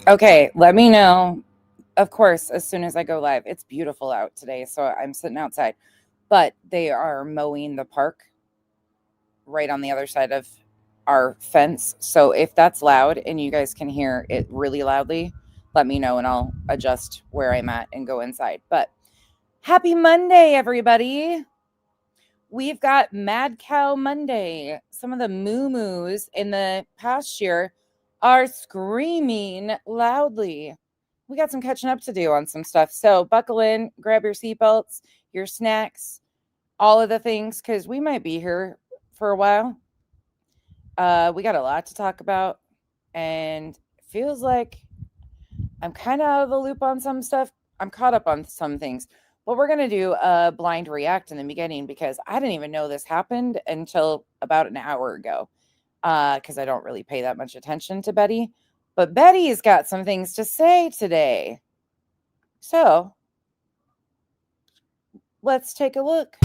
Okay, let me know. Of course, as soon as I go live. It's beautiful out today, so I'm sitting outside. But they are mowing the park right on the other side of our fence. So if that's loud and you guys can hear it really loudly, let me know and I'll adjust where I'm at and go inside. But happy Monday, everybody. We've got MadCow Monday. Some of the moo-moos in the past year are screaming loudly. We got some catching up to do on some stuff. So buckle in, grab your seatbelts, your snacks, all of the things, because we might be here for a while. We got a lot to talk about, and feels like I'm kind of out of the loop on some stuff. I'm caught up on some things. But we're going to do a blind react in the beginning because I didn't even know this happened until about an hour ago because I don't really pay that much attention to Betty. But Betty's got some things to say today. So let's take a look.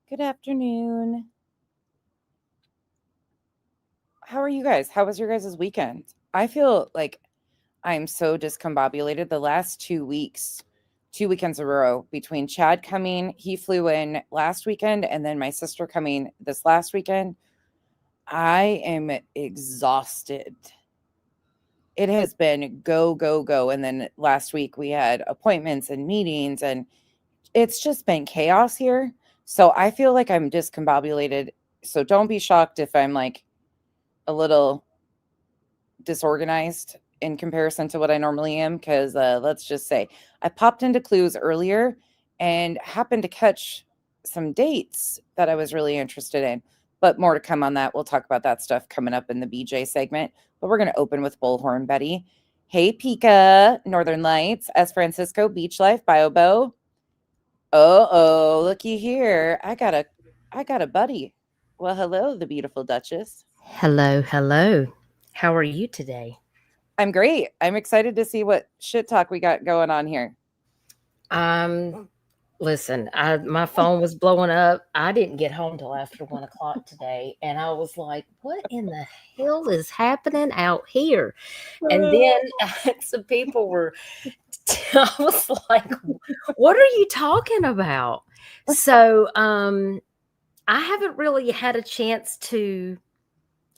Good afternoon. How are you guys? How was your guys' weekend? I feel like I'm so discombobulated. The last 2 weeks, 2 weekends in a row, between Chad coming, he flew in last weekend, and then my sister coming this last weekend. I am exhausted. It has been go, go, go. And then last week we had appointments and meetings, and it's just been chaos here. So I feel like I'm discombobulated. So don't be shocked if I'm like a little disorganized in comparison to what I normally am. Because let's just say I popped into Clues earlier and happened to catch some dates that I was really interested in. But more to come on that. We'll talk about that stuff coming up in the BJ segment. But we're going to open with Bullhorn Betty. Hey, Pika, Northern Lights, S. Francisco, Beach Life, Biobo. Oh, looky here. I got a buddy. Well, hello, the beautiful Duchess. Hello. How are you today? I'm great. I'm excited to see what shit talk we got going on here. Listen, my phone was blowing up. I didn't get home till after 1 o'clock today, and I was like, "What in the hell is happening out here?" And then some people were. I was like, "What are you talking about?" So, I haven't really had a chance to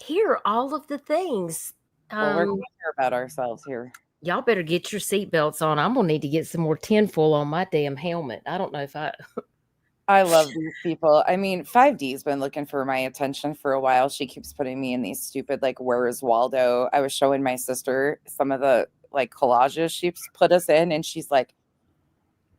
hear all of the things. Well, we're going to hear about ourselves here. Y'all better get your seatbelts on. I'm gonna need to get some more tinfoil on my damn helmet. I don't know if I love these people. I mean, 5D's been looking for my attention for a while. She keeps putting me in these stupid, like, where is Waldo? I was showing my sister some of the, like, collages she's put us in, and she's like,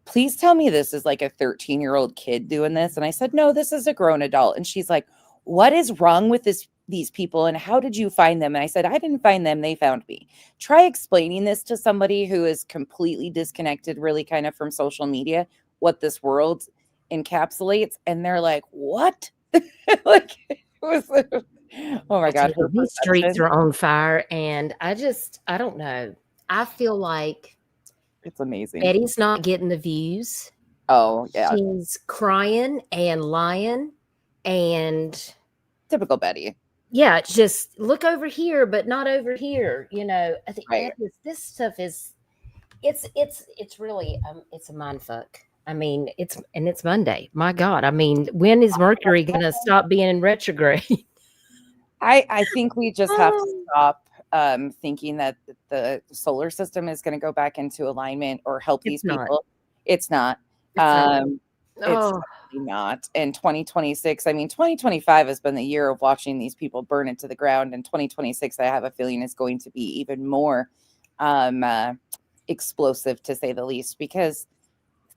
please tell me this is like a 13-year-old kid doing this. And I said, no, this is a grown adult. And she's like, what is wrong with these people, and how did you find them? And I said, I didn't find them, they found me. Try explaining this to somebody who is completely disconnected, really kind of from social media, what this world encapsulates, and they're like, what? Like, it was, oh my god, these streets are on fire, and I don't know. I feel like it's amazing. Betty's not getting the views. Oh yeah, she's crying and lying, and typical Betty. Yeah, just look over here, but not over here. You know, I think right. this stuff is It's really it's a mind fuck. I mean, it's Monday. My God. I mean, when is Mercury gonna stop being in retrograde? I think we just have to Oh, stop thinking that the solar system is going to go back into alignment or help these it's not. people. It's not. It's not. It's Oh, definitely not. And 2026, I mean, 2025 has been the year of watching these people burn into the ground. And 2026, I have a feeling, is going to be even more um, uh, explosive, to say the least, because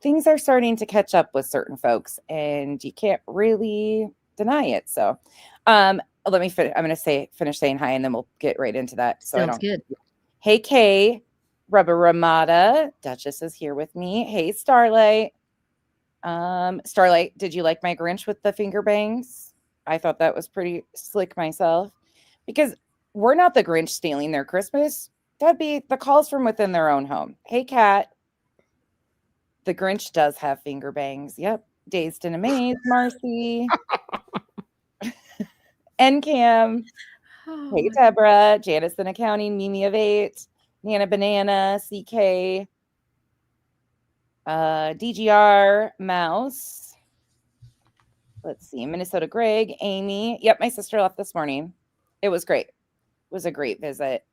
things are starting to catch up with certain folks and you can't really deny it. So, let me finish. I'm going to finish saying hi and then we'll get right into that. So I sounds don't. good. Hey, Kay, Rubber Ramada. Duchess is here with me. Hey, Starlight. Starlight, did you like my Grinch with the finger bangs? I thought that was pretty slick myself because we're not the Grinch stealing their Christmas. That'd be the calls from within their own home. Hey, Kat. The Grinch does have finger bangs. Yep. Dazed and amazed, Marcy. And Cam. Oh, Hey, Deborah. Janice in accounting. Mimi of 8. Nana Banana. CK. DGR. Mouse. Let's see. Minnesota Greg. Amy. Yep. My sister left this morning. It was great. It was a great visit.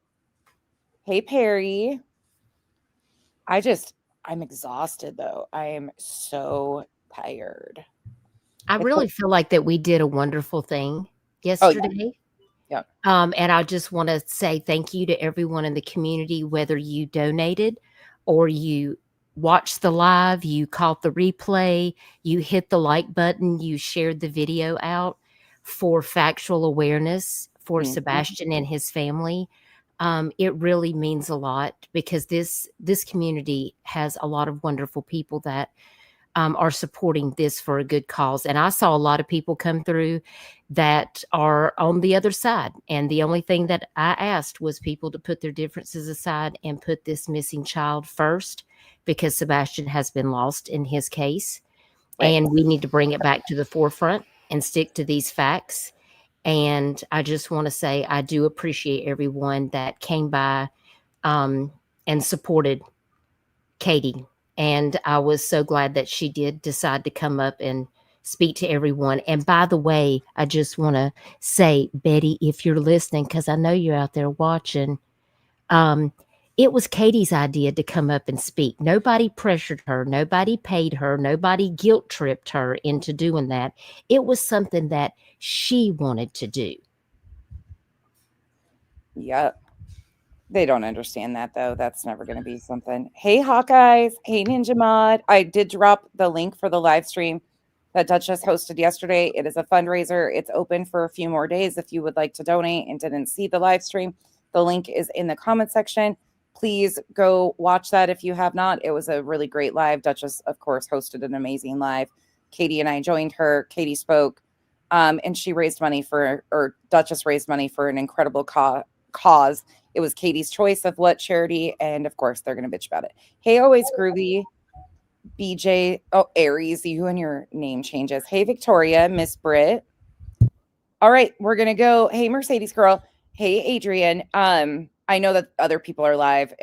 Hey, Perry. I'm exhausted though. I am so tired. I It's really feel like that we did a wonderful thing oh yeah. yesterday. Yeah. And I just want to say thank you to everyone in the community, whether you donated or you watched the live, you caught the replay, you hit the like button, you shared the video out for factual awareness for Mhm. Sebastian and his family. It really means a lot because this community has a lot of wonderful people that are supporting this for a good cause. And I saw a lot of people come through that are on the other side. And the only thing that I asked was people to put their differences aside and put this missing child first because Sebastian has been lost in his case. Right. And we need to bring it back to the forefront and stick to these facts. And I just want to say I do appreciate everyone that came by um, and supported Katie. And I was so glad that she did decide to come up and speak to everyone. And by the way, I just want to say, Betty, if you're listening, because I know you're out there watching, um, it was Katie's idea to come up and speak. Nobody pressured her, nobody paid her, nobody guilt tripped her into doing that. It was something that she wanted to do. Yep. They don't understand that though. That's never going to be something. Hey, Hawkeyes. Hey, Ninja Mod. I did drop the link for the live stream that Duchess hosted yesterday. It is a fundraiser. It's open for a few more days if you would like to donate and didn't see the live stream. The link is in the comment section. Please go watch that if you have not. It was a really great live. Duchess, of course, hosted an amazing live. Katie and I joined her. Katie spoke, and she raised money or Duchess raised money for an incredible cause. It was Katie's choice of what charity, and of course, they're going to bitch about it. Hey, always groovy. BJ, oh, Aries, you and your name changes. Hey, Victoria, Miss Britt. All right, we're going to go. Hey, Mercedes girl. Hey, Adrian. I know that other people are live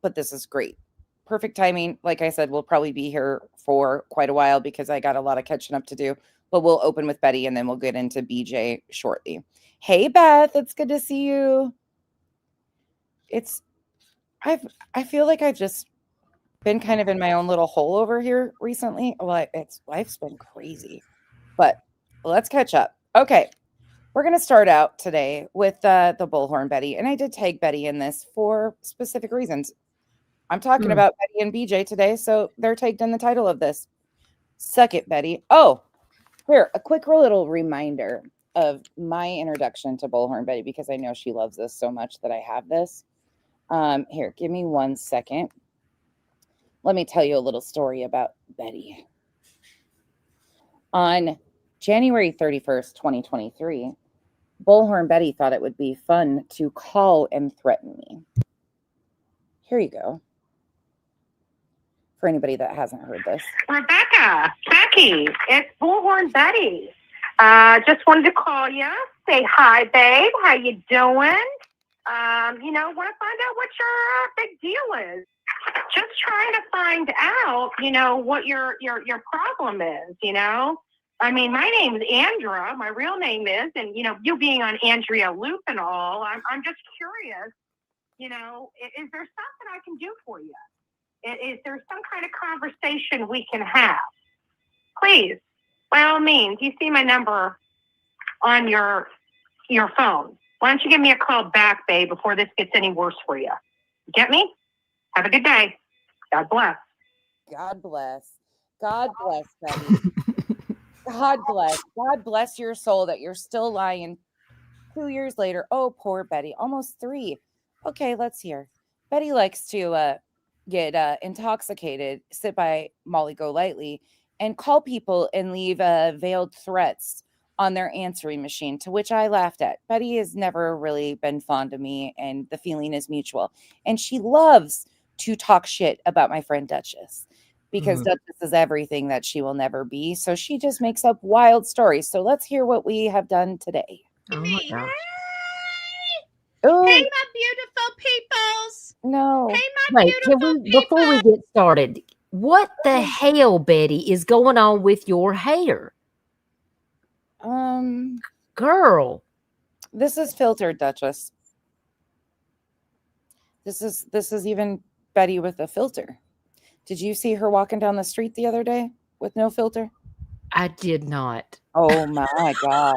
but this is great. Perfect timing. Like I said, we'll probably be here for quite a while because I got a lot of catching up to do, but we'll open with Betty and then we'll get into BJ shortly. Hey, Beth, it's good to see you. I feel like I've just been kind of in my own little hole over here recently. Well, life's been crazy, but let's catch up. Okay, we're gonna start out today with the Bullhorn Betty, and I did tag Betty in this for specific reasons. I'm talking Hmm. about Betty and BJ today, so they're tagged in the title of this. Suck it, Betty. Oh, here, a quick little reminder of my introduction to Bullhorn Betty because I know she loves this so much that I have this. Here, give me 1 second. Let me tell you a little story about Betty. On January 31st, 2023, Bullhorn Betty thought it would be fun to call and threaten me. Here you go. For anybody that hasn't heard this. Rebecca, Becky, it's Bullhorn Betty. Just wanted to call you, say hi, babe. How you doing? Want to find out what your big deal is. Just trying to find out, what your problem is, I mean, my name is Andra. My real name is, and, you being on Andrea Loop and all, I'm just curious, is there something I can do for you? Is there some kind of conversation we can have? Please, by all means, you see my number on your phone. Why don't you give me a call back, babe, before this gets any worse for you? Get me? Have a good day. God bless. God bless. God bless, Betty. God bless. God bless your soul that you're still lying 2 years later. Oh, poor Betty. Almost 3. Okay, let's hear. Betty likes to get intoxicated, sit by Molly Golightly, and call people and leave veiled threats on their answering machine, to which I laughed at. Betty has never really been fond of me, and the feeling is mutual. And she loves to talk shit about my friend Duchess, because Duchess is everything that she will never be. So she just makes up wild stories. So let's hear what we have done today. Oh my gosh. Oh, Hey, my beautiful peoples. no. Hey, my Wait, can beautiful we, before we people. get started, what the hell, Betty, is going on with your hair? Girl. This is filtered, Duchess. This is even Betty with a filter. Did you see her walking down the street the other day with no filter? I did not. Oh my God.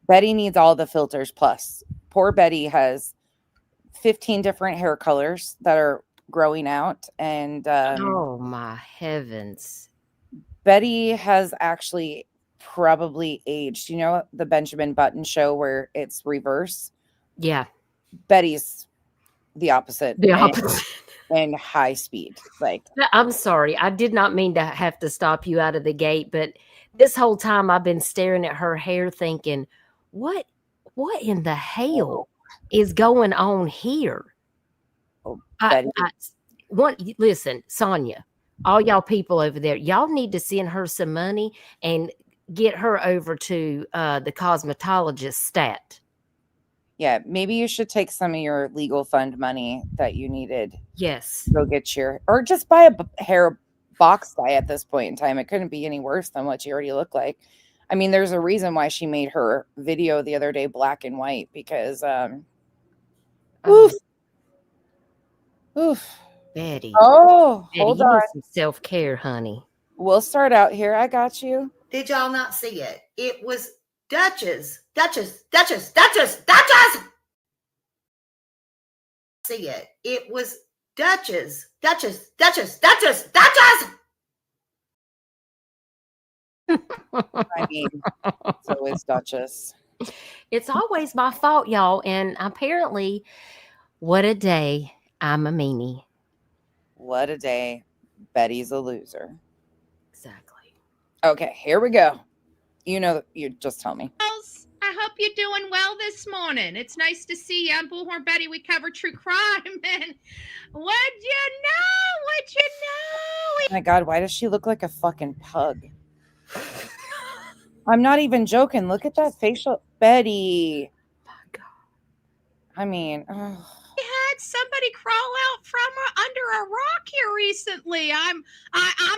Betty needs all the filters plus. Poor Betty has 15 different hair colors that are growing out. And Oh my heavens. Betty has actually probably aged. You know the Benjamin Button show where it's reverse? Yeah. Betty's the opposite. The opposite. And high speed. Like, I'm sorry. I did not mean to have to stop you out of the gate, but this whole time I've been staring at her hair thinking, what in the hell is going on here? Betty. Listen, Sonia, all y'all people over there, y'all need to send her some money and get her over to the cosmetologist stat. Yeah, maybe you should take some of your legal fund money that you needed. Yes. Go get or just buy a hair box dye at this point in time. It couldn't be any worse than what you already look like. I mean, there's a reason why she made her video the other day black and white, because oof. Betty. Oh, Betty, hold you on. need some self-care, honey. We'll start out here. I got you. Did y'all not see it? It was Duchess. See it. It was Duchess. I mean, so is Duchess. It's always my fault, y'all. And apparently, what a day. I'm a meanie. What a day. Betty's a loser. Exactly. Okay, here we go. You just tell me. I hope you're doing well this morning. It's nice to see you. I'm Bullhorn Betty. We cover true crime. And what'd you know? Oh my God, why does she look like a fucking pug? I'm not even joking. Look at that facial. Betty. My God. I mean, We had somebody crawl out from under a rock here recently. I'm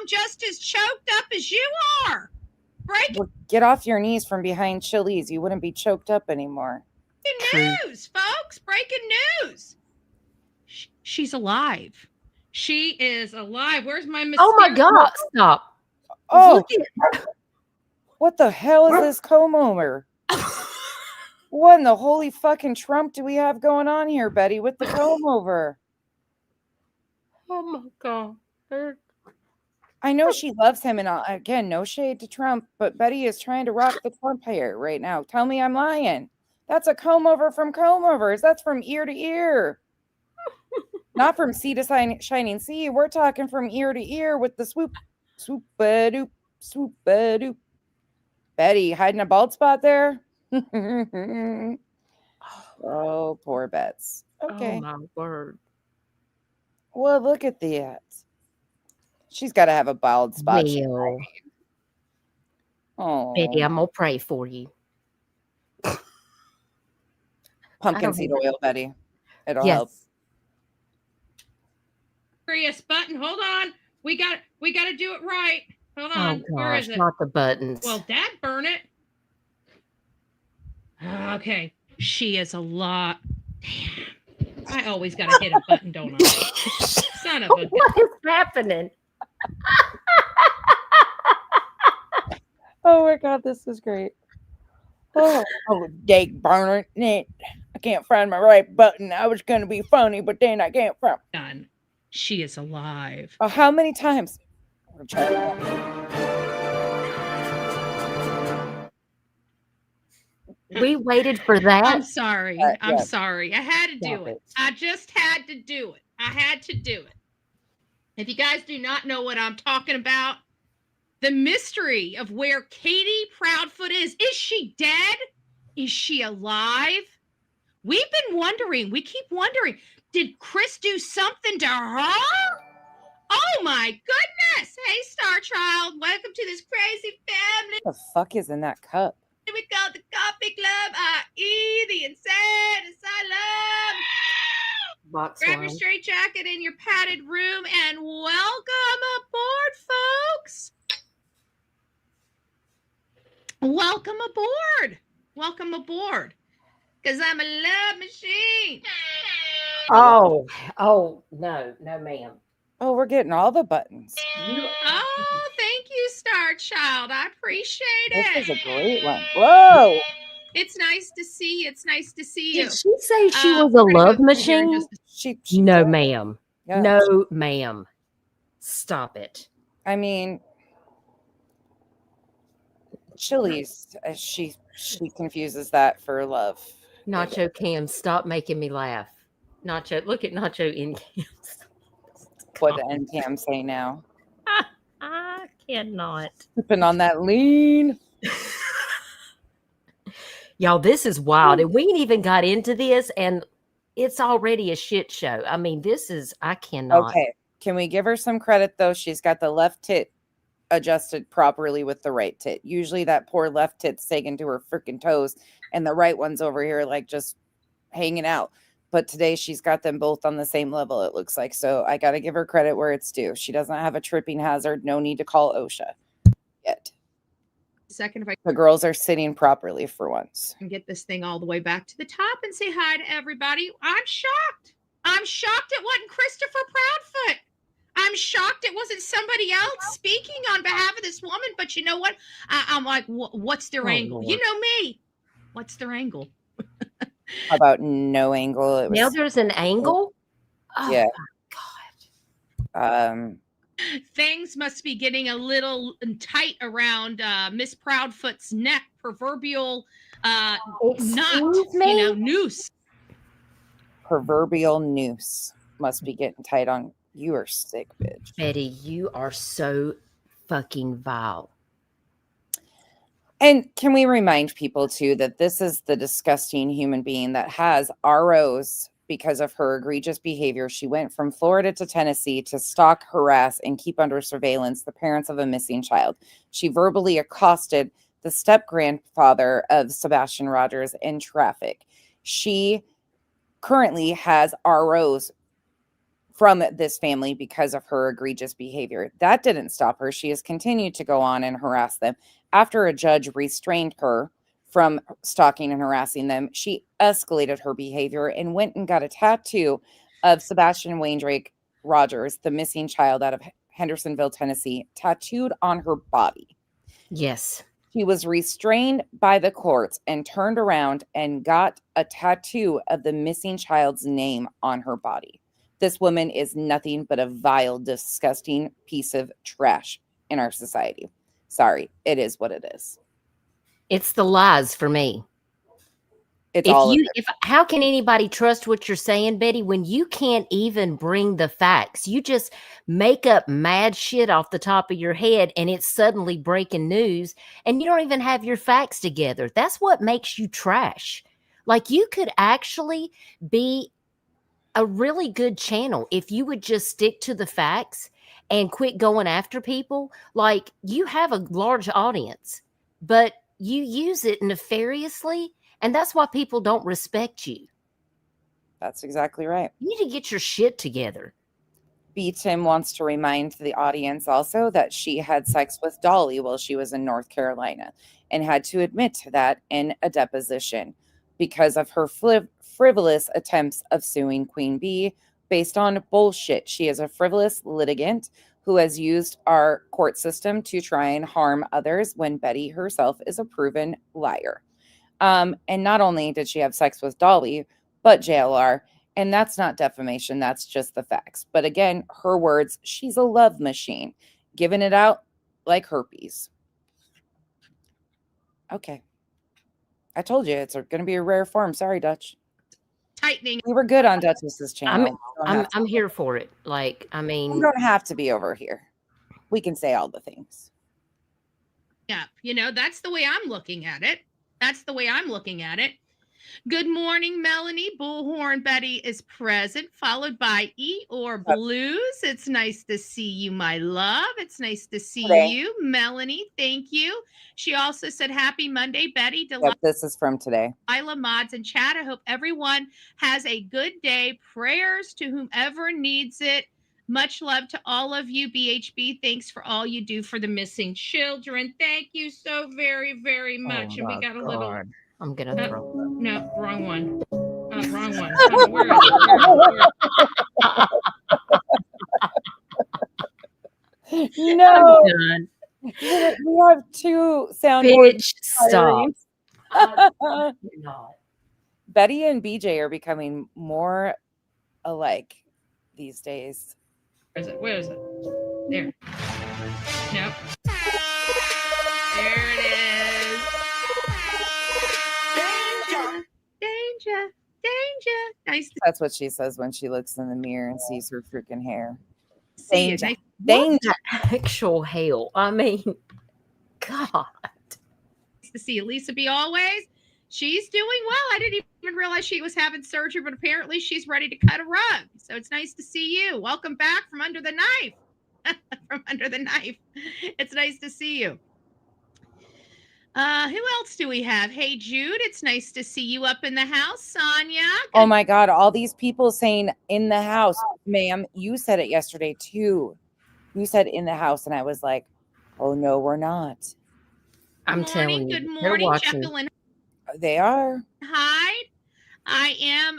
just as choked up as you are. Well, get off your knees from behind Chili's. You wouldn't be choked up anymore. Breaking news, folks. Breaking news. She's alive. She is alive. Where's my mysterious... Oh my God. Stop. Oh, what the hell is this comb over? What in the holy fucking Trump do we have going on here, Betty, with the comb over? Oh my God. I know she loves him, and again, no shade to Trump, but Betty is trying to rock the Trump hair right now. Tell me I'm lying. That's a comb over from comb overs. That's from ear to ear. Not from sea to shining sea. We're talking from ear to ear with the swoop, swoop-a-doop, swoop-a-doop. Betty, hiding a bald spot there? Oh, poor Bets. Okay. Oh my word. Well, look at that. She's got to have a bald spot. Well, oh, Betty, I'm going to pray for you. Pumpkin seed oil, Betty. It'll help. Yes. Curious button. Hold on. We got to do it right. Hold on. Oh Where gosh, is it? not the buttons. Well, Dad burn it. Okay. She is a lot. Damn. I always got to hit a button, don't I? Son of a. What is happening? Oh my God, this is great. Oh, dang burner. I can't find my right button. I was going to be funny, but then I can't find. Done. She is alive. Oh, how many times? We're trying. We waited for that. I'm sorry. I'm yeah. sorry. I had to do Stop it. it. I just had to do it. I had to do it. If you guys do not know what I'm talking about, the mystery of where Katie Proudfoot is she dead? Is she alive? We've been wondering. We keep wondering. Did Chris do something to her? Oh my goodness. Hey, Star Child. Welcome to this crazy family. What the fuck is in that cup? We call the Coffee Club, i.e. the Insane Asylum. Box Grab your line. straight jacket in your padded room and welcome aboard, folks. Welcome aboard. Welcome aboard. Because I'm a love machine. Oh, no, ma'am. Oh, we're getting all the buttons. Oh, thank you, Star Child. I appreciate This it. is a great one. Whoa. It's nice to see you. It's nice to see you. Did she say she was We're a gonna love go through here in machine? just She No, did. ma'am. Yeah. No, ma'am. Stop it. I mean, Chili's, she confuses that for love. Nacho Cam, stop making me laugh. Nacho, look at Nacho in cams. What the NCAM say now. I cannot. Sipping on that lean. Y'all, this is wild. And we ain't even got into this, and it's already a shit show. I mean, I cannot. Okay. Can we give her some credit, though? She's got the left tit adjusted properly with the right tit. Usually that poor left tit's taken to her freaking toes, and the right one's over here like just hanging out. But today she's got them both on the same level, it looks like. So I got to give her credit where it's due. She doesn't have a tripping hazard. No need to call OSHA yet. second if I The girls are sitting properly for once. can get this thing all the way back to the top and say hi to everybody. I'm shocked. I'm shocked it wasn't Christopher Proudfoot. I'm shocked it wasn't somebody else speaking on behalf of this woman. But you know what? I'm like, what's their angle? Lord. You know me. What's their angle? How about no angle? It was, Now there's an angle? Oh, Yeah. my God. Things must be getting a little tight around Miss Proudfoot's neck. Proverbial knot, Excuse me? noose. proverbial noose must be getting tight on. You are sick, bitch. Betty, you are so fucking vile. And can we remind people too that this is the disgusting human being that has ROs because of her egregious behavior. She went from Florida to Tennessee to stalk, harass, and keep under surveillance the parents of a missing child. She verbally accosted the step-grandfather of Sebastian Rogers in traffic. She currently has ROs from this family because of her egregious behavior. That didn't stop her. She has continued to go on and harass them. After a judge restrained her from stalking and harassing them, she escalated her behavior and went and got a tattoo of Sebastian Waindrake Rogers, the missing child out of Hendersonville, Tennessee, tattooed on her body. Yes. She was restrained by the courts and turned around and got a tattoo of the missing child's name on her body. This woman is nothing but a vile, disgusting piece of trash in our society. Sorry, it is what it is. It's the lies for me. It's all of it. How can anybody trust what you're saying, Betty, when you can't even bring the facts? You just make up mad shit off the top of your head and it's suddenly breaking news and you don't even have your facts together. That's what makes you trash. Like, you could actually be a really good channel if you would just stick to the facts and quit going after people. Like, you have a large audience, but you use it nefariously And that's why people don't respect you. That's exactly right. You need to get your shit together. B. Tim wants to remind the audience also that she had sex with Dolly while she was in North Carolina and had to admit to that in a deposition because of her frivolous attempts of suing Queen Bee based on bullshit. She is a frivolous litigant who has used our court system to try and harm others when Betty herself is a proven liar. And not only did she have sex with Dolly, but JLR. And that's not defamation. That's just the facts. But again, her words, she's a love machine, giving it out like herpes. Okay. I told you it's going to be a rare form. Sorry, Dutch. Tightening. We were good on Dutchess's channel. I'm here for it. Like, I We mean, don't have to be over here. We can say all the things. Yeah, that's the way I'm looking at it. That's the way I'm looking at it. Good morning, Melanie. Bullhorn Betty is present, followed by Eeyore Blues. It's nice to see you, my love. It's nice to see you, Melanie. Thank you. She also said, Happy Monday, Betty. Yep, this is from today. Isla Mods and chat. I hope everyone has a good day. Prayers to whomever needs it. Much love to all of you, BHB. Thanks for all you do for the missing children. Thank you so very, very much. oh and we got a little. I'm gonna throw. No, wrong one. Wrong one. Oh, where is it? No. We have two soundboards. Stop. Betty and BJ are becoming more alike these days. Where is it? There. Nope. There it is. Danger. Nice. That's what she says when she looks in the mirror and sees her freaking hair. Danger. Danger. Actual hell. I mean, God. Nice to see you, Lisa B. Always. She's doing well. I didn't even realize she was having surgery, but apparently she's ready to cut a rug. So it's nice to see you. Welcome back from under the knife. From under the knife. It's nice to see you. Who else do we have? Hey, Jude, it's nice to see you up in the house. Sonia. Oh my God, all these people saying in the house. Ma'am, you said it yesterday too. You said in the house, and I was like, oh no, we're not. I'm telling you. Good morning, Jacqueline. They are. Hi, I am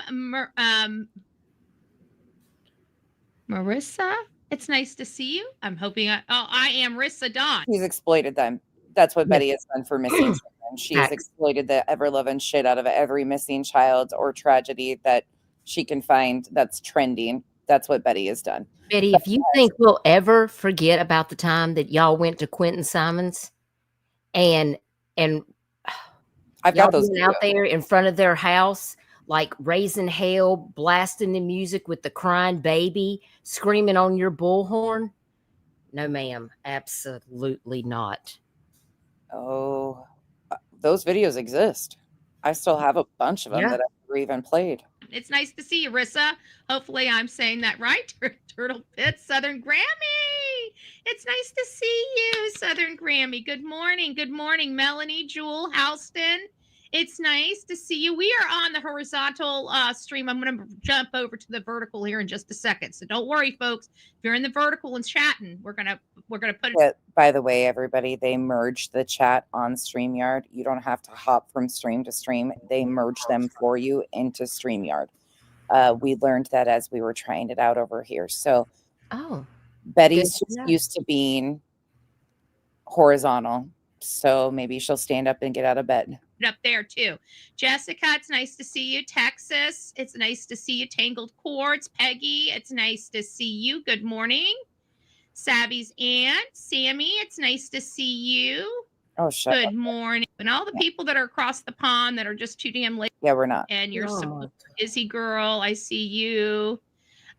Marissa. It's nice to see you. I'm hoping I am Rissa Dawn. He's exploited them. That's what Betty has done for missing children. She has exploited the ever-loving shit out of every missing child or tragedy that she can find that's trending. That's what Betty has done. Betty, if you think we'll ever forget about the time that y'all went to Quentin Simon's and I've got those out there in front of their house, like raising hell, blasting the music with the crying baby, screaming on your bullhorn. No, ma'am, absolutely not. Oh, those videos exist. I still have a bunch of them that I've never even played. It's nice to see you, Rissa. Hopefully I'm saying that right. Turtle Pit, Southern Grammy. It's nice to see you, Southern Grammy. Good morning. Good morning, Melanie, Jewel, Houston. It's nice to see you. We are on the horizontal stream. I'm going to jump over to the vertical here in just a second. So don't worry, folks. If you're in the vertical and chatting, we're gonna put it. By the way, everybody, they merged the chat on StreamYard. You don't have to hop from stream to stream. They merge them for you into StreamYard. We learned that as we were trying it out over here. So, Betty's used to being horizontal. So maybe she'll stand up and get out of bed. Up there too. Jessica, it's nice to see you. Texas, it's nice to see you. Tangled Cords, Peggy, it's nice to see you. Good morning. Savvy's aunt, Sammy, it's nice to see you. Oh, shut up. Good morning. And all the people that are across the pond that are just too damn late. Yeah, we're not. And you're so busy, girl. I see you.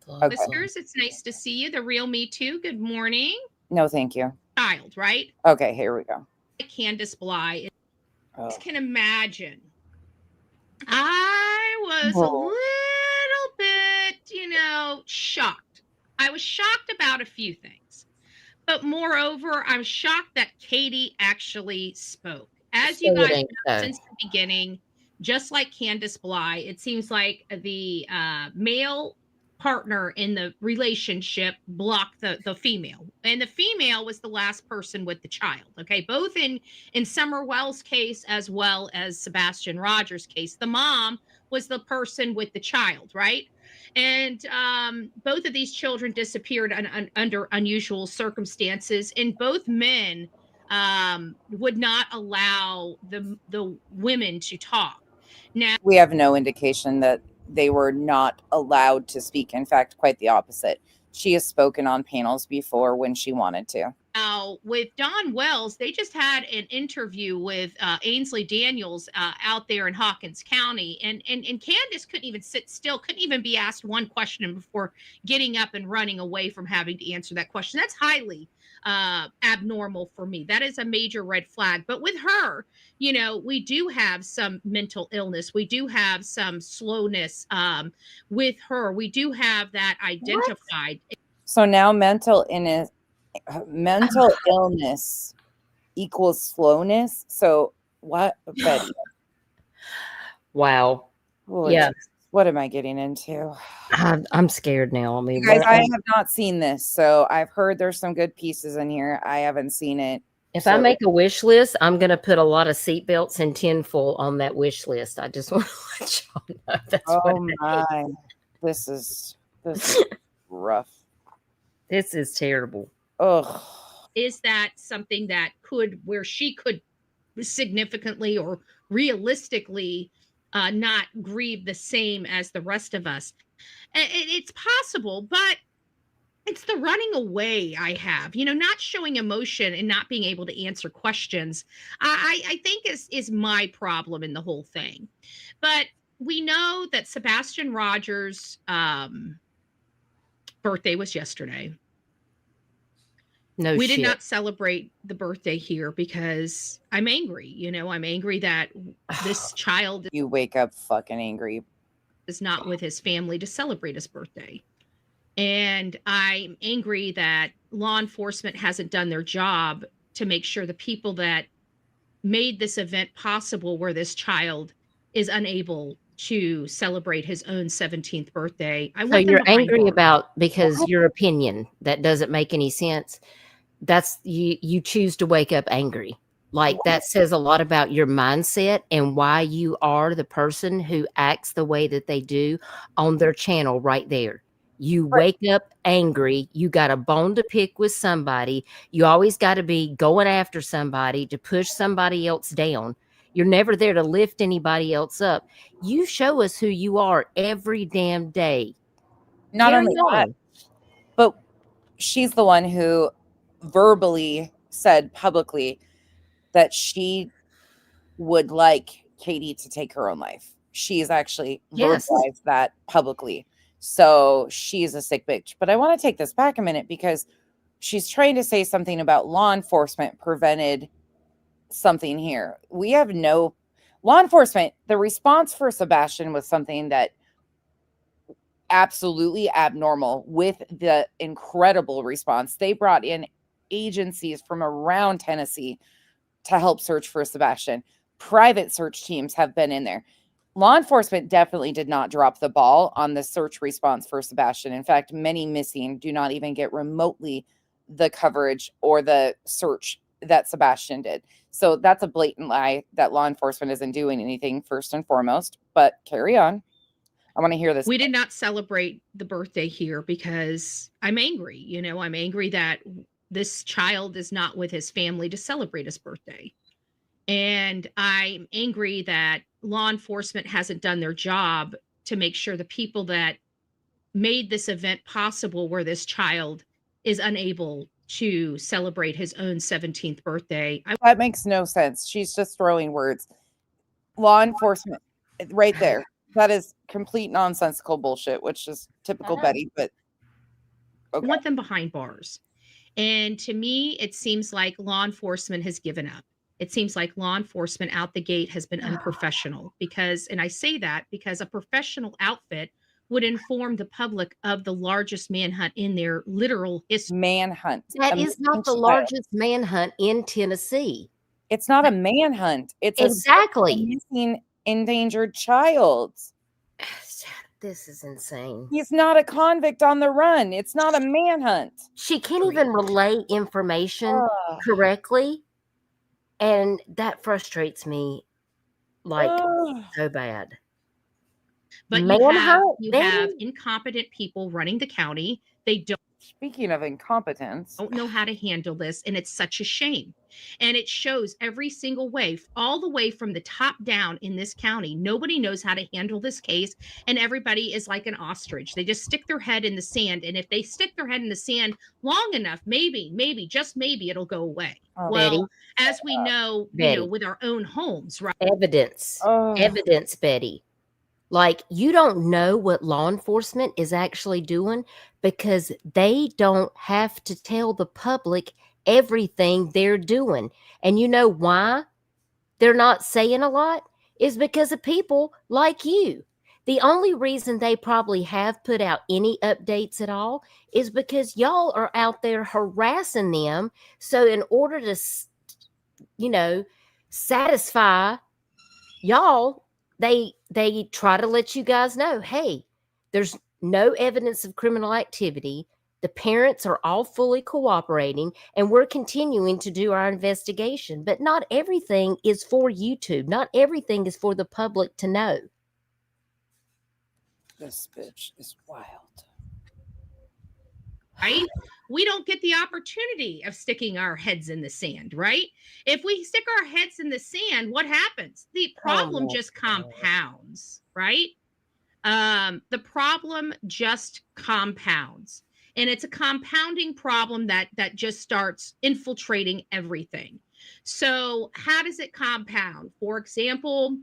Okay. Listeners, it's nice to see you. The real me too. Good morning. No, thank you. Child, right? Okay, here we go. Candace Bly. I can imagine. I was a little bit, shocked. I was shocked about a few things. But moreover, I'm shocked that Katie actually spoke. As you guys know, since the beginning, just like Candace Bly, it seems like the male partner in the relationship blocked the female, and the female was the last person with the child. Okay, both in Summer Wells' case as well as Sebastian Rogers' case, the mom was the person with the child, right? And both of these children disappeared under unusual circumstances, and both men would not allow the women to talk. Now, We have no indication that they were not allowed to speak. In fact, quite the opposite. She has spoken on panels before when she wanted to. Now, with Don Wells, they just had an interview with Ainsley Daniels out there in Hawkins County, and Candace couldn't even sit still, couldn't even be asked one question before getting up and running away from having to answer that question. That's highly abnormal for me. That is a major red flag. But with her, you know, we do have some mental illness. We do have some slowness with her. We do have that identified. So now mental illness equals slowness. So what, Betty? Wow. Oh, Yeah. geez, what am I getting into? I'm scared now. I mean, You guys, I have not seen this, so I've heard there's some good pieces in here. I haven't seen it. if I make a wish list, I'm going to put a lot of seatbelts and tinfoil on that wish list. I just want to let y'all know that's Oh my, this is rough. This is terrible. Ugh. Is that something that where she could significantly or realistically not grieve the same as the rest of us? It's possible, but it's the running away I have, you know, not showing emotion and not being able to answer questions. I think is my problem in the whole thing. But we know that Sebastian Rogers' birthday was yesterday. We did not celebrate the birthday here because I'm angry. You know, I'm angry that this child You wake up fucking angry. is not with his family to celebrate his birthday. And I'm angry that law enforcement hasn't done their job to make sure the people that made this event possible, where this child is unable to celebrate his own 17th birthday. So you're angry about because your opinion that doesn't make any sense. That's you choose to wake up angry. Like that says a lot about your mindset and why you are the person who acts the way that they do on their channel right there. You wake up angry. You got a bone to pick with somebody. You always got to be going after somebody to push somebody else down. You're never there to lift anybody else up. You show us who you are every damn day. Not only that, but she's the one who verbally said publicly that she would like Katie to take her own life. She's actually verbalized that publicly. So she's a sick bitch. But I want to take this back a minute because she's trying to say something about law enforcement prevented something here. We have no law enforcement. The response for Sebastian was something that absolutely abnormal with the incredible response. They brought in agencies from around Tennessee to help search for Sebastian. Private search teams have been in there. Law enforcement definitely did not drop the ball on the search response for Sebastian. In fact, many missing do not even get remotely the coverage or the search that Sebastian did. So that's a blatant lie that law enforcement isn't doing anything first and foremost, but carry on. I want to hear this. We did not celebrate the birthday here because I'm angry. You know, I'm angry that this child is not with his family to celebrate his birthday. And I'm angry that law enforcement hasn't done their job to make sure the people that made this event possible, where this child is unable to celebrate his own 17th birthday. That makes no sense. She's just throwing words. Law enforcement, right there. That is complete nonsensical bullshit, which is typical Betty, but okay. I want them behind bars. And to me, it seems like law enforcement has given up. It seems like law enforcement out the gate has been unprofessional because, and I say that because a professional outfit would inform the public of the largest manhunt in their literal history. Manhunt. That is not the largest manhunt in Tennessee. It's not a manhunt. It's exactly a missing endangered child. This is insane. He's not a convict on the run. It's not a manhunt. She can't even relay information correctly. And that frustrates me like so bad. But you have incompetent people running the county. They don't. Speaking of incompetence, don't know how to handle this, and it's such a shame. And it shows every single way, all the way from the top down in this county. Nobody knows how to handle this case, and everybody is like an ostrich. They just stick their head in the sand, and if they stick their head in the sand long enough, maybe, just maybe it'll go away. Well, Betty, as we know, Betty, with our own homes, right? Evidence, Betty. Like, you don't know what law enforcement is actually doing because they don't have to tell the public everything they're doing. And you know why they're not saying a lot is because of people like you. The only reason they probably have put out any updates at all is because y'all are out there harassing them. So in order to, satisfy y'all, they try to let you guys know, hey, there's no evidence of criminal activity. The parents are all fully cooperating, and we're continuing to do our investigation. But not everything is for YouTube. Not everything is for the public to know. This bitch is wild. Right? We don't get the opportunity of sticking our heads in the sand, right? If we stick our heads in the sand, what happens? The problem just compounds, right? The problem just compounds. And it's a compounding problem that just starts infiltrating everything. So how does it compound? For example,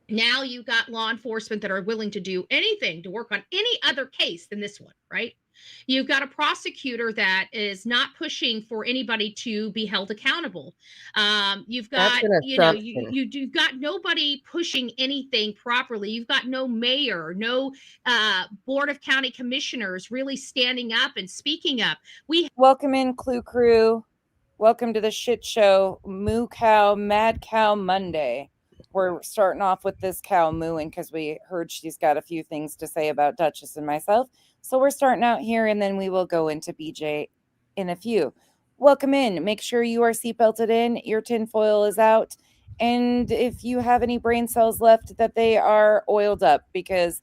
now you've got law enforcement that are willing to do anything to work on any other case than this one, right? You've got a prosecutor that is not pushing for anybody to be held accountable. You've got, you've got nobody pushing anything properly. You've got no mayor, no board of county commissioners really standing up and speaking up. Welcome in, Clue Crew. Welcome to the shit show, MadCow Monday. We're starting off with this cow mooing because we heard she's got a few things to say about Duchess and myself. So we're starting out here, and then we will go into BJ in a few. Welcome in. Make sure you are seatbelted in. Your tinfoil is out. And if you have any brain cells left, that they are oiled up because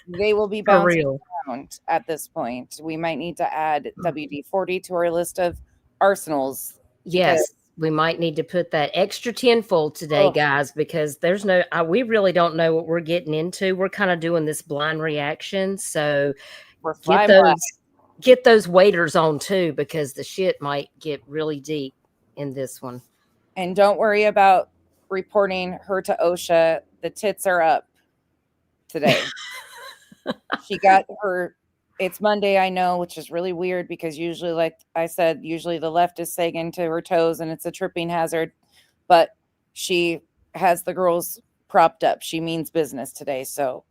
they will be bouncing around at this point. We might need to add WD-40 to our list of arsenals. Yes. We might need to put that extra tinfoil today, guys, because there's we really don't know what we're getting into. We're kind of doing this blind reaction. So get those waders on too, because the shit might get really deep in this one. And don't worry about reporting her to OSHA. The tits are up today. She got her. It's Monday, I know, which is really weird because usually, like I said, usually the left is sagging to her toes and it's a tripping hazard. But she has the girls propped up. She means business today. So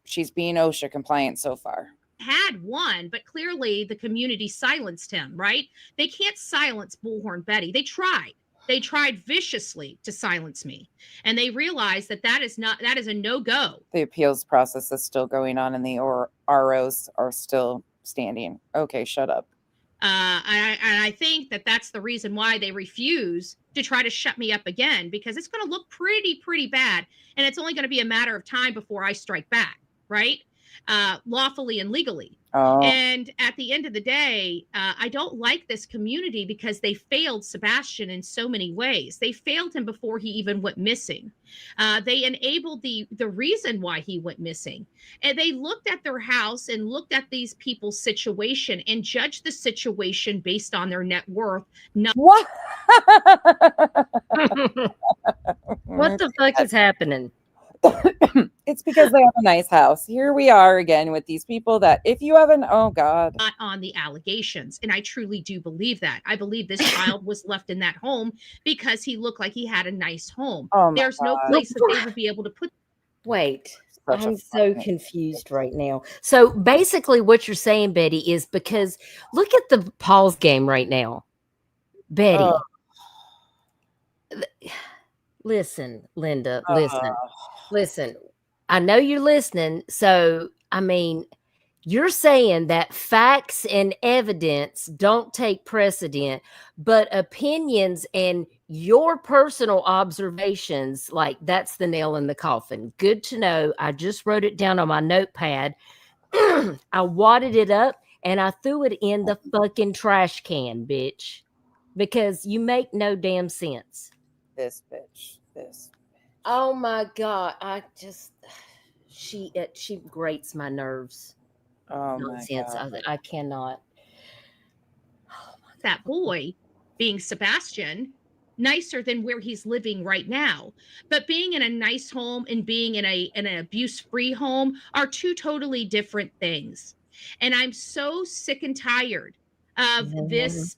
she's being OSHA compliant so far. Had one, but clearly the community silenced him, right? They can't silence Bullhorn Betty. They tried. They tried viciously to silence me, and they realized that is a no-go. The appeals process is still going on, and the ROs are still standing. Okay, shut up. I think that's the reason why they refuse to try to shut me up again, because it's going to look pretty bad, and it's only going to be a matter of time before I strike back, right? Lawfully and legally. And at the end of the day, I don't like this community because they failed Sebastian in so many ways. They failed him before he even went missing. They enabled the reason why he went missing. And they looked at their house and looked at these people's situation and judged the situation based on their net worth. What? What the fuck is happening? It's because they have a nice house. Here we are again with these people that if you have not on the allegations. And I truly do believe that. I believe this child was left in that home because he looked like he had a nice home. There's no place that they would be able to put. Wait, I'm so confused right now. So basically what you're saying, Betty, is because look at the Paul's game right now. Betty. Listen, Linda, listen. Listen, I know you're listening. So, I mean, you're saying that facts and evidence don't take precedent, but opinions and your personal observations, like that's the nail in the coffin. Good to know. I just wrote it down on my notepad. I wadded it up and I threw it in the fucking trash can, bitch, because you make no damn sense. This bitch. This. Oh my God. She grates my nerves. Oh my Nonsense. God. I cannot. That boy being Sebastian nicer than where he's living right now. But being in a nice home and being in an abuse-free home are two totally different things. And I'm so sick and tired of this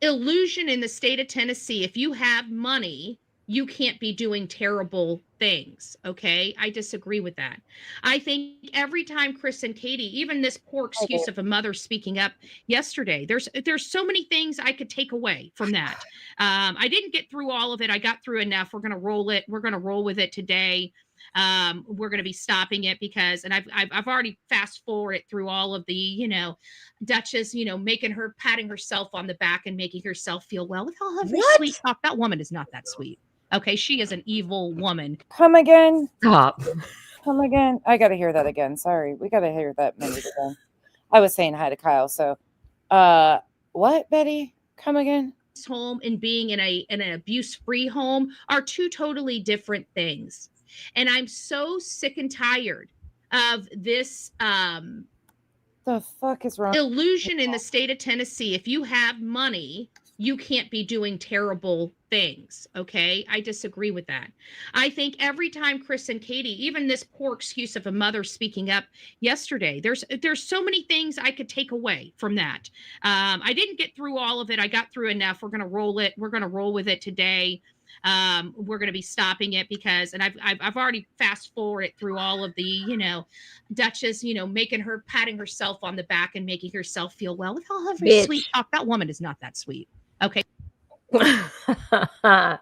illusion in the state of Tennessee. If you have money, you can't be doing terrible things. Okay. I disagree with that. I think every time Chris and Katie, even this poor excuse of a mother speaking up yesterday, there's so many things I could take away from that. I didn't get through all of it. I got through enough. We're going to roll it. We're going to roll with it today. We're going to be stopping it because, and I've already fast forwarded through all of the, Duchess, patting herself on the back and making herself feel well. With all of her sweet talk, that woman is not that sweet. Okay, she is an evil woman. Come again. Stop. Come again. I got to hear that again. Sorry. We got to hear that minute again. I was saying hi to Kyle. So, what, Betty? Come again. Home and being in an abuse-free home are two totally different things. And I'm so sick and tired of this The fuck is wrong? Illusion in the state of Tennessee. If you have money, you can't be doing terrible things. Okay. I disagree with that. I think every time Chris and Katie, even this poor excuse of a mother speaking up yesterday, there's so many things I could take away from that. I didn't get through all of it. I got through enough. We're going to roll it. We're going to roll with it today. We're going to be stopping it because, and I've already fast forwarded through all of the, Duchess, patting herself on the back and making herself feel well. With all of her sweet talk, that woman is not that sweet. Okay. No,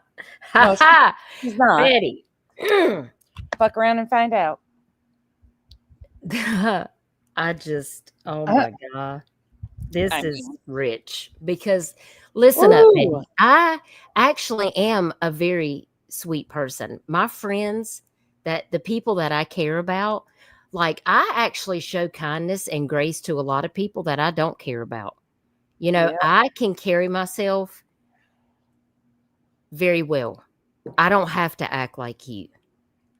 she's not. Betty. Fuck around and find out. Oh my God. This is rich because listen up, Betty. I actually am a very sweet person. My friends, the people that I care about, like I actually show kindness and grace to a lot of people that I don't care about. I can carry myself very well. I don't have to act like you.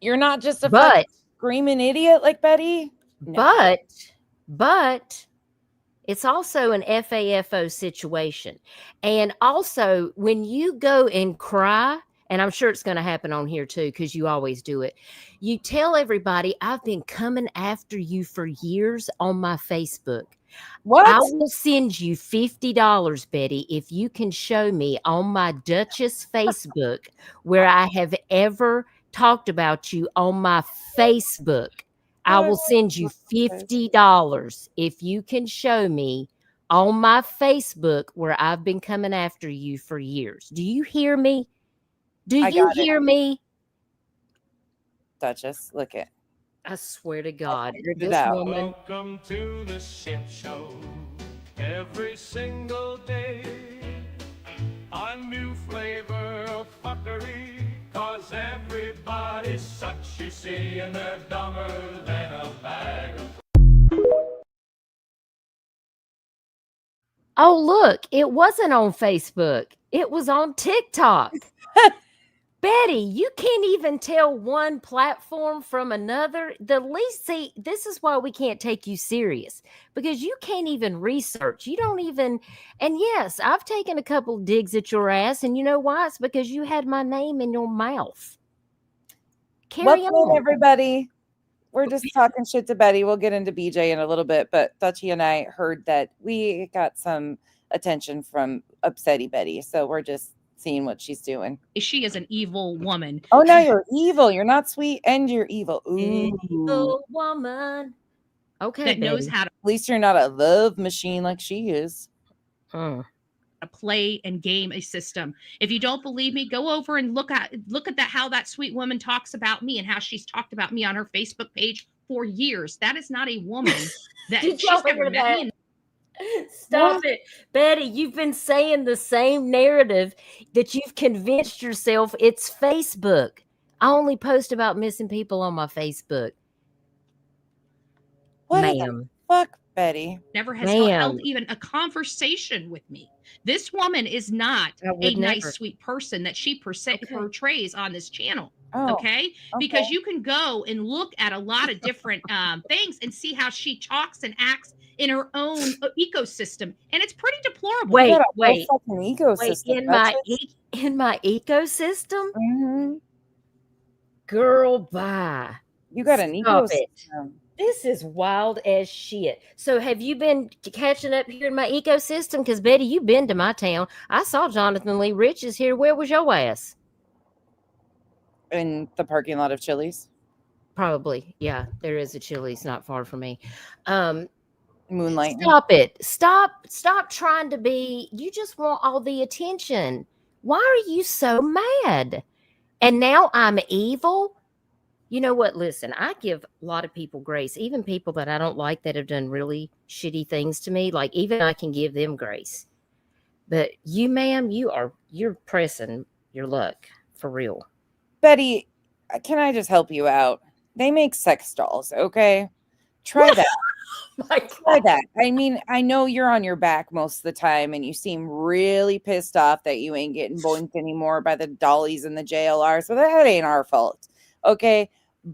You're not just a fucking screaming idiot like Betty. No. But it's also an FAFO situation. And also when you go and cry, and I'm sure it's going to happen on here too, because you always do it. You tell everybody, I've been coming after you for years on my Facebook. What? I will send you $50, Betty, if you can show me on my Duchess Facebook where I have ever talked about you on my Facebook. I will send you $50 if you can show me on my Facebook where I've been coming after you for years. Do you hear me? Do you hear me? Duchess, look it. I swear to God. This woman. Welcome to the shit show. Every single day, a new flavor of fuckery. Cause everybody's such, you see, and they're dumber than a bag of... Oh, look, it wasn't on Facebook. It was on TikTok. Betty, you can't even tell one platform from another. This is why we can't take you serious, because you can't even research. You don't even, and yes, I've taken a couple digs at your ass, and you know why? It's because you had my name in your mouth. Carry on, everybody. We're just talking shit to Betty. We'll get into BJ in a little bit, but Dutchie and I heard that we got some attention from Upsetty Betty, so we're just seeing what she's doing. She is an evil woman. Oh, now you're evil. You're not sweet and you're evil. Ooh. Evil woman. Okay, that knows how to. At least you're not a love machine like she is. A to play and game a system. If you don't believe me, go over and look at that, how that sweet woman talks about me and how she's talked about me on her Facebook page for years. That is not a woman that Did she's y'all never hear met that? me. Stop it. Betty, you've been saying the same narrative that you've convinced yourself it's Facebook. I only post about missing people on my Facebook. What Ma'am. the fuck, Betty? Never has held even a conversation with me. This woman is not a nice, sweet person that she portrays on this channel. Okay? Because you can go and look at a lot of different things and see how she talks and acts in her own ecosystem, and it's pretty deplorable. Wait, ecosystem. In my ecosystem? Mm-hmm. Girl, bye. You got an ecosystem. This is wild as shit. So have you been catching up here in my ecosystem? Because, Betty, you've been to my town. I saw Jonathan Lee Riches here. Where was your ass? In the parking lot of Chili's. Probably. Yeah, there is a Chili's not far from me. Moonlight. Stop it. Stop trying to be. You just want all the attention. Why are you so mad? And now I'm evil? You know what? Listen, I give a lot of people grace, even people that I don't like that have done really shitty things to me. Like, even I can give them grace. But you, ma'am, you're pressing your luck for real. Betty, can I just help you out? They make sex dolls, okay? Try that. Try that. I mean, I know you're on your back most of the time and you seem really pissed off that you ain't getting boinked anymore by the dollies in the JLR. So that ain't our fault. Okay,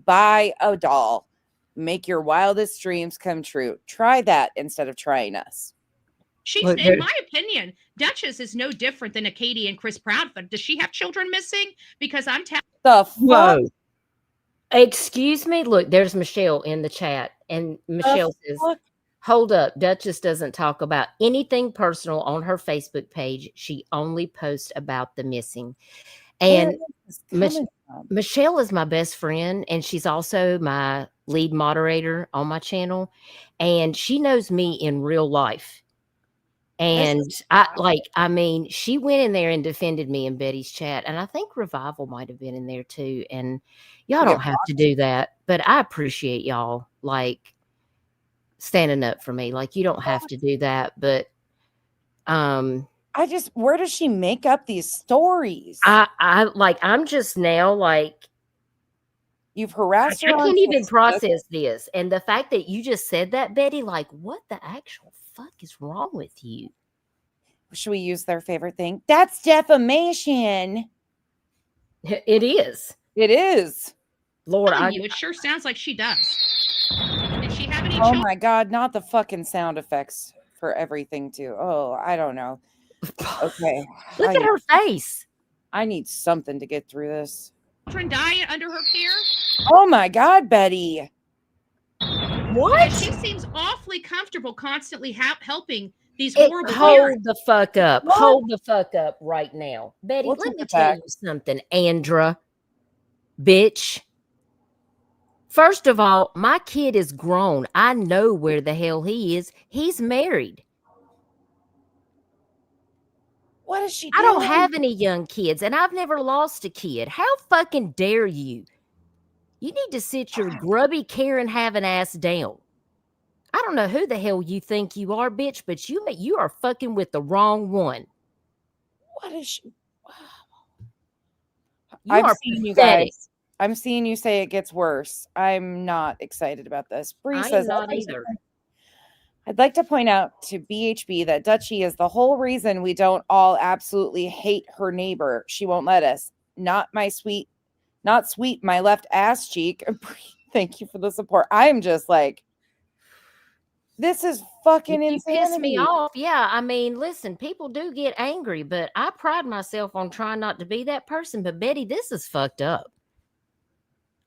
buy a doll. Make your wildest dreams come true. Try that instead of trying us. She's, in my opinion, Duchess is no different than a Katie and Chris Proudfoot. Does she have children missing? Because I'm telling the fuck. Whoa. Excuse me. Look, there's Michelle in the chat, and Michelle says, "Hold up, Duchess doesn't talk about anything personal on her Facebook page. She only posts about the missing." And Michelle is my best friend, and she's also my lead moderator on my channel, and she knows me in real life. And she went in there and defended me in Betty's chat, and I think Revival might have been in there too. And y'all don't have to do that, but I appreciate y'all like standing up for me. Like, you don't have to do that, but where does she make up these stories? I'm just now like, you've harassed her. I can't even process this. And the fact that you just said that, Betty, like, what the actual fuck is wrong with you? Should we use their favorite thing? That's defamation. It is. It is. Lord, it sure sounds like she does. Did she have any children? Oh my God, not the fucking sound effects for everything too. Oh, I don't know. Okay. Look at her face. I need something to get through this. Children die under her care? Oh my God, Betty. What? And she seems awfully comfortable constantly helping these horrible Hold parents. the fuck up. What? Hold the fuck up right now. Betty, let me tell you something, Andra. Bitch. First of all, my kid is grown. I know where the hell he is. He's married. What is she doing? I don't have any young kids, and I've never lost a kid. How fucking dare you? You need to sit your grubby Karen having ass down. I don't know who the hell you think you are, bitch, but you are fucking with the wrong one. What is she? I'm seeing you guys. I'm seeing you say it gets worse. I'm not excited about this. Bree says not either. I'd like to point out to BHB that Dutchie is the whole reason we don't all absolutely hate her neighbor. She won't let us. Not sweet, my left ass cheek. Thank you for the support. I'm just like, this is fucking insanity. You piss me off. Yeah, I mean, listen, people do get angry, but I pride myself on trying not to be that person. But Betty, this is fucked up.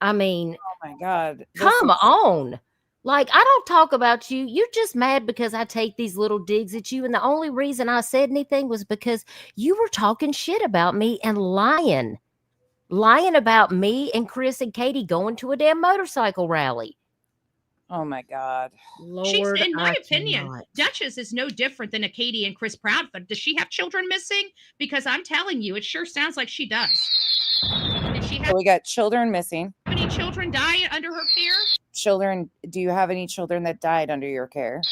I mean, oh my God. Come on. Like, I don't talk about you. You're just mad because I take these little digs at you. And the only reason I said anything was because you were talking shit about me and lying about me and Chris and Katie going to a damn motorcycle rally. Oh my God. Lord, in my I opinion, cannot. Duchess is no different than a Katie and Chris Proudfoot. Does she have children missing? Because I'm telling you, it sure sounds like she does. Did she So have we got children missing. any children die under her care? Children, do you have any children that died under your care?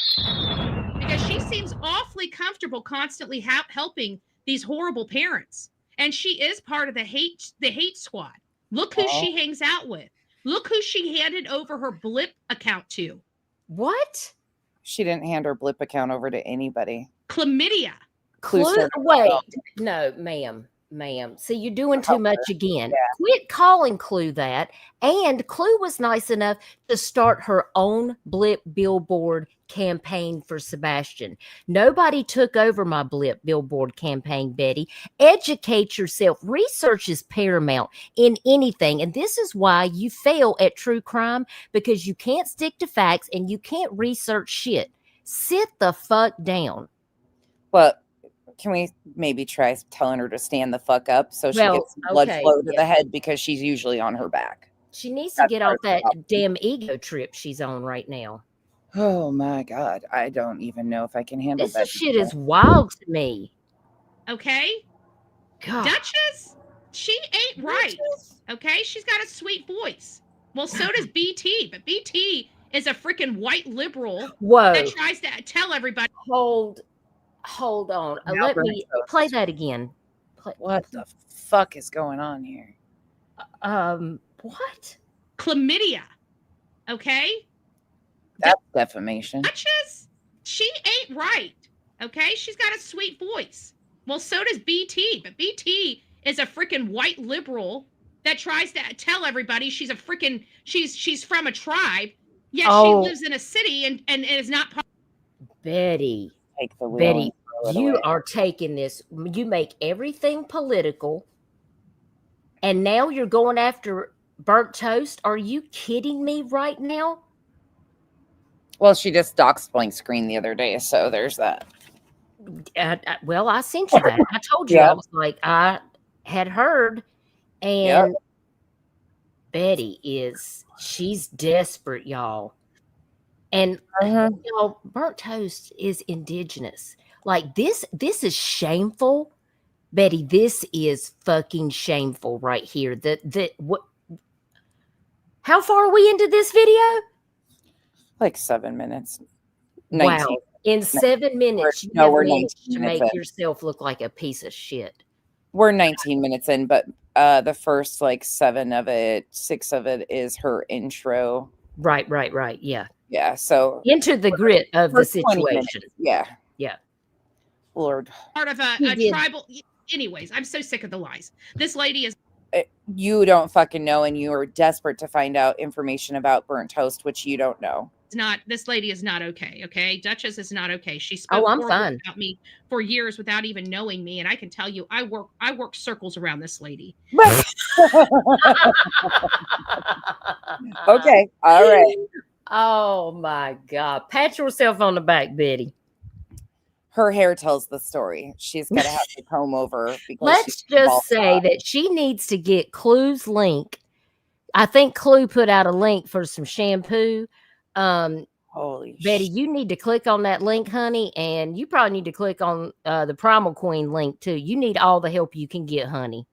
Because she seems awfully comfortable constantly helping these horrible parents. And she is part of the hate squad. Look who she hangs out with. Look who she handed over her Blip account to. What? She didn't hand her Blip account over to anybody. Chlamydia. Clue. Wait, no, ma'am. See, you're doing too much again. Yeah. Quit calling Clue that. And Clue was nice enough to start her own Blip billboard campaign for Sebastian. Nobody took over my Blip billboard campaign, Betty. Educate yourself. Research is paramount in anything. And this is why you fail at true crime, because you can't stick to facts and you can't research shit. Sit the fuck down. Well, can we maybe try telling her to stand the fuck up so she gets blood flow to the head, because she's usually on her back. She needs to get off that damn ego trip she's on right now. Oh my God. I don't even know if I can handle that. This shit is wild to me. Okay? God. Duchess, she ain't right. Okay? She's got a sweet voice. Well, so does BT, but BT is a freaking white liberal that tries to tell everybody. Hold on. Let me play that again. What the fuck is going on here? What? Chlamydia. Okay? That's defamation. Duchess, she ain't right. Okay? She's got a sweet voice. Well, so does BT, but BT is a freaking white liberal that tries to tell everybody she's a freaking she's from a tribe, yet she lives in a city and is not part. Betty. Take the wheel. Betty, you are taking this. You make everything political, and now you're going after burnt toast. Are you kidding me right now? Well, she just doxed blank screen the other day, so there's that. Well, I sent you that. I told you. I was like, I had heard, and Betty she's desperate, y'all. And y'all, burnt toast is indigenous. Like this is shameful, Betty. This is fucking shameful right here. What? How far are we into this video? Like 7 minutes. 19. Wow! In 7 minutes, we're 19 to make yourself look like a piece of shit. We're 19 minutes in, but the first 6 of it is her intro. Right. Yeah. Yeah, so into the grit of the situation. Yeah. Lord. Part of a tribal. Anyways, I'm so sick of the lies. This lady is. You don't fucking know, and you are desperate to find out information about burnt toast, which you don't know. This lady is not okay. Okay. Duchess is not okay. She spoke I'm fine about me for years without even knowing me. And I can tell you, I work circles around this lady. Okay. All right. Oh my God. Pat yourself on the back, Betty. Her hair tells the story. She's got to have the comb over. Let's just say that she needs to get Clue's link. I think Clue put out a link for some shampoo. Holy Betty, you need to click on that link, honey, and you probably need to click on the Primal Queen link too. You need all the help you can get, honey.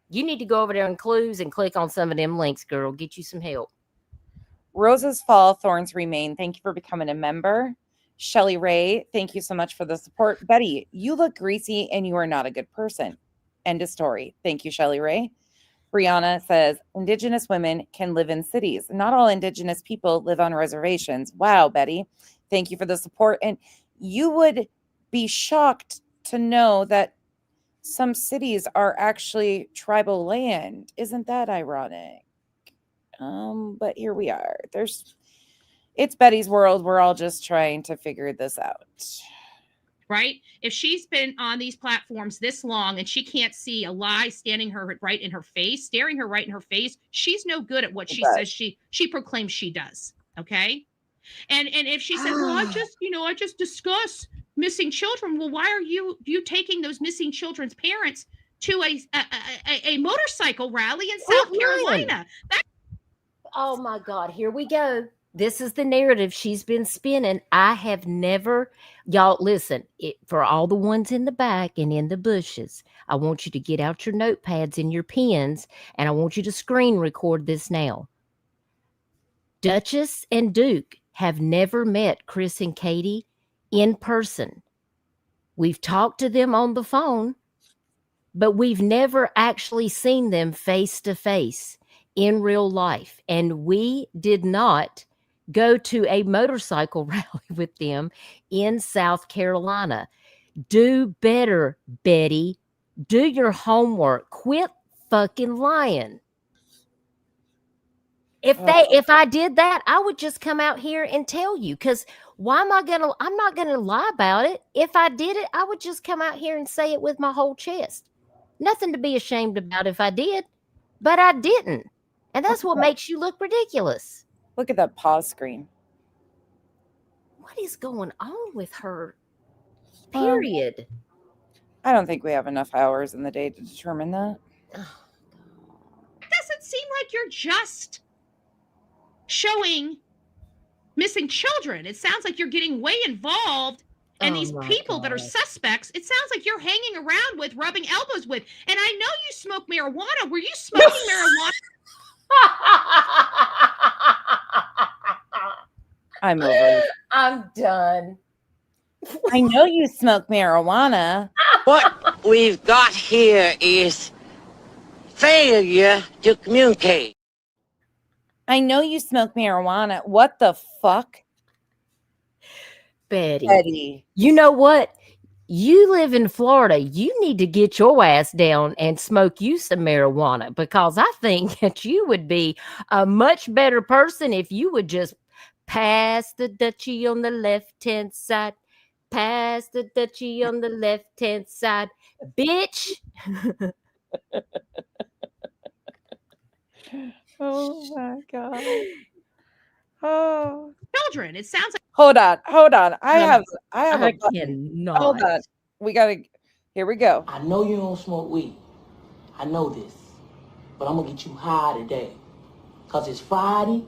You need to go over there in Clues and click on some of them links, girl. Get you some help. Roses fall, thorns remain. Thank you for becoming a member. Shelly Ray, thank you so much for the support. Betty, you look greasy and you are not a good person. End of story. Thank you, Shelly Ray. Brianna says, Indigenous women can live in cities. Not all Indigenous people live on reservations. Wow, Betty. Thank you for the support. And you would be shocked to know that some cities are actually tribal land. Isn't that ironic? But here we are. It's Betty's world. We're all just trying to figure this out. Right? If she's been on these platforms this long and she can't see a lie staring her right in her face, she's no good at what she says she proclaims she does. Okay? And if she says, well, I just discuss missing children. Well, why are you taking those missing children's parents to a motorcycle rally in South Carolina? Oh my God, here we go. This is the narrative she's been spinning. I have never, y'all listen, for all the ones in the back and in the bushes, I want you to get out your notepads and your pens, and I want you to screen record this now. Duchess and Duke have never met Chris and Katie in person. We've talked to them on the phone, but we've never actually seen them face to face in real life. And we did not go to a motorcycle rally with them in South Carolina. Do better, Betty. Do your homework. Quit fucking lying. If I did that, I would just come out here and tell you, because I'm not gonna lie about it. If I did it, I would just come out here and say it with my whole chest. Nothing to be ashamed about if I did, but I didn't. And that's what makes you look ridiculous. Look at that pause screen. What is going on with her? Period. I don't think we have enough hours in the day to determine that. It doesn't seem like you're just showing missing children. It sounds like you're getting way involved. And these people that are suspects, it sounds like you're hanging around with, rubbing elbows with. And I know you smoke marijuana. Were you smoking marijuana? I'm over it. I'm done. I know you smoke marijuana. What we've got here is failure to communicate. I know you smoke marijuana. What the fuck? Betty. You know what? You live in Florida. You need to get your ass down and smoke you some marijuana, because I think that you would be a much better person if you would just pass the Dutchie on the left-hand side. Pass the Dutchie on the left-hand side. Bitch. Oh my God. Oh. Children. It sounds like. Hold on. I have I a button. cannot. Hold on. Here we go. I know you don't smoke weed. I know this. But I'm gonna get you high today. Cause it's Friday,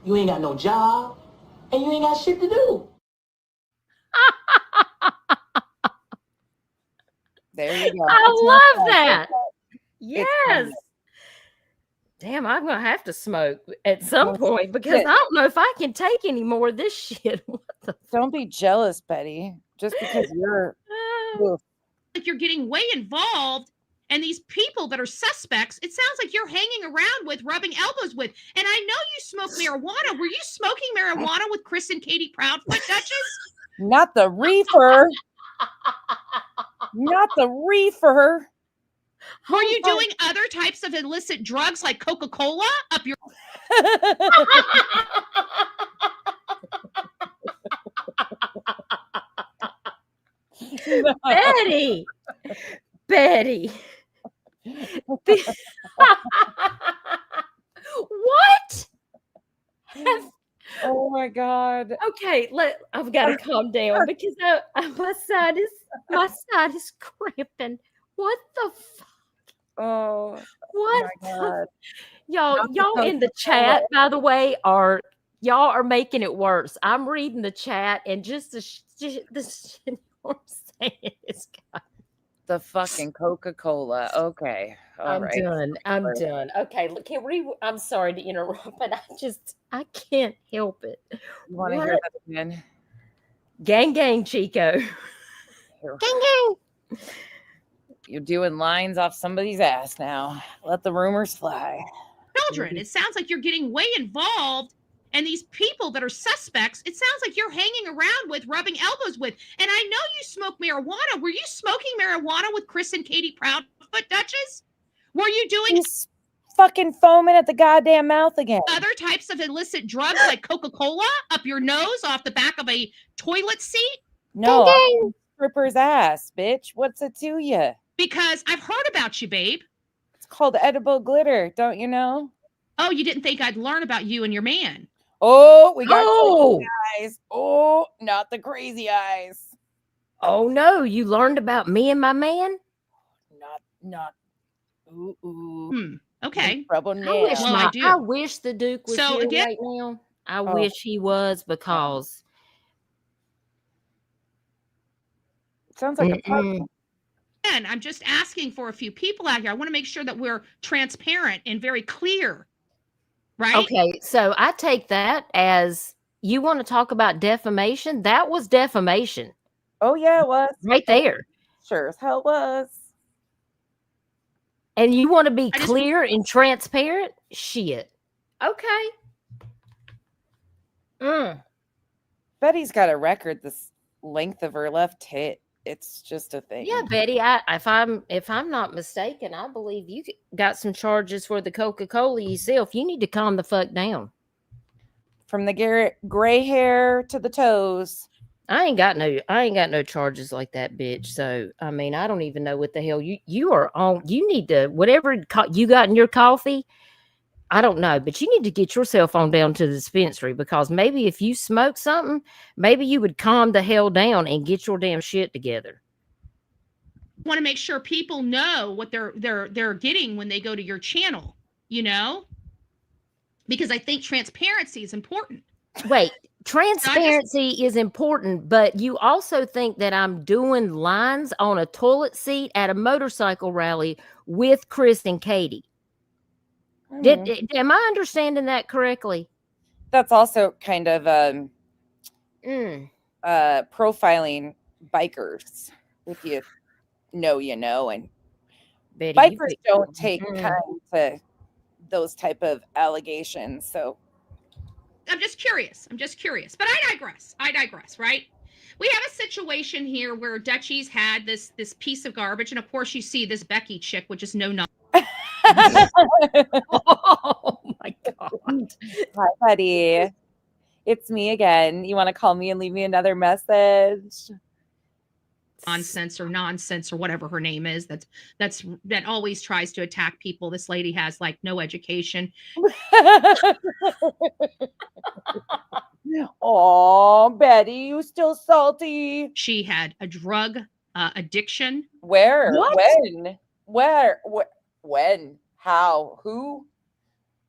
you ain't got no job, and you ain't got shit to do. There you go. I love that. Yes. Damn, I'm going to have to smoke at some point, because I don't know if I can take any more of this shit. What the Don't be jealous, Betty. Just because you're like you're getting way involved. And these people that are suspects, it sounds like you're hanging around with, rubbing elbows with. And I know you smoke marijuana. Were you smoking marijuana with Chris and Katie Proudfoot, Duchess? not the reefer. Not the reefer. Were you doing other types of illicit drugs like Coca-Cola up your... Betty. What? Oh my God. Okay, I've got to calm down, because my side is cramping. What the fuck? Oh, What? my God. Y'all in the chat, by the way, y'all are making it worse. I'm reading the chat, and just the shit you're saying is The fucking Coca-Cola. Okay. All right. I'm done. Okay, look, I'm sorry to interrupt, but I can't help it. You want to hear that again? Gang, gang, Chico. Here. Gang, gang. You're doing lines off somebody's ass now. Let the rumors fly. Children. It sounds like you're getting way involved. And these people that are suspects, it sounds like you're hanging around with, rubbing elbows with. And I know you smoke marijuana. Were you smoking marijuana with Chris and Katie Proudfoot, Duchess? Were you doing... He's fucking foaming at the goddamn mouth again. Other types of illicit drugs like Coca-Cola up your nose, off the back of a toilet seat? No, stripper's ass, bitch. What's it to you? Because I've heard about you, babe. It's called edible glitter, don't you know? Oh, you didn't think I'd learn about you and your man. Oh, we got crazy eyes. Oh, not the crazy eyes. Oh no, you learned about me and my man? Not. Ooh. Okay. Trouble now. I wish the Duke was here right now. I wish he was, because sounds like a mm-mm. And I'm just asking for a few people out here. I want to make sure that we're transparent and very clear, right? Okay, so I take that as, you want to talk about defamation? That was defamation Oh yeah, it was right there. Sure as hell was. And you want to be I just- clear and transparent? Shit. Okay. Betty's got a record this length of her left hip. It's just a thing. Yeah, Betty. If I'm not mistaken, I believe you got some charges for the Coca-Cola yourself. You need to calm the fuck down. From the gray hair to the toes. I ain't got no charges like that, bitch. So I mean, I don't even know what the hell you are on. You need to, whatever you got in your coffee, I don't know, but you need to get yourself on down to the dispensary, because maybe if you smoke something, maybe you would calm the hell down and get your damn shit together. Want to make sure people know what they're getting when they go to your channel, you know? Because I think transparency is important. Wait, transparency is important, but you also think that I'm doing lines on a toilet seat at a motorcycle rally with Chris and Katie. Am I understanding that correctly? That's also kind of profiling bikers. If you know, you know, and Betty, bikers don't take kind to those type of allegations. So I'm just curious, but I digress, right? We have a situation here where Dutchie's had this piece of garbage, and of course you see this Becky chick, which is no. Oh my God. Hi, buddy. It's me again. You want to call me and leave me another message? Nonsense or whatever her name is. That always tries to attack people. This lady has like no education. Oh, Betty, you still salty? She had a drug addiction. Where? What? When? Where? When? How? Who?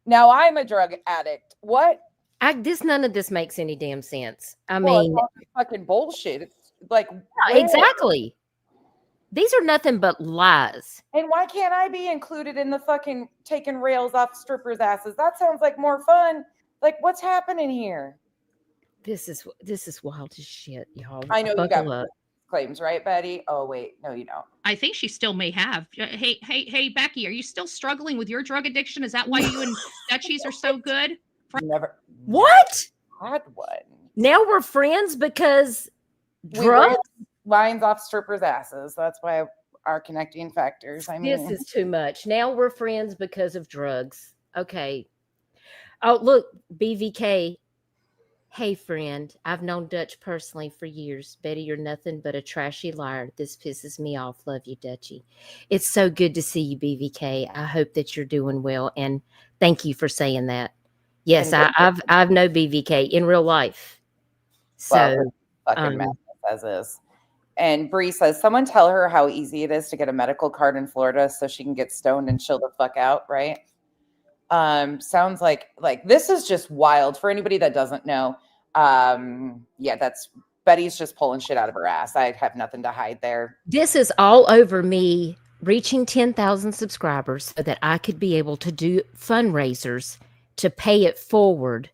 Now I'm a drug addict. What? None of this makes any damn sense. I Well, mean, it's all fucking bullshit. It's like exactly. These are nothing but lies. And why can't I be included in the fucking taking rails off strippers' asses? That sounds like more fun. Like, what's happening here? This is wild as shit, y'all. I know Buckle you got up. claims, right, Betty? Oh wait, no, you don't. I think she still may have. Hey, Becky, are you still struggling with your drug addiction? Is that why you and Dutchies are so good? Never What? had one. Now we're friends because We drugs? ran lines off strippers' asses. That's why our connecting factors. I mean, This is too much. Now we're friends because of drugs. Okay. Oh, look, BVK. Hey, friend. I've known Dutch personally for years. Betty, you're nothing but a trashy liar. This pisses me off. Love you, Dutchie. It's so good to see you, BVK. I hope that you're doing well, and thank you for saying that. Yes, I've known BVK in real life. So, fucking madness as is. And Bree says, someone tell her how easy it is to get a medical card in Florida so she can get stoned and chill the fuck out, right? Sounds like this is just wild for anybody that doesn't know. Yeah, that's Betty's just pulling shit out of her ass. I have nothing to hide there. this is all over me reaching 10,000 subscribers so that I could be able to do fundraisers to pay it forward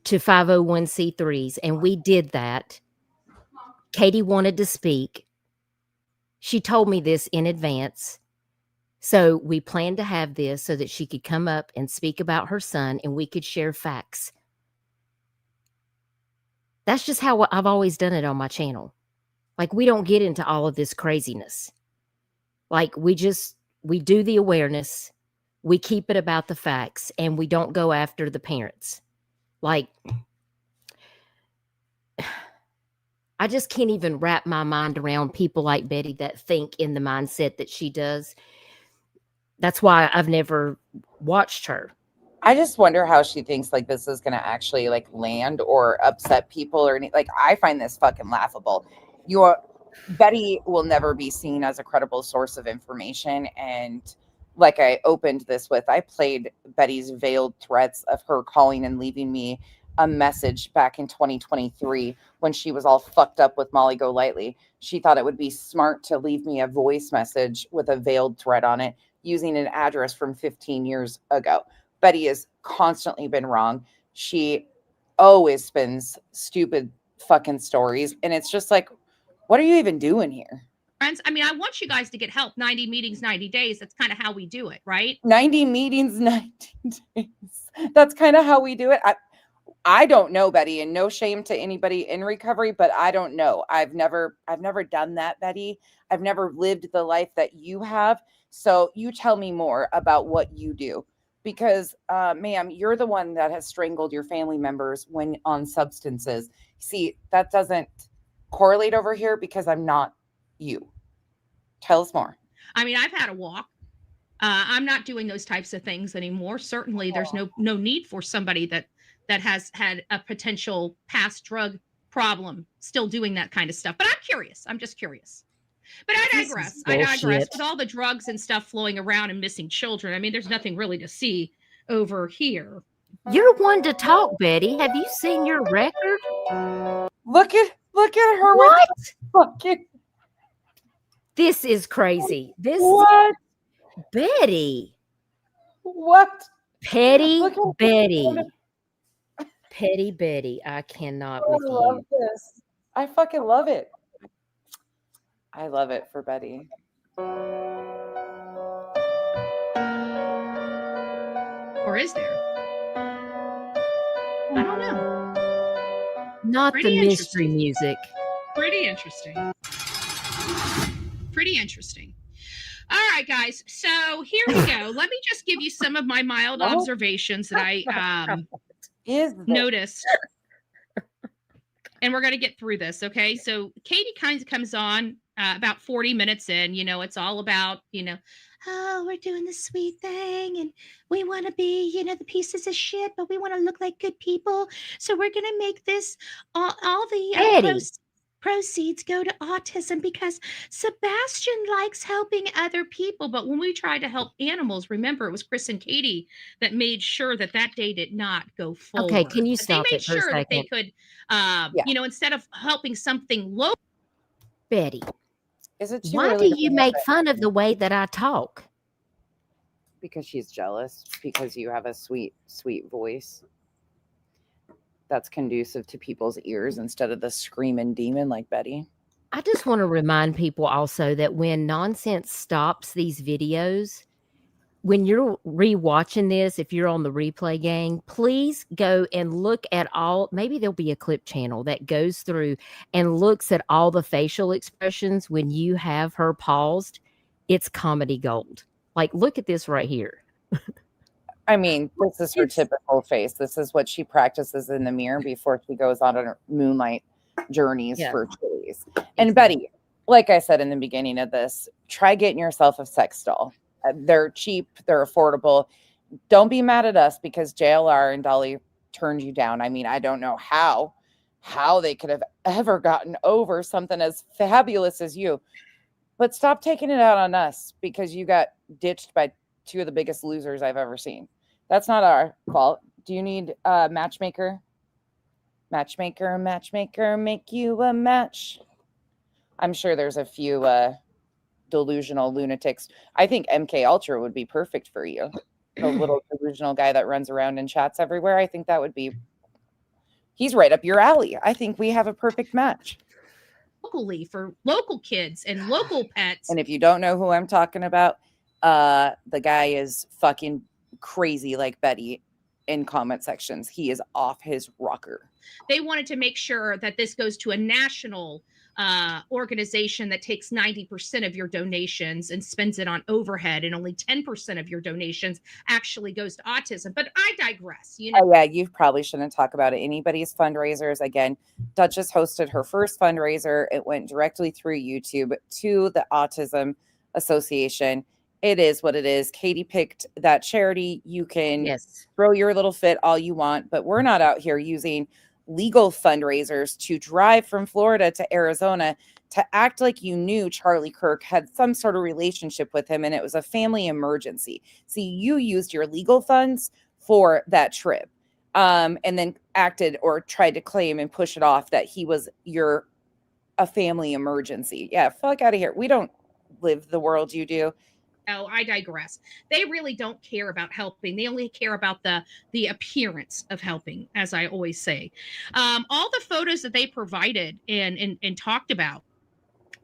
to 501c3s. And we did that. Katie wanted to speak. She told me this in advance. So we planned to have this so that she could come up and speak about her son and we could share facts. That's just how I've always done it on my channel. Like, we don't get into all of this craziness. Like, we do the awareness. We keep it about the facts, and we don't go after the parents. Like, I just can't even wrap my mind around people like Betty that think in the mindset that she does. That's why I've never watched her. I just wonder how she thinks like this is going to actually like land or upset people or any, like, I find this fucking laughable. Betty will never be seen as a credible source of information. And like I opened this with, I played Betty's veiled threats of her calling and leaving me a message back in 2023 when she was all fucked up with Molly Golightly. She thought it would be smart to leave me a voice message with a veiled thread on it using an address from 15 years ago. Betty has constantly been wrong. She always spins stupid fucking stories. And it's just like, what are you even doing here? Friends, I mean, I want you guys to get help. 90 meetings, 90 days. That's kind of how we do it, right? 90 meetings, 90 days. That's kind of how we do it. I don't know, Betty, and no shame to anybody in recovery, but I don't know. I've never done that, Betty. I've never lived the life that you have. So you tell me more about what you do, because, ma'am, you're the one that has strangled your family members when on substances. See, that doesn't correlate over here because I'm not you. Tell us more. I mean, I've had a walk. I'm not doing those types of things anymore. Certainly, there's no need for somebody that has had a potential past drug problem still doing that kind of stuff. But I'm curious. I'm just curious. But I digress. With all the drugs and stuff flowing around and missing children. I mean, there's nothing really to see over here. You're one to talk, Betty. Have you seen your record? Look at her. What? Fucking. This is crazy. What? Betty. What? Petty Betty. Petty Betty. I cannot with you. I love this. I fucking love it. I love it for Betty. Or is there? I don't know. Not Pretty the mystery music. Pretty interesting. Pretty interesting. All right, guys. So here we go. Let me just give you some of my mild observations that I noticed. And we're going to get through this, okay? So Katie kind of comes on about 40 minutes in. You know, it's all about, oh, we're doing the sweet thing, and we want to be, the pieces of shit, but we want to look like good people. So we're going to make this, all the proceeds go to autism because Sebastian likes helping other people. But when we tried to help animals, remember, it was Chris and Katie that made sure that day did not go forward. Okay, can you stop it for a second? They made sure that they could, instead of helping something low. Betty, why do you make fun of the way that I talk? Because she's jealous, because you have a sweet, sweet voice that's conducive to people's ears instead of the screaming demon like Betty. I just want to remind people also that when Nonsense stops these videos, when you're rewatching this, if you're on the replay gang, please go and look at maybe there'll be a clip channel that goes through and looks at all the facial expressions when you have her paused. It's comedy gold. Like, look at this right here. I mean, this is her typical face. This is what she practices in the mirror before she goes on her moonlight journeys for Chili's. And Betty, like I said in the beginning of this, try getting yourself a sex doll. They're cheap. They're affordable. Don't be mad at us because JLR and Dolly turned you down. I mean, I don't know how they could have ever gotten over something as fabulous as you. But stop taking it out on us because you got ditched by two of the biggest losers I've ever seen. That's not our fault. Do you need a matchmaker? Matchmaker, make you a match. I'm sure there's a few delusional lunatics. I think MK Ultra would be perfect for you. The little delusional guy that runs around and chats everywhere. I think that would be, he's right up your alley. I think we have a perfect match. Locally for local kids and local pets. And if you don't know who I'm talking about, the guy is fucking crazy like Betty in comment sections. He is off his rocker. They wanted to make sure that this goes to a national organization that takes 90% of your donations and spends it on overhead, and only 10% of your donations actually goes to autism. But I digress. Oh yeah, you probably shouldn't talk about anybody's fundraisers. Again, Duchess hosted her first fundraiser. It went directly through YouTube to the Autism Association. It is what it is. Katie picked that charity. You can throw your little fit all you want, but we're not out here using legal fundraisers to drive from Florida to Arizona to act like you knew Charlie Kirk had some sort of relationship with him and it was a family emergency. See, you used your legal funds for that trip. and then acted or tried to claim and push it off that he was a family emergency. Yeah, fuck out of here. We don't live the world you do. Oh, I digress. They really don't care about helping. They only care about the appearance of helping, as I always say. All the photos that they provided and talked about,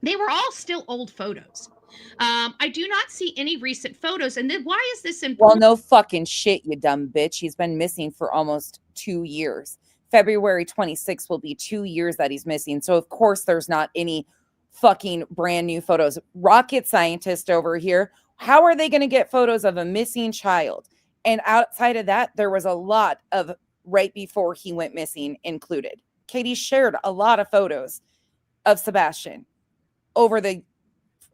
they were all still old photos. I do not see any recent photos. And then why is this Well, important? no fucking shit, you dumb bitch. He's been missing for almost 2 years. February 26th will be 2 years that he's missing. So of course there's not any fucking brand new photos. Rocket scientist over here. How are they going to get photos of a missing child? And outside of that, there was a lot of right before he went missing included. Katie shared a lot of photos of Sebastian over the,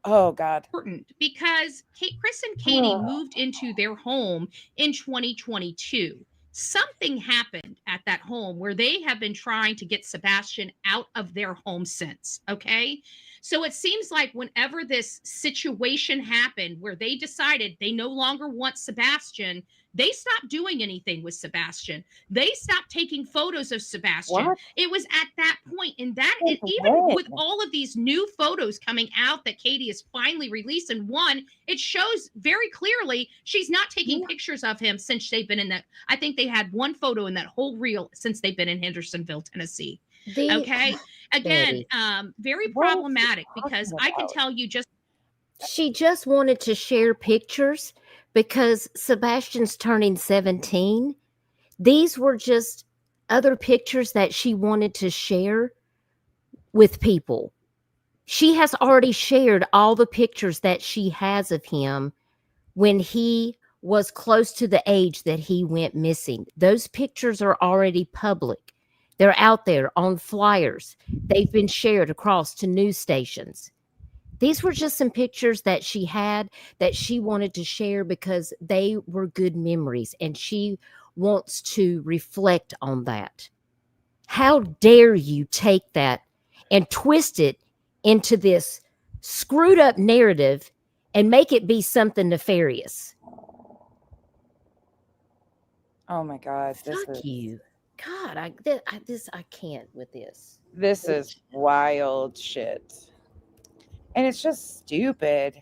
oh God. Important because Chris and Katie moved into their home in 2022. Something happened at that home where they have been trying to get Sebastian out of their home since. Okay. So it seems like whenever this situation happened where they decided they no longer want Sebastian, they stopped doing anything with Sebastian. They stopped taking photos of Sebastian. What? It was at that point, and that No even way. with all of these new photos coming out that Katie is finally releasing, one, it shows very clearly she's not taking pictures of him since they've been in that. I think they had one photo in that whole reel since they've been in Hendersonville, Tennessee. Okay. Again, very What is she problematic because talking I can about? tell you just She just wanted to share pictures because Sebastian's turning 17. These were just other pictures that she wanted to share with people. She has already shared all the pictures that she has of him when he was close to the age that he went missing. Those pictures are already public. They're out there on flyers. They've been shared across to news stations. These were just some pictures that she had that she wanted to share because they were good memories and she wants to reflect on that. How dare you take that and twist it into this screwed up narrative and make it be something nefarious? Oh my God. Fuck you. God, I can't with this. This is wild shit. And it's just stupid.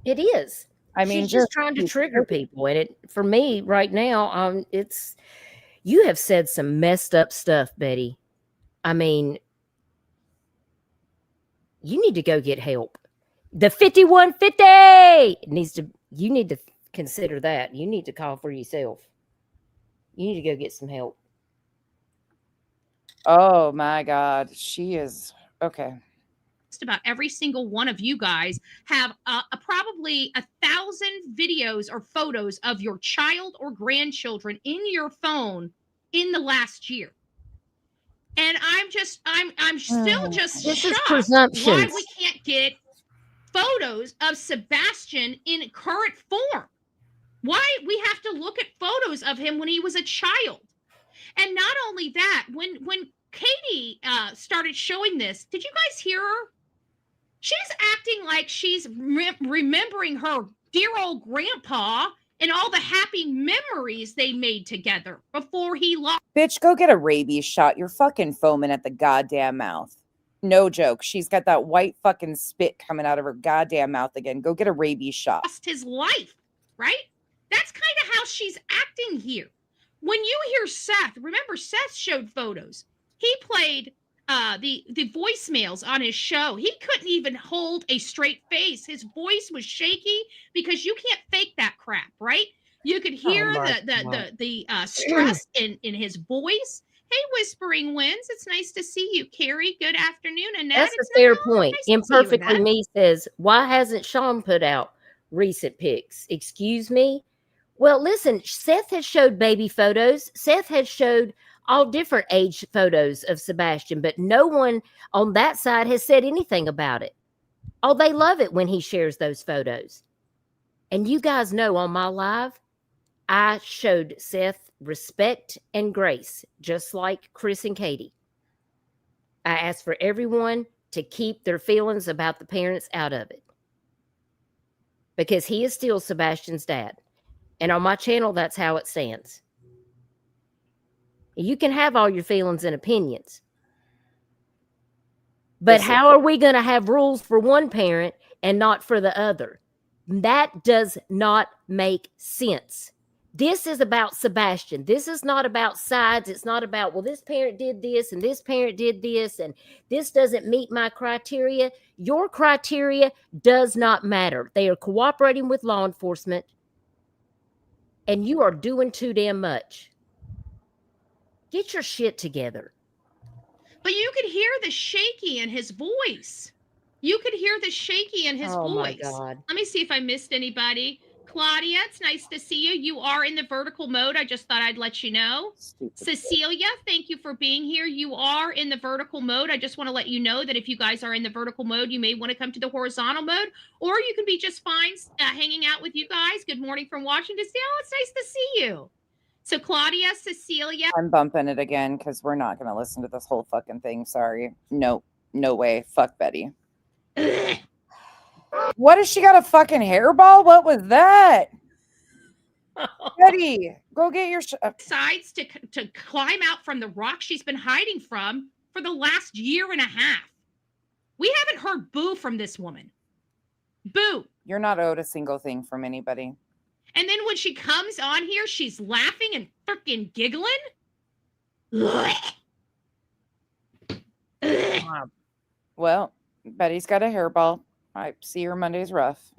It is. I mean, She's just trying to trigger people, and it for me right now. It's you have said some messed up stuff, Betty. I mean, you need to go get help. The 5150 needs to. You need to consider that. You need to call for yourself. You need to go get some help. Oh my God. She is okay. about every single one of you guys have probably 1,000 videos or photos of your child or grandchildren in your phone in the last year. And I'm still just This is shocked presumptions. why we can't get photos of Sebastian in current form. Why we have to look at photos of him when he was a child. And not only that, when Katie started showing this, did you guys hear her? She's acting like she's remembering her dear old grandpa and all the happy memories they made together before he lost. Bitch, go get a rabies shot. You're fucking foaming at the goddamn mouth. No joke. She's got that white fucking spit coming out of her goddamn mouth again. Go get a rabies shot. His life, right? That's kind of how she's acting here. When you hear Seth, remember Seth showed photos. He played the voicemails on his show. He couldn't even hold a straight face. His voice was shaky because you can't fake that crap, right? You could hear the stress in his voice. Hey, Whispering Winds, it's nice to see you. Carrie, good afternoon. And that's a fair point. Imperfectly Me says, why hasn't Sean put out recent pics? Excuse me? Well, listen, Seth has showed baby photos. Seth has showed all different age photos of Sebastian, but no one on that side has said anything about it. Oh, they love it when he shares those photos. And you guys know on my live, I showed Seth respect and grace, just like Chris and Katie. I asked for everyone to keep their feelings about the parents out of it, because he is still Sebastian's dad. And on my channel, that's how it stands. You can have all your feelings and opinions. But Listen. how are we going to have rules for one parent and not for the other? That does not make sense. This is about Sebastian. This is not about sides. It's not about, well, this parent did this and this parent did this and this doesn't meet my criteria. Your criteria does not matter. They are cooperating with law enforcement and you are doing too damn much. Get your shit together. But you could hear the shaky in his voice. You could hear the shaky in his voice. My God. Let me see if I missed anybody. Claudia, it's nice to see you. You are in the vertical mode. I just thought I'd let you know. Cecilia, thank you for being here. You are in the vertical mode. I just want to let you know that if you guys are in the vertical mode, you may want to come to the horizontal mode, or you can be just fine hanging out with you guys. Good morning from Washington. Oh, it's nice to see you. So Claudia, Cecilia. I'm bumping it again because we're not going to listen to this whole fucking thing. Sorry. Nope. No way. Fuck Betty. What has she got, a fucking hairball? What was that? Betty, go get your decides to climb out from the rock she's been hiding from for the last year and a half. We haven't heard boo from this woman. Boo. You're not owed a single thing from anybody. And then when she comes on here, she's laughing and freaking giggling. Well, Betty's got a hairball. I see her Monday's rough.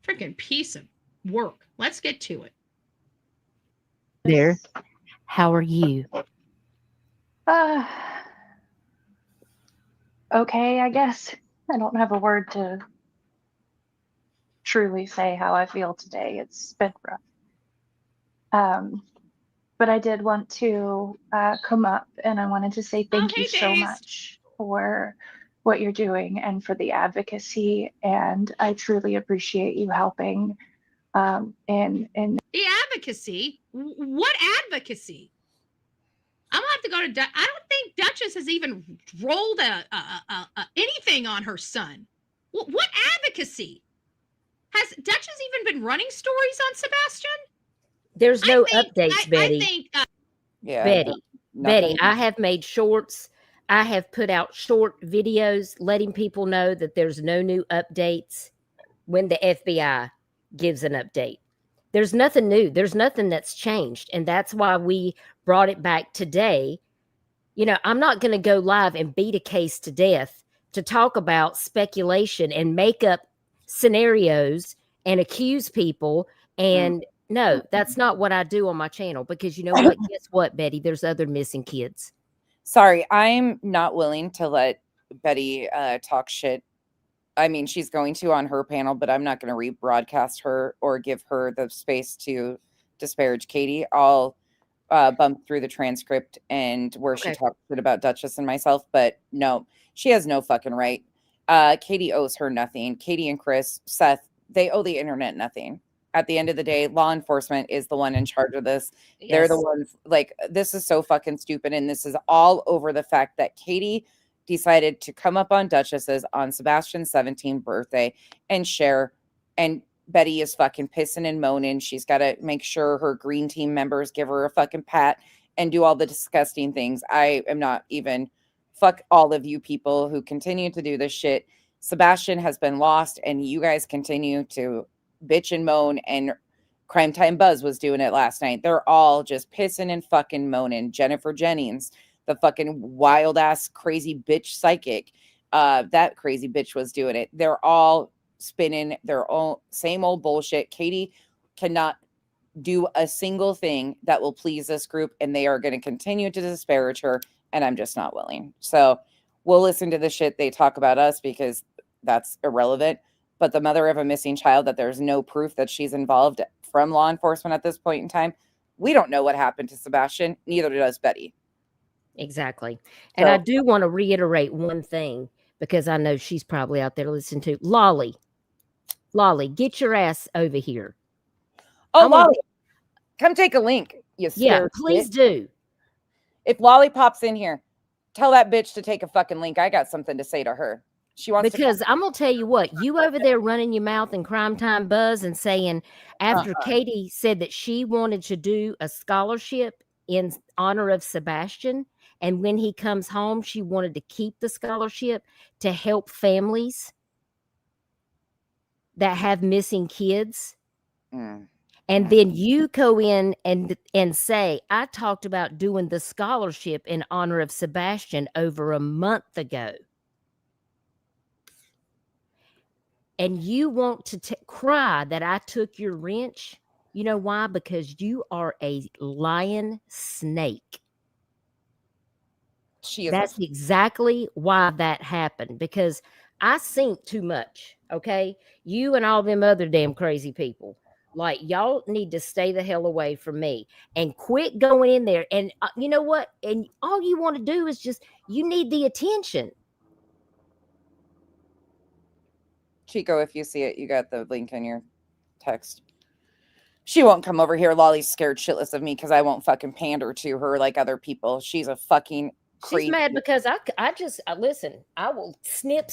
Freaking piece of work. Let's get to it. There. How are you? Okay, I guess. I don't have a word to truly say how I feel today. It's been rough. But I did want to come up and I wanted to say thank you so much for what you're doing and for the advocacy. And I truly appreciate you helping in the advocacy. What advocacy? I'm gonna have to go to. I don't think Duchess has even rolled anything on her son. What advocacy? Has Duchess even been running stories on Sebastian? There's no updates, Betty. I think, Betty, I have made shorts. I have put out short videos letting people know that there's no new updates when the FBI gives an update. There's nothing new. There's nothing that's changed. And that's why we brought it back today. You know, I'm not going to go live and beat a case to death to talk about speculation and make up scenarios and accuse people. And no, that's not what I do on my channel, because you know what? Guess what, Betty? There's other missing kids. Sorry, I'm not willing to let Betty talk shit. I mean, she's going to on her panel, but I'm not going to rebroadcast her or give her the space to disparage Katie. I'll bump through the transcript and where she talks shit about Duchess and myself, but no, she has no fucking right. Katie owes her nothing. Katie and Chris, Seth, they owe the internet nothing. At the end of the day, law enforcement is the one in charge of this. Yes. They're the ones, like, this is so fucking stupid. And this is all over the fact that Katie decided to come up on Duchess's on Sebastian's 17th birthday and share. And Betty is fucking pissing and moaning. She's got to make sure her green team members give her a fucking pat and do all the disgusting things. I am not even, fuck all of you people who continue to do this shit. Sebastian has been lost and you guys continue to bitch and moan, and Crime Time Buzz was doing it last night. They're all just pissing and fucking moaning. Jennifer Jennings, the fucking wild ass crazy bitch psychic, that crazy bitch was doing it. They're all spinning their own same old bullshit. Katie cannot do a single thing that will please this group, and they are going to continue to disparage her, and I'm just not willing. So we'll listen to the shit they talk about us because that's irrelevant. But the mother of a missing child, that there's no proof that she's involved from law enforcement at this point in time. We don't know what happened to Sebastian. Neither does Betty. Exactly. And I do want to reiterate one thing, because I know she's probably out there listening to Lolly. Lolly, get your ass over here. Oh, Lolly, come take a link. Yeah, please do. If Lolly pops in here, tell that bitch to take a fucking link. I got something to say to her. She wants because I'm gonna tell you what, you over there running your mouth in Crime Time Buzz and saying after Katie said that she wanted to do a scholarship in honor of Sebastian, and when he comes home, she wanted to keep the scholarship to help families that have missing kids. And then you go in and say, I talked about doing the scholarship in honor of Sebastian over a month ago. And you want to cry that I took your wrench. You know why? Because you are a lion snake. That's exactly why that happened. Because I sink too much. Okay. You and all them other damn crazy people. Like, y'all need to stay the hell away from me and quit going in there. And you know what? And all you want to do is just, you need the attention. Chico, if you see it, you got the link in your text. She won't come over here. Lolly's scared shitless of me because I won't fucking pander to her like other people. She's a fucking creep. She's mad because I listen, I will snip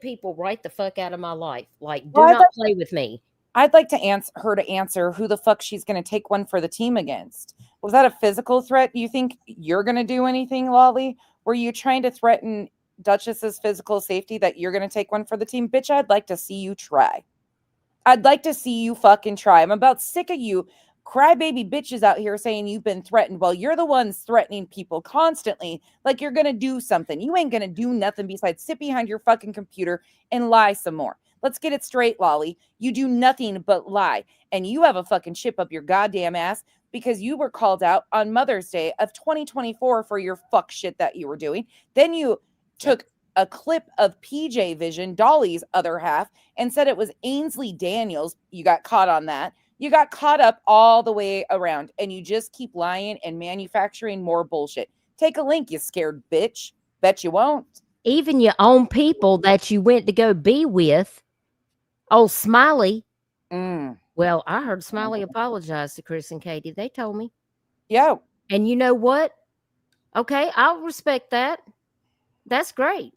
people right the fuck out of my life. Like, do not play with me. I'd like to answer who the fuck she's going to take one for the team against. Was that a physical threat? Do you think you're going to do anything, Lolly? Were you trying to threaten Duchess's physical safety that you're going to take one for the team? Bitch, I'd like to see you try. I'd like to see you fucking try. I'm about sick of you crybaby bitches out here saying you've been threatened. Well, you're the ones threatening people constantly like you're going to do something. You ain't going to do nothing besides sit behind your fucking computer and lie some more. Let's get it straight, Lolly. You do nothing but lie. And you have a fucking chip up your goddamn ass because you were called out on Mother's Day of 2024 for your fuck shit that you were doing. Then you took a clip of PJ Vision, Dolly's other half, and said it was Ainsley Daniels. You got caught on that. You got caught up all the way around, and you just keep lying and manufacturing more bullshit. Take a link, you scared bitch. Bet you won't. Even your own people that you went to go be with. Oh, Smiley. Well, I heard Smiley apologize to Chris and Katie. They told me. Yeah. And you know what? Okay, I'll respect that. That's great.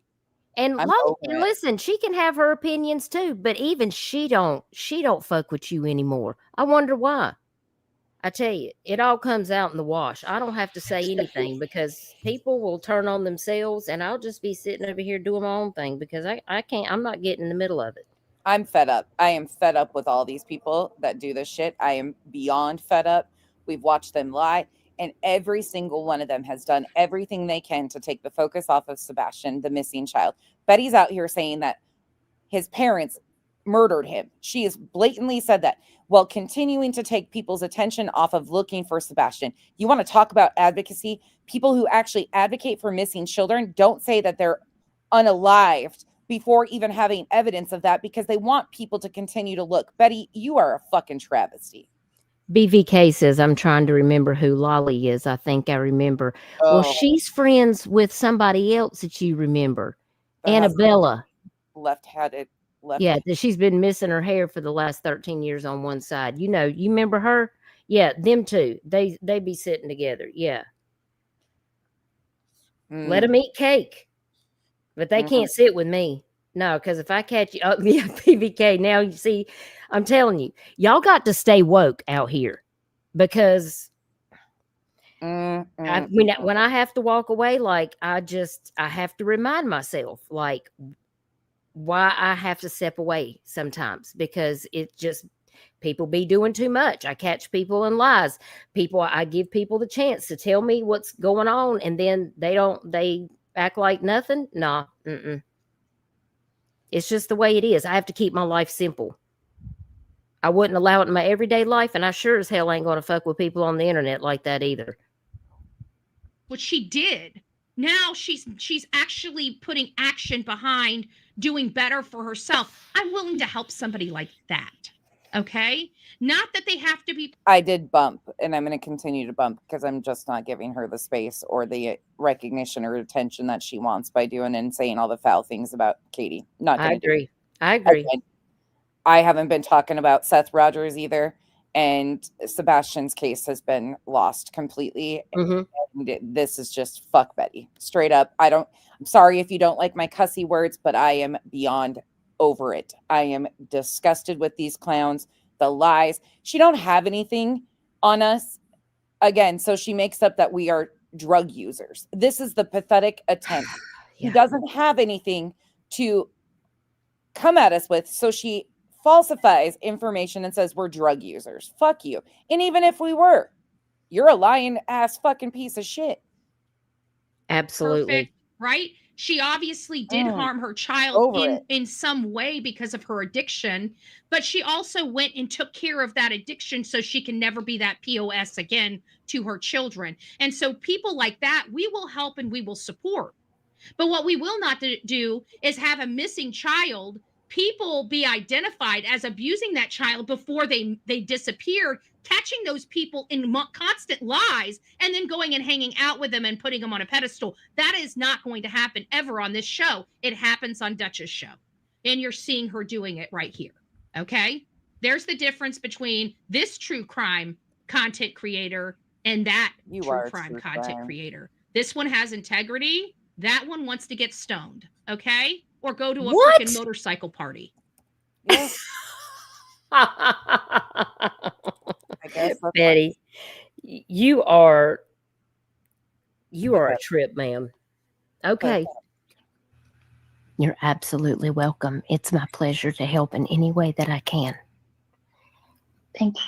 And listen, she can have her opinions too, but even she don't fuck with you anymore. I wonder why. I tell you, it all comes out in the wash. I don't have to say anything because people will turn on themselves, and I'll just be sitting over here doing my own thing because I can't. I'm not getting in the middle of it. I'm fed up. I am fed up with all these people that do this shit. I am beyond fed up. We've watched them lie, and every single one of them has done everything they can to take the focus off of Sebastian, the missing child. Betty's out here saying that his parents murdered him. She has blatantly said that while continuing to take people's attention off of looking for Sebastian. You want to talk about advocacy? People who actually advocate for missing children don't say that they're unalived before even having evidence of that because they want people to continue to look. Betty, you are a fucking travesty. BVK says, I'm trying to remember who Lolly is. I think I remember. Well, she's friends with somebody else that you remember. Annabella. Left-handed. Yeah, she's been missing her hair for the last 13 years on one side. You know, you remember her? Yeah, them two. They be sitting together. Yeah. Let them eat cake. But they can't sit with me. No, because if I catch you, PVK, now you see, I'm telling you, y'all got to stay woke out here because when I have to walk away, like I have to remind myself, like, why I have to step away sometimes because it just, people be doing too much. I catch people in lies. I give people the chance to tell me what's going on and then they act like nothing. Nah. It's just the way it is. I have to keep my life simple. I wouldn't allow it in my everyday life, and I sure as hell ain't going to fuck with people on the internet like that either. What she did, now she's actually putting action behind doing better for herself. I'm willing to help somebody like that. Okay? Not that they have to be. I did bump, and I'm going to continue to bump because I'm just not giving her the space or the recognition or attention that she wants by doing and saying all the foul things about Katie. Not going to do it. I agree. I haven't been talking about Seth Rogers either, and Sebastian's case has been lost completely. And This is just fuck Betty. Straight up. I'm sorry if you don't like my cussy words, but I am beyond over it. I am disgusted with these clowns, the lies. She don't have anything on us. Again, so she makes up that we are drug users. This is the pathetic attempt. Yeah. She doesn't have anything to come at us with, so she falsifies information and says we're drug users. Fuck you. And even if we were, you're a lying ass fucking piece of shit. Absolutely. Perfect, right? She obviously did harm her child in some way because of her addiction, but she also went and took care of that addiction so she can never be that POS again to her children. And so people like that, we will help and we will support. But what we will not do is have a missing child, people be identified as abusing that child before they disappeared, catching those people in constant lies, and then going and hanging out with them and putting them on a pedestal. That is not going to happen ever on this show. It happens on Dutch's show. And you're seeing her doing it right here. Okay? There's the difference between this true crime content creator and that true crime content creator. This one has integrity. That one wants to get stoned. Okay? Or go to a freaking motorcycle party. Yeah. I guess Betty, you are a trip, ma'am. Okay. You're absolutely welcome. It's my pleasure to help in any way that I can. Thank you.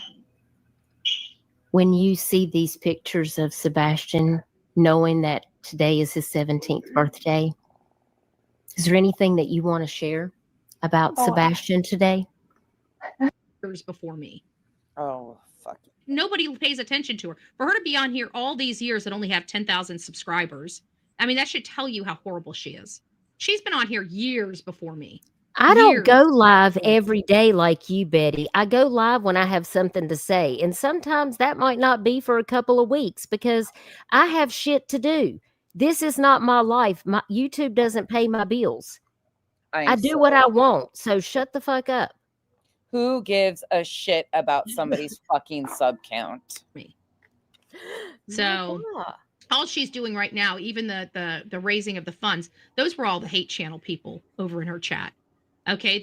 When you see these pictures of Sebastian, knowing that today is his 17th birthday, is there anything that you want to share about Sebastian today? Years before me. Oh, fuck. Nobody pays attention to her. For her to be on here all these years and only have 10,000 subscribers, I mean, that should tell you how horrible she is. She's been on here years before me. I don't go live every day like you, Betty. I go live when I have something to say. And sometimes that might not be for a couple of weeks because I have shit to do. This is not my life. My YouTube doesn't pay my bills. I do what I want. So shut the fuck up. Who gives a shit about somebody's fucking sub count? Me. So all she's doing right now, even the raising of the funds, those were all the hate channel people over in her chat. Okay,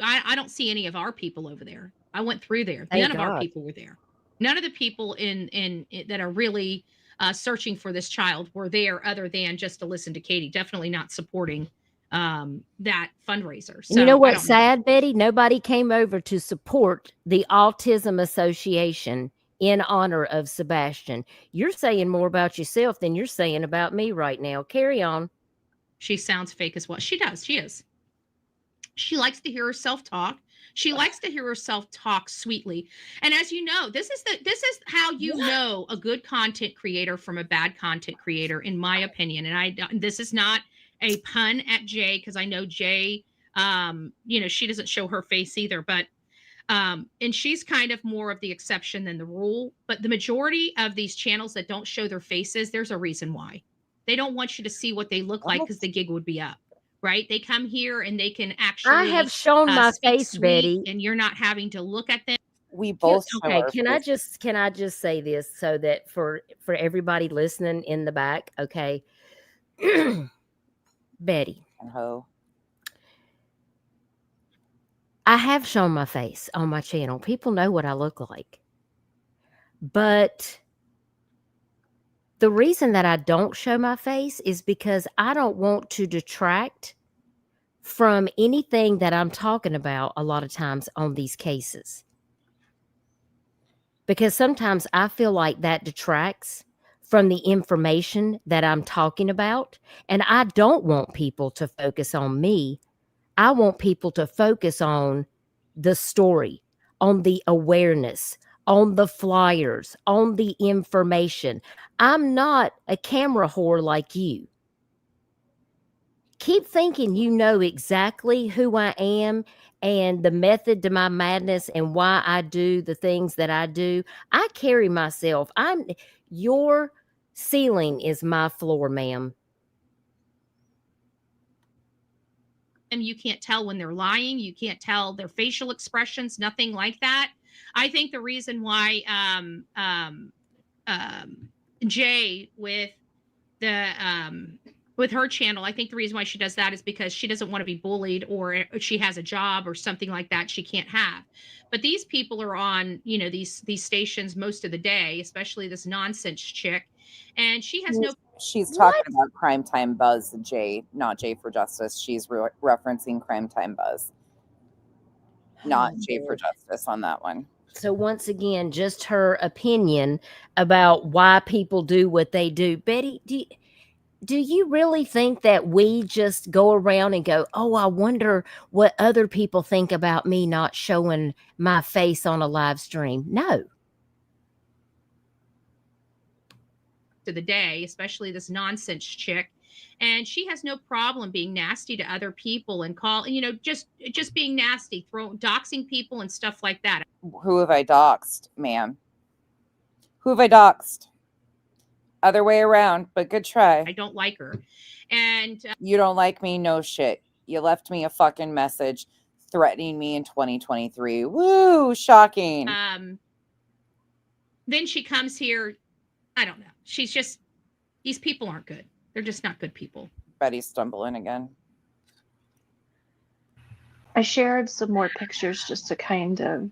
I don't see any of our people over there. I went through there. None of our people were there. None of the people in that are really searching for this child were there, other than just to listen to Katie. Definitely not supporting that fundraiser. So you know what's sad, Betty? Nobody came over to support the Autism Association in honor of Sebastian. You're saying more about yourself than you're saying about me right now. Carry on. She sounds fake as well. She does. She is. She likes to hear herself talk. She likes to hear herself talk sweetly. And as you know, this is how you know a good content creator from a bad content creator, in my opinion. And this is not a pun at Jay, because I know Jay, she doesn't show her face either, but and she's kind of more of the exception than the rule. But the majority of these channels that don't show their faces, there's a reason why. They don't want you to see what they look like because the gig would be up. Right? They come here and they can actually. I have shown my face, Betty, and you're not having to look at them. We both. Okay. Can I just say this so that for everybody listening in the back, okay, Betty. I have shown my face on my channel. People know what I look like, but the reason that I don't show my face is because I don't want to detract from anything that I'm talking about a lot of times on these cases. Because sometimes I feel like that detracts from the information that I'm talking about. And I don't want people to focus on me. I want people to focus on the story, on the awareness, on the flyers, on the information. I'm not a camera whore like you. Keep thinking you know exactly who I am and the method to my madness and why I do the things that I do. I carry myself. Your ceiling is my floor, ma'am. And you can't tell when they're lying. You can't tell their facial expressions, nothing like that. I think the reason why Jay with her channel. I think the reason why she does that is because she doesn't want to be bullied, or she has a job or something like that she can't have. But these people are on, these stations most of the day, especially this nonsense chick, and she has no. She's talking about Crime Time Buzz, Jay, not Jay for Justice. She's referencing Crime Time Buzz, not Jay for Justice on that one. So once again, just her opinion about why people do what they do. Betty, do you really think that we just go around and go, oh, I wonder what other people think about me not showing my face on a live stream? No. To the day, especially this nonsense chick, and she has no problem being nasty to other people and just being nasty, doxing people and stuff like that. Who have I doxed, ma'am? Who have I doxed? Other way around, but good try. I don't like her. And you don't like me? No shit. You left me a fucking message threatening me in 2023. Woo, shocking. Then she comes here. I don't know. She's just, these people aren't good. They're just not good people. Betty's stumbling again. I shared some more pictures just to kind of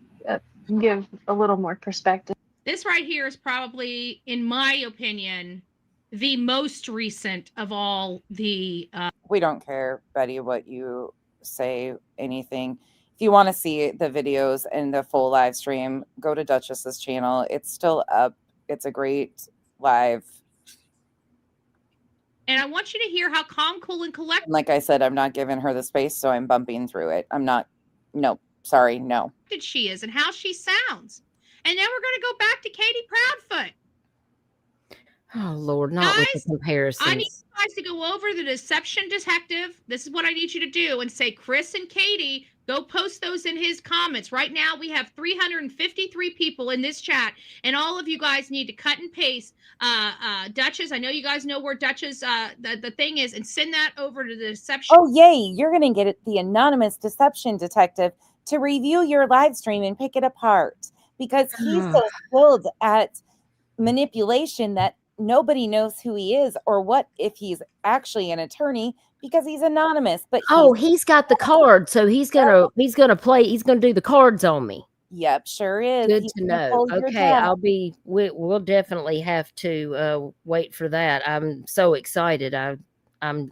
give a little more perspective. This right here is probably, in my opinion, the most recent of all the... We don't care, Betty, what you say, anything. If you want to see the videos and the full live stream, go to Duchess's channel. It's still up. It's a great live. And I want you to hear how calm, cool, and collected. Like I said, I'm not giving her the space, so I'm bumping through it. I'm not. No, sorry, no. She is and how she sounds. And then we're going to go back to Katie Proudfoot. Oh, Lord, not with the comparisons. I need you guys to go over the Deception Detective. This is what I need you to do, and say, Chris and Katie, go post those in his comments. Right now, we have 353 people in this chat, and all of you guys need to cut and paste Duchess. I know you guys know where Duchess, the thing is, and send that over to the Deception. Oh, yay. You're going to get it, the anonymous Deception Detective to review your live stream and pick it apart, because he's so skilled at manipulation that nobody knows who he is or what if he's actually an attorney, because he's anonymous. But he's got the card, so he's gonna do the cards on me. Yep, sure is. Good to know. Okay, we'll definitely have to wait for that. I'm so excited. I'm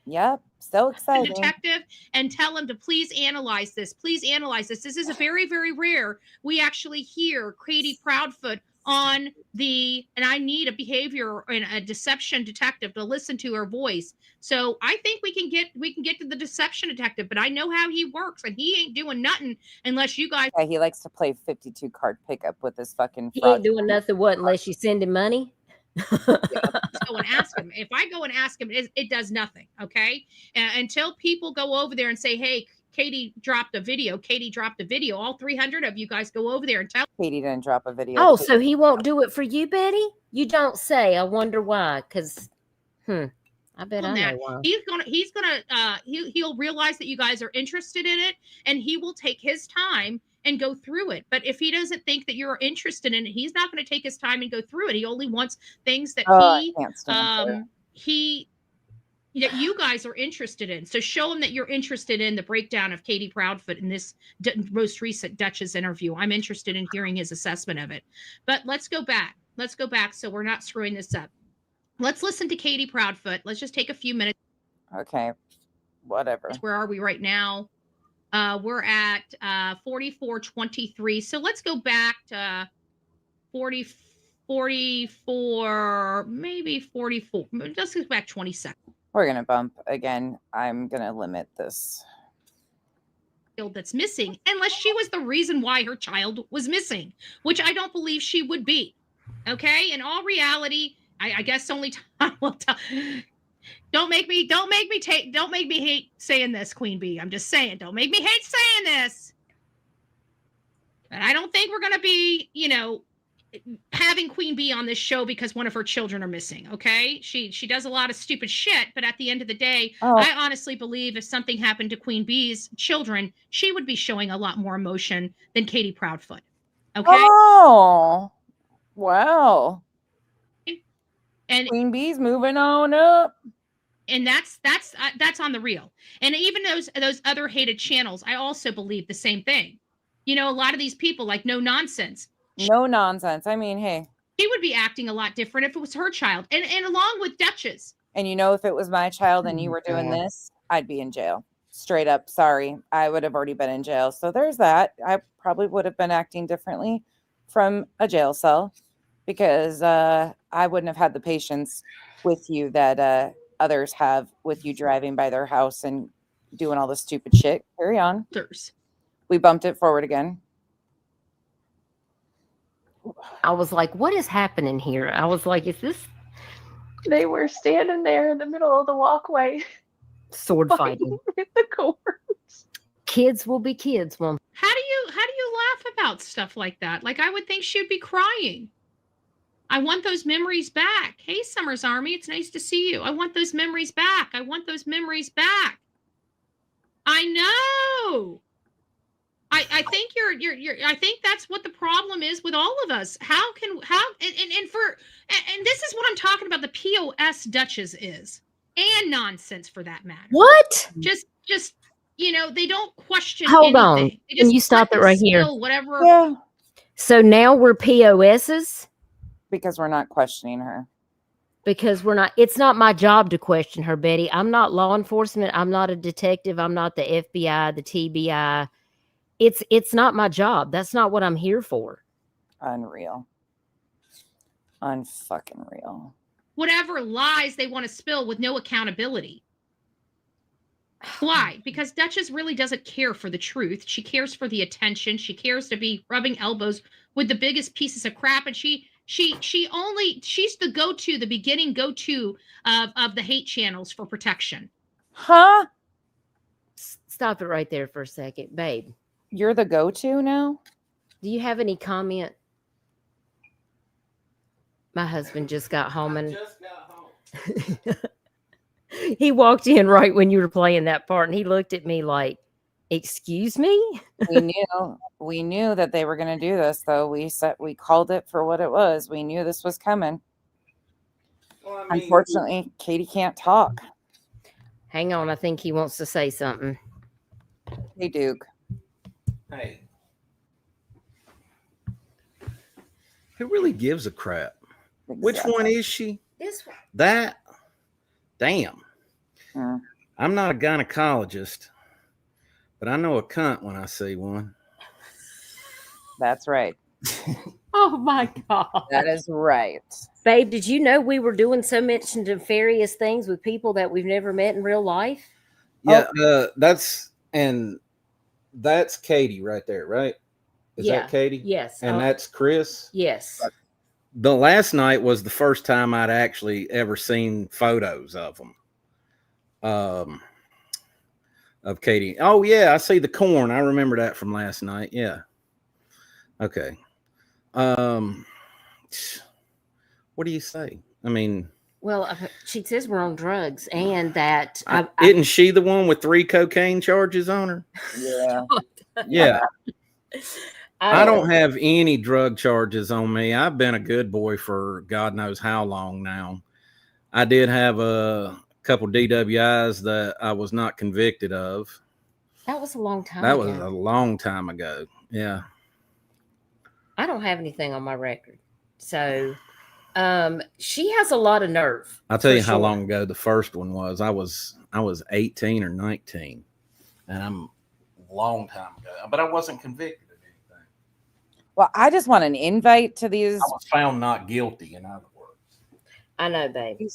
Yep, so excited. Detective, and tell him to please analyze this. Please analyze this. This is a very, very rare. We actually hear Katie Proudfoot on and I need a behavior and a deception detective to listen to her voice. So I think we can get to the deception detective, but I know how he works, and he ain't doing nothing unless you guys. Yeah, he likes to play 52 card pickup with his fucking. He ain't doing nothing. What, unless you send him money? Go and ask him. If I go and ask him, it does nothing. Okay, until people go over there and say, "Hey, Katie dropped a video. Katie dropped a video." All 300 of you guys go over there and tell. Katie didn't drop a video. Oh, so he won't do it for you, Betty? You don't say. I wonder why. Because, I bet I know why. He'll realize that you guys are interested in it, and he will take his time and go through it. But if he doesn't think that you're interested in it, he's not going to take his time and go through it. He only wants things that that you guys are interested in. So show him that you're interested in the breakdown of Katie Proudfoot in this most recent Duchess interview. I'm interested in hearing his assessment of it. But let's go back. So we're not screwing this up. Let's listen to Katie Proudfoot. Let's just take a few minutes. Okay, whatever. Where are we right now? We're at 44:23. So let's go back to 44, maybe 44. Let's go back 20 seconds. We're going to bump again. I'm going to limit this. That's missing, unless she was the reason why her child was missing, which I don't believe she would be. Okay. In all reality, I guess only time will tell. Don't make me hate saying this, Queen Bee. I'm just saying, don't make me hate saying this. But I don't think we're going to be, having Queen Bee on this show because one of her children are missing. Okay. She does a lot of stupid shit, but at the end of the day, I honestly believe if something happened to Queen Bee's children, she would be showing a lot more emotion than Katie Proudfoot. Okay. Oh, wow. And Queen Bee's moving on up. And that's on the real. And even those other hated channels, I also believe the same thing. You know, a lot of these people like no nonsense. No nonsense. I mean, hey. She would be acting a lot different if it was her child. And along with Duchess. And you know, if it was my child and you were doing this, I'd be in jail. Straight up. Sorry. I would have already been in jail. So there's that. I probably would have been acting differently from a jail cell because I wouldn't have had the patience with you that others have with you driving by their house and doing all this stupid shit. Carry on. We bumped it forward again. I was like, what is happening here? I was like, is this? They were standing there in the middle of the walkway. Sword fighting. With the cords. Kids will be kids. Well, how do you laugh about stuff like that? Like, I would think she'd be crying. I want those memories back. Hey, Summer's Army, it's nice to see you. I want those memories back. I want those memories back. I know. I think you're I think that's what the problem is with all of us. And this is what I'm talking about. The POS Duchess is, and nonsense for that matter. What? Just you know, they don't question. Hold anything. on. Can you stop it right here? Whatever. Yeah. So now we're POSs because we're not questioning her. Because we're not. It's not my job to question her, Betty. I'm not law enforcement. I'm not a detective. I'm not the FBI, the TBI. It's not my job. That's not what I'm here for. Unreal. Unfucking real. Whatever lies they want to spill with no accountability. Why? Because Duchess really doesn't care for the truth. She cares for the attention. She cares to be rubbing elbows with the biggest pieces of crap. And she's the go-to, the beginning go-to of the hate channels for protection. Huh? Stop it right there for a second, babe. You're the go-to now? Do you have any comment? My husband just got home and he walked in right when you were playing that part and he looked at me like, excuse me? We knew that they were going to do this though. We called it for what it was. We knew this was coming. Well, I mean, unfortunately, Katie can't talk. Hang on, I think he wants to say something. Hey, Duke. Hey. Who really gives a crap? Exactly. Which one is she? This one. That? Damn. I'm not a gynecologist, but I know a cunt when I see one. That's right. Oh my God. That is right. Babe, did you know we were doing so much nefarious things with people that we've never met in real life? Yeah, that's Katie right there, right? Is that Katie? Yes. And that's Chris? Yes. The last night was the first time I'd actually ever seen photos of them. Of Katie. Oh, yeah, I see the corn. I remember that from last night. Yeah. Okay. What do you say? I mean... Well, she says we're on drugs and that... isn't she the one with 3 cocaine charges on her? Yeah. Yeah. I don't have any drug charges on me. I've been a good boy for God knows how long now. I did have a couple DWIs that I was not convicted of. That was a long time ago. That was a long time ago. Yeah. I don't have anything on my record. So she has a lot of nerve. I'll tell you how long ago the first one was. I was 18 or 19. And I'm a long time ago. But I wasn't convicted of anything. Well, I just want an invite to these. I was found not guilty, in other words. I know, baby.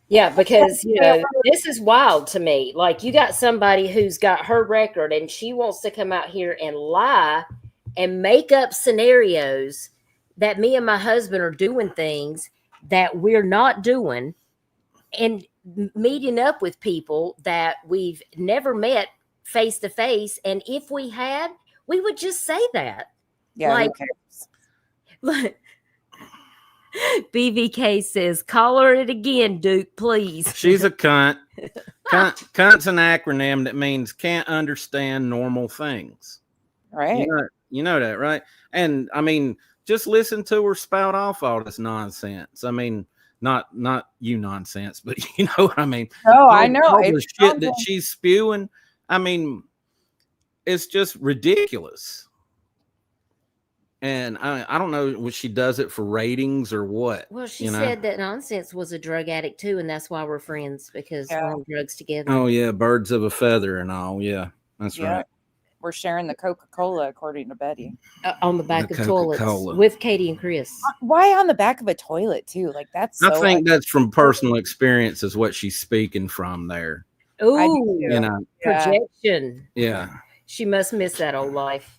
Yeah, because, you know, this is wild to me. Like, you got somebody who's got her record and she wants to come out here and lie and make up scenarios that me and my husband are doing things that we're not doing and meeting up with people that we've never met face to face. And if we had, we would just say that. Yeah. Like, BVK says, call her it again, Duke, please. She's a cunt. Cunt's an acronym that means can't understand normal things. Right. You know that, right? And I mean, just listen to her spout off all this nonsense. I mean, not you nonsense, but you know what I mean. No, I know. All the shit that she's spewing. I mean, it's just ridiculous. And I don't know what she does it for ratings or what. Well, she said that Nonsense was a drug addict too, and that's why we're friends, because we're on drugs together. Oh yeah, birds of a feather and all. Yeah, that's right. We're sharing the Coca-Cola, according to Betty. On the back of toilets with Katie and Chris. Why on the back of a toilet too? Like that's. I think that's from personal experience, is what she's speaking from there. Ooh, you know, projection. Yeah, she must miss that old life.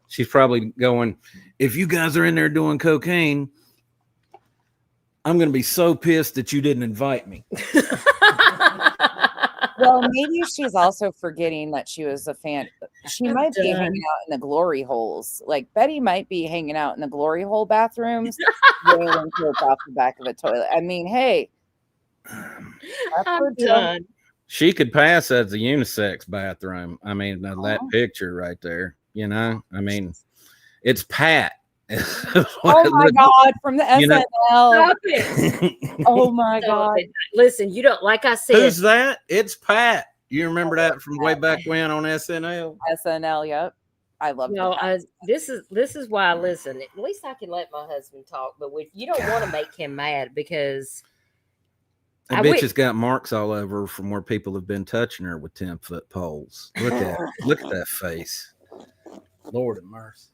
She's probably going, if you guys are in there doing cocaine, I'm going to be so pissed that you didn't invite me. Well, maybe she's also forgetting that she was a fan. She might be hanging out in the glory holes. Like Betty might be hanging out in the glory hole bathrooms, rolling coke off the back of a toilet. I mean, hey, I'm done. She could pass as a unisex bathroom. I mean, that picture right there. You know, I mean, it's Pat. Oh my God, from the SNL. Stop it. Oh my God. Listen, you don't, like I said. Who's that? It's Pat. You remember that from way back when on SNL? SNL, yep. I love it. This is why I listen. At least I can let my husband talk, but you don't want to make him mad, because that bitch has got marks all over from where people have been touching her with 10-foot poles. Look at that face. Lord of mercy.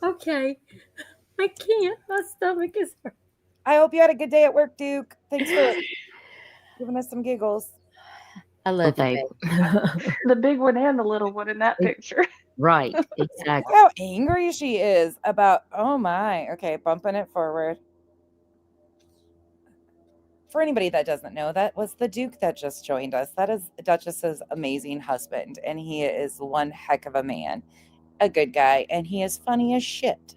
Okay. I can't. My stomach is hurt. I hope you had a good day at work, Duke. Thanks for giving us some giggles. I love you. The big one and the little one in that picture. Right. Exactly. Look how angry she is about, oh my. Okay, bumping it forward. For anybody that doesn't know, that was the Duke that just joined us. That is Duchess's amazing husband, and he is one heck of a man. A good guy, and he is funny as shit.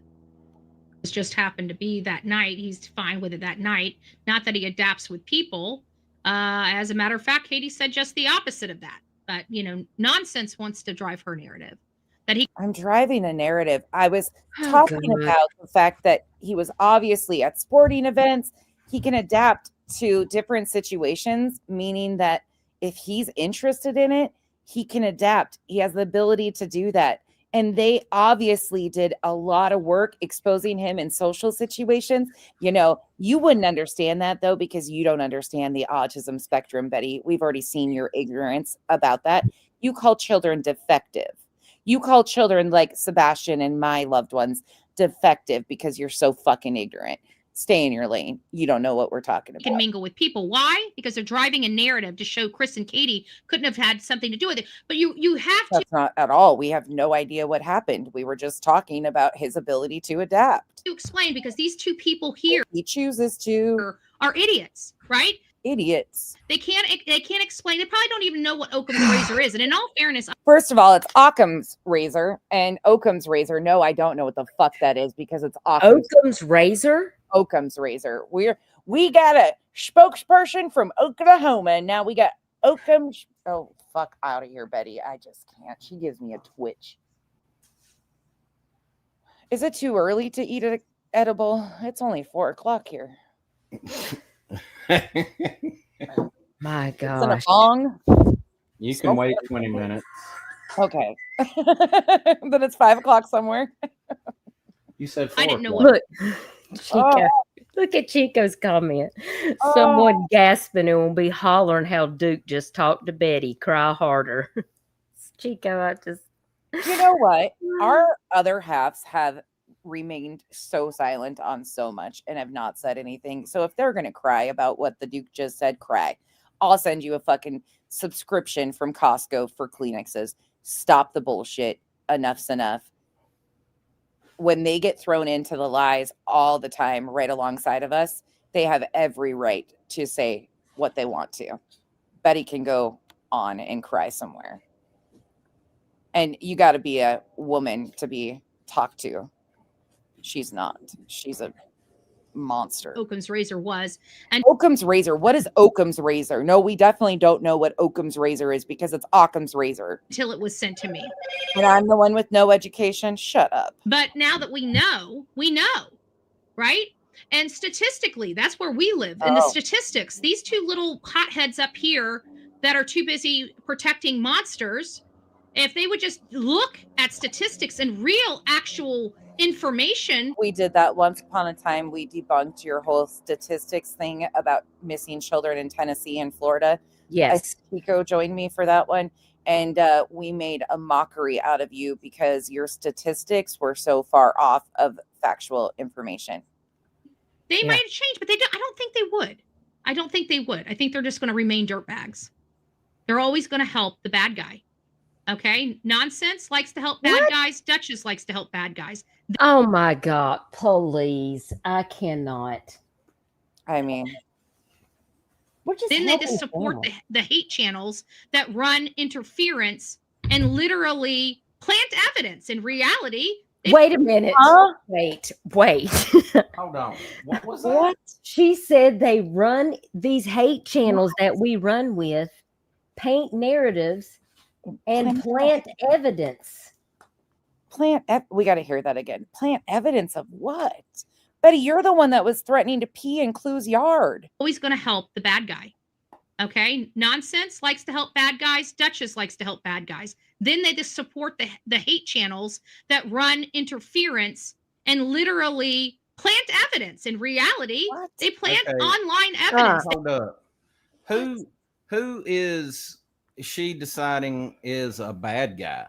It just happened to be that night. He's fine with it that night. Not that he adapts with people. As a matter of fact, Katie said just the opposite of that. But, Nonsense wants to drive her narrative. I'm driving a narrative. I was talking about the fact that he was obviously at sporting events. He can adapt to different situations, meaning that if he's interested in it, he can adapt. He has the ability to do that. And they obviously did a lot of work exposing him in social situations. You wouldn't understand that, though, because you don't understand the autism spectrum, Betty. We've already seen your ignorance about that. You call children defective. You call children like Sebastian and my loved ones defective because you're so fucking ignorant. Stay in your lane. You don't know what we're talking about. Can mingle with people. Why? Because they're driving a narrative to show Chris and Katie couldn't have had something to do with it. But you have to. That's not at all. We have no idea what happened. We were just talking about his ability to adapt. To explain, because these two people here he chooses to are idiots, right? Idiots. They can't explain. They probably don't even know what Occam's razor is. And in all fairness, first of all, it's Occam's razor and Occam's razor. No, I don't know what the fuck that is, because it's Occam's razor. Occam's razor. We got a spokesperson from Oklahoma, and now we got Occam's. Oh, fuck out of here, Betty. I just can't. She gives me a twitch. Is it too early to eat an edible? It's only 4:00 here. My gosh. Is it a bong? You can wait 20 minutes. Okay. Then it's 5:00 somewhere. You said 4. I didn't know what. Chico. Look at Chico's comment. Someone gasping and will be hollering how Duke just talked to Betty. Cry harder. Chico, I just. You know what? Our other halves have remained so silent on so much and have not said anything. So if they're going to cry about what the Duke just said, cry. I'll send you a fucking subscription from Costco for Kleenexes. Stop the bullshit. Enough's enough. When they get thrown into the lies all the time right alongside of us, they have every right to say what they want to. Betty can go on and cry somewhere. And you got to be a woman to be talked to. She's not. She's a monster. Occam's razor was. And Occam's razor. What is Occam's razor? No, we definitely don't know what Occam's razor is because it's Occam's razor. Until it was sent to me. And I'm the one with no education. Shut up. But now that we know, right? And statistically, that's where we live. In the statistics, these two little hotheads up here that are too busy protecting monsters, if they would just look at statistics and real actual information. We did that once upon a time. We debunked your whole statistics thing about missing children in Tennessee and Florida. Yes. Pico joined me for that one. And we made a mockery out of you because your statistics were so far off of factual information. They might have changed, but I don't think they would. I don't think they would. I think they're just going to remain dirtbags. They're always going to help the bad guy. Okay? Nonsense likes to help bad guys. Duchess likes to help bad guys. Oh my God, please. I cannot. I mean, then they just support the hate channels that run interference and literally plant evidence. In reality, wait a minute. Wait. Hold on. What was that? What? She said they run these hate channels that we run with, paint narratives, and plant evidence. We got to hear that again. Plant evidence of what? Betty, you're the one that was threatening to pee in Clue's yard. Always going to help the bad guy. Okay? Nonsense likes to help bad guys. Duchess likes to help bad guys. Then they just support the hate channels that run interference and literally plant evidence. In reality, they plant online evidence. Hold up. Who is she deciding is a bad guy?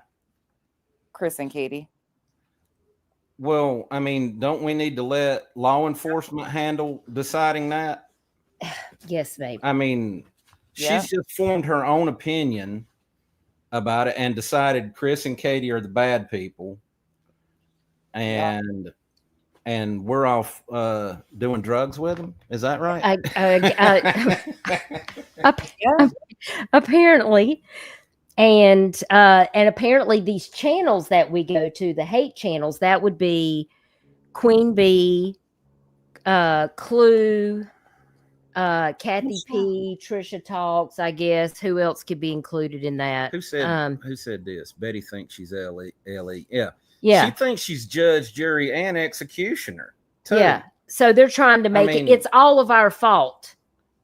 Chris and Katie. Well, I mean, don't we need to let law enforcement handle deciding that? Yes, babe. I mean, she's just formed her own opinion about it and decided Chris and Katie are the bad people. And we're off doing drugs with them. Is that right? Apparently. And apparently these channels that we go to, the hate channels, that would be Queen Bee, Clue, Kathy P, Trisha Talks, I guess. Who else could be included in that? Who said this? Betty thinks she's Ellie. Yeah. Yeah. She thinks she's judge, jury, and executioner too. Yeah. So they're trying to make it's all of our fault.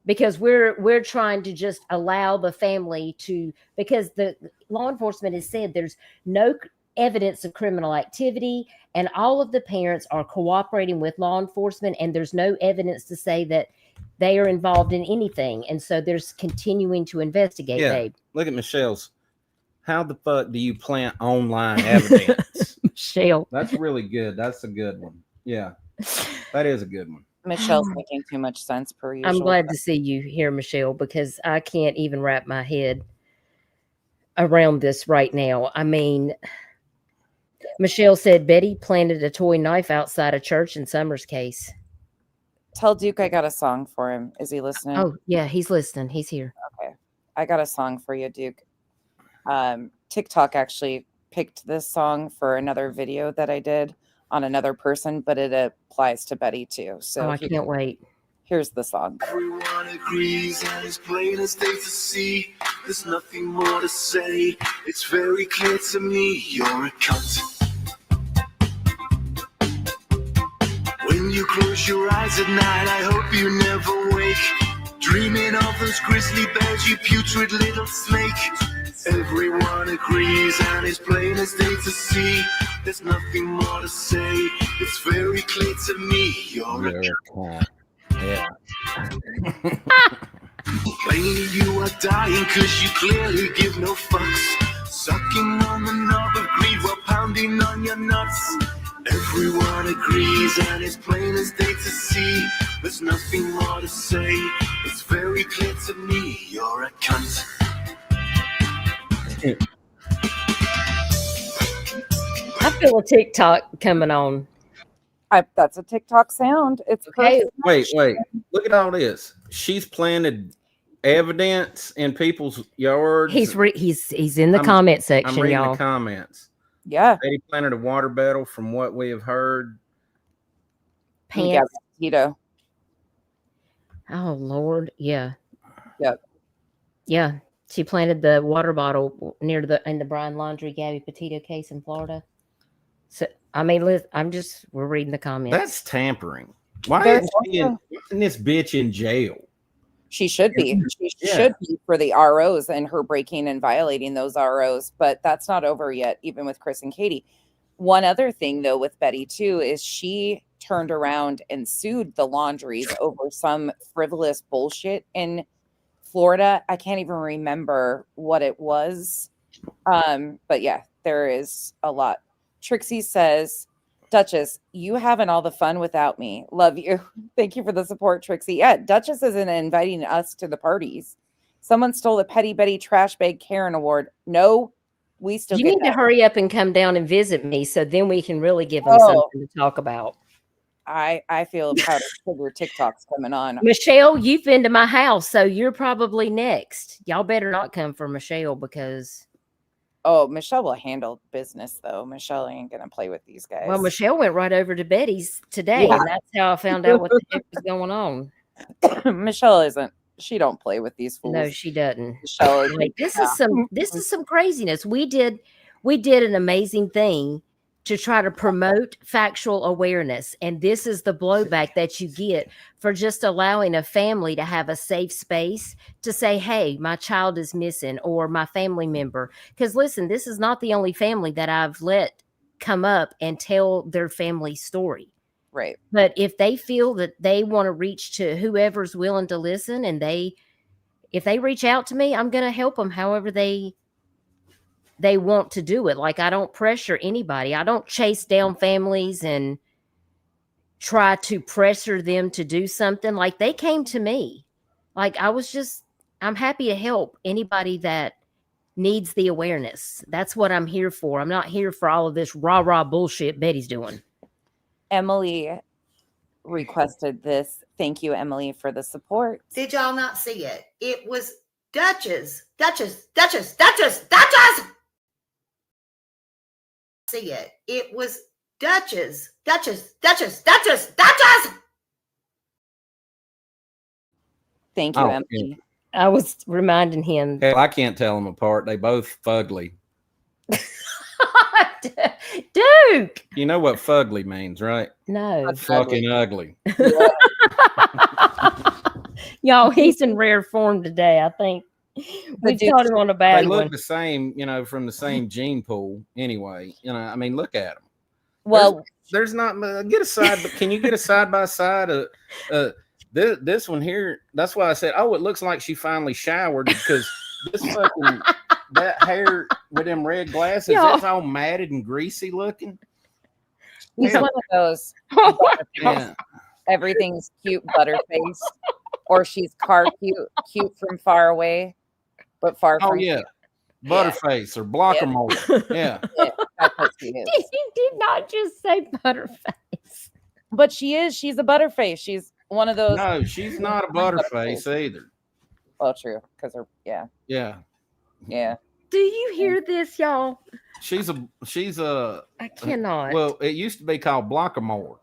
Because we're trying to just allow the family to, because the law enforcement has said there's no evidence of criminal activity and all of the parents are cooperating with law enforcement and there's no evidence to say that they are involved in anything. And so there's continuing to investigate, babe. Look at Michelle's. How the fuck do you plant online evidence? Michelle. That's really good. That's a good one. Yeah, that is a good one. Michelle's making too much sense per usual. I'm glad to see you here, Michelle, because I can't even wrap my head around this right now. I mean, Michelle said Betty planted a toy knife outside a church in Summer's case. Tell Duke I got a song for him. Is he listening? Oh, yeah, he's listening. He's here. Okay. I got a song for you, Duke. TikTok actually picked this song for another video that I did on another person, but it applies to Betty too. So I can't wait. Here's the song. Everyone agrees and it's plain as day to see. There's nothing more to say. It's very clear to me you're a cunt. When you close your eyes at night, I hope you never wake, dreaming of those grisly bears, you putrid little snake. Everyone agrees and it's plain as day to see. There's nothing more to say. It's very clear to me you're a cunt. Yeah. Plainly you are dying cause you clearly give no fucks. Sucking on the knob of greed while pounding on your nuts. Everyone agrees and it's plain as day to see. There's nothing more to say. It's very clear to me you're a cunt. I feel a TikTok coming on. That's a TikTok sound. It's okay. Wait. Look at all this. She's planted evidence in people's yards. He's in the comment section, I'm reading y'all. the comments. Yeah. Betty planted a water battle from what we have heard. Yes, Petito. Oh Lord, yeah. Yep. Yeah. She planted the water bottle in the Brian Laundrie Gabby Petito case in Florida. So I mean, we're reading the comments. That's tampering. Why There's isn't this bitch in jail? She should be. She should be for the ROs and her breaking and violating those ROs, but that's not over yet, even with Chris and Katie. One other thing, though, with Betty, too, is she turned around and sued the Laundries over some frivolous bullshit in Florida. I can't even remember what it was. But yeah, there is a lot. Trixie says, Duchess, you having all the fun without me. Love you. Thank you for the support, Trixie. Yeah, Duchess isn't inviting us to the parties. Someone stole the Petty Betty Trash Bag Karen Award. No, we still You get need to hurry up and come down and visit me so then we can really give them something to talk about. I feel proud of your TikToks coming on. Michelle, you've been to my house, so you're probably next. Y'all better not come for Michelle because... Oh, Michelle will handle business, though. Michelle ain't going to play with these guys. Well, Michelle went right over to Betty's today, and that's how I found out what the heck was going on. Michelle isn't. She don't play with these fools. No, she doesn't. Michelle is like, this is some craziness. We did an amazing thing to try to promote factual awareness, and this is the blowback that you get for just allowing a family to have a safe space to say, hey, my child is missing, or my family member. Because listen, this is not the only family that I've let come up and tell their family story. Right. But if they feel that they want to reach to whoever's willing to listen, and if they reach out to me, I'm going to help them however they want to do it. Like, I don't pressure anybody. I don't chase down families and try to pressure them to do something. Like, they came to me. Like, I'm happy to help anybody that needs the awareness. That's what I'm here for. I'm not here for all of this rah-rah bullshit Betty's doing. Emily requested this. Thank you, Emily, for the support. Did y'all not see it? It was Duchess. See it. It was Duchess. Thank you, Emily. I was reminding him. Hell, I can't tell them apart. They both fugly. Duke. You know what fugly means, right? No. Fucking ugly. Y'all, he's in rare form today, I think. We caught him on a bad one. They look the same, from the same gene pool anyway. I mean, look at them. Well, there's not get a side, but can you get a side by side? This one here, that's why I said, oh, it looks like she finally showered, because this fucking that hair with them red glasses, that's all matted and greasy looking. He's one of those. Yeah. Everything's cute butterface, or she's cute from far away, but far from. Oh yeah, Butterface or Blockermore. Yeah. That's what she is. You did not just say Butterface, but she is. She's a Butterface. She's one of those. No, she's not a Butterface either. Well, true, because her. Yeah. Do you hear this, y'all? She's a. I cannot. Well, it used to be called Blockermore.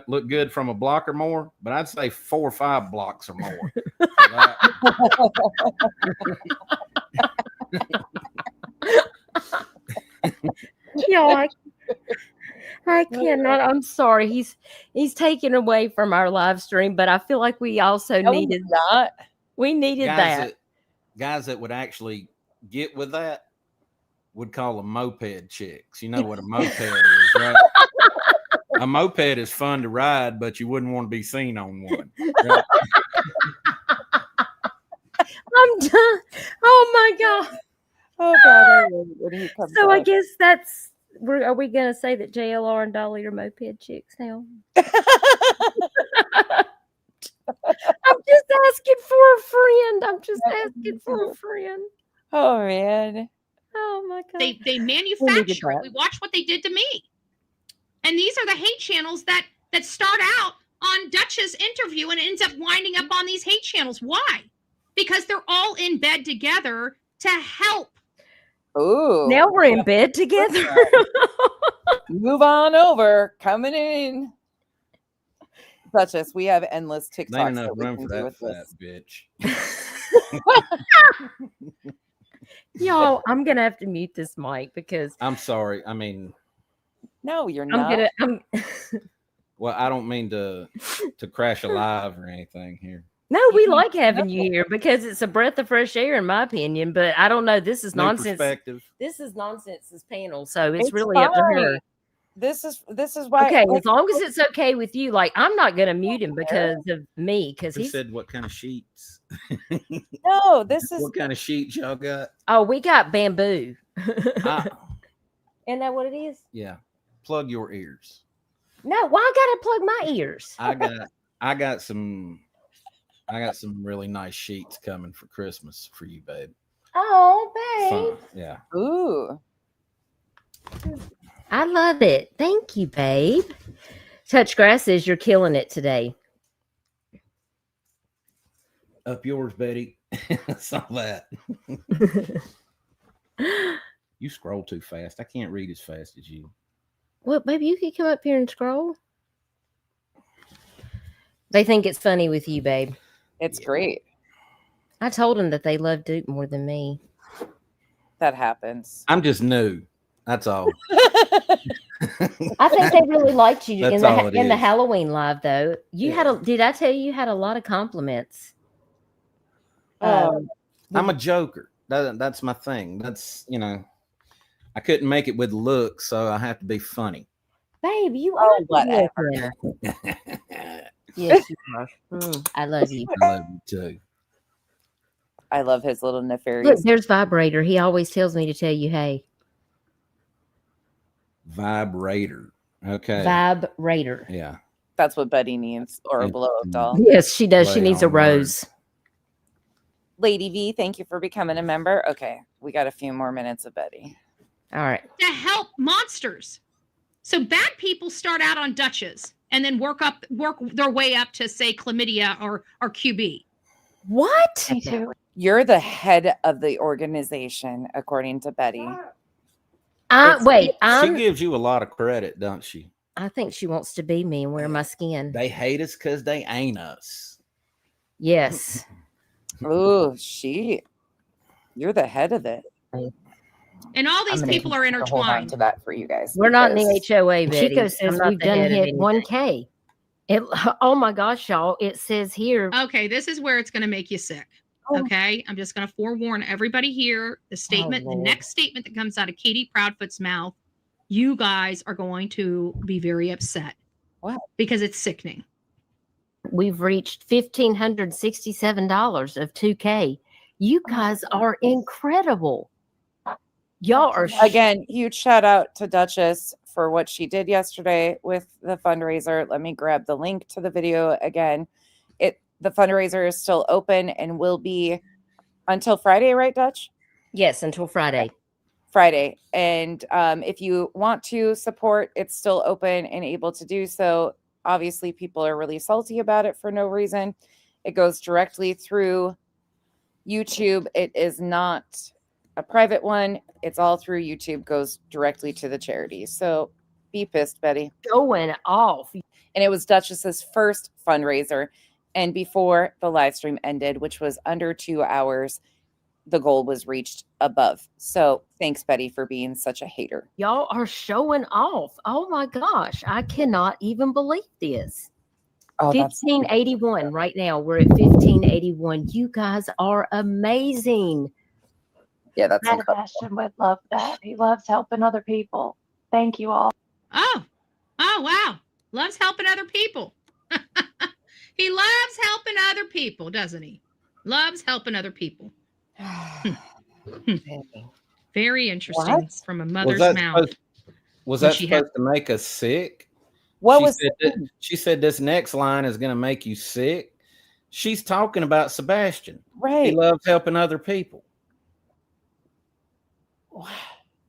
Look good from a block or more, but I'd say 4 or 5 blocks or more. Y'all, I cannot. I'm sorry. He's taken away from our live stream, but I feel like we also needed that. We needed that. Guys that would actually get with that would call them moped chicks. You know what a moped is, right? A moped is fun to ride, but you wouldn't want to be seen on one. Right? I'm done. Oh my God. Oh God. So I guess are we going to say that JLR and Dolly are moped chicks now? I'm just asking for a friend. Oh man. Oh my God. They manufacture it. We watched what they did to me. And these are the hate channels that start out on Dutch's interview and ends up winding up on these hate channels. Why? Because they're all in bed together to help. Oh, now we're in bed together. Move on over. Coming in. Duchess, we have endless TikToks There ain't enough that we room can for do that with fat this. bitch. Y'all, I'm gonna have to mute this mic because I'm sorry. I mean, no, you're not. Well, I don't mean to crash a live or anything here. No, we like having you here because it's a breath of fresh air, in my opinion. But I don't know. This is No nonsense. perspective. This is nonsense's panel, so it's really fine. up to her. This is why. Okay, as long as it's okay with you, like I'm not gonna mute him because of me. Because Who he said what kind of sheets? No, this is what kind of sheets y'all got? Oh, we got bamboo. Ah, Isn't that what it is? yeah. Plug your ears. No, why I gotta plug my ears? I got some really nice sheets coming for Christmas for you, babe. Oh, babe. Yeah. Ooh. I love it. Thank you, babe. Touch Grass says you're killing it today. Up yours, Betty. Saw that. You scroll too fast. I can't read as fast as you. What, baby? You can come up here and scroll. They think it's funny with you, babe. It's great. I told them that they love Duke more than me. That happens. I'm just new. That's all. I think they really liked you That's in the Halloween live, though. You had did I tell you had a lot of compliments? I'm a joker. That's my thing. That's, I couldn't make it with looks, so I have to be funny. Babe, you are whatever. Yes, you are. I love you. I love you too. I love his little nefarious. Look, there's Vibrator. He always tells me to tell you, hey. Vibrator. Okay. Vibrator. Yeah. That's what Betty needs, or a blow up doll. Yes, she does. She needs a rose. Lady V, thank you for becoming a member. Okay, we got a few more minutes of Betty. All right. To help monsters. So bad people start out on Dutches and then work their way up to, say, chlamydia or QB. What? Me too. You're the head of the organization, according to Betty. She gives you a lot of credit, don't she? I think she wants to be me and wear my skin. They hate us because they ain't us. Yes. Oh, you're the head of it. And all these people are Hold on intertwined. to that for you guys. We're not in the HOA, Betty. Chico says we've done hit 1K. Oh my gosh, y'all. It says here. Okay, this is where it's going to make you sick. Okay, I'm just going to forewarn everybody here. The next statement that comes out of Katie Proudfoot's mouth, you guys are going to be very upset. What? Because it's sickening. We've reached $1,567 of 2K. You guys are incredible. Y'all are again, huge shout out to Duchess for what she did yesterday with the fundraiser. Let me grab the link to the video again. The fundraiser is still open and will be until Friday, right, Dutch? Yes, until Friday. Friday. And if you want to support, it's still open and able to do so. Obviously, people are really salty about it for no reason. It goes directly through YouTube. It is not a private one. It's all through YouTube, goes directly to the charity. So be pissed, Betty. Going off. And it was Duchess's first fundraiser. And before the live stream ended, which was under 2 hours, the goal was reached above. So thanks, Betty, for being such a hater. Y'all are showing off. Oh my gosh. I cannot even believe this. 1581 right now. We're at 1581. You guys are amazing. Yeah, that's Sebastian would love that. He loves helping other people. Thank you all. Oh, wow. Loves helping other people. He loves helping other people, doesn't he? Loves helping other people. Very interesting. What? From a mother's mouth. Was that supposed to make us sick? She said this next line is going to make you sick. She's talking about Sebastian. Right. He loves helping other people.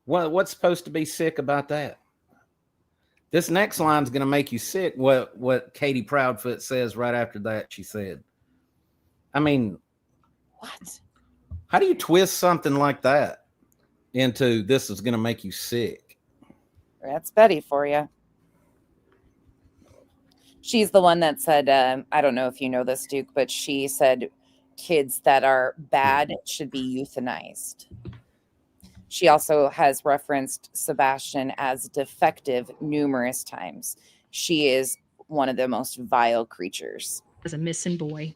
What's supposed to be sick about that? This next line is going to make you sick. What Katie Proudfoot says right after that, she said. I mean, what? How do you twist something like that into this is going to make you sick? That's Betty for you. She's the one that said, I don't know if you know this, Duke, but she said kids that are bad should be euthanized. She also has referenced Sebastian as defective numerous times. She is one of the most vile creatures. As a missing boy.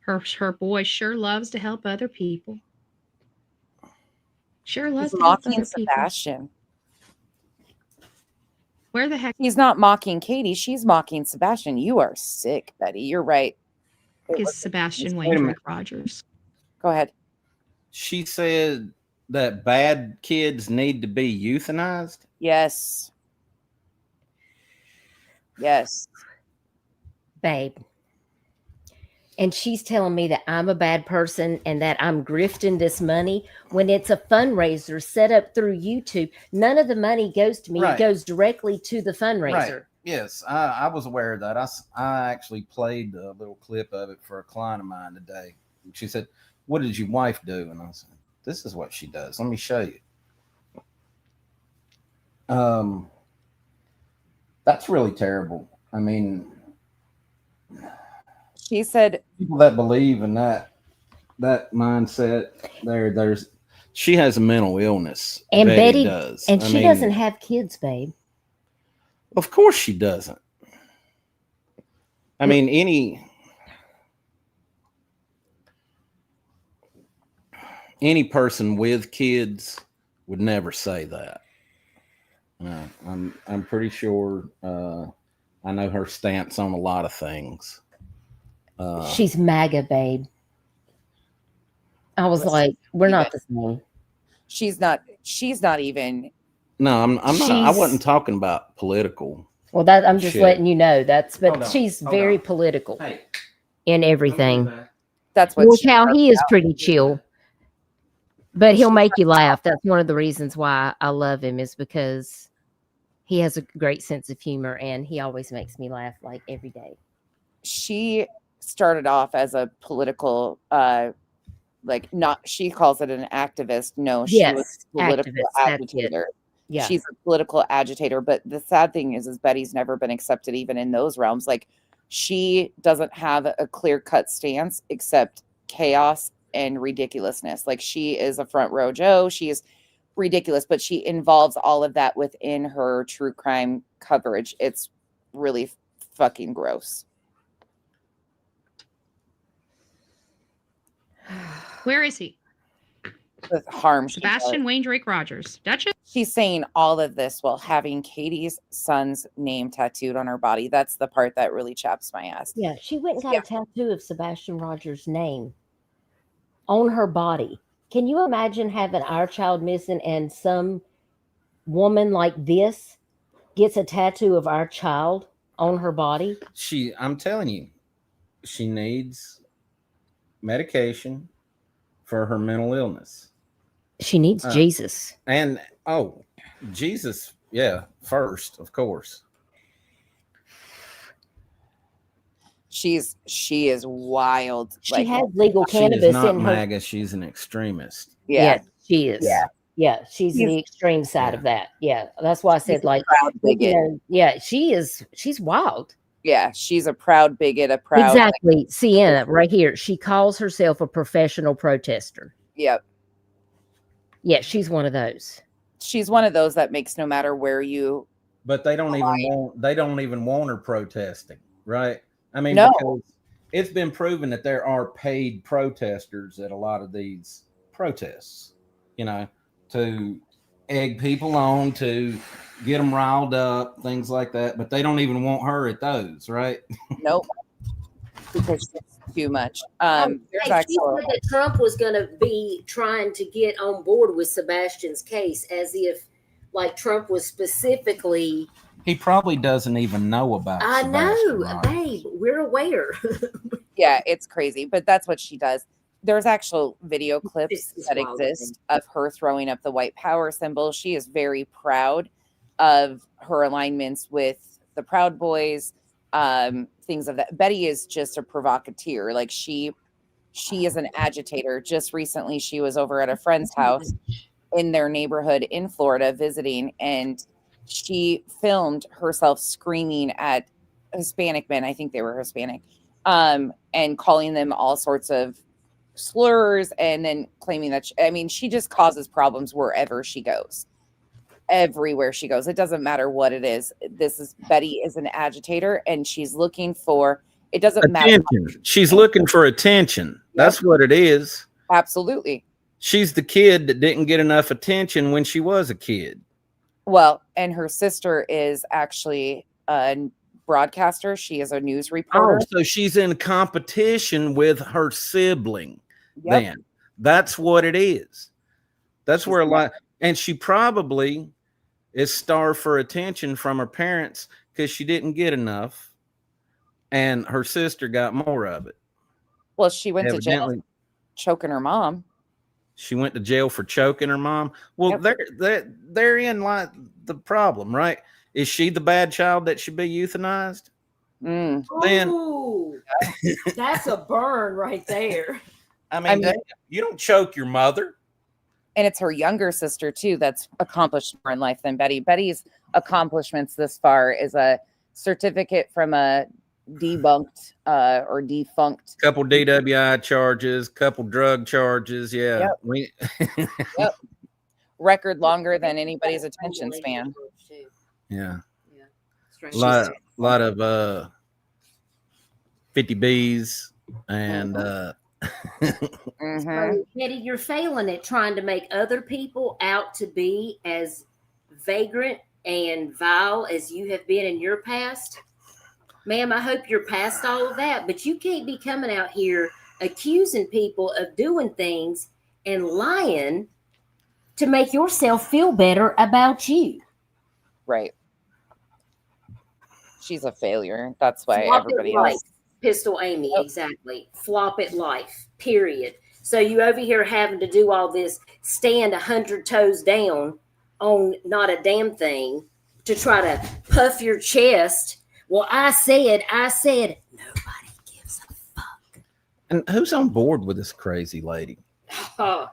Her boy sure loves to help other people. Sure loves He's to help mocking other people. Sebastian. Where the heck? He's not mocking Katie. She's mocking Sebastian. You are sick, Betty. You're right. Is Sebastian Wayne Rogers. Go ahead. She said that bad kids need to be euthanized. Yes. Yes. Babe. And she's telling me that I'm a bad person and that I'm grifting this money when it's a fundraiser set up through YouTube. None of the money goes to me. Right. It goes directly to the fundraiser. Right. Yes, I was aware of that. I actually played a little clip of it for a client of mine today. She said, "What did your wife do?" And I said, "This is what she does. Let me show you." That's really terrible. I mean, she said people that believe in that mindset, she has a mental illness. And Betty does. And she doesn't have kids, babe. Of course she doesn't. I mean, any person with kids would never say that. I'm pretty sure I know her stance on a lot of things. She's MAGA, babe. I was like, we're not the same. She's not even. No, I'm not. I wasn't talking about political. Well, I'm just letting you know but she's Hold very on. political Hey. in everything. That's what. Look how he is pretty chill, but he'll make you laugh. That's one of the reasons why I love him, is because he has a great sense of humor and he always makes me laugh like every day. She started off as a political, she calls it an activist. No, she was a political agitator. Yeah. She's a political agitator. But the sad thing is Betty's never been accepted even in those realms. Like, she doesn't have a clear-cut stance except chaos and ridiculousness. Like, she is a front row Joe. She is ridiculous, but she involves all of that within her true crime coverage. It's really fucking gross. Where is he? The harm. Sebastian Wayne Drake Rogers. Duchess? She's saying all of this while having Katie's son's name tattooed on her body. That's the part that really chaps my ass. Yeah, she went and got a tattoo of Sebastian Rogers' name on her body. Can you imagine having our child missing and some woman like this gets a tattoo of our child on her body? I'm telling you, she needs medication for her mental illness. She needs Jesus. And Jesus, first, of course. She is wild. She has legal cannabis she is not in her. MAGA, she's an extremist. Yeah, she is. Yeah. She's the extreme side of that. Yeah, that's why I said she's wild. Yeah, she's a proud bigot, exactly. Sienna, right here. She calls herself a professional protester. Yep. Yeah, she's one of those. She's one of those that makes no matter where you. But they don't even want her protesting, right? I mean, no. Because it's been proven that there are paid protesters at a lot of these protests, to egg people on, to get them riled up, things like that. But they don't even want her at those, right? Nope. Because it's too much. She said that Trump was going to be trying to get on board with Sebastian's case, as if like Trump was specifically. He probably doesn't even know about it. I know, babe. We're aware. Yeah, it's crazy, but that's what she does. There's actual video clips that exist of her throwing up the white power symbol. She is very proud of her alignments with the Proud Boys, things of that. Betty is just a provocateur. Like she is an agitator. Just recently, she was over at a friend's house in their neighborhood in Florida visiting, and she filmed herself screaming at Hispanic men. I think they were Hispanic, and calling them all sorts of slurs, and then claiming that she just causes problems wherever she goes. Everywhere she goes, it doesn't matter what it is. Betty is an agitator, and she's looking for. It doesn't matter. She's looking for attention. That's what it is. Absolutely. She's the kid that didn't get enough attention when she was a kid. Well, and her sister is actually a broadcaster. She is a news reporter. Oh, so she's in competition with her sibling. Yep. Then that's what it is. That's where a lot, and she probably is starved for attention from her parents because she didn't get enough, and her sister got more of it. Well, she went to jail choking her mom. She went to jail for choking her mom. Well, they're in like the problem, right? Is she the bad child that should be euthanized? Then ooh, that's a burn right there. I mean, you don't choke your mother. And it's her younger sister too that's accomplished more in life than Betty. Betty's accomplishments this far is a certificate from a debunked or defunct couple DWI charges, couple drug charges. Yeah. Yep. Record longer than anybody's attention span. Yeah. A lot of 50 Bs and So, Betty, you're failing at trying to make other people out to be as vagrant and vile as you have been in your past. Ma'am, I hope you're past all of that, but you can't be coming out here accusing people of doing things and lying to make yourself feel better about you. Right. She's a failure. That's why Flop everybody else. Life. Pistol Amy, exactly. Flop it life, period. So you over here having to do all this, stand 100 toes down on not a damn thing to try to puff your chest. Well, I said, nobody gives a fuck. And who's on board with this crazy lady? I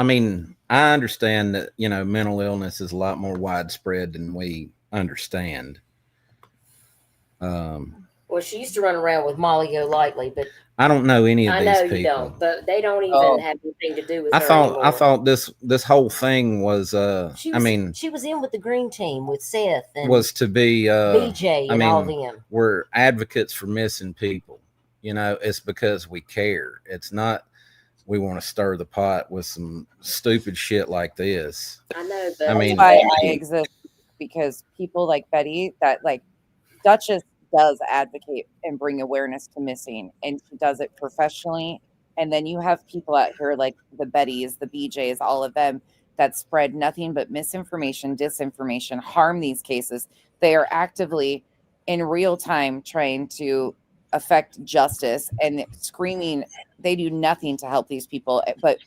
mean, I understand that, mental illness is a lot more widespread than we understand. Well, she used to run around with Molly Golightly, but I don't know any of these people. I know you don't, but they don't even have anything to do with her anymore. I thought this whole thing was she was in with the green team with Seth and was to be BJ and all them. We're advocates for missing people. It's because we care. It's not we want to stir the pot with some stupid shit like this. I know, but that's why I exist, because people like Betty, that like Duchess does advocate and bring awareness to missing, and she does it professionally. And then you have people out here like the Bettys, the BJs, all of them that spread nothing but misinformation, disinformation, harm these cases. They are actively in real time trying to affect justice and screaming. They do nothing to help these people. But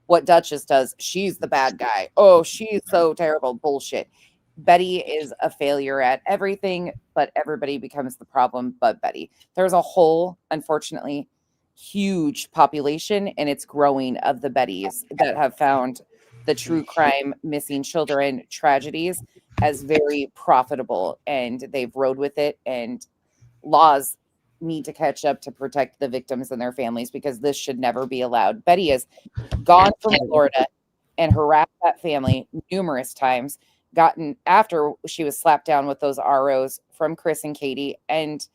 what Duchess does, she's the bad guy. Oh, she's so terrible. Bullshit. Betty is a failure at everything, but everybody becomes the problem but Betty. There's a whole, unfortunately, huge population, and it's growing, of the Bettys that have found the true crime, missing children tragedies as very profitable, and they've rode with it, and laws need to catch up to protect the victims and their families, because this should never be allowed. Betty has gone from Florida and harassed that family numerous times, gotten after she was slapped down with those ROs from Chris and Katie and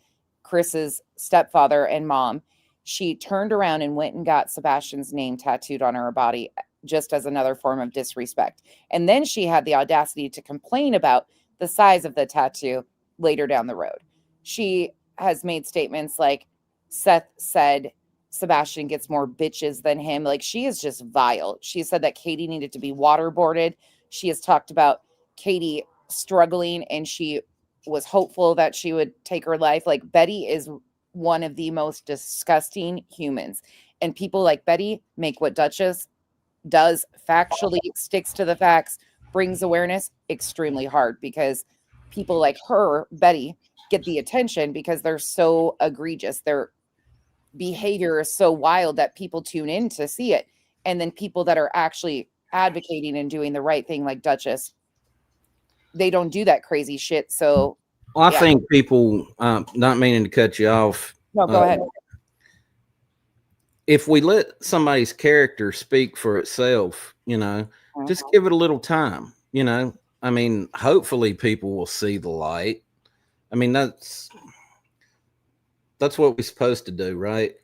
Chris's stepfather and mom. She turned around and went and got Sebastian's name tattooed on her body, just as another form of disrespect. And then she had the audacity to complain about the size of the tattoo later down the road. She has made statements like Seth said Sebastian gets more bitches than him. Like, she is just vile. She said that Katie needed to be waterboarded. She has talked about Katie struggling, and she was hopeful that she would take her life. Like, Betty is one of the most disgusting humans, and people like Betty make what Duchess does factually, sticks to the facts, brings awareness, extremely hard, because people like her, Betty, get the attention because they're so egregious. Their behavior is so wild that people tune in to see it. And then people that are actually advocating and doing the right thing, like Duchess, they don't do that crazy shit. So Well, I think people, not meaning to cut you off. No, go ahead. If we let somebody's character speak for itself, just give it a little time, I mean, hopefully people will see the light. I mean, that's what we're supposed to do, right?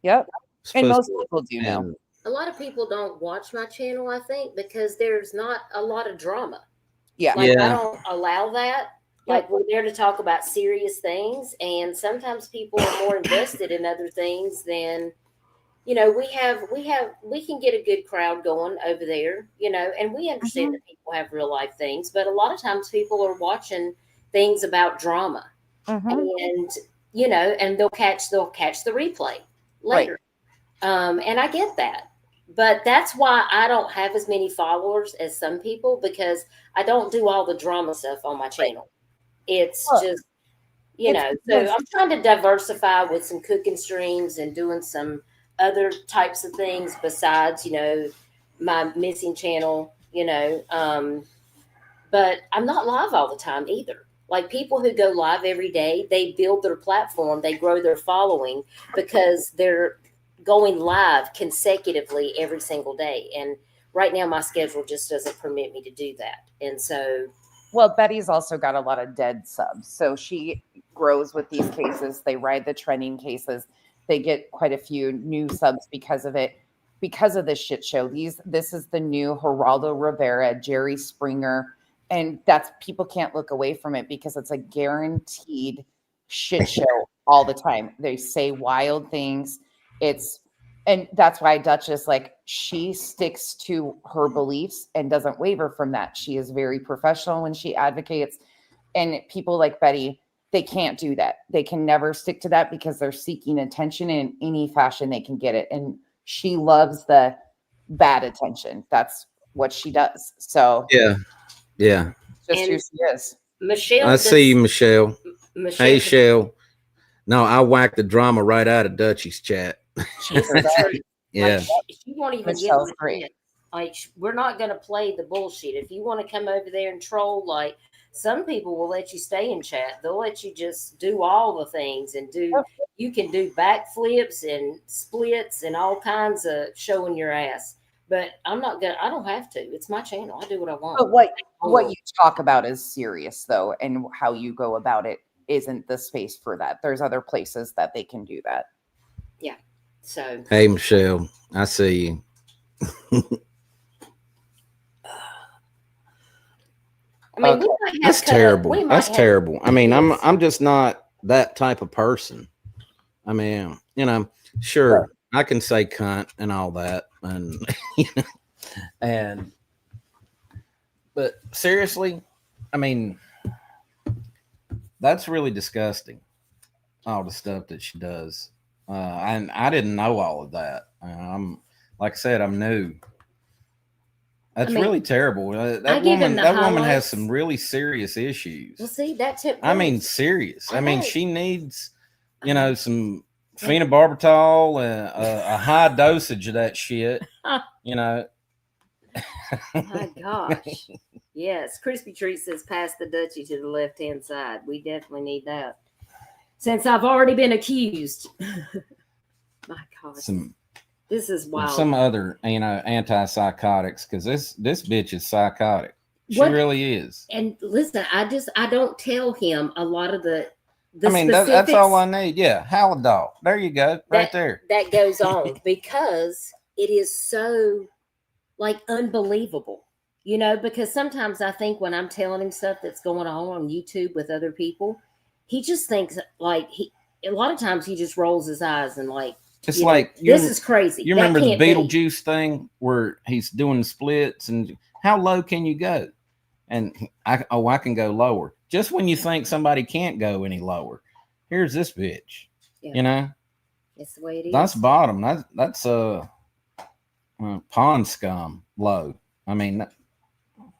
Yep. And most people do know. A lot of people don't watch my channel, I think, because there's not a lot of drama. Yeah. I don't allow that. Like, we're there to talk about serious things, and sometimes people are more invested in other things than, we can get a good crowd going over there, and we understand that people have real life things, but a lot of times people are watching things about drama, and and they'll catch the replay later. Right. And I get that, but that's why I don't have as many followers as some people, because I don't do all the drama stuff on my channel. It's just, so I'm trying to diversify with some cooking streams and doing some other types of things besides, my missing channel, but I'm not live all the time either. Like, people who go live every day, they build their platform, they grow their following because they're going live consecutively every single day. And right now my schedule just doesn't permit me to do that. And so, well, Betty's also got a lot of dead subs. So she grows with these cases. They ride the trending cases. They get quite a few new subs because of it, because of this shit show. This is the new Geraldo Rivera, Jerry Springer. And that's, people can't look away from it because it's a guaranteed shit show all the time. They say wild things. And that's why Duchess, like, she sticks to her beliefs and doesn't waver from that. She is very professional when she advocates. And people like Betty, they can't do that. They can never stick to that because they're seeking attention in any fashion they can get it. And she loves the bad attention. That's what she does. So yeah. Just who she is. Michelle, I see Michelle. Hey, Michelle. No, I whacked the drama right out of Dutchie's chat. Yeah. Like, she won't even get it. Like, we're not going to play the bullshit. If you want to come over there and troll, like, some people will let you stay in chat. They'll let you just do all the things and you can do backflips and splits and all kinds of showing your ass. But I don't have to. It's my channel. I do what I want. But what you talk about is serious, though, and how you go about it isn't the space for that. There's other places that they can do that. Yeah. So, hey, Michelle, I see you. I mean, that's terrible. That's terrible. I mean, I'm just not that type of person. I mean, sure, I can say cunt and all that, but seriously, I mean, that's really disgusting. All the stuff that she does. And I didn't know all of that. Like I said, I'm new. That's really terrible. That woman has some really serious issues. Well, see, that's it. I mean, serious. I mean, she needs, some phenobarbital and a high dosage of that shit. My gosh. Yes, Crispy Treat says pass the Dutchie to the left-hand side. We definitely need that. Since I've already been accused. My gosh. This is wild. Some other, antipsychotics, because this bitch is psychotic. She really is. And listen, I don't tell him a lot of the that's all I need. Yeah, Halidol. There you go, right there. That goes on because it is so, like, unbelievable. Because sometimes I think when I'm telling him stuff that's going on YouTube with other people, he just thinks, like, a lot of times he just rolls his eyes and, like, it's like, this is crazy. You remember the Beetlejuice thing where he's doing the splits, and how low can you go? And I can go lower. Just when you think somebody can't go any lower, here's this bitch. Yeah. It's the way it is. That's bottom. That's pond scum low. I mean,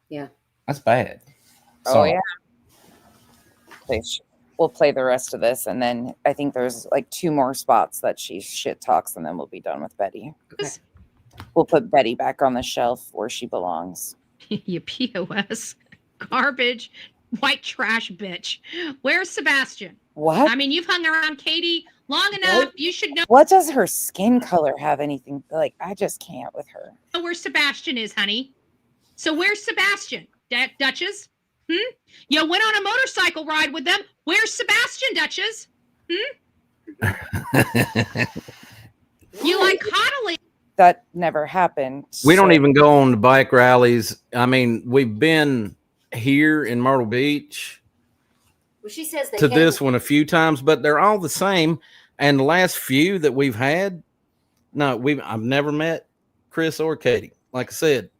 that's bad. Oh yeah. We'll play the rest of this, and then I think there's like 2 more spots that she shit talks, and then we'll be done with Betty. Okay. We'll put Betty back on the shelf where she belongs. You POS garbage. White trash bitch. Where's Sebastian? What? I mean, you've hung around Katie long enough. You should know. What does her skin color have anything like? I just can't with her. Where Sebastian is, honey. So where's Sebastian? Duchess? You went on a motorcycle ride with them. Where's Sebastian, Duchess? You like coddling. That never happened. We don't even go on the bike rallies. I mean, we've been here in Myrtle Beach Well, she says to this one a few times, but they're all the same. And the last few that we've had, I've never met Chris or Katie. Like I said,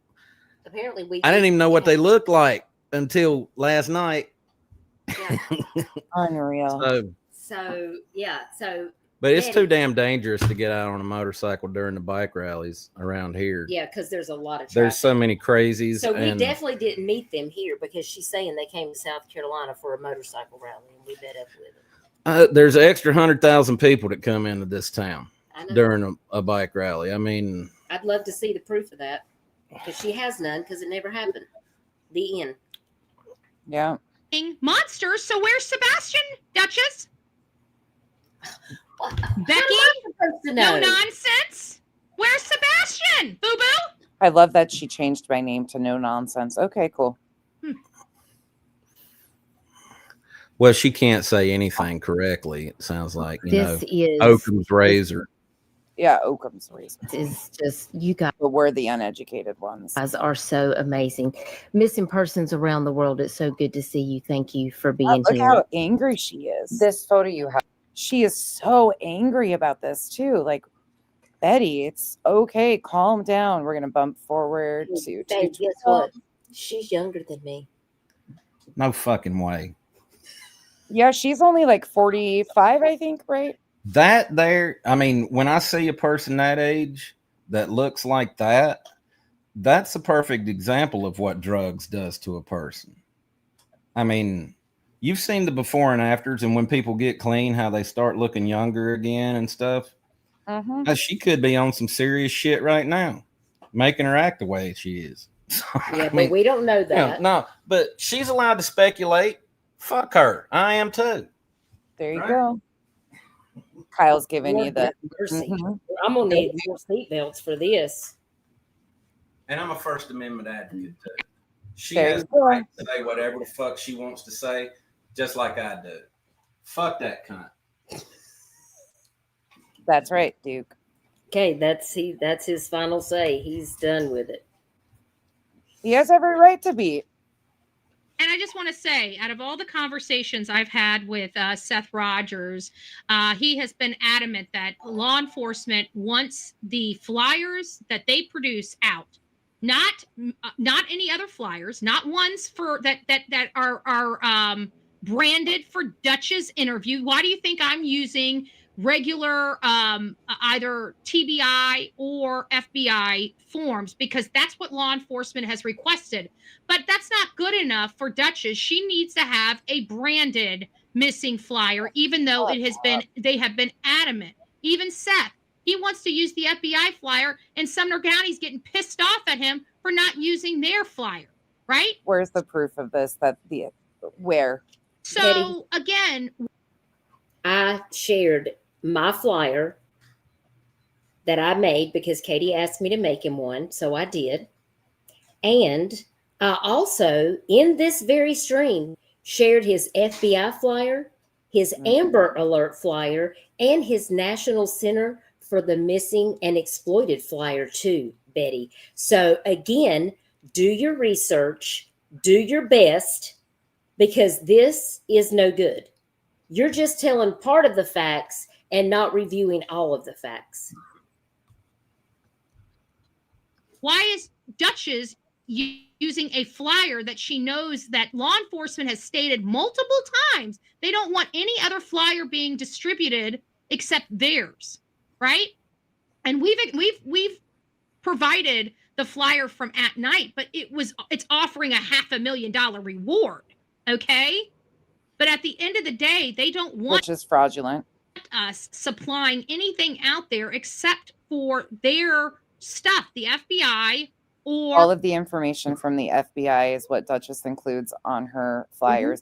apparently I didn't even know what they looked like until last night. Yeah. Unreal. So But it's too damn dangerous to get out on a motorcycle during the bike rallies around here. Yeah, because there's a lot of traffic. There's so many crazies. So we definitely didn't meet them here because she's saying they came to South Carolina for a motorcycle rally and we met up with them. There's an extra 100,000 people that come into this town during a bike rally. I mean, I'd love to see the proof of that because she has none because it never happened. The end. Yeah. Monsters. So where's Sebastian, Duchess? Becky? No nonsense. Where's Sebastian? Boo boo. I love that she changed my name to No Nonsense. Okay, cool. Well, she can't say anything correctly. It sounds like This is Occam's razor. Yeah, Occam's razor. It's just you guys. But we're the uneducated ones. Guys are so amazing. Missing persons around the world. It's so good to see you. Thank you for being Look here. how angry she is. This photo you have. She is so angry about this too. Like, Betty, it's okay. Calm down. We're gonna bump forward to. Guess what? She's younger than me. No fucking way. Yeah, she's only like 45, I think, right? I mean, when I see a person that age that looks like that, that's a perfect example of what drugs does to a person. I mean, you've seen the before and afters, and when people get clean, how they start looking younger again and stuff. She could be on some serious shit right now, making her act the way she is. So, Yeah, but we don't know that. No, but she's allowed to speculate. Fuck her. I am too. There you go. Kyle's giving you the mercy. I'm gonna need more seatbelts for this. And I'm a First Amendment advocate too. She There has you the go. right to say whatever the fuck she wants to say, just like I do. Fuck that cunt. That's right, Duke. Okay, that's his final say. He's done with it. He has every right to be. And I just want to say, out of all the conversations I've had with Seth Rogers, he has been adamant that law enforcement wants the flyers that they produce out, not any other flyers, not ones for that are branded for Dutch's interview. Why do you think I'm using regular either TBI or FBI forms? Because that's what law enforcement has requested. But that's not good enough for Duchess. She needs to have a branded missing flyer, even though they have been adamant. Even Seth, he wants to use the FBI flyer, and Sumner County's getting pissed off at him for not using their flyer, right? Where's the proof of this? Where? So again, I shared my flyer that I made because Katie asked me to make him one, so I did. And I also, in this very stream, shared his FBI flyer, his Amber Alert flyer, and his National Center for the Missing and Exploited flyer too, Betty. So again, do your research, do your best, because this is no good. You're just telling part of the facts and not reviewing all of the facts. why is Duchess using a flyer that she knows that law enforcement has stated multiple times they don't want any other flyer being distributed except theirs, right? And we've provided the flyer from At Night, but it's offering $500,000 reward, okay? But at the end of the day, they don't want, which is fraudulent, us supplying anything out there except for their stuff, the FBI or all of the information from the FBI is what Duchess includes on her flyers.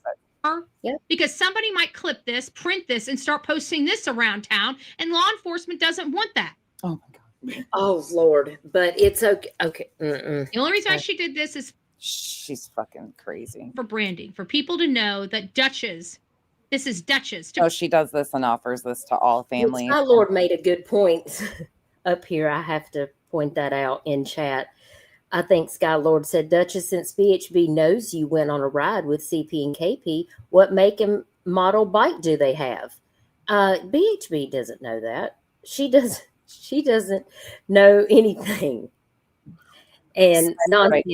Because somebody might clip this, print this, and start posting this around town, and law enforcement doesn't want that. Oh my God. Oh Lord, but it's okay. Okay. The only reason why she did this is she's fucking crazy. For branding, for people to know that this is Duchess. Oh, she does this and offers this to all families. My Lord made a good point up here. I have to point that out in chat. I think Sky Lord said, Duchess, since BHB knows you went on a ride with CP and KP, what make and model bike do they have? BHB doesn't know that. She doesn't know anything. And right.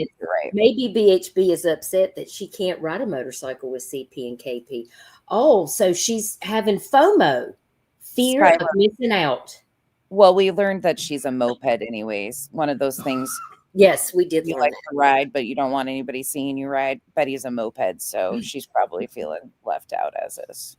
Maybe BHB is upset that she can't ride a motorcycle with CP and KP. Oh, so she's having FOMO, fear of missing out. Well, we learned that she's a moped anyways. One of those things. Yes, we did. You like to ride, but you don't want anybody seeing you ride. Betty's a moped, so she's probably feeling left out as is.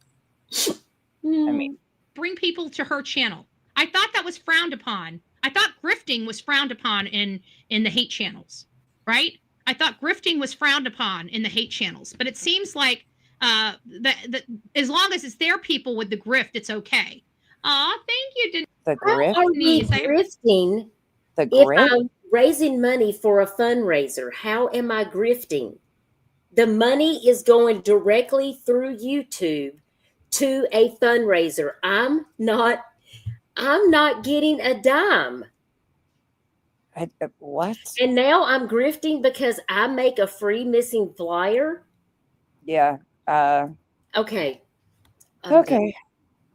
I mean, bring people to her channel. I thought that was frowned upon. I thought grifting was frowned upon in the hate channels, right? I thought grifting was frowned upon in the hate channels, but it seems like that as long as it's their people with the grift, it's okay. Thank you, Denise. The grift? How are we grifting? The grift? If I'm raising money for a fundraiser, how am I grifting? The money is going directly through YouTube to a fundraiser. I'm not getting a dime. What? And now I'm grifting because I make a free missing flyer. Yeah. Okay. Okay.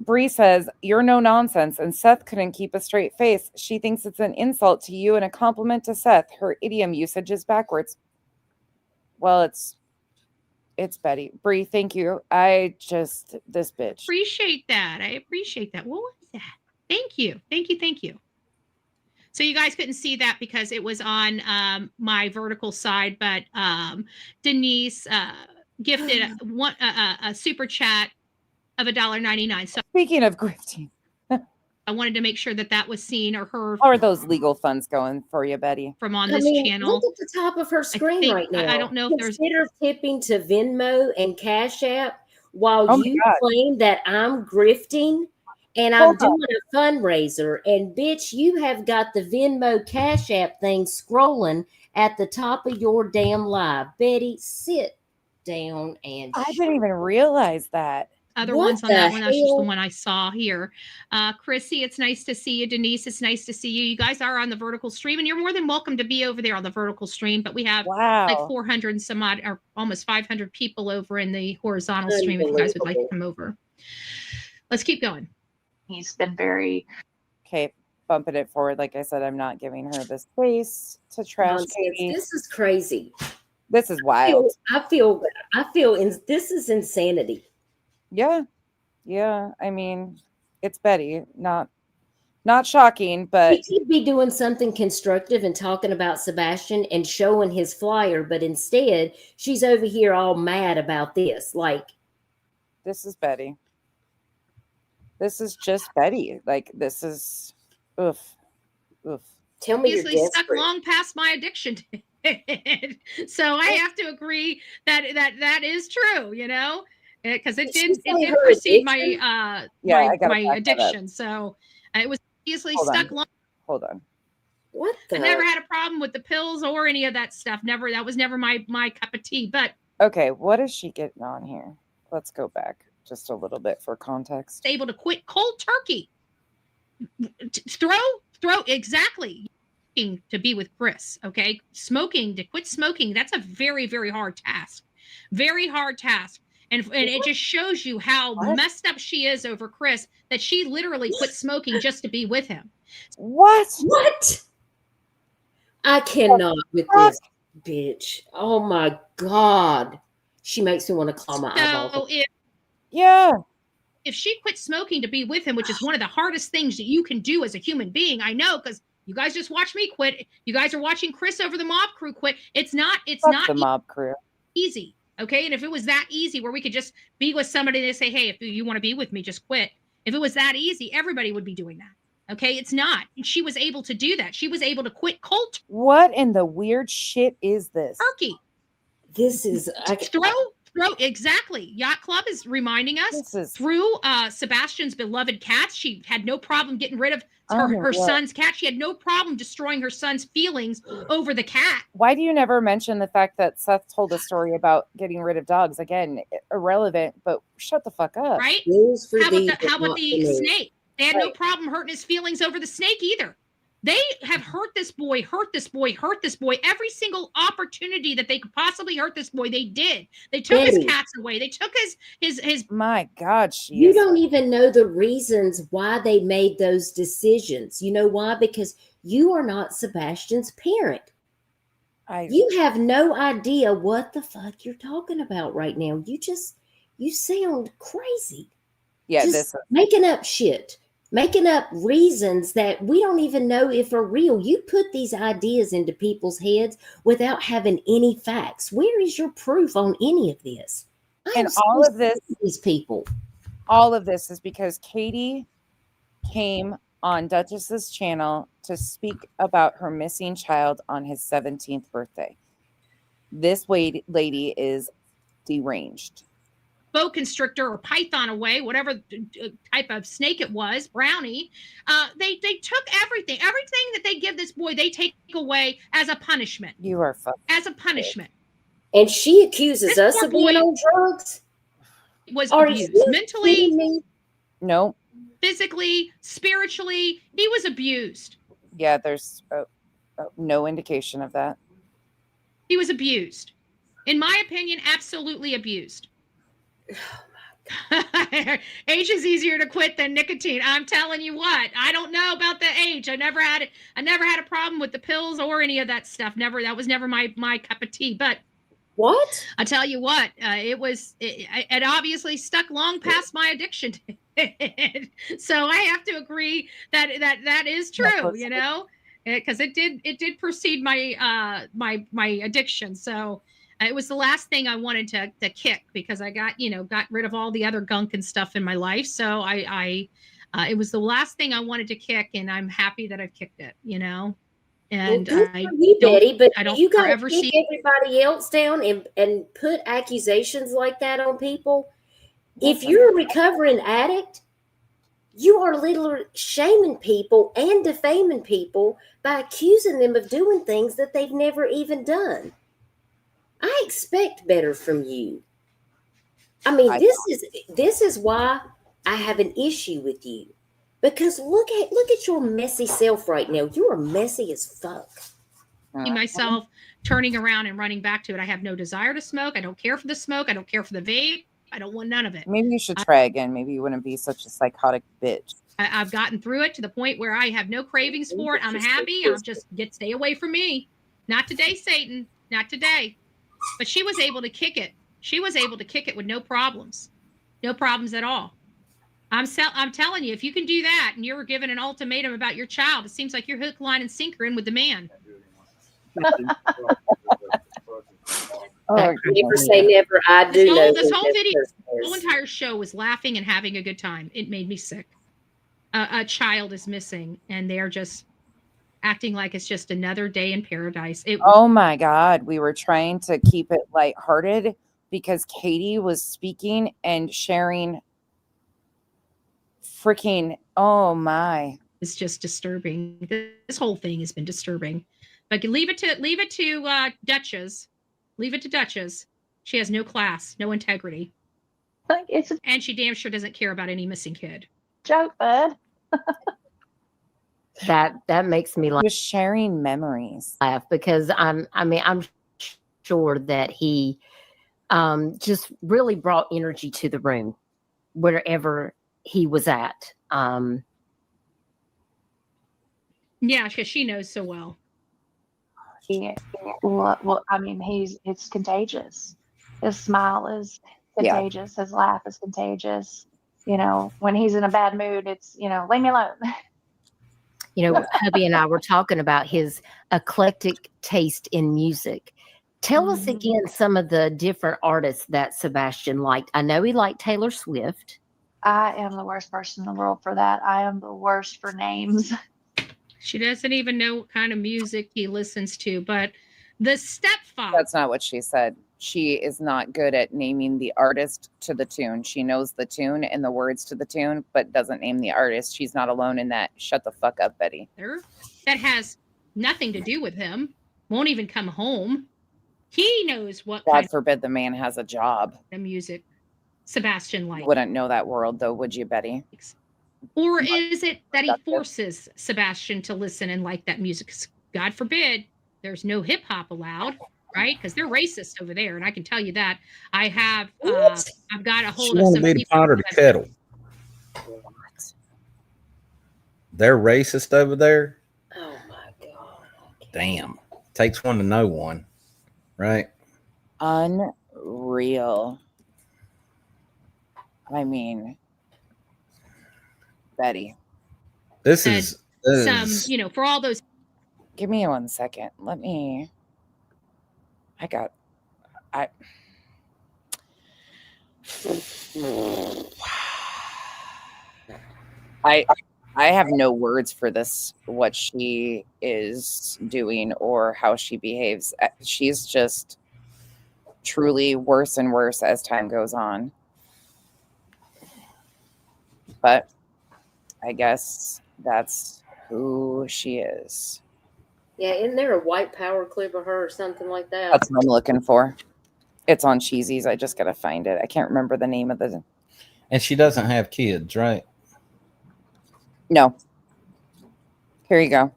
Bree says, you're no nonsense, and Seth couldn't keep a straight face. She thinks it's an insult to you and a compliment to Seth. Her idiom usage is backwards. Well, it's Betty. Bree, thank you. This bitch. Appreciate that. I appreciate that. What was that? Thank you. Thank you. Thank you. So you guys couldn't see that because it was on my vertical side, but Denise gifted a super chat of $1.99. So speaking of grifting, I wanted to make sure that was seen or heard. How are those legal funds going for you, Betty? From on this channel. Look at the top of her screen right now. I don't know if Consider tipping to Venmo and Cash App while you God. claim that I'm grifting and I'm doing a fundraiser. And bitch, you have got the Venmo Cash App thing scrolling at the top of your damn live. Betty, sit down and I didn't even realize that. Other ones on that one. That's just the one I saw here. Chrissy, it's nice to see you. Denise, it's nice to see you. You guys are on the vertical stream, and you're more than welcome to be over there on the vertical stream. But we have like 400 and some odd, or almost 500 people over in the horizontal stream. If you guys would like to come over, let's keep going. He's been very bumping it forward. Like I said, I'm not giving her the space to trash. This is crazy. This is wild. I feel this is insanity. Yeah. I mean, it's Betty. Not shocking, but she could be doing something constructive and talking about Sebastian and showing his flyer, but instead she's over here all mad about this. Like, this is Betty. This is just Betty. Like, this is oof. Tell me you're desperate. Stuck long past my addiction. So I have to agree that is true, you know. Because it did precede my my addiction, so it was easily stuck long. Hold on. What? I never had a problem with the pills or any of that stuff. Never. That was never my cup of tea. But okay, what is she getting on here? Let's go back just a little bit for context. Able to quit cold turkey. Throw exactly. To be with Chris, okay? To quit smoking. That's a very, very hard task. Very hard task. And it just shows you how messed up she is over Chris, that she literally quit smoking just to be with him. What? I cannot with this bitch. Oh my God. She makes me want to claw my eyeball. If she quit smoking to be with him, which is one of the hardest things that you can do as a human being, I know, because you guys just watched me quit. You guys are watching Chris over the mob crew quit. It's not the mob crew easy. Okay. And if it was that easy where we could just be with somebody and say, hey, if you want to be with me, just quit. If it was that easy, everybody would be doing that. Okay, it's not. She was able to do that. She was able to quit cold What in the weird shit is this? turkey. This is Throw exactly. Yacht Club is reminding us through Sebastian's beloved cats. She had no problem getting rid of her son's cat. She had no problem destroying her son's feelings over the cat. Why do you never mention the fact that Seth told a story about getting rid of dogs? Again, irrelevant, but shut the fuck up. Right? How about the snake? They had no problem hurting his feelings over the snake either. They have hurt this boy. Every single opportunity that they could possibly hurt this boy, they did. They took his cats away. They took his. My God, you don't even know the reasons why they made those decisions. You know why? Because you are not Sebastian's parent. You have no idea what the fuck you're talking about right now. You sound crazy. Yeah, just making up shit. Making up reasons that we don't even know if are real. You put these ideas into people's heads without having any facts. Where is your proof on any of this? And all of this, these people. All of this is because Katie came on Duchess's channel to speak about her missing child on his 17th birthday. This lady is deranged. Boa constrictor or python away, whatever type of snake it was, brownie. They took everything that they give this boy, they take away as a punishment. You are fucking as a punishment. And she accuses us of being on drugs. Was abused mentally, no, physically, spiritually. He was abused. Yeah, there's no indication of that. He was abused, in my opinion, absolutely abused. Age is easier to quit than nicotine. I'm telling you what. I don't know about the age. I never had a problem with the pills or any of that stuff. That was never my cup of tea. But what? I tell you what, it obviously stuck long past my addiction. So I have to agree that is true. You know, because it did precede my my addiction. So. It was the last thing I wanted to kick because I got rid of all the other gunk and stuff in my life. So it was the last thing I wanted to kick, and I'm happy that I've kicked it, And Betty, but I don't you got to ever kick everybody else down and put accusations like that on people. If you're a recovering addict, you are literally shaming people and defaming people by accusing them of doing things that they've never even done. I expect better from you. I mean, this is why I have an issue with you. Because look at your messy self right now. You are messy as fuck. Myself turning around and running back to it. I have no desire to smoke. I don't care for the smoke. I don't care for the vape. I don't want none of it. Maybe you should try again. Maybe you wouldn't be such a psychotic bitch. I've gotten through it to the point where I have no cravings for it. I'm happy. I'll just stay away from me. Not today, Satan. Not today. But she was able to kick it. She was able to kick it with no problems. No problems at all. I'm telling you, if you can do that and you're given an ultimatum about your child, it seems like you're hook, line, and sinker in with the man. Never say never. I do know. This whole video, the whole entire show was laughing and having a good time. It made me sick. A child is missing, and they're just acting like it's just another day in paradise. Oh my God. We were trying to keep it lighthearted because Katie was speaking and sharing freaking, oh my. It's just disturbing. This whole thing has been disturbing. But leave it to Duchess. Leave it to Duchess. She has no class, no integrity. And she damn sure doesn't care about any missing kid. Joke, bud. That makes me laugh. Just sharing memories. Laugh because I'm sure that he just really brought energy to the room wherever he was at. Yeah, because she knows so well. Well, I mean, it's contagious. His smile is contagious. Yeah. His laugh is contagious. When he's in a bad mood, it's, leave me alone. Hubby and I were talking about his eclectic taste in music. Tell us again some of the different artists that Sebastian liked. I know he liked Taylor Swift. I am the worst person in the world for that. I am the worst for names. She doesn't even know what kind of music he listens to, but the stepfather. That's not what she said. She is not good at naming the artist to the tune. She knows the tune and the words to the tune, but doesn't name the artist. She's not alone in that. Shut the fuck up, Betty. That has nothing to do with him. Won't even come home. He knows what God forbid the man has a job. The music Sebastian likes. Wouldn't know that world though, would you, Betty? Or is it that he forces Sebastian to listen and like that music? God forbid there's no hip hop allowed, right? Because they're racist over there, and I can tell you that. I have, I've got a hold of some people. The pot or the kettle. What? They're racist over there. Oh my God! Damn, takes one to know one, right? Unreal. I mean, Betty. This is some, you know, for all those. Give me 1 second. I have no words for this, what she is doing or how she behaves. She's just truly worse and worse as time goes on. But I guess that's who she is. Yeah, isn't there a white power clip of her or something like that? That's what I'm looking for. It's on Cheesy's. I just got to find it. I can't remember the name of the... And she doesn't have kids, right? No. Here you go.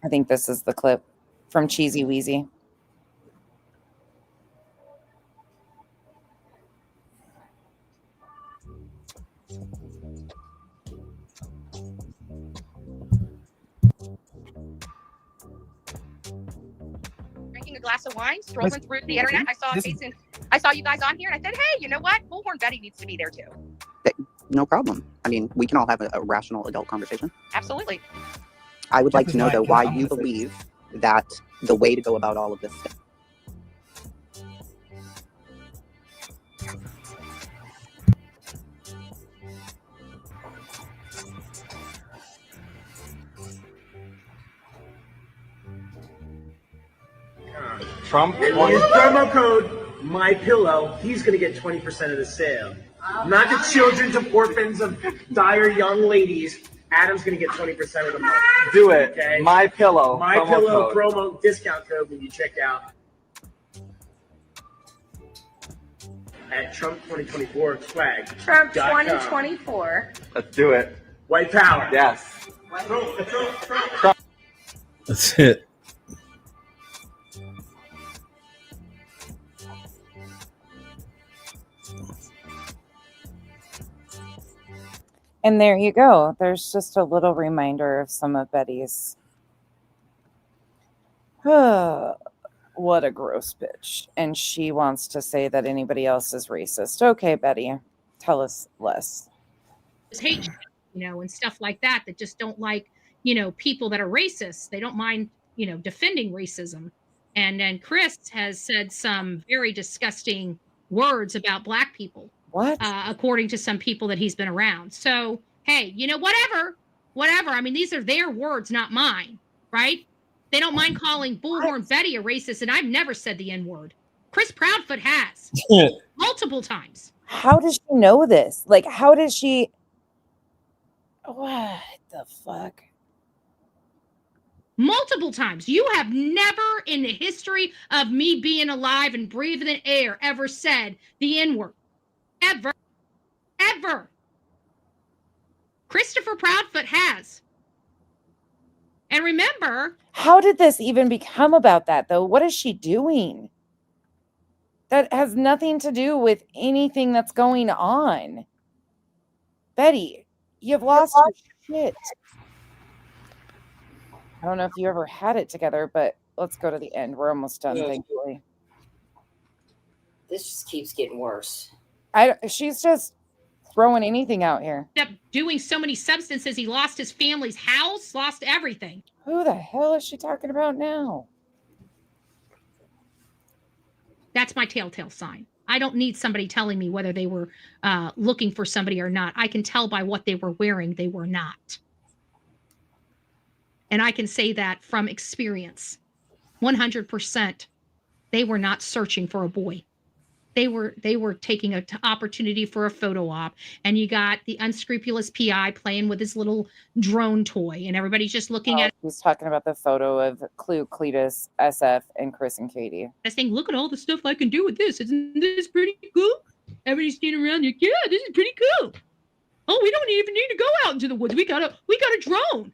I think this is the clip from Cheesy Weezy. Drinking a glass of wine, strolling through the internet. I saw you guys on here, and I said, hey, you know what? Bullhorn Betty needs to be there too. No problem. I mean, we can all have a rational adult conversation. Absolutely. I would like to know, though, why you believe that the way to go about all of this stuff. Trump and use promo code MyPillow. He's going to get 20% of the sale. Not the children to orphans of dire young ladies. Adam's going to get 20% of the money. Do it. Okay? MyPillow. MyPillow promo discount code when you check out at Trump 2024 swag. Trump 2024. Let's do it. White power. Yes. Trump. That's it. And there you go. There's just a little reminder of some of Betty's. What a gross bitch. And she wants to say that anybody else is racist. Okay, Betty, tell us less. Hate, you know, and stuff like that just don't like, you know, people that are racist. They don't mind, you know, defending racism. And then Chris has said some very disgusting words about Black people. What? According to some people that he's been around. So, hey, you know, whatever. I mean, these are their words, not mine, right? They don't mind calling Bullhorn Betty a racist, and I've never said the N-word. Chris Proudfoot has. Multiple times. How does she know this? Like, how does she... What the fuck? Multiple times. You have never in the history of me being alive and breathing in air ever said the N-word. Ever. Christopher Proudfoot has. And remember, how did this even become about that, though? What is she doing? That has nothing to do with anything that's going on. Betty, you've lost your shit. I don't know if you ever had it together, but let's go to the end. We're almost done, thankfully. This just keeps getting worse. She's just throwing anything out here. Doing so many substances, he lost his family's house, lost everything. Who the hell is she talking about now? That's my telltale sign. I don't need somebody telling me whether they were looking for somebody or not. I can tell by what they were wearing, they were not. And I can say that from experience. 100%. They were not searching for a boy. They were taking an opportunity for a photo op, and you got the unscrupulous PI playing with his little drone toy, and everybody's just looking at. He's talking about the photo of Clue, Cletus, SF, and Chris and Katie. Saying, "Look at all the stuff I can do with this. Isn't this pretty cool?" Everybody's standing around like, "Yeah, this is pretty cool. Oh, we don't even need to go out into the woods. We got a drone."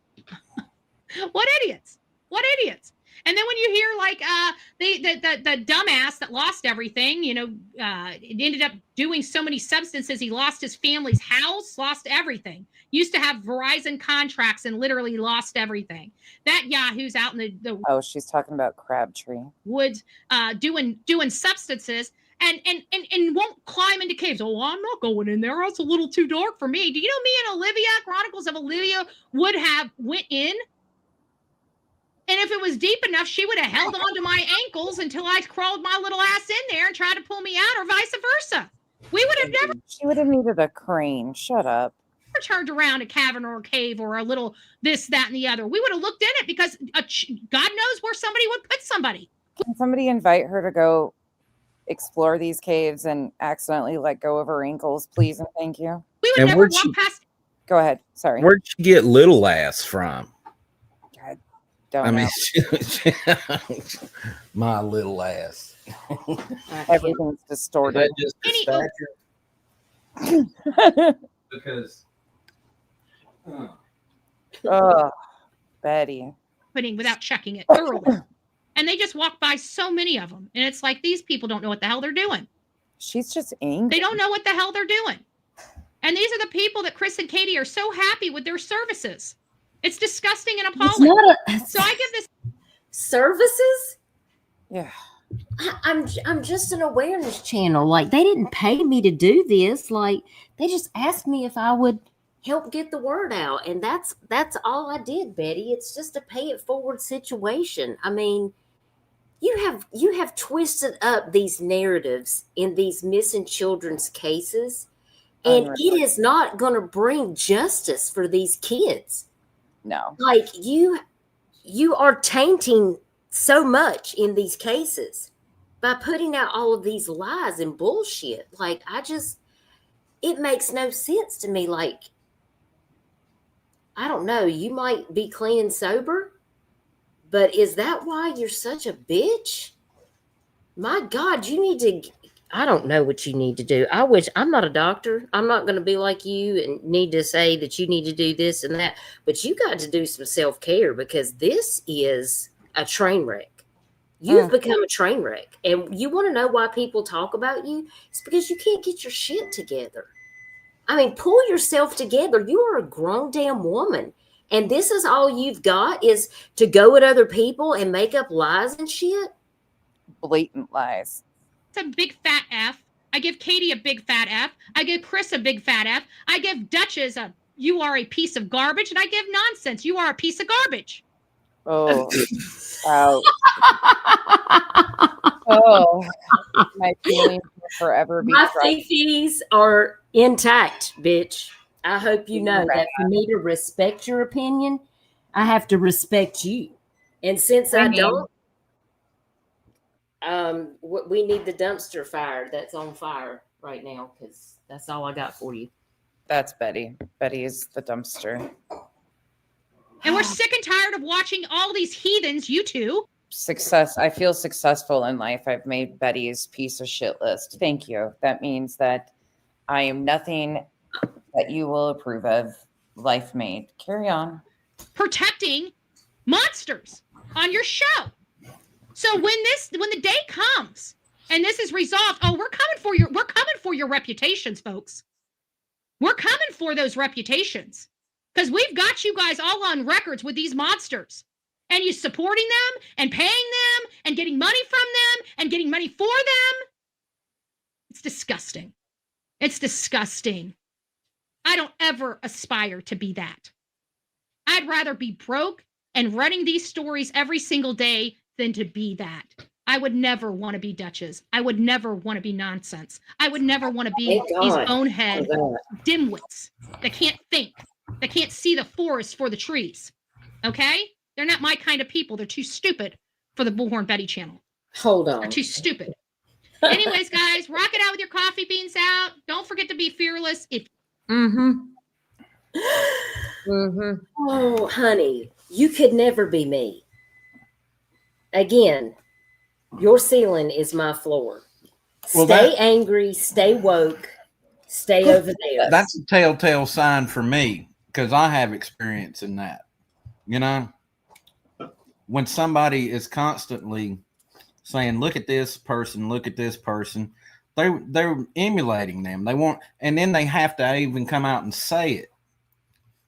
What idiots! What idiots! And then when you hear like the dumbass that lost everything, it ended up doing so many substances, he lost his family's house, lost everything. Used to have Verizon contracts and literally lost everything. That Yahoo's out in the Oh, she's talking about Crabtree. woods doing substances and won't climb into caves. Oh, I'm not going in there. It's a little too dark for me. Do you know me and Olivia, Chronicles of Olivia, would have went in? And if it was deep enough, she would have held on to my ankles until I crawled my little ass in there and tried to pull me out, or vice versa. We would have never. She would have needed a crane. Shut up. Turned around a cavern or a cave or a little this, that, and the other. We would have looked in it because God knows where somebody would put somebody. Can somebody invite her to go explore these caves and accidentally let go of her ankles, please and thank you? We would never walk past. Go ahead. Sorry. Where'd you get little ass from? Don't I mean, know. my little ass. Everything's distorted. Just because. Oh, Betty. Putting without checking it thoroughly. And they just walk by so many of them. And it's like, these people don't know what the hell they're doing. She's just angry. They don't know what the hell they're doing. And these are the people that Chris and Katie are so happy with their services. It's disgusting and appalling. So I give this services. Yeah. I'm just an awareness channel. Like, they didn't pay me to do this. Like, they just asked me if I would help get the word out. And that's all I did, Betty. It's just a pay it forward situation. I mean, you have twisted up these narratives in these missing children's cases, and it is not going to bring justice for these kids. No. Like, you are tainting so much in these cases by putting out all of these lies and bullshit. Like, it makes no sense to me. Like, I don't know, you might be clean and sober, but is that why you're such a bitch? My God, you need to, I don't know what you need to do. I'm not a doctor. I'm not going to be like you and need to say that you need to do this and that, but you got to do some self-care, because this is a train wreck. You've become a train wreck. And you want to know why people talk about you? It's because you can't get your shit together. I mean, pull yourself together. You are a grown damn woman. And this is all you've got, is to go at other people and make up lies and shit? Blatant lies. It's a big fat F. I give Katie a big fat F. I give Chris a big fat F. I give Duchess you are a piece of garbage. And I give Nonsense, you are a piece of garbage. Oh, wow. Oh, my feelings will forever be my feces are intact, bitch. I hope you know that for me to respect your opinion, I have to respect you. And since I don't, we need the dumpster fire that's on fire right now, because that's all I got for you. That's Betty. Betty is the dumpster. And we're sick and tired of watching all these heathens, you two. Success. I feel successful in life. I've made Betty's piece of shit list. Thank you. That means that I am nothing that you will approve of. Life made. Carry on. Protecting monsters on your show. So when the day comes and this is resolved, we're coming for your reputations, folks. We're coming for those reputations. Because we've got you guys all on records with these monsters. And you supporting them and paying them and getting money from them and getting money for them. It's disgusting. It's disgusting. I don't ever aspire to be that. I'd rather be broke and running these stories every single day than to be that. I would never want to be Duchess. I would never want to be nonsense. I would never want to be these bonehead dimwits that can't think, that can't see the forest for the trees. Okay? They're not my kind of people. They're too stupid for the Bullhorn Betty channel. Hold on. They're too stupid. Anyways, guys, rock it out with your coffee beans out. Don't forget to be fearless. Oh, honey, you could never be me. Again, your ceiling is my floor. Well, stay angry, stay woke, stay over there. That's a telltale sign for me because I have experience in that. You know, when somebody is constantly saying, "Look at this person, look at this person," they're emulating them. They want, and then they have to even come out and say it.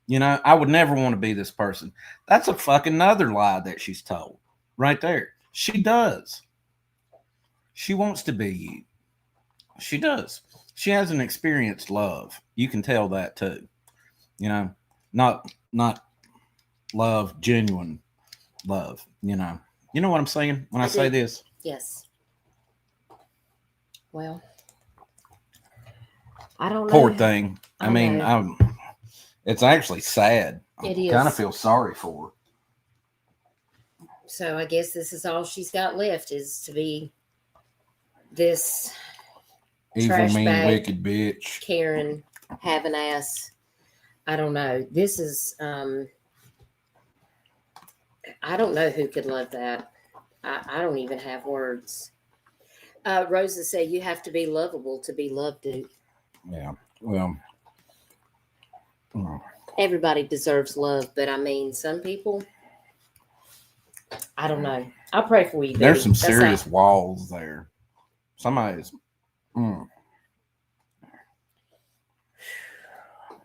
You know, I would never want to be this person. That's a fucking other lie that she's told right there. She does. She wants to be you. She does. She hasn't experienced love. You can tell that too. You know, not love, genuine love. You know what I'm saying when I say this? Yes. Well, I don't know. Poor thing. I mean, it's actually sad. It is. I kind of feel sorry for her. So I guess this is all she's got left is to be this evil, trash mean, bag, wicked bitch. Karen, have an ass. I don't know. This is I don't know who could love that. I don't even have words. Rosa said you have to be lovable to be loved, dude. Yeah. Well, everybody deserves love, but I mean, some people, I don't know. I'll pray for you, baby. There's some serious walls there. Somebody's. And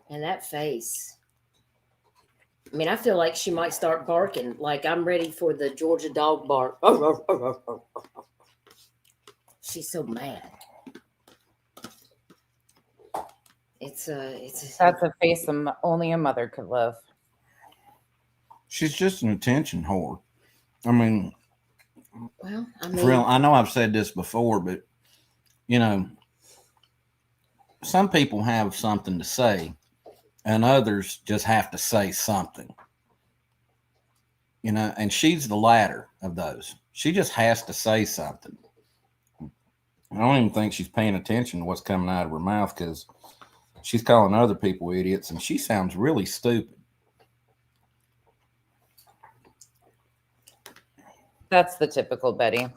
that face. I mean, I feel like she might start barking. Like I'm ready for the Georgia dog bark. She's so mad. It's that's a face only a mother could love. She's just an attention whore. I mean, well, for real, I know I've said this before, but you know, some people have something to say, and others just have to say something. You know, and she's the latter of those. She just has to say something. I don't even think she's paying attention to what's coming out of her mouth because she's calling other people idiots, and she sounds really stupid. That's the typical Betty.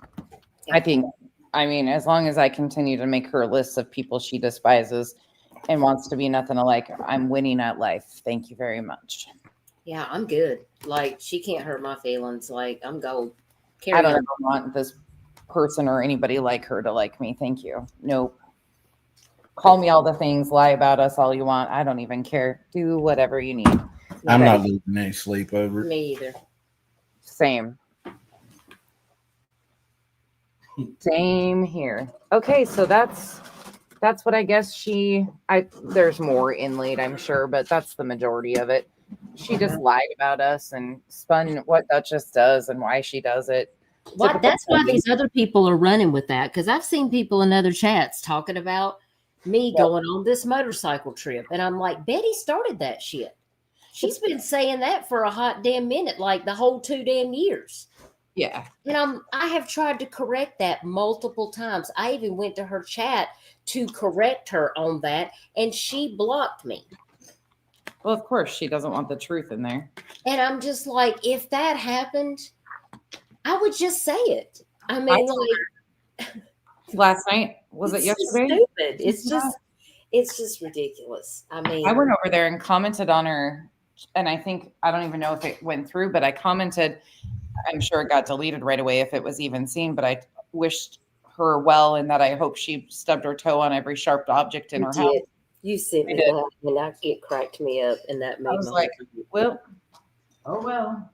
I mean, as long as I continue to make her lists of people she despises and wants to be nothing alike, I'm winning at life. Thank you very much. Yeah, I'm good. Like, she can't hurt my feelings. Like, I'm gold. I don't ever want this person or anybody like her to like me. Thank you. Nope. Call me all the things, lie about us all you want. I don't even care. Do whatever you need. I'm not losing any sleep over it. Me either. Same. Same here. Okay, so that's what I guess there's more inlaid, I'm sure, but that's the majority of it. She just lied about us and spun what Duchess does and why she does it. Well, that's why these other people are running with that, because I've seen people in other chats talking about me going on this motorcycle trip. And I'm like, Betty started that shit. She's been saying that for a hot damn minute, like the whole 2 damn years. Yeah. And I have tried to correct that multiple times. I even went to her chat to correct her on that, and she blocked me. Well, of course, she doesn't want the truth in there. And I'm just like, if that happened, I would just say it. I mean, last night, was it yesterday? Stupid. It's just ridiculous. I mean, I went over there and commented on her, and I don't even know if it went through, but I commented. I'm sure it got deleted right away if it was even seen, but I wished her well and that I hope she stubbed her toe on every sharp object in her house. You sent me that, and it cracked me up, and that made I was like, well, oh well.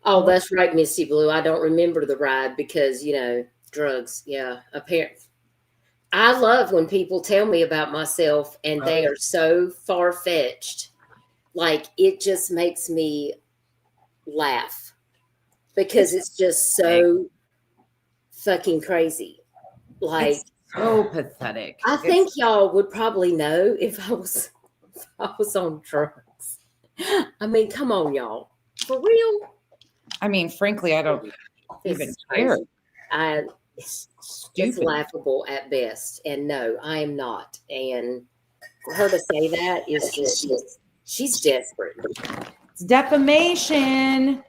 Oh, that's right, Misty Blue. I don't remember the ride because, drugs. Yeah, apparently. I love when people tell me about myself and they are so far-fetched. Like, it just makes me laugh because it's just so fucking crazy. Like, it's so pathetic. I think y'all would probably know if I was on drugs. I mean, come on, y'all. For real? I mean, frankly, I don't even care. It's laughable at best. And no, I am not. And for her to say that is just, she's desperate. It's defamation.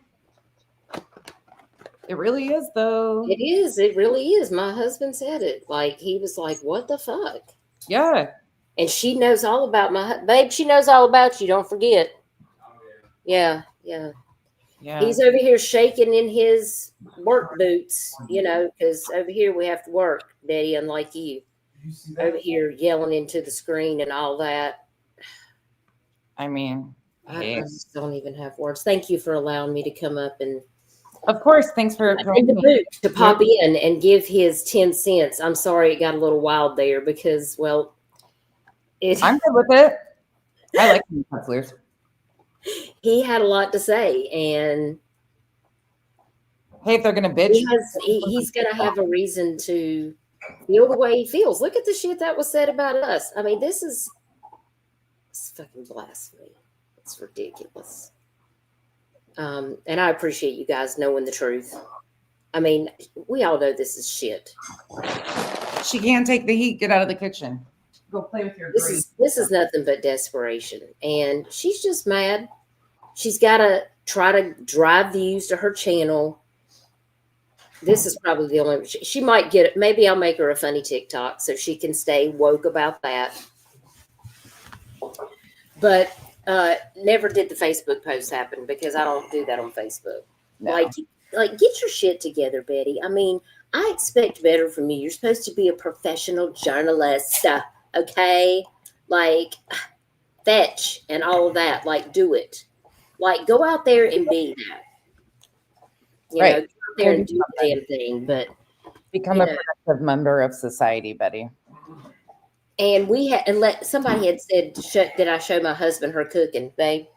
It really is, though. It is. It really is. My husband said it. Like, he was like, what the fuck? Yeah. And she knows all about babe, she knows all about you. Don't forget. Yeah. He's over here shaking in his work boots, because over here we have to work, Betty, unlike you. Over here yelling into the screen and all that. I mean, I just don't even have words. Thank you for allowing me to come up and. Of course, thanks for in the boot to pop in and give his 10 cents. I'm sorry it got a little wild there because, well, I'm good with it. I like hustlers. He had a lot to say, and hey, if they're gonna bitch, he's gonna have a reason to feel the way he feels. Look at the shit that was said about us. I mean, it's fucking blasphemy. It's ridiculous. And I appreciate you guys knowing the truth. I mean, we all know this is shit. She can't take the heat. Get out of the kitchen. Go play with your grief. This is nothing but desperation. And she's just mad. She's got to try to drive views to her channel. This is probably the only... She might get it. Maybe I'll make her a funny TikTok so she can stay woke about that. But... never did the Facebook post happen because I don't do that on Facebook. No. Like, get your shit together, Betty. I mean, I expect better from you. You're supposed to be a professional journalist, okay? Like, fetch and all of that. Like, do it. Like, go out there and be that. You know, go out there and do the damn thing. But become a productive member of society, Betty. And somebody had said, did I show my husband her cooking, babe?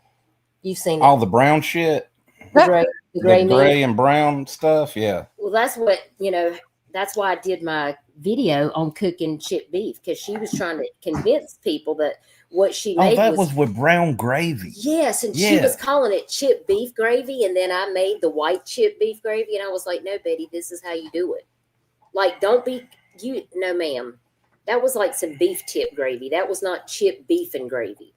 You've seen all the brown shit, the gray and brown stuff. Yeah. Well, that's why I did my video on cooking chip beef, because she was trying to convince people that what she made was with brown gravy. Yes, and she was calling it chip beef gravy, and then I made the white chip beef gravy, and I was like, no, Betty, this is how you do it. Like, no, ma'am. That was like some beef tip gravy. That was not chip beef and gravy.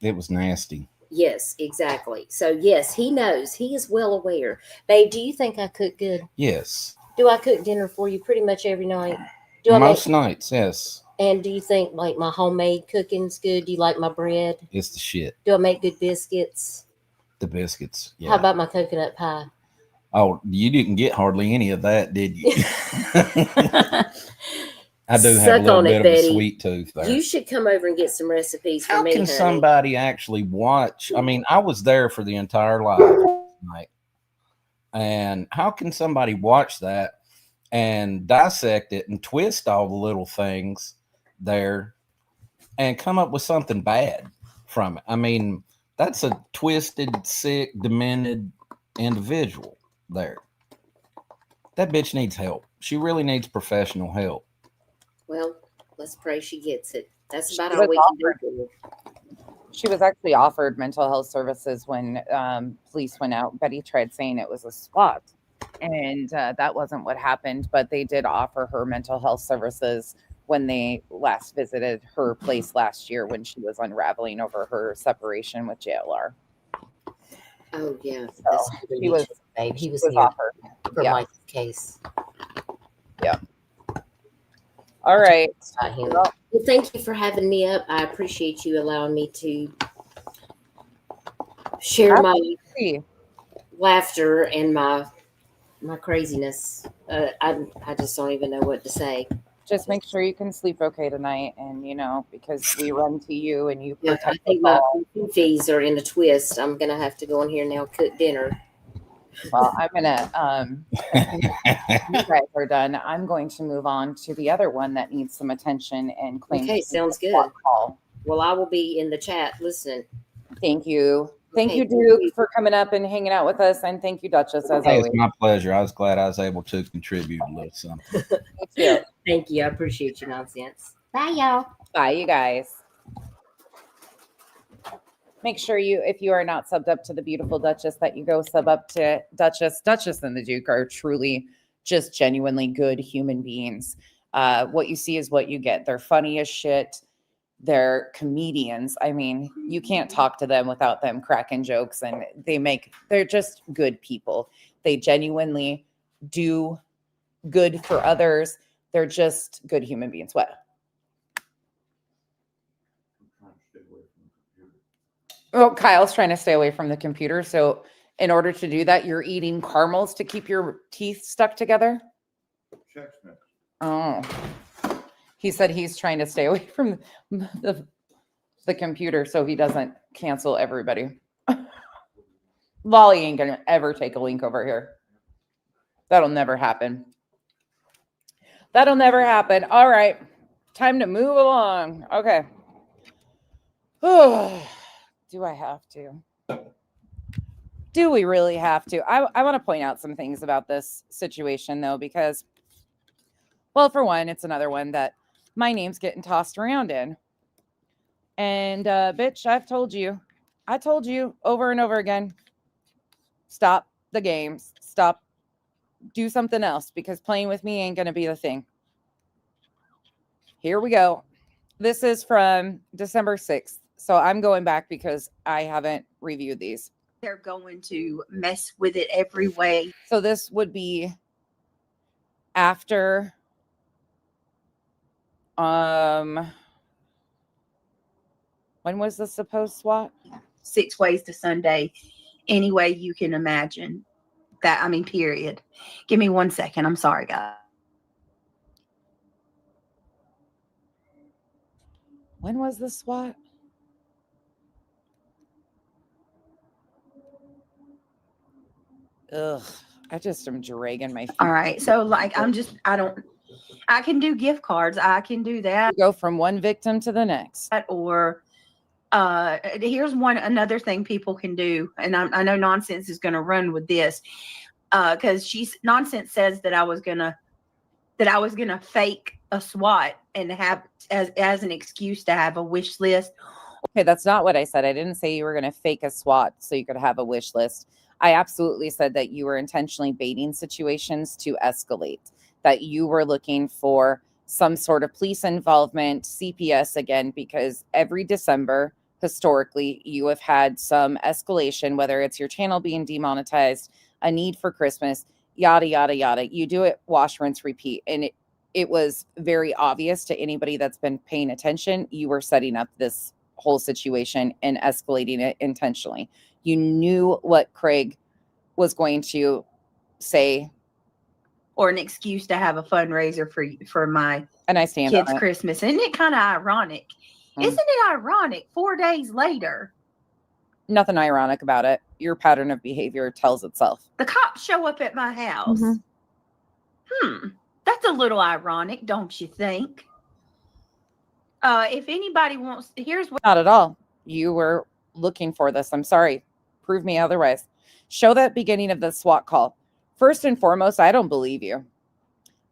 It was nasty. Yes, exactly. So, yes, he knows. He is well aware. Babe, do you think I cook good? Yes. Do I cook dinner for you pretty much every night? Most nights, yes. And do you think, like, my homemade cooking's good? Do you like my bread? It's the shit. Do I make good biscuits? The biscuits, yeah. How about my coconut pie? Oh, you didn't get hardly any of that, did you? I do have a little bit of a sweet tooth there. You should come over and get some recipes for me. How can somebody actually watch? I mean, I was there for the entire live night. And how can somebody watch that and dissect it and twist all the little things there and come up with something bad from it? I mean, that's a twisted, sick, demented individual there. That bitch needs help. She really needs professional help. Well, let's pray she gets it. That's about all we can do. She was actually offered mental health services when police went out. Betty tried saying it was a SWAT, and that wasn't what happened. But they did offer her mental health services when they last visited her place last year when she was unraveling over her separation with JLR. Oh, yeah. So he was offered for Mike's case. Yeah. All right. Well, thank you for having me up. I appreciate you allowing me to share my laughter and my craziness. I just don't even know what to say. Just make sure you can sleep okay tonight, and because we run to you and you protect I think my fees are in a twist. I'm gonna have to go in here now and cook dinner. Well, I'm gonna you guys are done. I'm going to move on to the other one that needs some attention and claim. Okay, sounds good. Well, I will be in the chat listening. Thank you. Thank you, Duke, for coming up and hanging out with us. And thank you, Duchess, as always. It's my pleasure. I was glad I was able to contribute a little something. Thank you. Thank you. I appreciate your nonsense. Bye, y'all. Bye, you guys. Make sure if you are not subbed up to the beautiful Duchess, that you go sub up to Duchess. Duchess and the Duke are truly just genuinely good human beings. What you see is what you get. They're funny as shit. They're comedians. I mean, you can't talk to them without them cracking jokes, and they're just good people. They genuinely do good for others. They're just good human beings. What? Oh, Kyle's trying to stay away from the computer. So in order to do that, you're eating caramels to keep your teeth stuck together? Oh. He said he's trying to stay away from the computer so he doesn't cancel everybody. Lolly ain't going to ever take a link over here. That'll never happen. That'll never happen. All right. Time to move along. Okay. Do I have to? Do we really have to? I want to point out some things about this situation, though, because, well, for one, it's another one that my name's getting tossed around in. And, bitch, I told you over and over again, stop the games. Stop. Do something else, because playing with me ain't going to be the thing. Here we go. This is from December 6th. So I'm going back because I haven't reviewed these. They're going to mess with it every way. So this would be after when was the supposed SWAT? 6 ways to Sunday. Any way you can imagine that. I mean, period. Give me 1 second. I'm sorry, guys. When was the SWAT? Ugh, I just am dragging my feet. All right. So like, I can do gift cards. I can do that. Go from one victim to the next. Or here's another thing people can do. And I know Nonsense is going to run with this because Nonsense says that I was going to fake a SWAT and have as an excuse to have a wish list. Okay, that's not what I said. I didn't say you were going to fake a SWAT so you could have a wish list. I absolutely said that you were intentionally baiting situations to escalate, that you were looking for some sort of police involvement, CPS again, because every December, historically, you have had some escalation, whether it's your channel being demonetized, a need for Christmas, yada, yada, yada. You do it, wash, rinse, repeat. And it was very obvious to anybody that's been paying attention. You were setting up this whole situation and escalating it intentionally. You knew what Craig was going to say. Or an excuse to have a fundraiser for my kids' Christmas. Isn't it kind of ironic? Isn't it ironic 4 days later? Nothing ironic about it. Your pattern of behavior tells itself. The cops show up at my house. That's a little ironic, don't you think? If anybody wants, here's what. Not at all. You were looking for this. I'm sorry. Prove me otherwise. Show that beginning of the SWAT call. First and foremost, I don't believe you.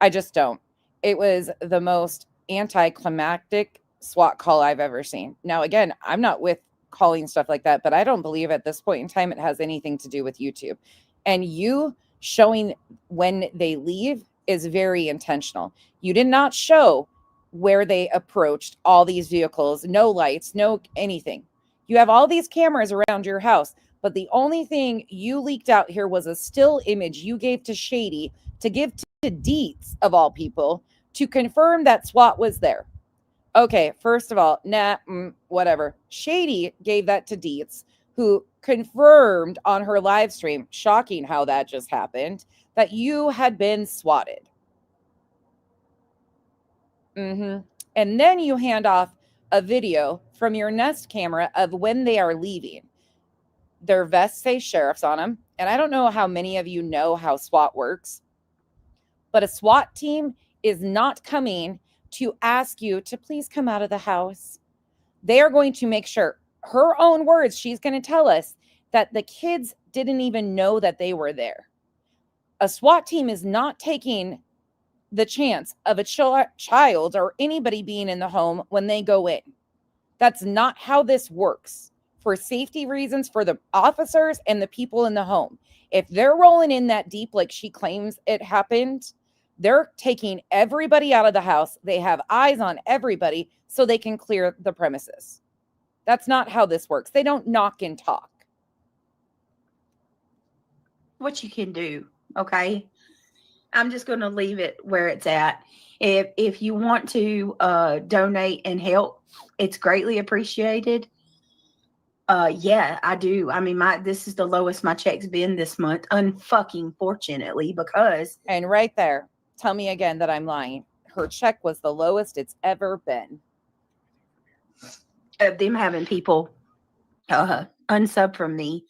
I just don't. It was the most anticlimactic SWAT call I've ever seen. Now, again, I'm not with calling stuff like that, but I don't believe at this point in time it has anything to do with YouTube. And you showing when they leave is very intentional. You did not show where they approached all these vehicles, no lights, no anything. You have all these cameras around your house, but the only thing you leaked out here was a still image you gave to Shady to give to Dietz, of all people, to confirm that SWAT was there. Okay, first of all, whatever. Shady gave that to Dietz, who confirmed on her live stream, shocking how that just happened, that you had been swatted. And then you hand off a video from your Nest camera of when they are leaving. Their vests say sheriff's on them. And I don't know how many of you know how SWAT works, but a SWAT team is not coming to ask you to please come out of the house. They are going to make sure, her own words, she's going to tell us, that the kids didn't even know that they were there. A SWAT team is not taking the chance of a child or anybody being in the home when they go in. That's not how this works. For safety reasons for the officers and the people in the home. If they're rolling in that deep like she claims it happened, they're taking everybody out of the house. They have eyes on everybody so they can clear the premises. That's not how this works. They don't knock and talk. What you can do, okay? I'm just going to leave it where it's at. If you want to donate and help, it's greatly appreciated. Yeah, I do. I mean, this is the lowest my check's been this month, unfucking fortunately, because. And right there, tell me again that I'm lying. Her check was the lowest it's ever been. Of them having people unsub from me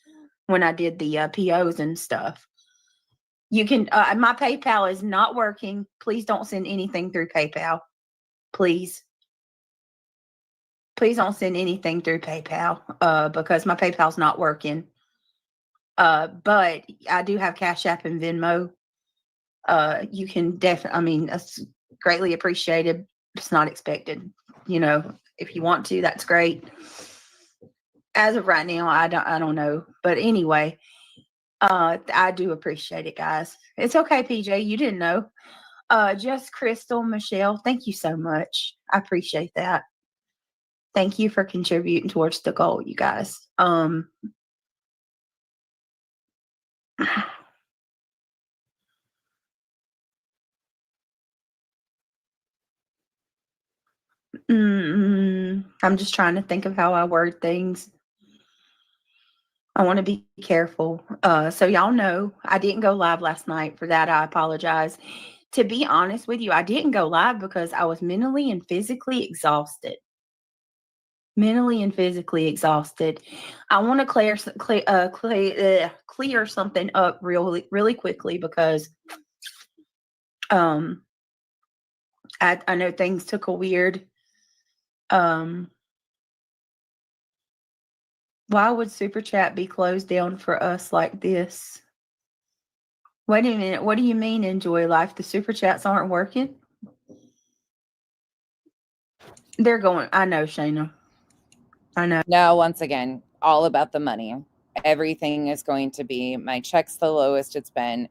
when I did the POs and stuff. You can, my PayPal is not working. Please don't send anything through PayPal. Please. Please don't send anything through PayPal because my PayPal's not working. But I do have Cash App and Venmo. You can definitely, I mean, that's greatly appreciated. It's not expected. You know, if you want to, that's great. As of right now, I don't know. But anyway, I do appreciate it, guys. It's okay, PJ. You didn't know. Just Crystal, Michelle, thank you so much. I appreciate that. Thank you for contributing towards the goal, you guys. I'm just trying to think of how I word things. I want to be careful. So y'all know I didn't go live last night. For that, I apologize. To be honest with you, I didn't go live because I was mentally and physically exhausted. I want to clear something up really quickly because I know things took a weird. Why would Super Chat be closed down for us like this? Wait a minute. What do you mean, enjoy life? The Super Chats aren't working? They're going. I know, Shayna. I know. Now, once again, all about the money. Everything is going to be, my check's the lowest it's been.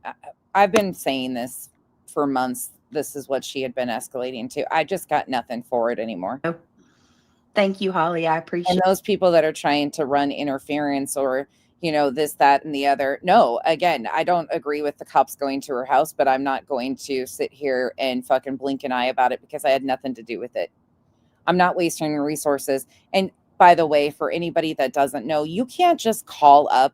I've been saying this for months. This is what she had been escalating to. I just got nothing for it anymore. Thank you, Holly. I appreciate it. And those people that are trying to run interference or, you know, this, that, and the other. No, again, I don't agree with the cops going to her house, but I'm not going to sit here and fucking blink an eye about it because I had nothing to do with it. I'm not wasting resources. And by the way, for anybody that doesn't know, you can't just call up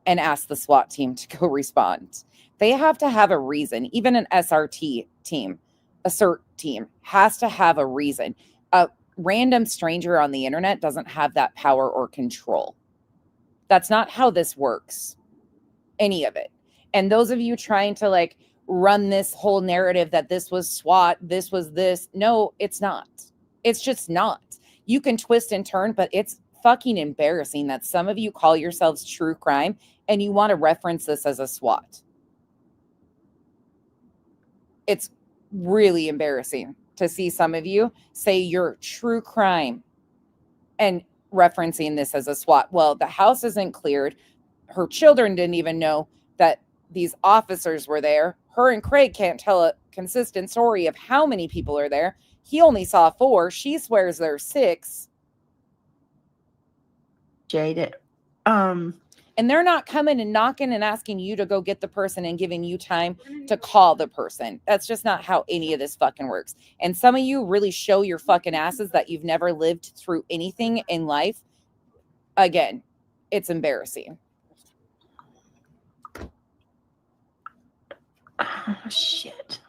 and ask the SWAT team to go respond. They have to have a reason. Even an SRT team, a CERT team has to have a reason. A random stranger on the internet doesn't have that power or control. That's not how this works. Any of it. And those of you trying to like run this whole narrative that this was SWAT, this was this. No, it's not. It's just not. You can twist and turn, but it's fucking embarrassing that some of you call yourselves true crime and you want to reference this as a SWAT. It's really embarrassing to see some of you say you're true crime and referencing this as a SWAT. Well, the house isn't cleared. Her children didn't even know that these officers were there. Her and Craig can't tell a consistent story of how many people are there. He only saw 4. She swears there's 6. Jaded. And they're not coming and knocking and asking you to go get the person and giving you time to call the person. That's just not how any of this fucking works. And some of you really show your fucking asses that you've never lived through anything in life. Again, it's embarrassing. Oh, shit.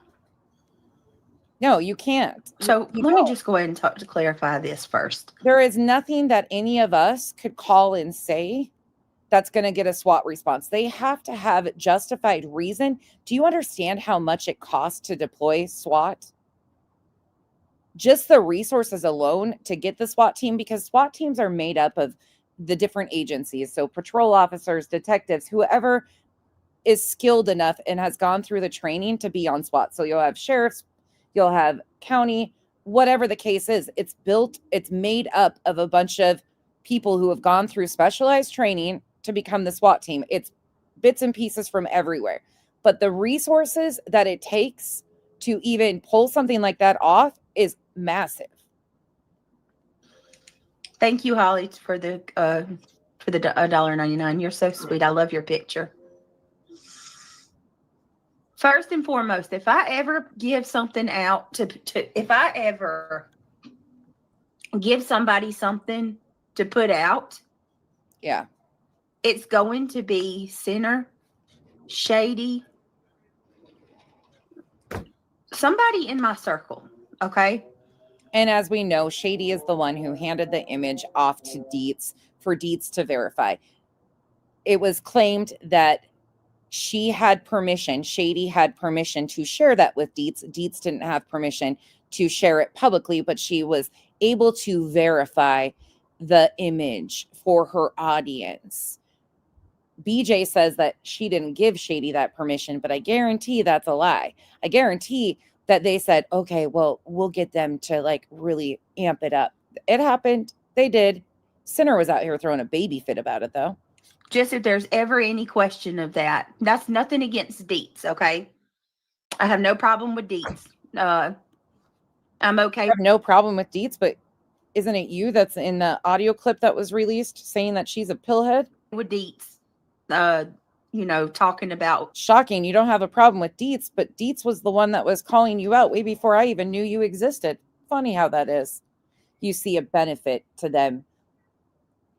No, you can't. So let me just go ahead and talk to clarify this first. There is nothing that any of us could call and say that's going to get a SWAT response. They have to have justified reason. Do you understand how much it costs to deploy SWAT? Just the resources alone to get the SWAT team, because SWAT teams are made up of the different agencies. So patrol officers, detectives, whoever is skilled enough and has gone through the training to be on SWAT. So you'll have sheriffs, you'll have county, whatever the case is. It's made up of a bunch of people who have gone through specialized training to become the SWAT team. It's bits and pieces from everywhere. But the resources that it takes to even pull something like that off is massive. Thank you, Holly, for the $1.99. You're so sweet. I love your picture. First and foremost, if I ever give something out if I ever give somebody something to put out, yeah, it's going to be Sinner, Shady, somebody in my circle. Okay. And as we know, Shady is the one who handed the image off to Dietz for Dietz to verify. It was claimed that Shady had permission to share that with Dietz. Dietz didn't have permission to share it publicly, but she was able to verify the image for her audience. BJ says that she didn't give Shady that permission, but I guarantee that's a lie. I guarantee that they said, okay, well, we'll get them to like really amp it up. It happened. They did. Sinner was out here throwing a baby fit about it, though. Just if there's ever any question of that, that's nothing against Dietz, okay? I have no problem with Dietz. I'm okay. I have no problem with Dietz, but isn't it you that's in the audio clip that was released saying that she's a pillhead? With Dietz, talking about... Shocking. You don't have a problem with Dietz, but Dietz was the one that was calling you out way before I even knew you existed. Funny how that is. You see a benefit to them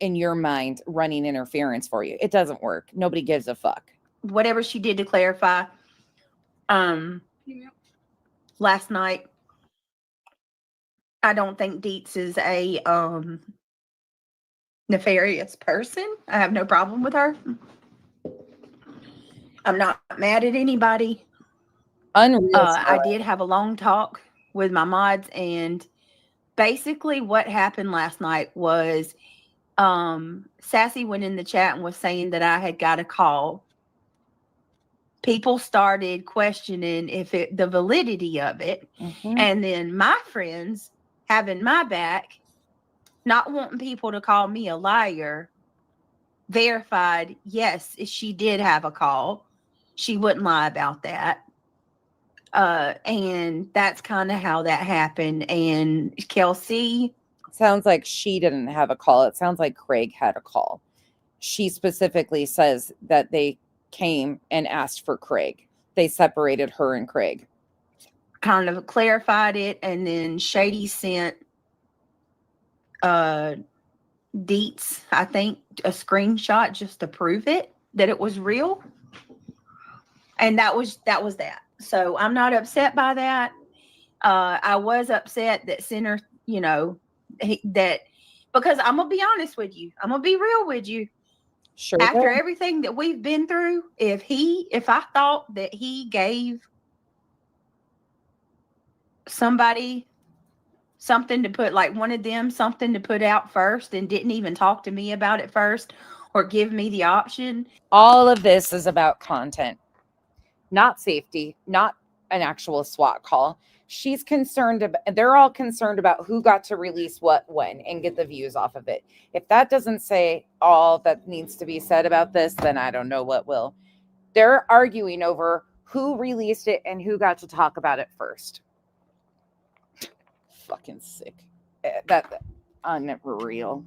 in your mind running interference for you. It doesn't work. Nobody gives a fuck. Whatever she did to clarify last night, I don't think Dietz is a nefarious person. I have no problem with her. I'm not mad at anybody. Unreal. I did have a long talk with my mods, and basically what happened last night was Sassy went in the chat and was saying that I had got a call. People started questioning the validity of it. Mm-hmm. And then my friends having my back, not wanting people to call me a liar, verified, yes, she did have a call. She wouldn't lie about that. And that's kind of how that happened. And Kelsey... Sounds like she didn't have a call. It sounds like Craig had a call. She specifically says that they came and asked for Craig. They separated her and Craig. Kind of clarified it, and then Shady sent Dietz, I think, a screenshot just to prove it, that it was real. And that was that. So I'm not upset by that. I was upset that Sinner, because I'm gonna be honest with you, I'm gonna be real with you. Sure. After everything that we've been through, if I thought that he gave somebody something to put, like one of them something to put out first and didn't even talk to me about it first or give me the option. All of this is about content, not safety, not an actual SWAT call. She's concerned about, they're all concerned about who got to release what when and get the views off of it. If that doesn't say all that needs to be said about this, then I don't know what will. They're arguing over who released it and who got to talk about it first. Fucking sick. That unreal.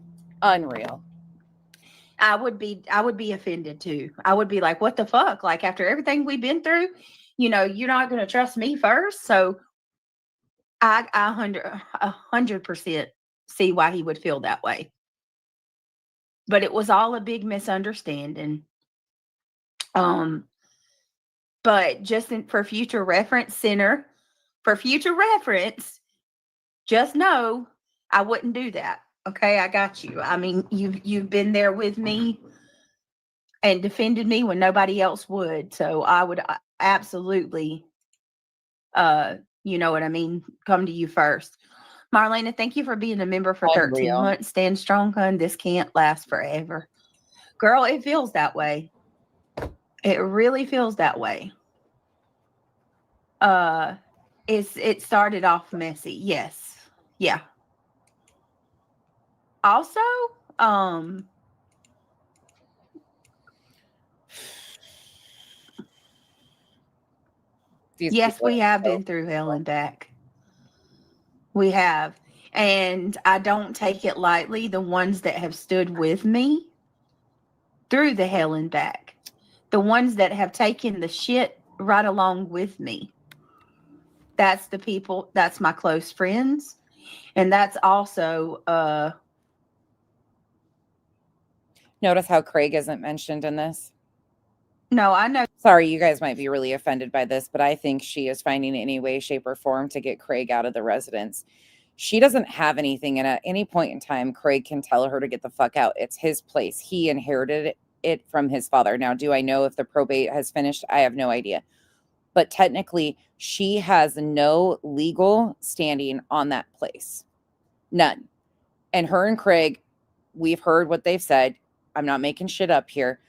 I would be offended too. I would be like, what the fuck? Like, after everything we've been through, you're not going to trust me first. So I 100% see why he would feel that way. But it was all a big misunderstanding. But just for future reference, Sinner, just know I wouldn't do that. Okay, I got you. I mean, you've been there with me and defended me when nobody else would. So I would absolutely, you know what I mean, come to you first. Marlena, thank you for being a member for 13 Unreal. months. Stand strong, hun. This can't last forever. Girl, it feels that way. It really feels that way. It started off messy. Yes. Yeah. Also, yes, we have been through hell and back. We have. And I don't take it lightly, the ones that have stood with me through the hell and back. The ones that have taken the shit right along with me. That's the people, that's my close friends. And that's also Notice how Craig isn't mentioned in this? No, I know. Sorry, you guys might be really offended by this, but I think she is finding any way, shape, or form to get Craig out of the residence. She doesn't have anything, and at any point in time, Craig can tell her to get the fuck out. It's his place. He inherited it from his father. Now, do I know if the probate has finished? I have no idea. But technically, she has no legal standing on that place. None. And her and Craig, we've heard what they've said. I'm not making shit up here.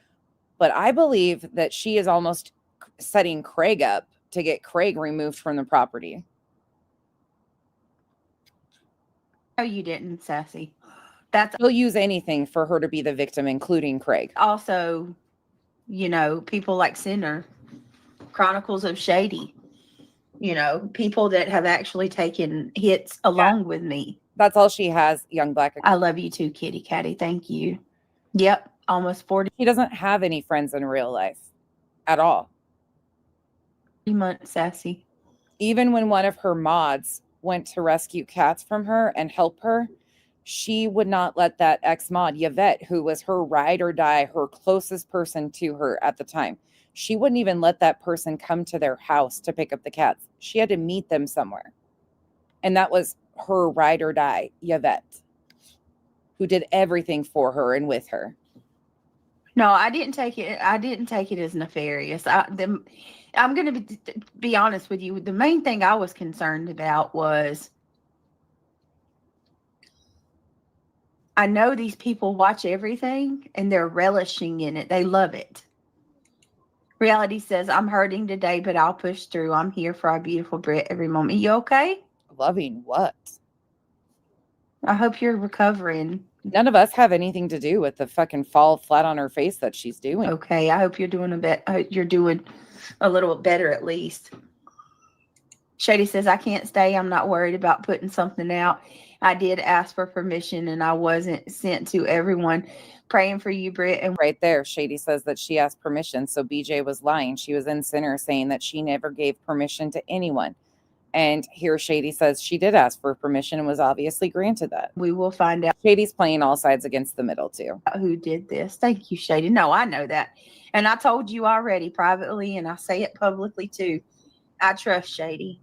But I believe that she is almost setting Craig up to get Craig removed from the property. No, you didn't, Sassy. He'll use anything for her to be the victim, including Craig. Also, you know, people like Sinner, Chronicles of Shady, you know, people that have actually taken hits along with me. That's all she has, young black. I love you too, Kitty Catty. Thank you. Yep, almost 40. He doesn't have any friends in real life at all. 3 months, Sassy. Even when one of her mods went to rescue cats from her and help her, she would not let that ex-mod, Yvette, who was her ride or die, her closest person to her at the time, she wouldn't even let that person come to their house to pick up the cats. She had to meet them somewhere. And that was her ride or die, Yvette, who did everything for her and with her. No, I didn't take it. I didn't take it as nefarious. I'm going to be honest with you. The main thing I was concerned about was I know these people watch everything and they're relishing in it. They love it. Reality says, I'm hurting today, but I'll push through. I'm here for our beautiful Brit every moment. You okay? Loving what? I hope you're recovering. None of us have anything to do with the fucking fall flat on her face that she's doing. Okay, I hope you're doing you're doing a little better at least. Shady says, I can't stay. I'm not worried about putting something out. I did ask for permission and I wasn't sent to everyone. Praying for you, Britt. And right there, Shady says that she asked permission. So BJ was lying. She was in Sinner saying that she never gave permission to anyone. And here Shady says she did ask for permission and was obviously granted that. We will find out. Shady's playing all sides against the middle too. Who did this? Thank you, Shady. No, I know that. And I told you already privately, and I say it publicly too. I trust Shady.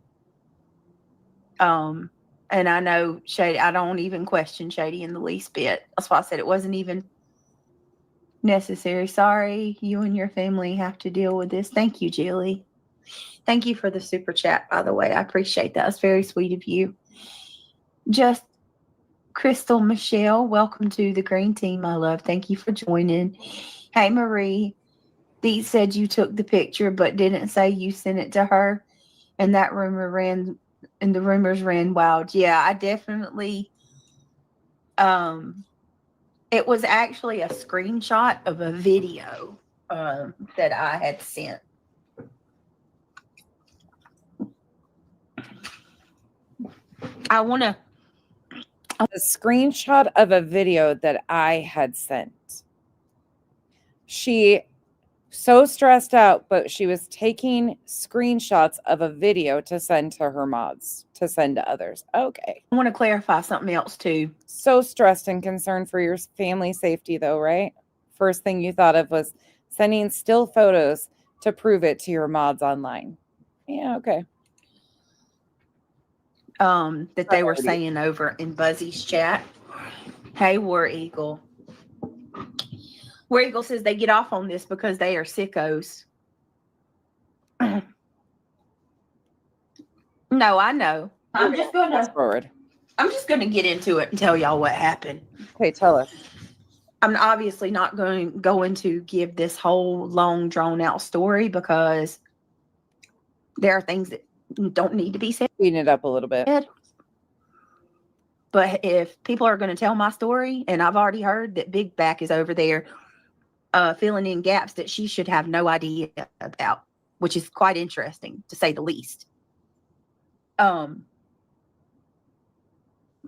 And I know Shady, I don't even question Shady in the least bit. That's why I said it wasn't even necessary. Sorry, you and your family have to deal with this. Thank you, Jilly. Thank you for the super chat, by the way. I appreciate that. It's very sweet of you. Just Crystal Michelle, welcome to the green team, my love. Thank you for joining. Hey, Marie. Dee said you took the picture, but didn't say you sent it to her. And that rumor ran, and the rumors ran wild. Yeah, I definitely, it was actually a screenshot of a video that I had sent. I want to. A screenshot of a video that I had sent. She so stressed out, but she was taking screenshots of a video to send to her mods, to send to others. Okay. I want to clarify something else too. So stressed and concerned for your family safety though, right? First thing you thought of was sending still photos to prove it to your mods online. Yeah, okay. That they were saying over in Buzzy's chat. Hey, War Eagle. War Eagle says they get off on this because they are sickos. No, I know. I'm just going to forward. I'm just going to get into it and tell y'all what happened. Okay, tell us. I'm obviously not going to give this whole long, drawn out story because there are things that don't need to be said. Speeding it up a little bit. But if people are going to tell my story, and I've already heard that Big Back is over there filling in gaps that she should have no idea about, which is quite interesting to say the least.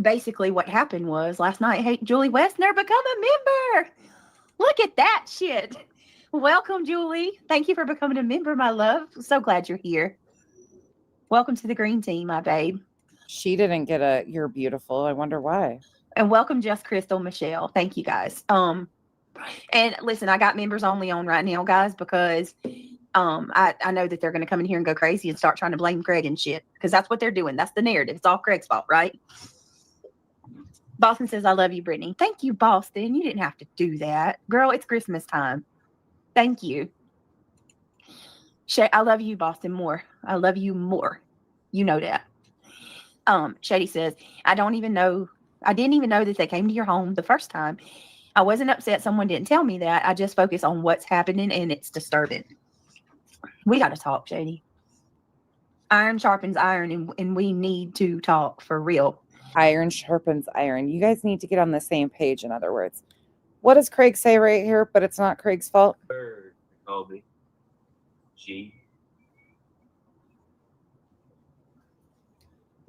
Basically what happened was last night, hey, Julie Westner become a member. Look at that shit. Welcome, Julie. Thank you for becoming a member, my love. So glad you're here. Welcome to the green team, my babe. She didn't get a "you're beautiful." I wonder why. And welcome, Just Crystal, Michelle. Thank you, guys. And listen, I got members only on right now, guys, because I know that they're going to come in here and go crazy and start trying to blame Craig and shit, because that's what they're doing. That's the narrative. It's all Craig's fault, right? Boston says, I love you, Brittany. Thank you, Boston. You didn't have to do that. Girl, it's Christmas time. Thank you. I love you, Boston, more. I love you more. You know that. Shady says, I didn't even know that they came to your home the first time. I wasn't upset someone didn't tell me that. I just focus on what's happening, and it's disturbing. We got to talk, Shady. Iron sharpens iron, and we need to talk for real. Iron sharpens iron. You guys need to get on the same page, in other words. What does Craig say right here? But it's not Craig's fault. Call me. G.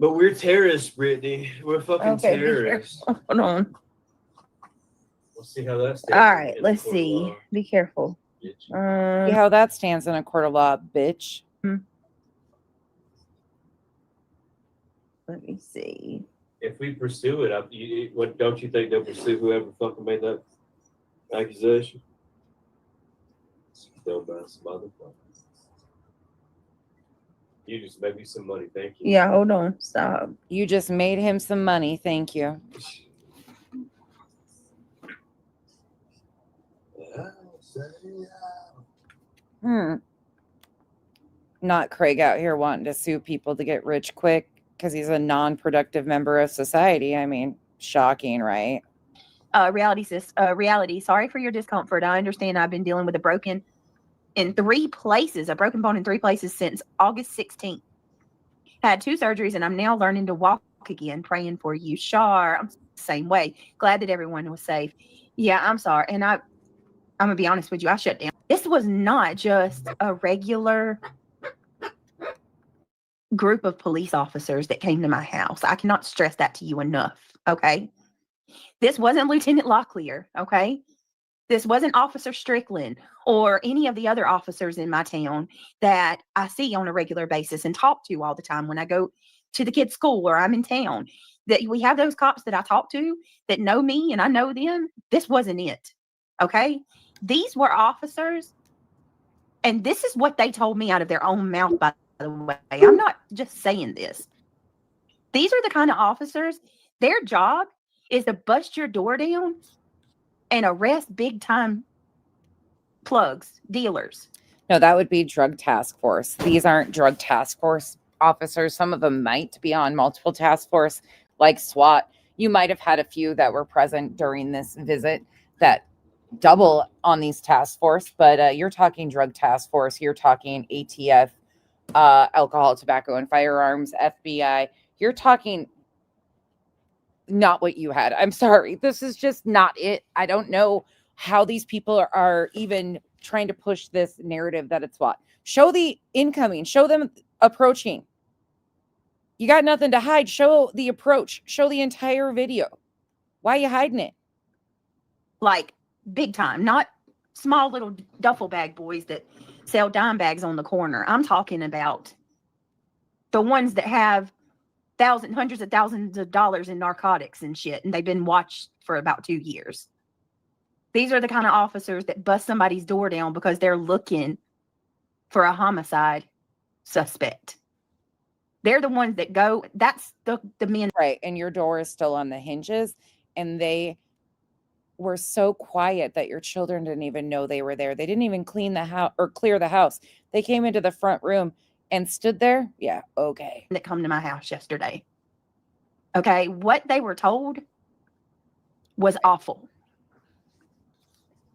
But we're terrorists, Brittany. We're fucking terrorists. Hold on. We'll see how that stands. All right, let's see. Be careful. See how that stands in a court of law, bitch. Let me see. If we pursue it, what don't you think they'll pursue whoever fucking made that accusation? Still by some motherfuckers. You just made me some money, thank you. Yeah, hold on. Stop. You just made him some money, thank you. Not Craig out here wanting to sue people to get rich quick because he's a non-productive member of society. I mean, shocking, right? Reality, sis. Reality. Sorry for your discomfort. I understand I've been dealing with a broken bone in 3 places since August 16th. Had 2 surgeries, and I'm now learning to walk again. Praying for you. Shar. I'm the same way. Glad that everyone was safe. Yeah, I'm sorry. And I'm going to be honest with you. I shut down. This was not just a regular group of police officers that came to my house. I cannot stress that to you enough. Okay. This wasn't Lieutenant Locklear. Okay. This wasn't Officer Strickland or any of the other officers in my town that I see on a regular basis and talk to all the time when I go to the kids' school or I'm in town. That we have those cops that I talk to that know me and I know them. This wasn't it. Okay. These were officers, and this is what they told me out of their own mouth, by the way. I'm not just saying this. These are the kind of officers, their job is to bust your door down and arrest big time plugs, dealers. No, that would be drug task force. These aren't drug task force officers. Some of them might be on multiple task force, like SWAT. You might have had a few that were present during this visit that double on these task force, but you're talking drug task force. You're talking ATF, alcohol, tobacco, and firearms, FBI. You're talking not what you had. I'm sorry. This is just not it. I don't know how these people are even trying to push this narrative that it's SWAT. Show the incoming. Show them approaching. You got nothing to hide. Show the approach. Show the entire video. Why are you hiding it? Like big time, not small little duffel bag boys that sell dime bags on the corner. I'm talking about the ones that have hundreds of thousands of dollars in narcotics and shit, and they've been watched for about 2 years. These are the kind of officers that bust somebody's door down because they're looking for a homicide suspect. They're the ones that go, that's the men. Right, and your door is still on the hinges, and they were so quiet that your children didn't even know they were there. They didn't even clean the house or clear the house. They came into the front room and stood there. Yeah, okay. That come to my house yesterday. Okay. What they were told was awful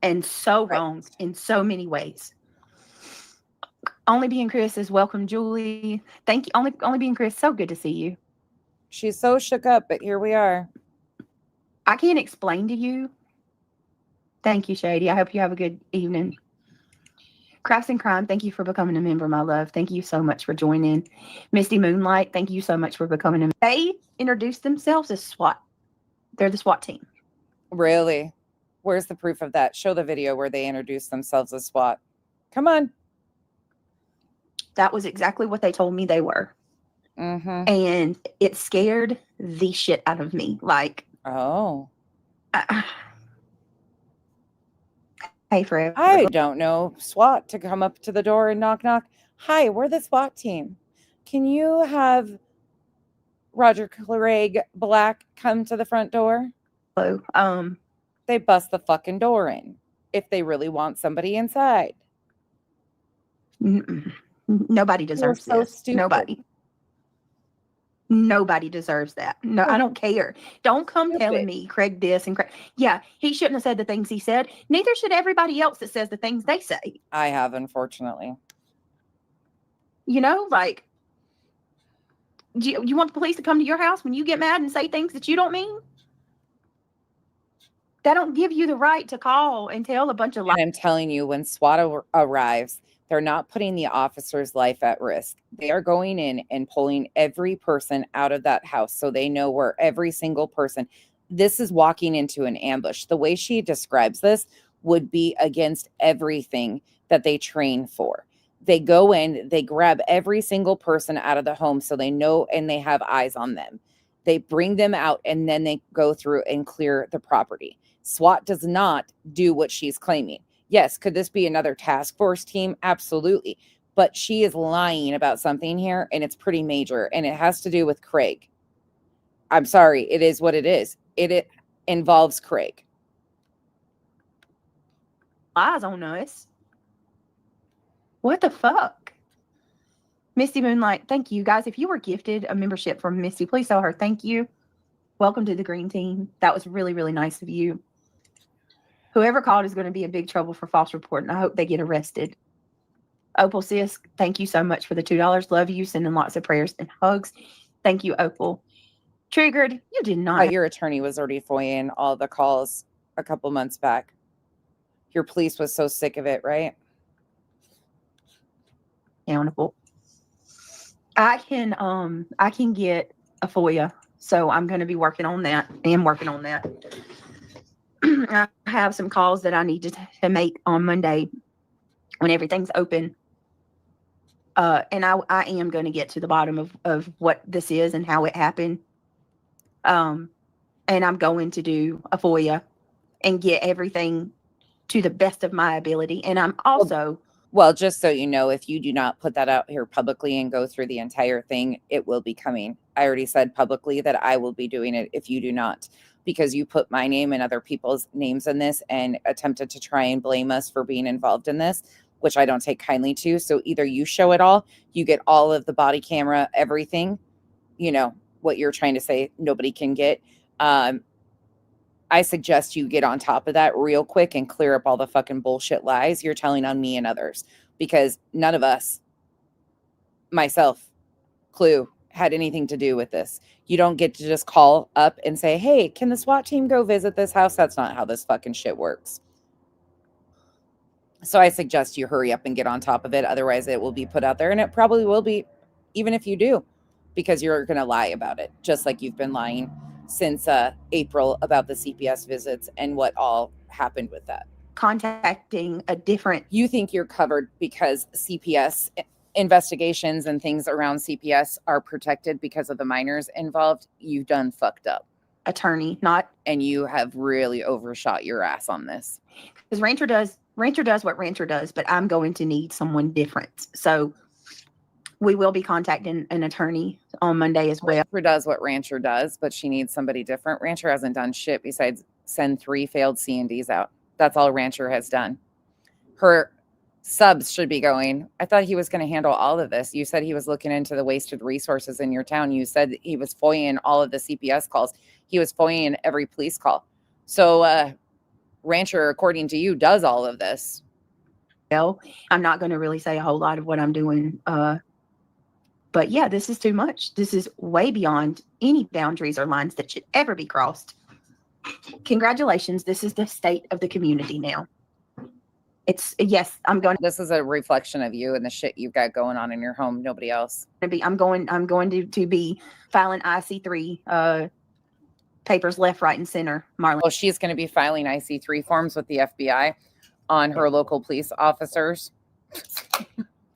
and so wrong in so many ways. Only Being Chris is welcome, Julie. Thank you. Only Being Chris. So good to see you. She's so shook up, but here we are. I can't explain to you. Thank you, Shady. I hope you have a good evening. Crafts and Crime, thank you for becoming a member, my love. Thank you so much for joining. Misty Moonlight, thank you so much for becoming a member. They introduced themselves as SWAT. They're the SWAT team. Really? Where's the proof of that? Show the video where they introduced themselves as SWAT. Come on. That was exactly what they told me they were. Mm-hmm. And it scared the shit out of me. Like, oh. Hey, Fred. I don't know SWAT to come up to the door and knock, knock. Hi, we're the SWAT team. Can you have Roger Craig Black come to the front door? Hello. They bust the fucking door in if they really want somebody inside. Nobody deserves so this. stupid. Nobody deserves that. No, I don't care. Don't come telling me Craig this and Craig. Yeah, he shouldn't have said the things he said. Neither should everybody else that says the things they say. I have, unfortunately. You know, like, you want the police to come to your house when you get mad and say things that you don't mean? That don't give you the right to call and tell a bunch of lies. I'm telling you, when SWAT arrives, they're not putting the officer's life at risk. They are going in and pulling every person out of that house so they know where every single person. This is walking into an ambush. The way she describes this would be against everything that they train for. They go in, they grab every single person out of the home so they know and they have eyes on them. They bring them out and then they go through and clear the property. SWAT does not do what she's claiming. Yes, could this be another task force team? Absolutely. But she is lying about something here, and it's pretty major, and it has to do with Craig. I'm sorry, it is what it is. It involves Craig. Lies on us. What the fuck? Misty Moonlight, thank you. Guys, if you were gifted a membership from Misty, please tell her thank you. Welcome to the green team. That was really, really nice of you. Whoever called is going to be in big trouble for false report, and I hope they get arrested. Opal Sis, thank you so much for the $2. Love you. Sending lots of prayers and hugs. Thank you, Opal. Triggered, you did not. Your attorney was already foiling all the calls a couple months back. Your police was so sick of it, right? Accountable. I can get a FOIA, so I'm going to be working on that. I am working on that. I have some calls that I need to make on Monday when everything's open. And I am going to get to the bottom of what this is and how it happened. And I'm going to do a FOIA and get everything to the best of my ability. And I'm also... Well, just so you know, if you do not put that out here publicly and go through the entire thing, it will be coming. I already said publicly that I will be doing it if you do not, because you put my name and other people's names in this and attempted to try and blame us for being involved in this, which I don't take kindly to. So either you show it all, you get all of the body camera, everything, you know, what you're trying to say, nobody can get. I suggest you get on top of that real quick and clear up all the fucking bullshit lies you're telling on me and others, because none of us, myself, Clue, had anything to do with this. You don't get to just call up and say, hey, can the SWAT team go visit this house? That's not how this fucking shit works. So I suggest you hurry up and get on top of it. Otherwise, it will be put out there, and it probably will be, even if you do, because you're going to lie about it, just like you've been lying since April about the CPS visits and what all happened with that. Contacting a different... You think you're covered because CPS investigations and things around CPS are protected because of the minors involved. You've done fucked up. Attorney, not... And you have really overshot your ass on this. Because Rancher does what Rancher does, but I'm going to need someone different. So we will be contacting an attorney on Monday as well. Rancher does what Rancher does, but she needs somebody different. Rancher hasn't done shit besides send 3 failed C&Ds out. That's all Rancher has done. Her Subs should be going. I thought he was going to handle all of this. You said he was looking into the wasted resources in your town. You said he was FOIAing all of the CPS calls. He was FOIAing every police call. So Rancher, according to you, does all of this. No, I'm not going to really say a whole lot of what I'm doing. But yeah, this is too much. This is way beyond any boundaries or lines that should ever be crossed. Congratulations. This is the state of the community now. This is a reflection of you and the shit you've got going on in your home. Nobody else. I'm going to be filing IC3 papers left, right, and center, Marlene. Well, she's going to be filing IC3 forms with the FBI on her local police officers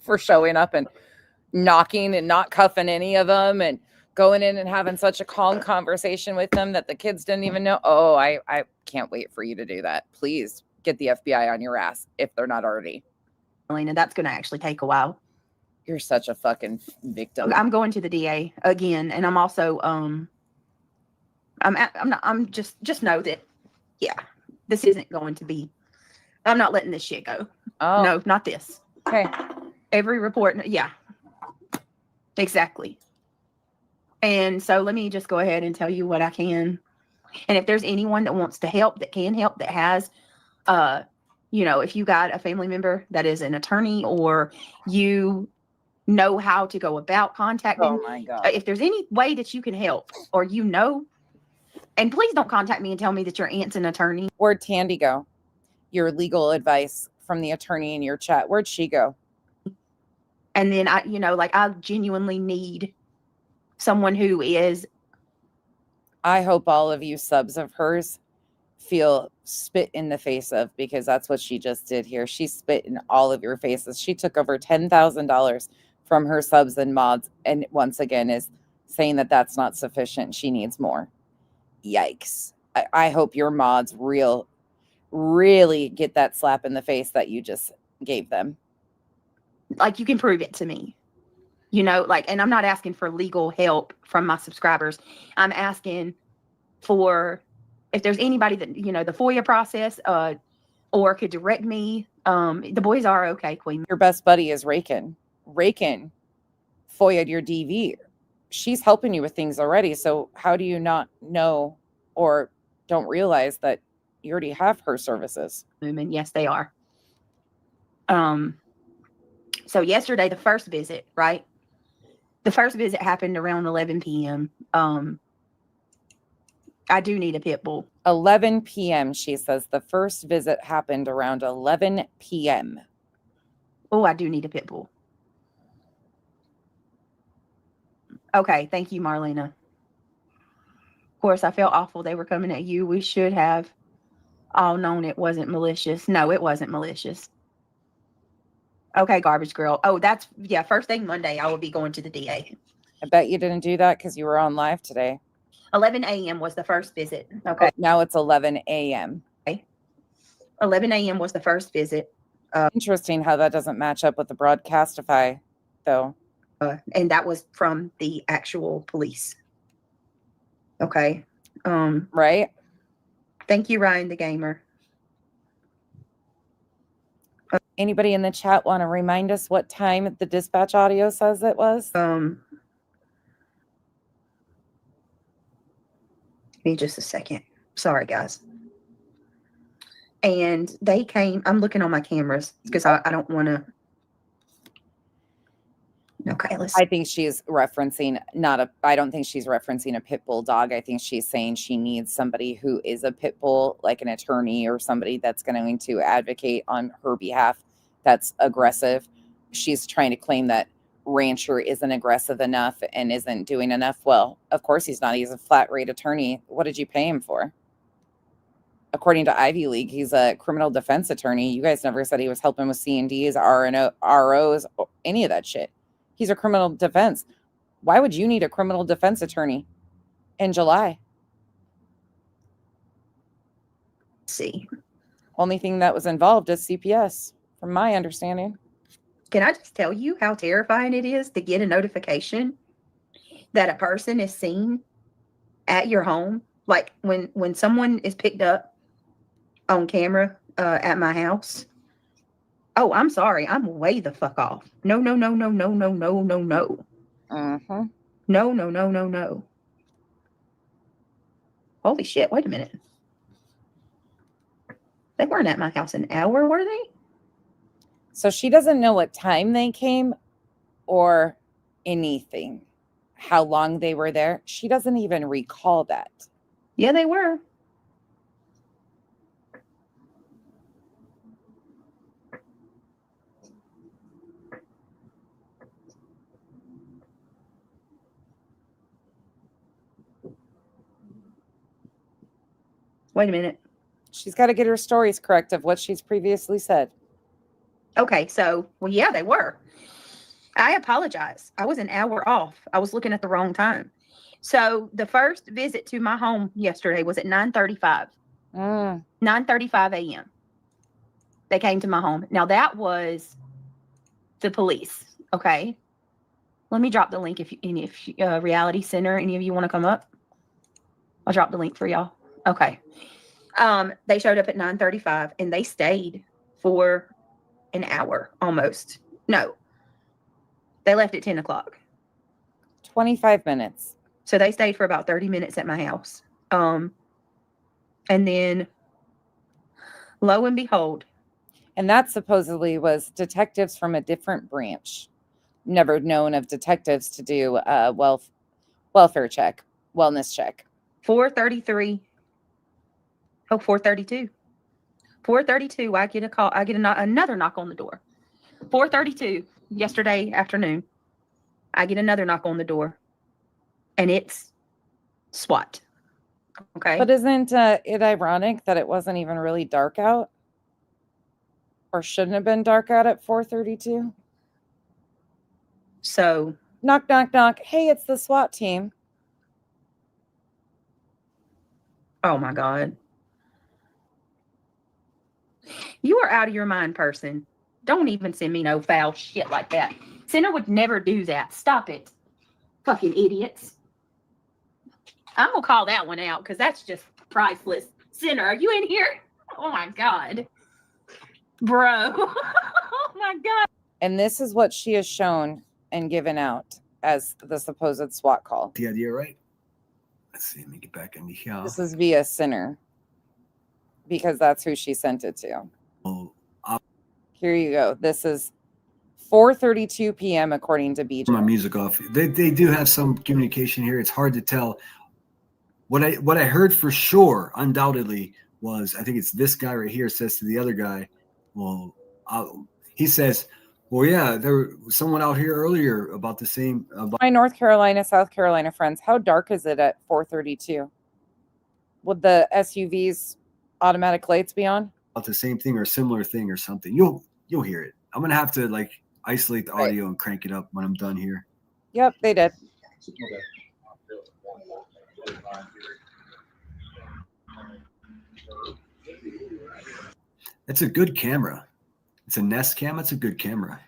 for showing up and knocking and not cuffing any of them and going in and having such a calm conversation with them that the kids didn't even know. Oh, I can't wait for you to do that. Please get the FBI on your ass if they're not already. And that's going to actually take a while. You're such a fucking victim. I'm going to the DA again, and I'm also I'm just know that this isn't going to be. I'm not letting this shit go. Oh no, not this. Okay. Every report, exactly. And so let me just go ahead and tell you what I can. And if there's anyone that wants to help, that can help, that has, if you got a family member that is an attorney or you know how to go about contacting. Oh my God. If there's any way that you can help or and please don't contact me and tell me that your aunt's an attorney. Where'd Tandy go? Your legal advice from the attorney in your chat. Where'd she go? And then I genuinely need someone who is. I hope all of you subs of hers feel spit in the face of, because that's what she just did here. She spit in all of your faces. She took over $10,000 from her subs and mods, and once again is saying that that's not sufficient. She needs more. Yikes. I hope your mods really get that slap in the face that you just gave them. Like, you can prove it to me. And I'm not asking for legal help from my subscribers. I'm asking for, if there's anybody that, the FOIA process, or could direct me. The boys are okay, Queen. Your best buddy is Rakin. Rakin FOIA'd your DV. She's helping you with things already. So how do you not know or don't realize that you already have her services? And yes, they are. So yesterday, the first visit, right? The first visit happened around 11 p.m. I do need a pit bull. 11 p.m., she says. The first visit happened around 11 p.m. Oh, I do need a pit bull. Okay, thank you, Marlena. Of course, I felt awful they were coming at you. We should have all known it wasn't malicious. No, it wasn't malicious. Okay, garbage girl. Oh, first thing Monday, I will be going to the DA. I bet you didn't do that because you were on live today. 11 a.m. was the first visit. Okay. Now it's 11 a.m. Okay. 11 a.m. was the first visit. Interesting how that doesn't match up with the Broadcastify, though. And that was from the actual police. Okay. Right. Thank you, Ryan the Gamer. Anybody in the chat want to remind us what time the dispatch audio says it was? Give me just a second. Sorry, guys. And they came. I'm looking on my cameras because I don't want to. Okay, I think she's referencing I don't think she's referencing a pit bull dog. I think she's saying she needs somebody who is a pit bull, like an attorney or somebody that's going to advocate on her behalf that's aggressive. She's trying to claim that Rancher isn't aggressive enough and isn't doing enough. Well, of course he's not. He's a flat rate attorney. What did you pay him for? According to Ivy League, he's a criminal defense attorney. You guys never said he was helping with C&Ds, ROs, any of that shit. He's a criminal defense. Why would you need a criminal defense attorney in July? Let's see. Only thing that was involved is CPS, from my understanding. Can I just tell you how terrifying it is to get a notification that a person is seen at your home? Like when someone is picked up on camera at my house, Oh, I'm sorry. I'm way the fuck off. No. Mm-hmm. No. Holy shit, wait a minute. They weren't at my house an hour, were they? So she doesn't know what time they came or anything, how long they were there. She doesn't even recall that. Yeah, they were. Wait a minute. She's got to get her stories correct of what she's previously said. Okay, so, well, yeah, they were. I apologize. I was an hour off. I was looking at the wrong time. So the first visit to my home yesterday was at 9:35. 9:35 a.m. They came to my home. Now that was the police. Okay. Let me drop the link if Reality Center, any of you want to come up? I'll drop the link for y'all. Okay. They showed up at 9:35 and they stayed for an hour almost. No. They left at 10 o'clock. 25 minutes. So they stayed for about 30 minutes at my house. And then lo and behold. And that supposedly was detectives from a different branch. Never known of detectives to do a welfare check, wellness check. 4:33. Oh, 4:32. 4:32, I get a call. I get another knock on the door. 4:32 yesterday afternoon. I get another knock on the door. And it's SWAT. Okay. But isn't it ironic that it wasn't even really dark out? Or shouldn't have been dark out at 4:32? So. Knock, knock, knock. Hey, it's the SWAT team. Oh, my God. You are out of your mind, person. Don't even send me no foul shit like that. Sinner would never do that. Stop it. Fucking idiots. I'm going to call that one out because that's just priceless. Sinner, are you in here? Oh, my God. Bro. Oh, my God. And this is what she has shown and given out as the supposed SWAT call. The idea, right? Let's see. Let me get back in here. This is via Sinner because that's who she sent it to. Oh, here you go. This is 4:32 p.m. according to BJ. My music off. They do have some communication here. It's hard to tell. What I heard for sure, undoubtedly, was I think it's this guy right here says to the other guy, well, he says, well, yeah, there was someone out here earlier about the same. My North Carolina, South Carolina friends, how dark is it at 4:32? Would the SUV's automatic lights be on? About the same thing or similar thing or something. You'll hear it. I'm gonna have to like isolate the audio and crank it up when I'm done here. Yep, they did. It's a good camera. It's a Nest cam. It's a good camera.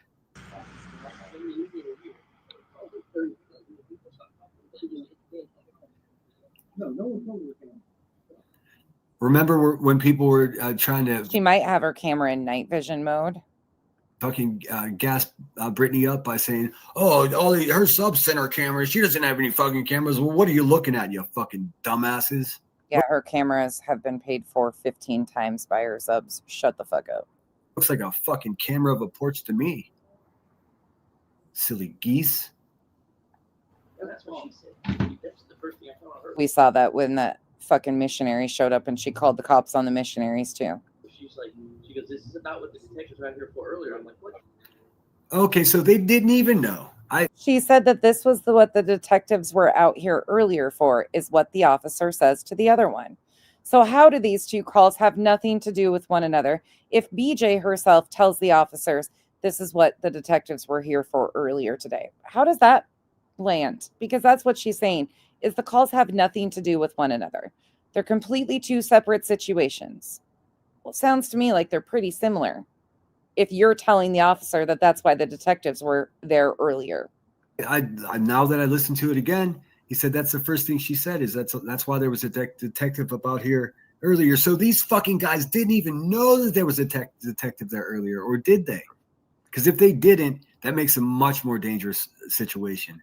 Remember when people were trying to... She might have her camera in night vision mode. Fucking gas Brittany up by saying, oh, her sub-center cameras, she doesn't have any fucking cameras. Well, what are you looking at, you fucking dumbasses? Yeah, her cameras have been paid for 15 times by her subs. Shut the fuck up. Looks like a fucking camera of a porch to me. Silly geese. That's what she said. That's the first thing I thought of her. We saw that when that fucking missionary showed up and she called the cops on the missionaries too. She's like, she goes, this is about what the detectives were out here for earlier. I'm like, what? Okay, so they didn't even know. She said that this was what the detectives were out here earlier for, is what the officer says to the other one. So how do these two calls have nothing to do with one another if BJ herself tells the officers this is what the detectives were here for earlier today? How does that land? Because that's what she's saying, is the calls have nothing to do with one another. They're completely two separate situations. Well, it sounds to me like they're pretty similar. If you're telling the officer that that's why the detectives were there earlier. I now that I listened to it again, he said that's the first thing she said is that's why there was a detective about here earlier. So these fucking guys didn't even know that there was a detective there earlier, or did they? Because if they didn't, that makes a much more dangerous situation.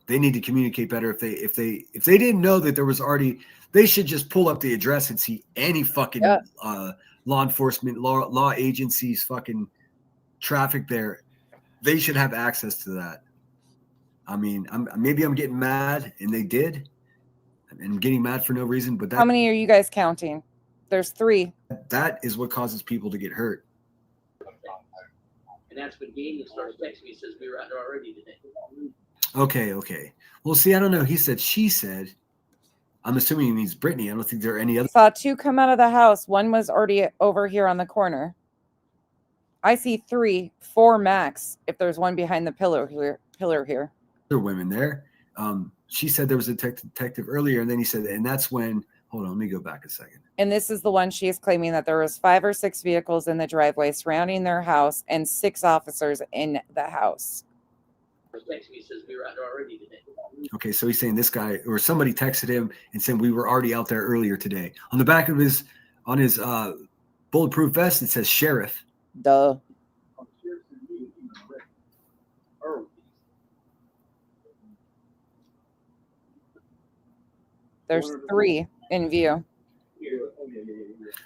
They need to communicate better. If they didn't know that there was already, they should just pull up the address and see any fucking law enforcement, law agencies, fucking traffic there. They should have access to that. I mean, maybe I'm getting mad, and they did. And I'm getting mad for no reason. But how many are you guys counting? There's 3. That is what causes people to get hurt. And that's when Daniel starts texting me and says, we were out there already today. Okay. Well, see, I don't know. He said, she said. I'm assuming he means Brittany. I don't think there are any other. Saw 2 come out of the house. One was already over here on the corner. I see 3, 4 max. If there's one behind the pillar here. There are women there. She said there was a detective earlier, and then he said, and that's when. Hold on, let me go back a second. And this is the one she is claiming that there was 5 or 6 vehicles in the driveway surrounding their house and 6 officers in the house. Okay, so he's saying this guy or somebody texted him and said we were already out there earlier today. On the back of his bulletproof vest, it says sheriff. Duh. There's 3 in view.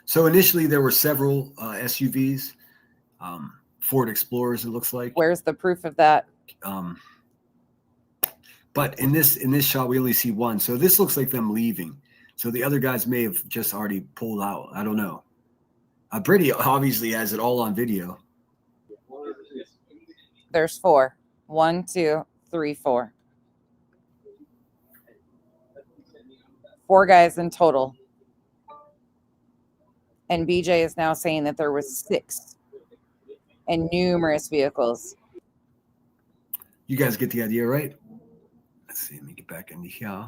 So initially there were several SUVs, Ford Explorers. It looks like. Where's the proof of that? But in this shot, we only see one. So this looks like them leaving. So the other guys may have just already pulled out. I don't know. Brittany obviously has it all on video. There's 4. 1, 2, 3, 4. 4 guys in total. And BJ is now saying that there was 6 and numerous vehicles. You guys get the idea, right? Let's see. Let me get back into here.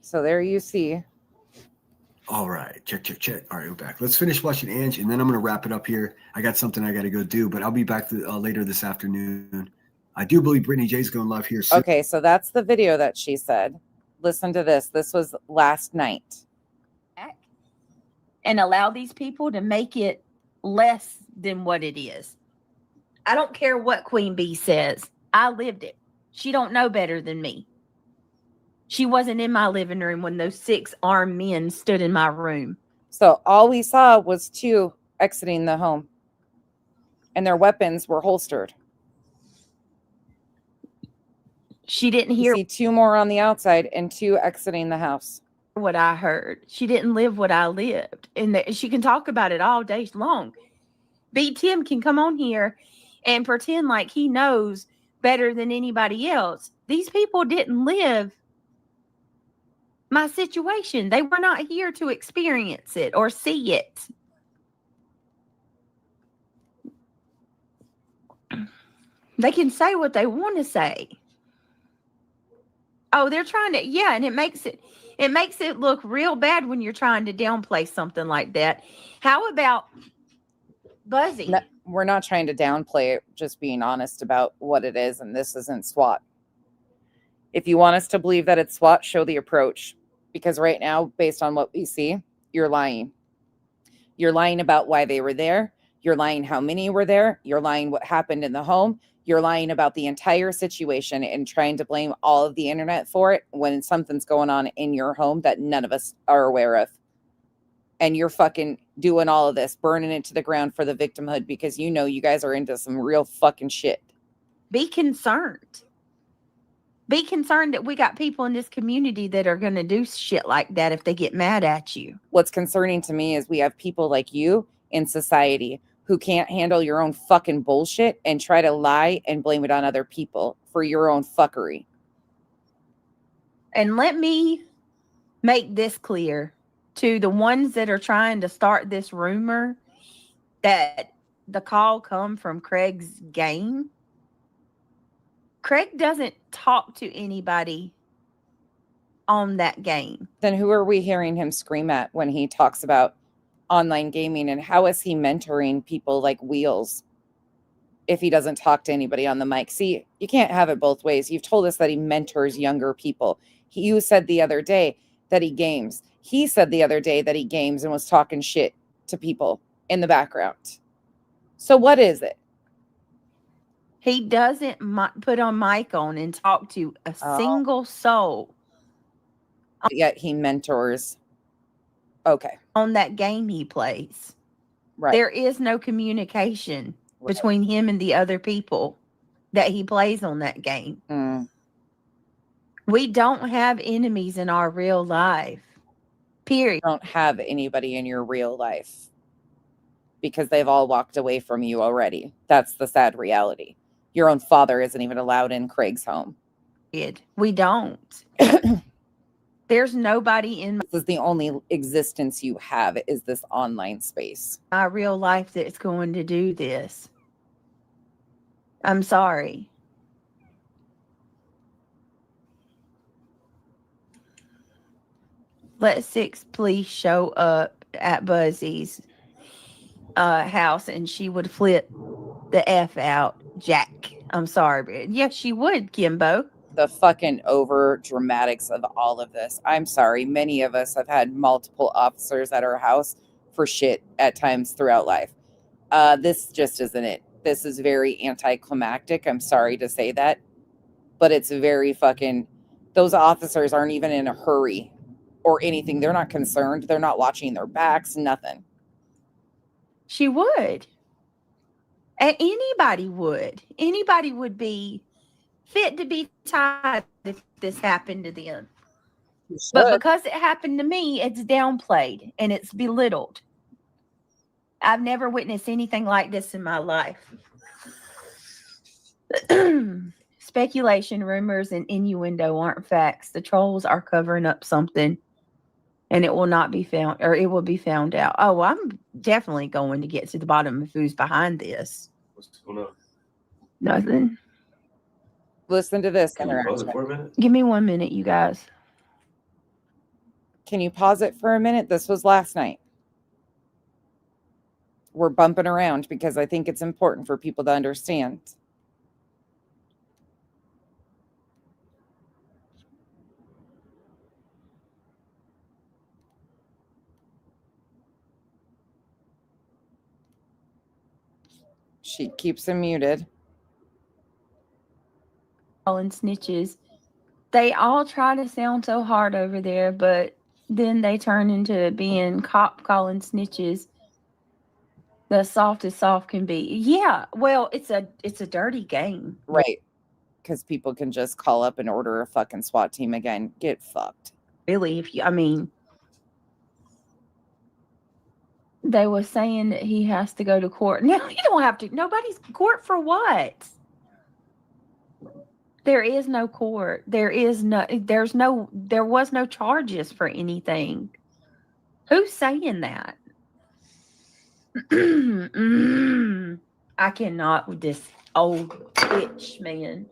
So there you see. All right. Check. All right, we're back. Let's finish watching Ange, and then I'm going to wrap it up here. I got something I got to go do, but I'll be back later this afternoon. I do believe Brittany J's going live here soon. Okay, so that's the video that she said. Listen to this. This was last night. And allow these people to make it less than what it is. I don't care what Queen Bee says. I lived it. She don't know better than me. She wasn't in my living room when those 6 armed men stood in my room. So all we saw was 2 exiting the home. And their weapons were holstered. She didn't hear. You see 2 more on the outside and 2 exiting the house. What I heard. She didn't live what I lived. And she can talk about it all day long. B. Tim can come on here and pretend like he knows better than anybody else. These people didn't live my situation. They were not here to experience it or see it. They can say what they want to say. Oh, they're trying to, yeah, and it makes it look real bad when you're trying to downplay something like that. How about Buzzy? No, we're not trying to downplay it, just being honest about what it is, and this isn't SWAT. If you want us to believe that it's SWAT, show the approach. Because right now, based on what we see, you're lying. You're lying about why they were there. You're lying how many were there. You're lying what happened in the home. You're lying about the entire situation and trying to blame all of the internet for it when something's going on in your home that none of us are aware of. And you're fucking doing all of this, burning it to the ground for the victimhood because you know you guys are into some real fucking shit. Be concerned. Be concerned that we got people in this community that are going to do shit like that if they get mad at you. What's concerning to me is we have people like you in society who can't handle your own fucking bullshit and try to lie and blame it on other people for your own fuckery. And let me make this clear to the ones that are trying to start this rumor that the call come from Craig's game. Craig doesn't talk to anybody on that game. Then who are we hearing him scream at when he talks about online gaming, and how is he mentoring people like Wheels if he doesn't talk to anybody on the mic? See, you can't have it both ways. You've told us that he mentors younger people. You said the other day that he games. He said the other day that he games and was talking shit to people in the background. So what is it? He doesn't put on mic on and talk to a single soul. Yet he mentors. Okay. On that game he plays. Right. There is no communication between him and the other people that he plays on that game. We don't have enemies in our real life. Period. You don't have anybody in your real life because they've all walked away from you already. That's the sad reality. Your own father isn't even allowed in Craig's home. We don't. There's nobody in This is the only existence you have is this online space. My real life that's going to do this. I'm sorry. Let 6 please show up at Buzzy's house and she would flip the F out, Jack. I'm sorry, but yes, she would, Kimbo. The fucking over dramatics of all of this. I'm sorry. Many of us have had multiple officers at our house for shit at times throughout life. This just isn't it. This is very anticlimactic. I'm sorry to say that, but it's very fucking, those officers aren't even in a hurry or anything. They're not concerned. They're not watching their backs, nothing. She would. And anybody would. Anybody would be fit to be tied if this happened to them. But because it happened to me, it's downplayed and it's belittled. I've never witnessed anything like this in my life. Speculation, rumors, and innuendo aren't facts. The trolls are covering up something and it will not be found, or it will be found out. Oh, I'm definitely going to get to the bottom of who's behind this. What's going on? Nothing. Listen to this. Can you pause it for a minute? Give me 1 minute, you guys. Can you pause it for a minute? This was last night. We're bumping around because I think it's important for people to understand. She keeps him muted. And snitches. They all try to sound so hard over there, but then they turn into being cop calling snitches. The softest soft can be. Yeah, well, it's a dirty game. Right. Because people can just call up and order a fucking SWAT team again. Get fucked. Really, they were saying that he has to go to court. No, you don't have to. Nobody's court for what? There is no court. There was no charges for anything. Who's saying that? I cannot with this old bitch, man.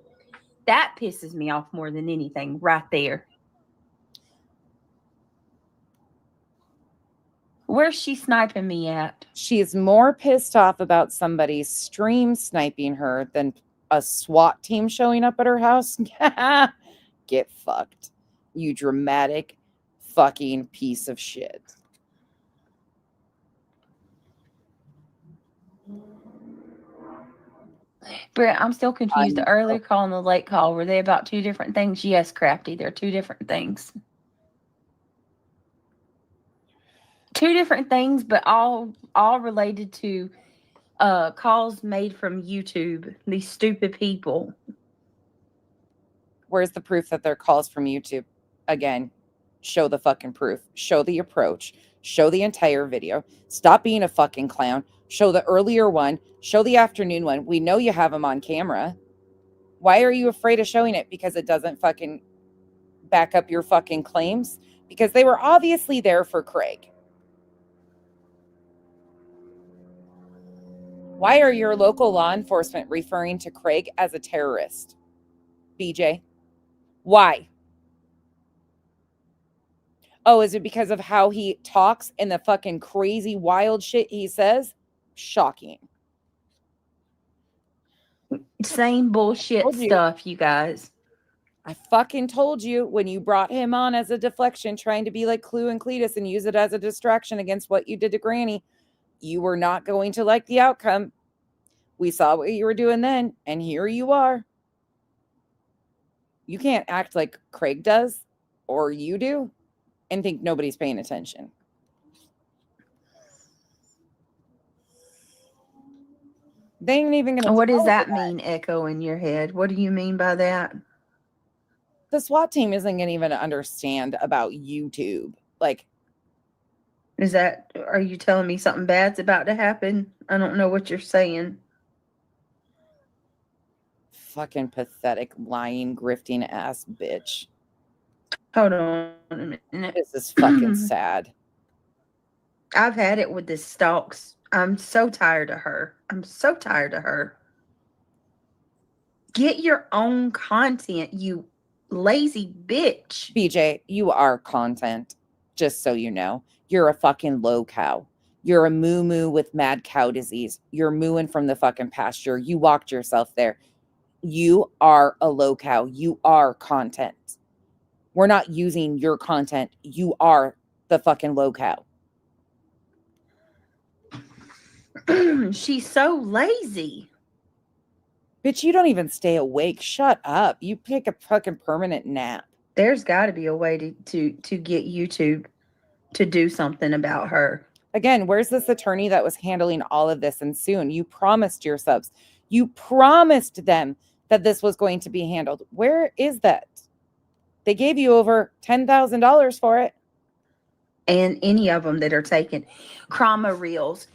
That pisses me off more than anything right there. Where's she sniping me at? She's more pissed off about somebody stream sniping her than a SWAT team showing up at her house. Get fucked. You dramatic fucking piece of shit. Britt, I'm still confused. The earlier call and the late call, were they about two different things? Yes, Crafty, they're two different things. Two different things, but all related to calls made from YouTube. These stupid people. Where's the proof that they're calls from YouTube? Again, show the fucking proof. Show the approach. Show the entire video. Stop being a fucking clown. Show the earlier one. Show the afternoon one. We know you have them on camera. Why are you afraid of showing it? Because it doesn't fucking back up your fucking claims? Because they were obviously there for Craig. Why are your local law enforcement referring to Craig as a terrorist? BJ? Why? Oh, is it because of how he talks and the fucking crazy wild shit he says? Shocking. Same bullshit stuff, you guys. I fucking told you when you brought him on as a deflection, trying to be like Clue and Cletus and use it as a distraction against what you did to Granny, you were not going to like the outcome. We saw what you were doing then, and here you are. You can't act like Craig does, or you do, and think nobody's paying attention. They ain't even gonna. What does that mean, Echo, in your head? What do you mean by that? The SWAT team isn't gonna even understand about YouTube. Like, are you telling me something bad's about to happen? I don't know what you're saying. Fucking pathetic, lying, grifting ass bitch. Hold on a minute. This is fucking sad. I've had it with the stalks. I'm so tired of her. Get your own content, you lazy bitch. BJ, you are content, just so you know. You're a fucking low cow. You're a moo with mad cow disease. You're mooing from the fucking pasture. You walked yourself there. You are a low cow. You are content. We're not using your content. You are the fucking low cow. She's so lazy. Bitch, you don't even stay awake. Shut up. You take a fucking permanent nap. There's got to be a way to get YouTube to do something about her. Again, where's this attorney that was handling all of this? And soon, you promised your subs. You promised them that this was going to be handled. Where is that? They gave you over $10,000 for it. And any of them that are taking Chroma Reels,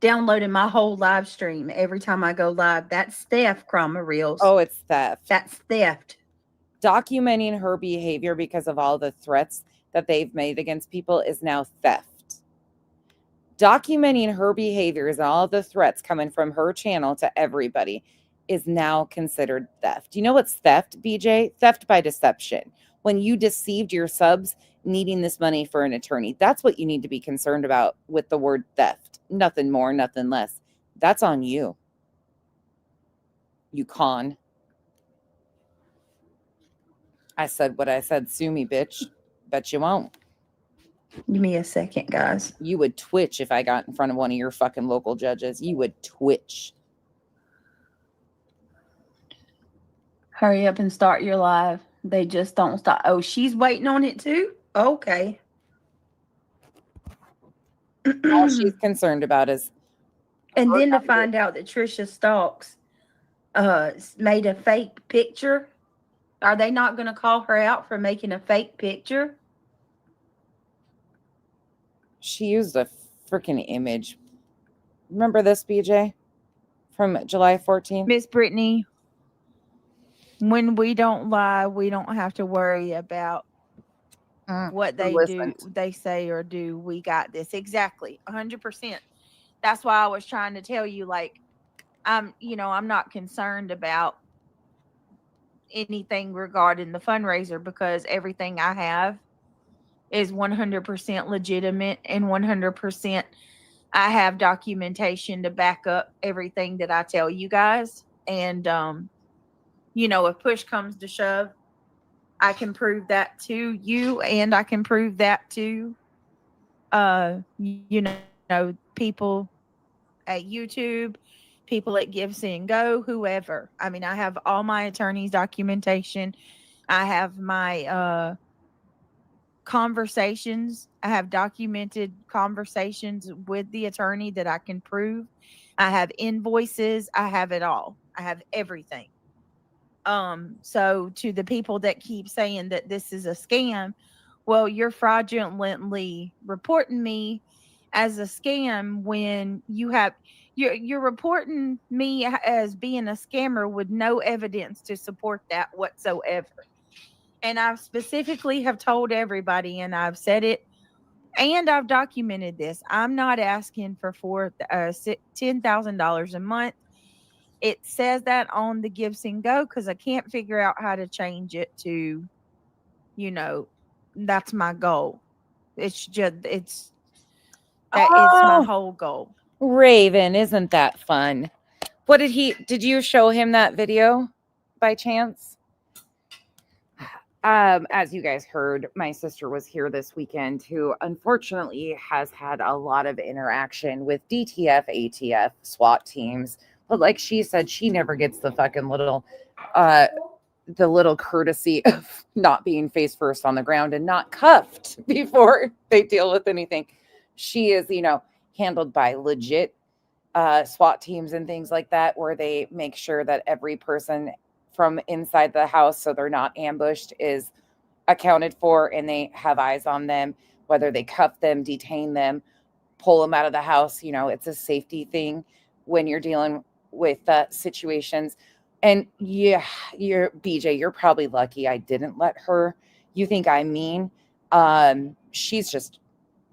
downloading my whole live stream every time I go live. That's theft, Chroma Reels. Oh, it's theft. That's theft. Documenting her behavior because of all the threats that they've made against people is now theft. Documenting her behaviors and all the threats coming from her channel to everybody is now considered theft. You know what's theft, BJ? Theft by deception. When you deceived your subs needing this money for an attorney, that's what you need to be concerned about with the word theft. Nothing more, nothing less. That's on you. You con. I said what I said. Sue me, bitch. Bet you won't. Give me a second, guys. You would twitch if I got in front of one of your fucking local judges. You would twitch. Hurry up and start your live. They just don't stop. Oh, she's waiting on it too? Okay. All she's concerned about is... And then to find out that Trisha Stalks made a fake picture. Are they not going to call her out for making a fake picture? She used a freaking image. Remember this, BJ? From July 14th? Miss Brittany, when we don't lie, we don't have to worry about what they do, they say or do. We got this. Exactly. 100%. That's why I was trying to tell you, like, I'm not concerned about anything regarding the fundraiser because everything I have is 100% legitimate and 100% I have documentation to back up everything that I tell you guys. And, if push comes to shove, I can prove that to you and I can prove that to, people at YouTube, people at Give, Send, Go, whoever. I mean, I have all my attorney's documentation. I have my conversations. I have documented conversations with the attorney that I can prove. I have invoices. I have it all. I have everything. So to the people that keep saying that this is a scam, well, you're fraudulently reporting me as a scam when you're reporting me as being a scammer with no evidence to support that whatsoever. And I specifically have told everybody, and I've said it, and I've documented this. I'm not asking for $10,000 a month. It says that on the Give, Send, Go because I can't figure out how to change it to, that's my goal. It's my whole goal. Raven, isn't that fun? Did you show him that video by chance? As you guys heard, my sister was here this weekend, who unfortunately has had a lot of interaction with DTF, ATF, SWAT teams. But like she said, she never gets the fucking little courtesy of not being face first on the ground and not cuffed before they deal with anything. She is, handled by legit SWAT teams and things like that, where they make sure that every person from inside the house, so they're not ambushed, is accounted for, and they have eyes on them, whether they cuff them, detain them, pull them out of the house. It's a safety thing when you're dealing with situations. And yeah, BJ, you're probably lucky I didn't let her. You think I'm mean? She's just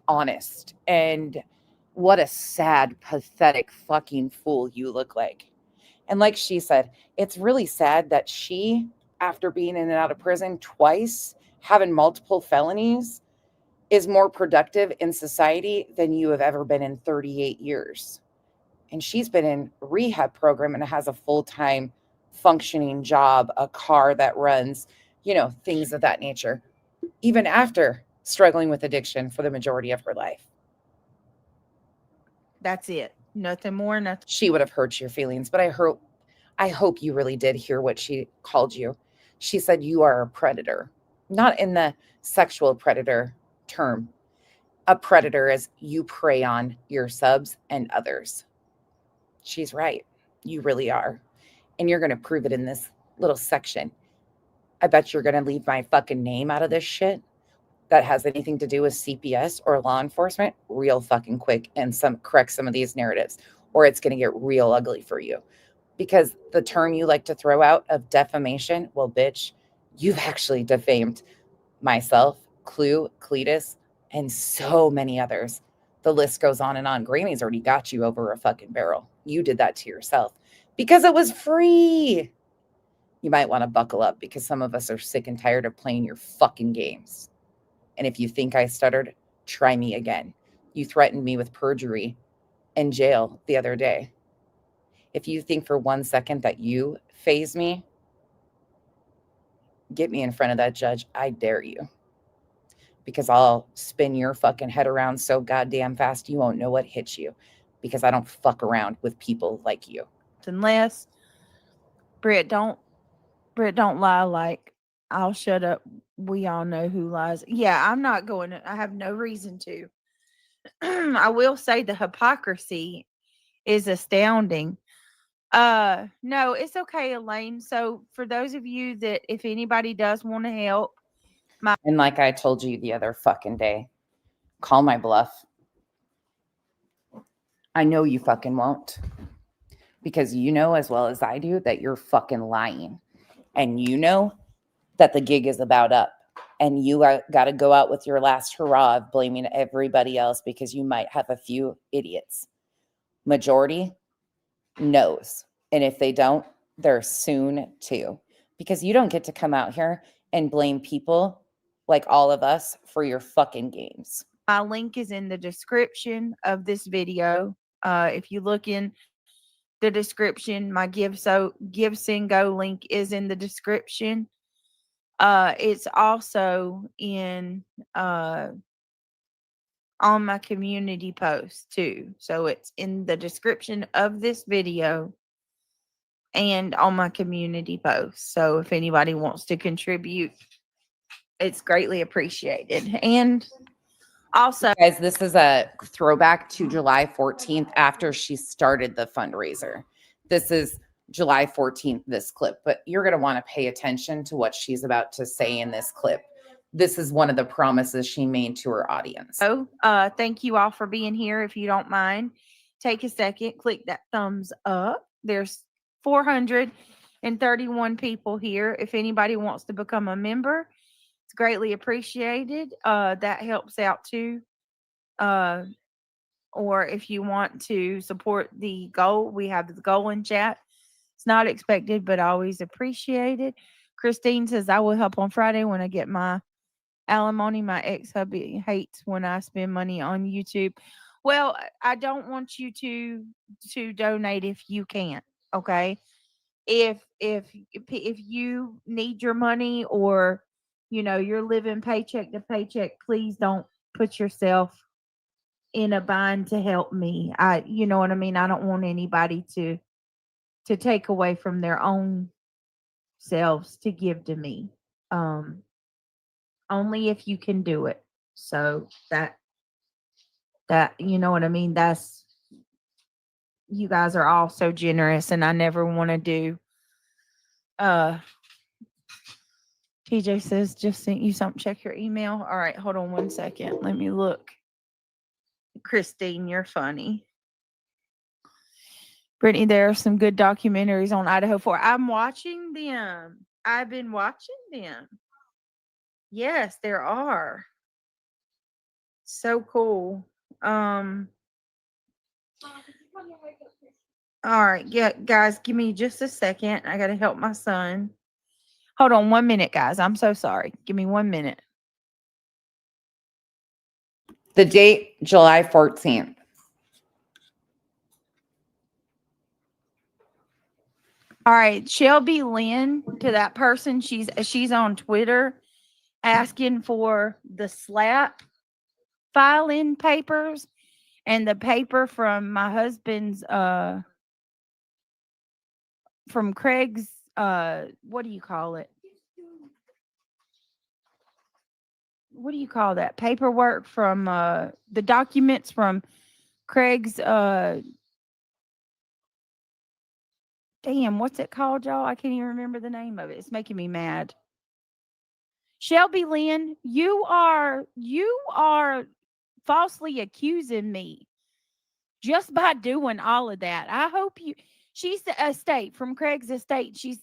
honest. And what a sad, pathetic fucking fool you look like. And like she said, it's really sad that she, after being in and out of prison twice, having multiple felonies, is more productive in society than you have ever been in 38 years. And she's been in rehab program and has a full-time functioning job, a car that runs, things of that nature, even after struggling with addiction for the majority of her life. That's it. Nothing more, nothing. She would have hurt your feelings, but I hope you really did hear what she called you. She said you are a predator, not in the sexual predator term. A predator is you prey on your subs and others. She's right. You really are. And you're going to prove it in this little section. I bet you're going to leave my fucking name out of this shit that has anything to do with CPS or law enforcement real fucking quick, and correct some of these narratives, or it's going to get real ugly for you. Because the term you like to throw out of defamation, well, bitch, you've actually defamed myself, Clue, Cletus, and so many others. The list goes on and on. Granny's already got you over a fucking barrel. You did that to yourself because it was free. You might want to buckle up, because some of us are sick and tired of playing your fucking games. And if you think I stuttered, try me again. You threatened me with perjury and jail the other day. If you think for 1 second that you faze me, get me in front of that judge. I dare you. Because I'll spin your fucking head around so goddamn fast you won't know what hits you. Because I don't fuck around with people like you. Unless Britt, don't lie like I'll shut up. We all know who lies. Yeah, I'm not going to. I have no reason to. I will say the hypocrisy is astounding. No, it's okay, Elaine. So for those of you that, if anybody does want to help, and like I told you the other fucking day, call my bluff. I know you fucking won't. Because you know as well as I do that you're fucking lying. And you know that the gig is about up. And you got to go out with your last hurrah of blaming everybody else because you might have a few idiots. Majority knows. And if they don't, they're soon to. Because you don't get to come out here and blame people like all of us for your fucking games. My link is in the description of this video. If you look in the description, my Give Send Go link is in the description. It's also in on my community post too. So it's in the description of this video and on my community post. So if anybody wants to contribute, it's greatly appreciated. And also, guys, this is a throwback to July 14th after she started the fundraiser. This is July 14th, this clip, but you're going to want to pay attention to what she's about to say in this clip. This is one of the promises she made to her audience. So, thank you all for being here. If you don't mind, take a second, click that thumbs up. There's 431 people here. If anybody wants to become a member, it's greatly appreciated. That helps out too. Or if you want to support the goal, we have the goal in chat. It's not expected, but always appreciated. Christine says, I will help on Friday when I get my alimony. My ex-hubby hates when I spend money on YouTube. Well, I don't want you to donate if you can't. Okay. If you need your money or you're living paycheck to paycheck. Please don't put yourself in a bind to help me. You know what I mean? I don't want anybody to take away from their own selves to give to me. Only if you can do it. So that you know what I mean? That's, you guys are all so generous, and I never want to do. TJ says just sent you something. Check your email. All right, hold on 1 second. Let me look. Christine, you're funny. Brittany, there are some good documentaries on Idaho 4. I'm watching them. I've been watching them. Yes, there are. So cool. All right, yeah, guys, give me just a second. I gotta help my son. Hold on 1 minute, guys. I'm so sorry. Give me 1 minute. The date, July 14th. All right, Shelby Lynn, to that person, she's on Twitter asking for the SLAP filing papers and the paper from my husband's from Craig's what do you call it? What do you call that? Paperwork from the documents from Craig's damn, what's it called, y'all? I can't even remember the name of it. It's making me mad. Shelby Lynn, you are falsely accusing me just by doing all of that. I hope you. She's the estate from Craig's estate. She's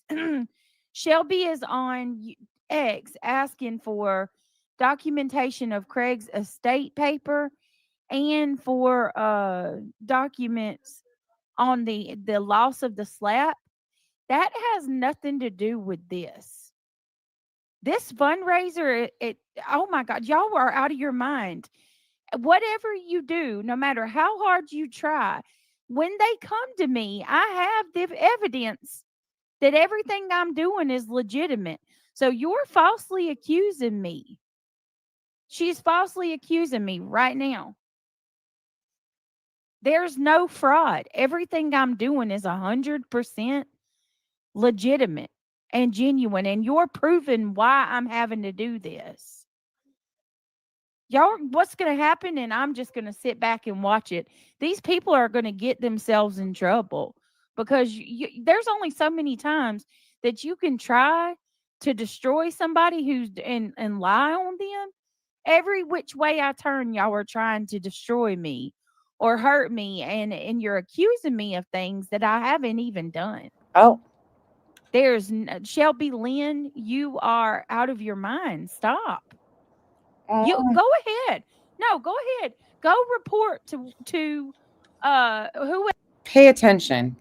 Shelby is on X asking for documentation of Craig's estate paper and for documents on the loss of the SLAP. That has nothing to do with this. This fundraiser, oh my God, y'all are out of your mind. Whatever you do, no matter how hard you try, when they come to me, I have the evidence that everything I'm doing is legitimate. So you're falsely accusing me. She's falsely accusing me right now. There's no fraud. Everything I'm doing is 100% legitimate and genuine, and you're proving why I'm having to do this. Y'all, what's going to happen? And I'm just going to sit back and watch it. These people are going to get themselves in trouble because there's only so many times that you can try to destroy somebody who's and lie on them. Every which way I turn, y'all are trying to destroy me or hurt me, and you're accusing me of things that I haven't even done. Oh. There's Shelby Lynn, you are out of your mind. Stop. You go ahead. No, go ahead. Go report to whoever. Pay attention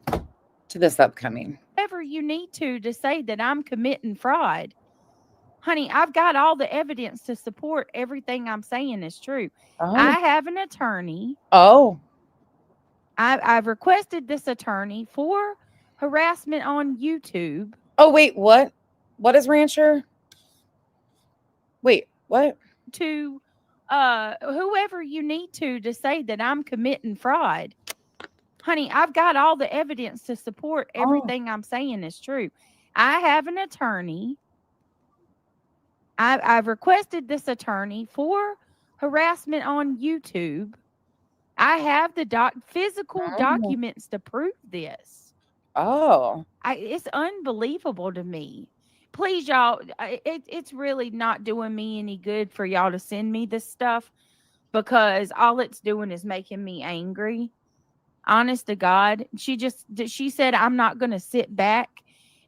to this upcoming. Whoever you need to say that I'm committing fraud. Honey, I've got all the evidence to support everything I'm saying is true. Oh. I have an attorney. Oh. I've requested this attorney for harassment on YouTube. Oh, wait, what? What is Rancher? Wait, what? To whoever you need to say that I'm committing fraud. Honey, I've got all the evidence to support everything I'm saying is true. I have an attorney. I've requested this attorney for harassment on YouTube. I have the physical documents to prove this. Oh. It's unbelievable to me. Please, y'all, it's really not doing me any good for y'all to send me this stuff because all it's doing is making me angry. Honest to God, she said, I'm not going to sit back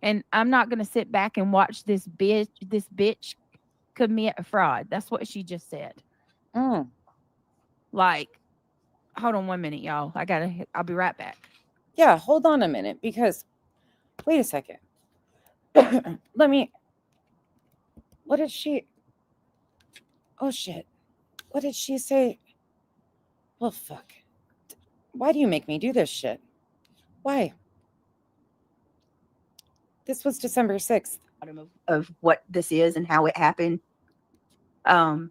and watch this bitch commit fraud. That's what she just said. Like, hold on 1 minute, y'all. I'll be right back. Yeah, hold on a minute because wait a second. What did she? Oh shit. What did she say? Well, fuck. Why do you make me do this shit? Why? This was December 6th. of what this is and how it happened. And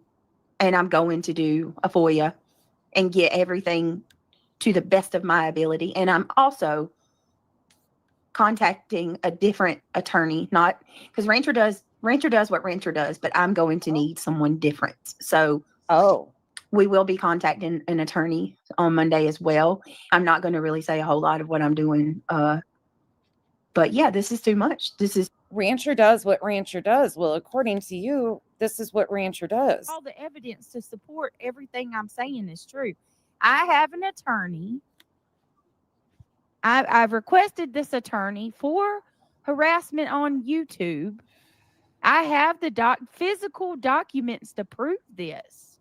I'm going to do a FOIA and get everything to the best of my ability. And I'm also contacting a different attorney, not because Rancher does what Rancher does, but I'm going to need someone different. So we will be contacting an attorney on Monday as well. I'm not going to really say a whole lot of what I'm doing. But yeah, this is too much. This is Rancher does what Rancher does. Well, according to you, this is what Rancher does. All the evidence to support everything I'm saying is true. I have an attorney. I've requested this attorney for harassment on YouTube. I have the physical documents to prove this.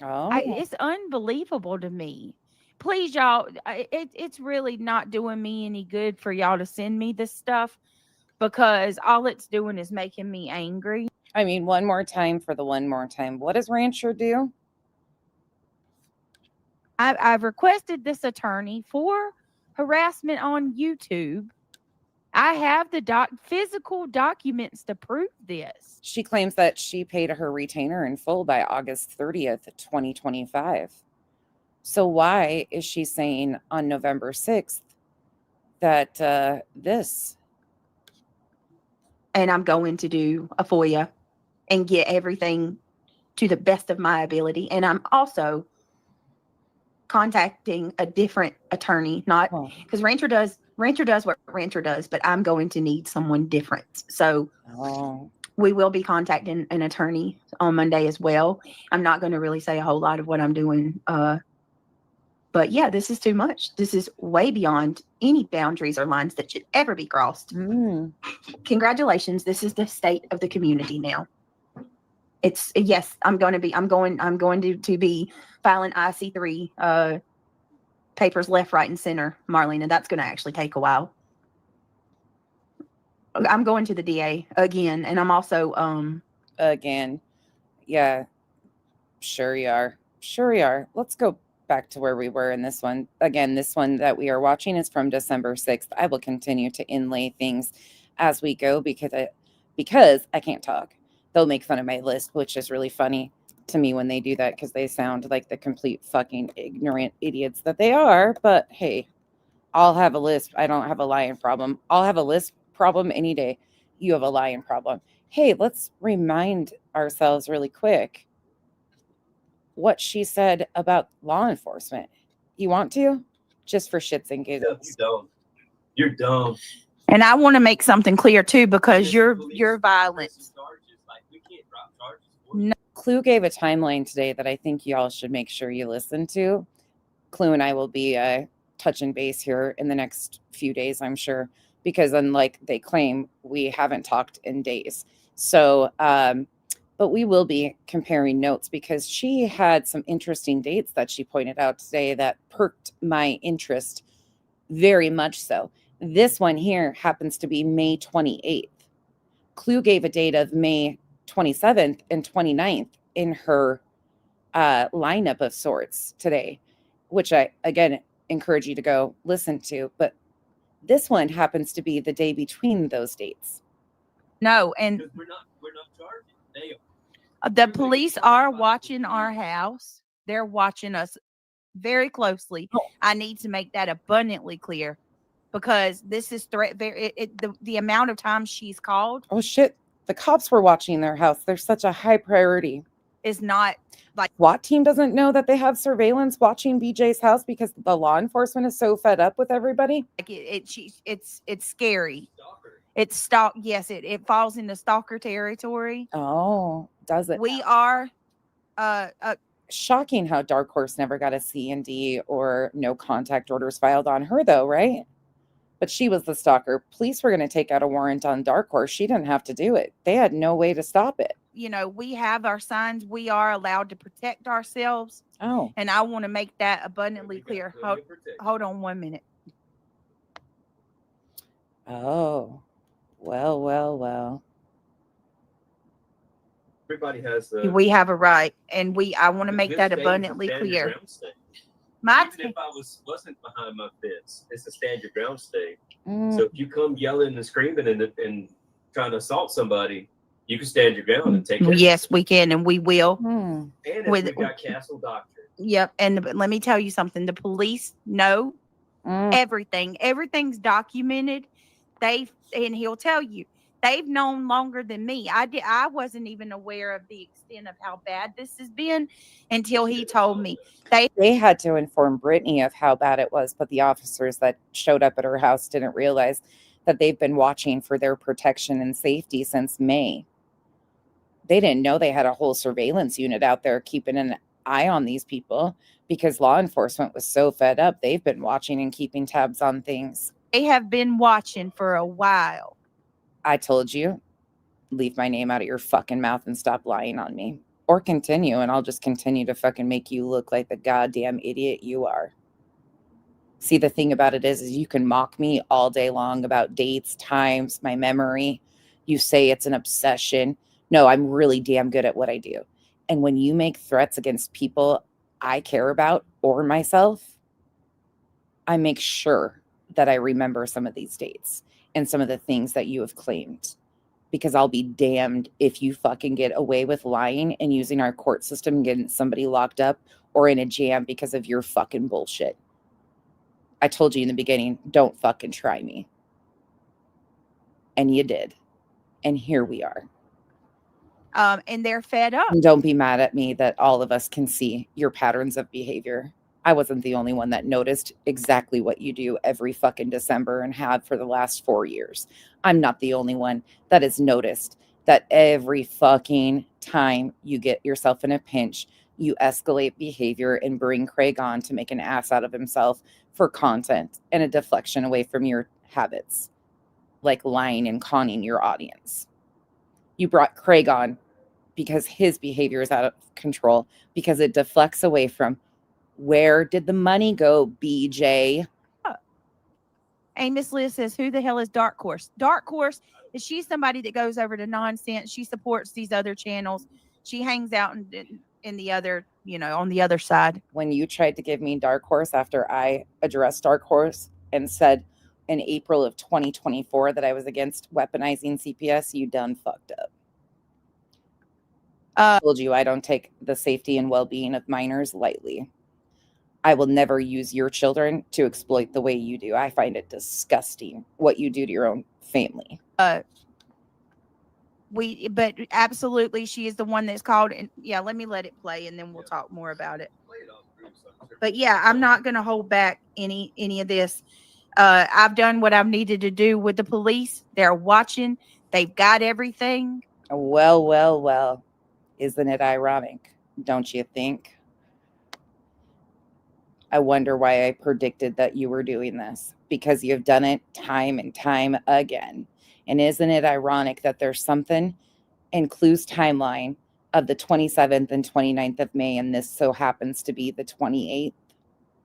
It's unbelievable to me. Please, y'all, it's really not doing me any good for y'all to send me this stuff because all it's doing is making me angry. I mean, one more time for the one more time. What does Rancher do? I've requested this attorney for harassment on YouTube. I have the physical documents to prove this. She claims that she paid her retainer in full by August 30th, 2025. So why is she saying on November 6th that this? And I'm going to do a FOIA and get everything to the best of my ability. And I'm also contacting a different attorney, not because Rancher does what Rancher does, but I'm going to need someone different. So we will be contacting an attorney on Monday as well. I'm not going to really say a whole lot of what I'm doing. But yeah, this is too much. This is way beyond any boundaries or lines that should ever be crossed. Congratulations. This is the state of the community now. It's yes, I'm going to be filing IC3 papers left, right, and center, Marlene, and that's going to actually take a while. I'm going to the DA again, and I'm also again. Yeah, sure you are. Sure you are. Let's go back to where we were in this one. Again, this one that we are watching is from December 6th. I will continue to inlay things as we go because I can't talk. They'll make fun of my list, which is really funny to me when they do that because they sound like the complete fucking ignorant idiots that they are. But hey, I'll have a list. I don't have a lying problem. I'll have a list problem any day. You have a lying problem. Hey, let's remind ourselves really quick what she said about law enforcement. You want to? Just for shits and giggles. You're dumb. And I want to make something clear too, because you're violent. No. Clue gave a timeline today that I think y'all should make sure you listen to. Clue and I will be touching base here in the next few days, I'm sure, because unlike they claim, we haven't talked in days. So, but we will be comparing notes because she had some interesting dates that she pointed out today that perked my interest very much so. This one here happens to be May 28th. Clue gave a date of May 27th and 29th in her lineup of sorts today, which I, again, encourage you to go listen to. But this one happens to be the day between those dates. No, and we're not charging. They the police are watching our house. They're watching us very closely. I need to make that abundantly clear because this is the amount of times she's called. Oh shit. The cops were watching their house. They're such a high priority. Is not like SWAT team doesn't know that they have surveillance watching BJ's house because the law enforcement is so fed up with everybody. Like it's scary. It's stalk. Yes, it falls into stalker territory. Oh, does it? We are shocking how Dark Horse never got a C&D or no contact orders filed on her though, right? But she was the stalker. Police were going to take out a warrant on Dark Horse. She didn't have to do it. They had no way to stop it. You know, we have our signs. We are allowed to protect ourselves. Oh. And I want to make that abundantly clear. Hold on 1 minute. Oh. Well. Everybody has we have a right. And I want to make that abundantly clear. Even if I wasn't behind my fence, it's a stand your ground state. So if you come yelling and screaming and trying to assault somebody, you can stand your ground and take care. Yes, we can, and we will. And if we've got Castle Doctrine. Yep. And let me tell you something. The police know everything. Everything's documented. And he'll tell you, they've known longer than me. I wasn't even aware of the extent of how bad this has been until he told me. They had to inform Brittany of how bad it was, but the officers that showed up at her house didn't realize that they've been watching for their protection and safety since May. They didn't know they had a whole surveillance unit out there keeping an eye on these people because law enforcement was so fed up. They've been watching and keeping tabs on things. They have been watching for a while. I told you, leave my name out of your fucking mouth and stop lying on me. Or continue, and I'll just continue to fucking make you look like the goddamn idiot you are. See, the thing about it is you can mock me all day long about dates, times, my memory. You say it's an obsession. No, I'm really damn good at what I do. And when you make threats against people I care about or myself, I make sure that I remember some of these dates and some of the things that you have claimed. Because I'll be damned if you fucking get away with lying and using our court system and getting somebody locked up or in a jam because of your fucking bullshit. I told you in the beginning, don't fucking try me. And you did. And here we are. And they're fed up. And don't be mad at me that all of us can see your patterns of behavior. I wasn't the only one that noticed exactly what you do every fucking December and have for the last 4 years. I'm not the only one that has noticed that every fucking time you get yourself in a pinch, you escalate behavior and bring Craig on to make an ass out of himself for content and a deflection away from your habits, like lying and conning your audience. You brought Craig on because his behavior is out of control, because it deflects away from where did the money go, BJ? Amos Liz says, who the hell is Dark Horse? Dark Horse, is she somebody that goes over to Nonsense? She supports these other channels. She hangs out in the other, on the other side. When you tried to give me Dark Horse after I addressed Dark Horse and said in April of 2024 that I was against weaponizing CPS, you done fucked up. I told you I don't take the safety and well-being of minors lightly. I will never use your children to exploit the way you do. I find it disgusting what you do to your own family. But absolutely, she is the one that's called. And yeah, let me let it play, and then we'll talk more about it. But yeah, I'm not going to hold back any of this. I've done what I've needed to do with the police. They're watching. They've got everything. Well. Isn't it ironic? Don't you think? I wonder why I predicted that you were doing this, because you've done it time and time again. And isn't it ironic that there's something in Clue's timeline of the 27th and 29th of May, and this so happens to be the 28th?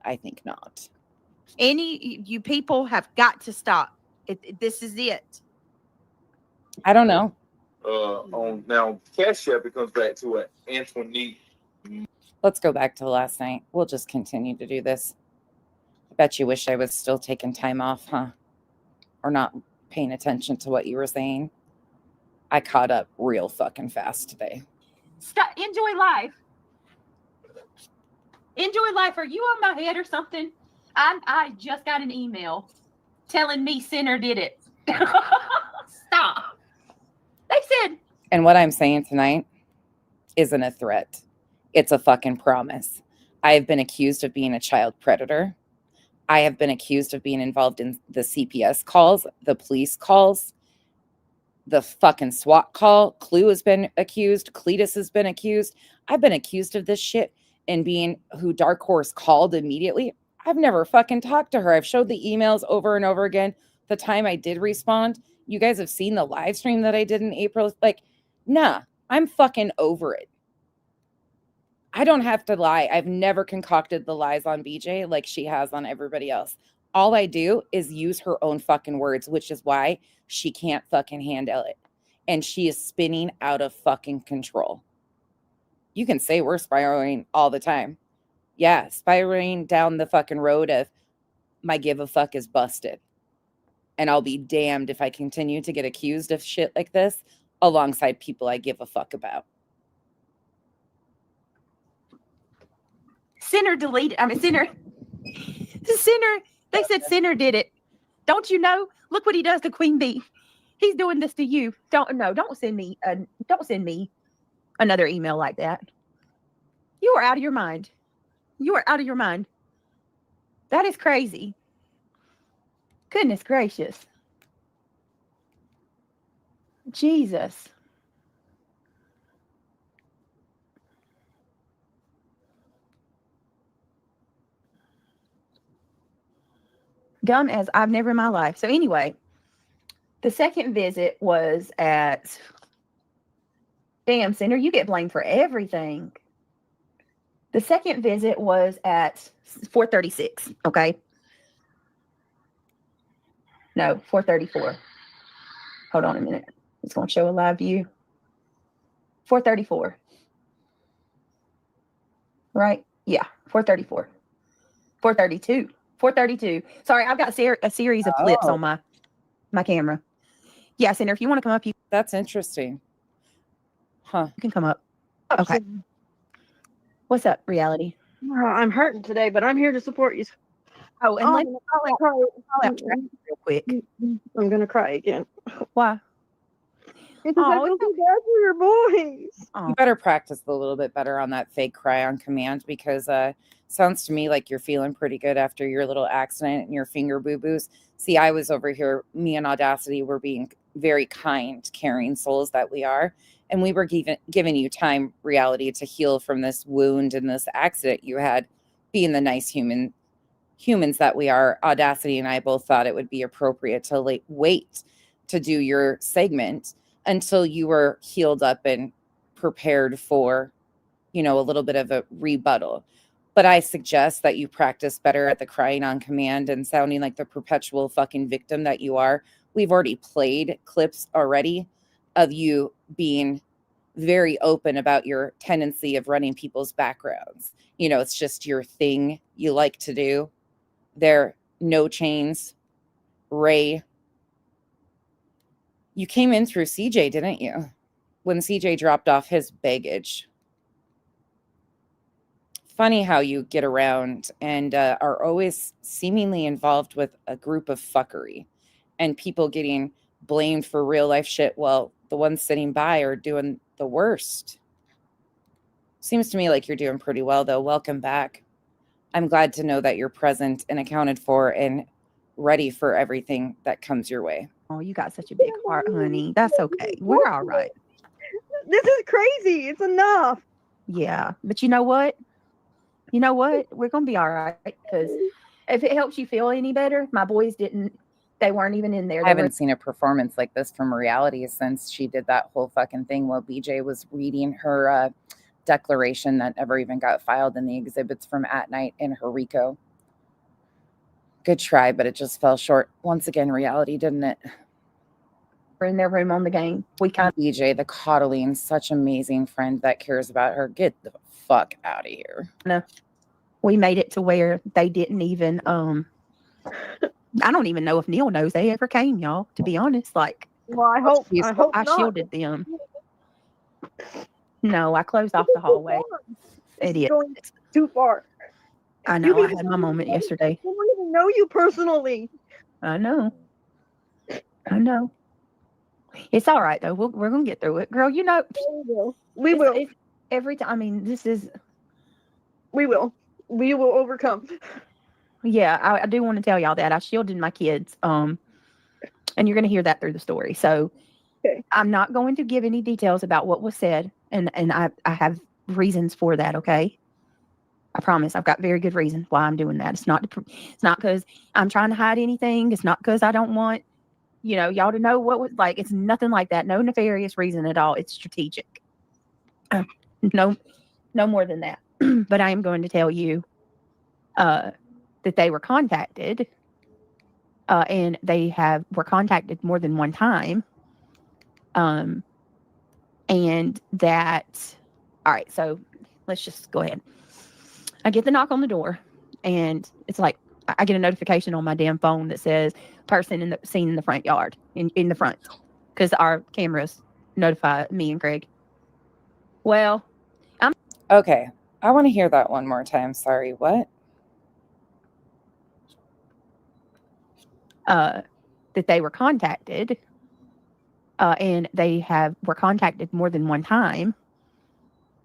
I think not. You people have got to stop. This is it. I don't know. On now, Cash App, it comes back to Antoinette. Let's go back to last night. We'll just continue to do this. I bet you wish I was still taking time off, huh? Or not paying attention to what you were saying. I caught up real fucking fast today. Stop. Enjoy life. Enjoy life. Are you on my head or something? I just got an email telling me Sinner did it. Stop. They said. And what I'm saying tonight isn't a threat. It's a fucking promise. I have been accused of being a child predator. I have been accused of being involved in the CPS calls, the police calls, the fucking SWAT call. Clue has been accused. Cletus has been accused. I've been accused of this shit and being who Dark Horse called immediately. I've never fucking talked to her. I've showed the emails over and over again. The time I did respond, you guys have seen the live stream that I did in April. Like, nah, I'm fucking over it. I don't have to lie. I've never concocted the lies on BJ like she has on everybody else. All I do is use her own fucking words, which is why she can't fucking handle it. And she is spinning out of fucking control. You can say we're spiraling all the time. Yeah, spiraling down the fucking road of my give a fuck is busted. And I'll be damned if I continue to get accused of shit like this alongside people I give a fuck about. Sinner deleted. Sinner. They said Sinner did it. Don't you know? Look what he does to Queen Bee. He's doing this to you. Don't send me another email like that. You are out of your mind. You are out of your mind. That is crazy. Goodness gracious. Jesus. Dumb as I've never in my life. So anyway, the second visit was at damn Center. You get blamed for everything. The second visit was at 436. Okay. No, 434. Hold on a minute. It's going to show a live view. 434. Right? Yeah, 434. 432. 432. Sorry, I've got a series of clips on my camera. Yeah, Center, if you want to come up, that's interesting. Huh. You can come up. Okay. What's up, Reality? I'm hurting today, but I'm here to support you. Oh, and let me call out real quick. I'm gonna cry again. Why? Because I feel so bad for your boys. You better practice a little bit better on that fake cry on command, because sounds to me like you're feeling pretty good after your little accident and your finger boo-boos. See, I was over here, me and Audacity were being very kind, caring souls that we are. And we were giving you time, Reality, to heal from this wound and this accident you had. Being the nice humans that we are, Audacity and I both thought it would be appropriate to wait to do your segment until you were healed up and prepared for, a little bit of a rebuttal. But I suggest that you practice better at the crying on command and sounding like the perpetual fucking victim that you are. We've already played clips already of you being very open about your tendency of running people's backgrounds. It's just your thing you like to do. There, No Chains, Ray. You came in through CJ, didn't you? When CJ dropped off his baggage. Funny how you get around and are always seemingly involved with a group of fuckery and people getting blamed for real life shit while the ones sitting by are doing the worst. Seems to me like you're doing pretty well, though. Welcome back. I'm glad to know that you're present and accounted for and ready for everything that comes your way. Oh, you got such a big heart, honey. That's okay. We're all right. This is crazy. It's enough. Yeah. But you know what? We're going to be all right, because if it helps you feel any better, my boys they weren't even in there. I haven't seen a performance like this from Reality since she did that whole fucking thing while BJ was reading her declaration that never even got filed in the exhibits from At Night in her RICO. Good try, but it just fell short. Once again, Reality, didn't it? We're in their room on the game. BJ, the coddling, such amazing friend that cares about her. Get the fuck out of here. No, we made it to where they didn't even I don't even know if Neil knows they ever came, y'all, to be honest. Well, I hope I shielded them. No, I closed off the hallway. Idiot. Going too far. I know. I had my moment yesterday. I don't even know you personally. I know. It's all right though. We're gonna get through it, girl. We will. Every time. I mean, we will overcome. Yeah, I do want to tell y'all that I shielded my kids. And you're gonna hear that through the story. So okay. I'm not going to give any details about what was said, and I have reasons for that. Okay. I promise. I've got very good reasons why I'm doing that. It's not because I'm trying to hide anything. It's not because I don't want y'all to know what was like. It's nothing like that. No nefarious reason at all. It's strategic. No more than that. But I am going to tell you that they were contacted, and they were contacted more than one time. And that, all right, so let's just go ahead. I get the knock on the door, and it's like I get a notification on my damn phone that says person seen in the front yard, in the front, because our cameras notify me and Craig. Well, Okay. I want to hear that one more time. Sorry, what? That they were contacted, and they were contacted more than one time.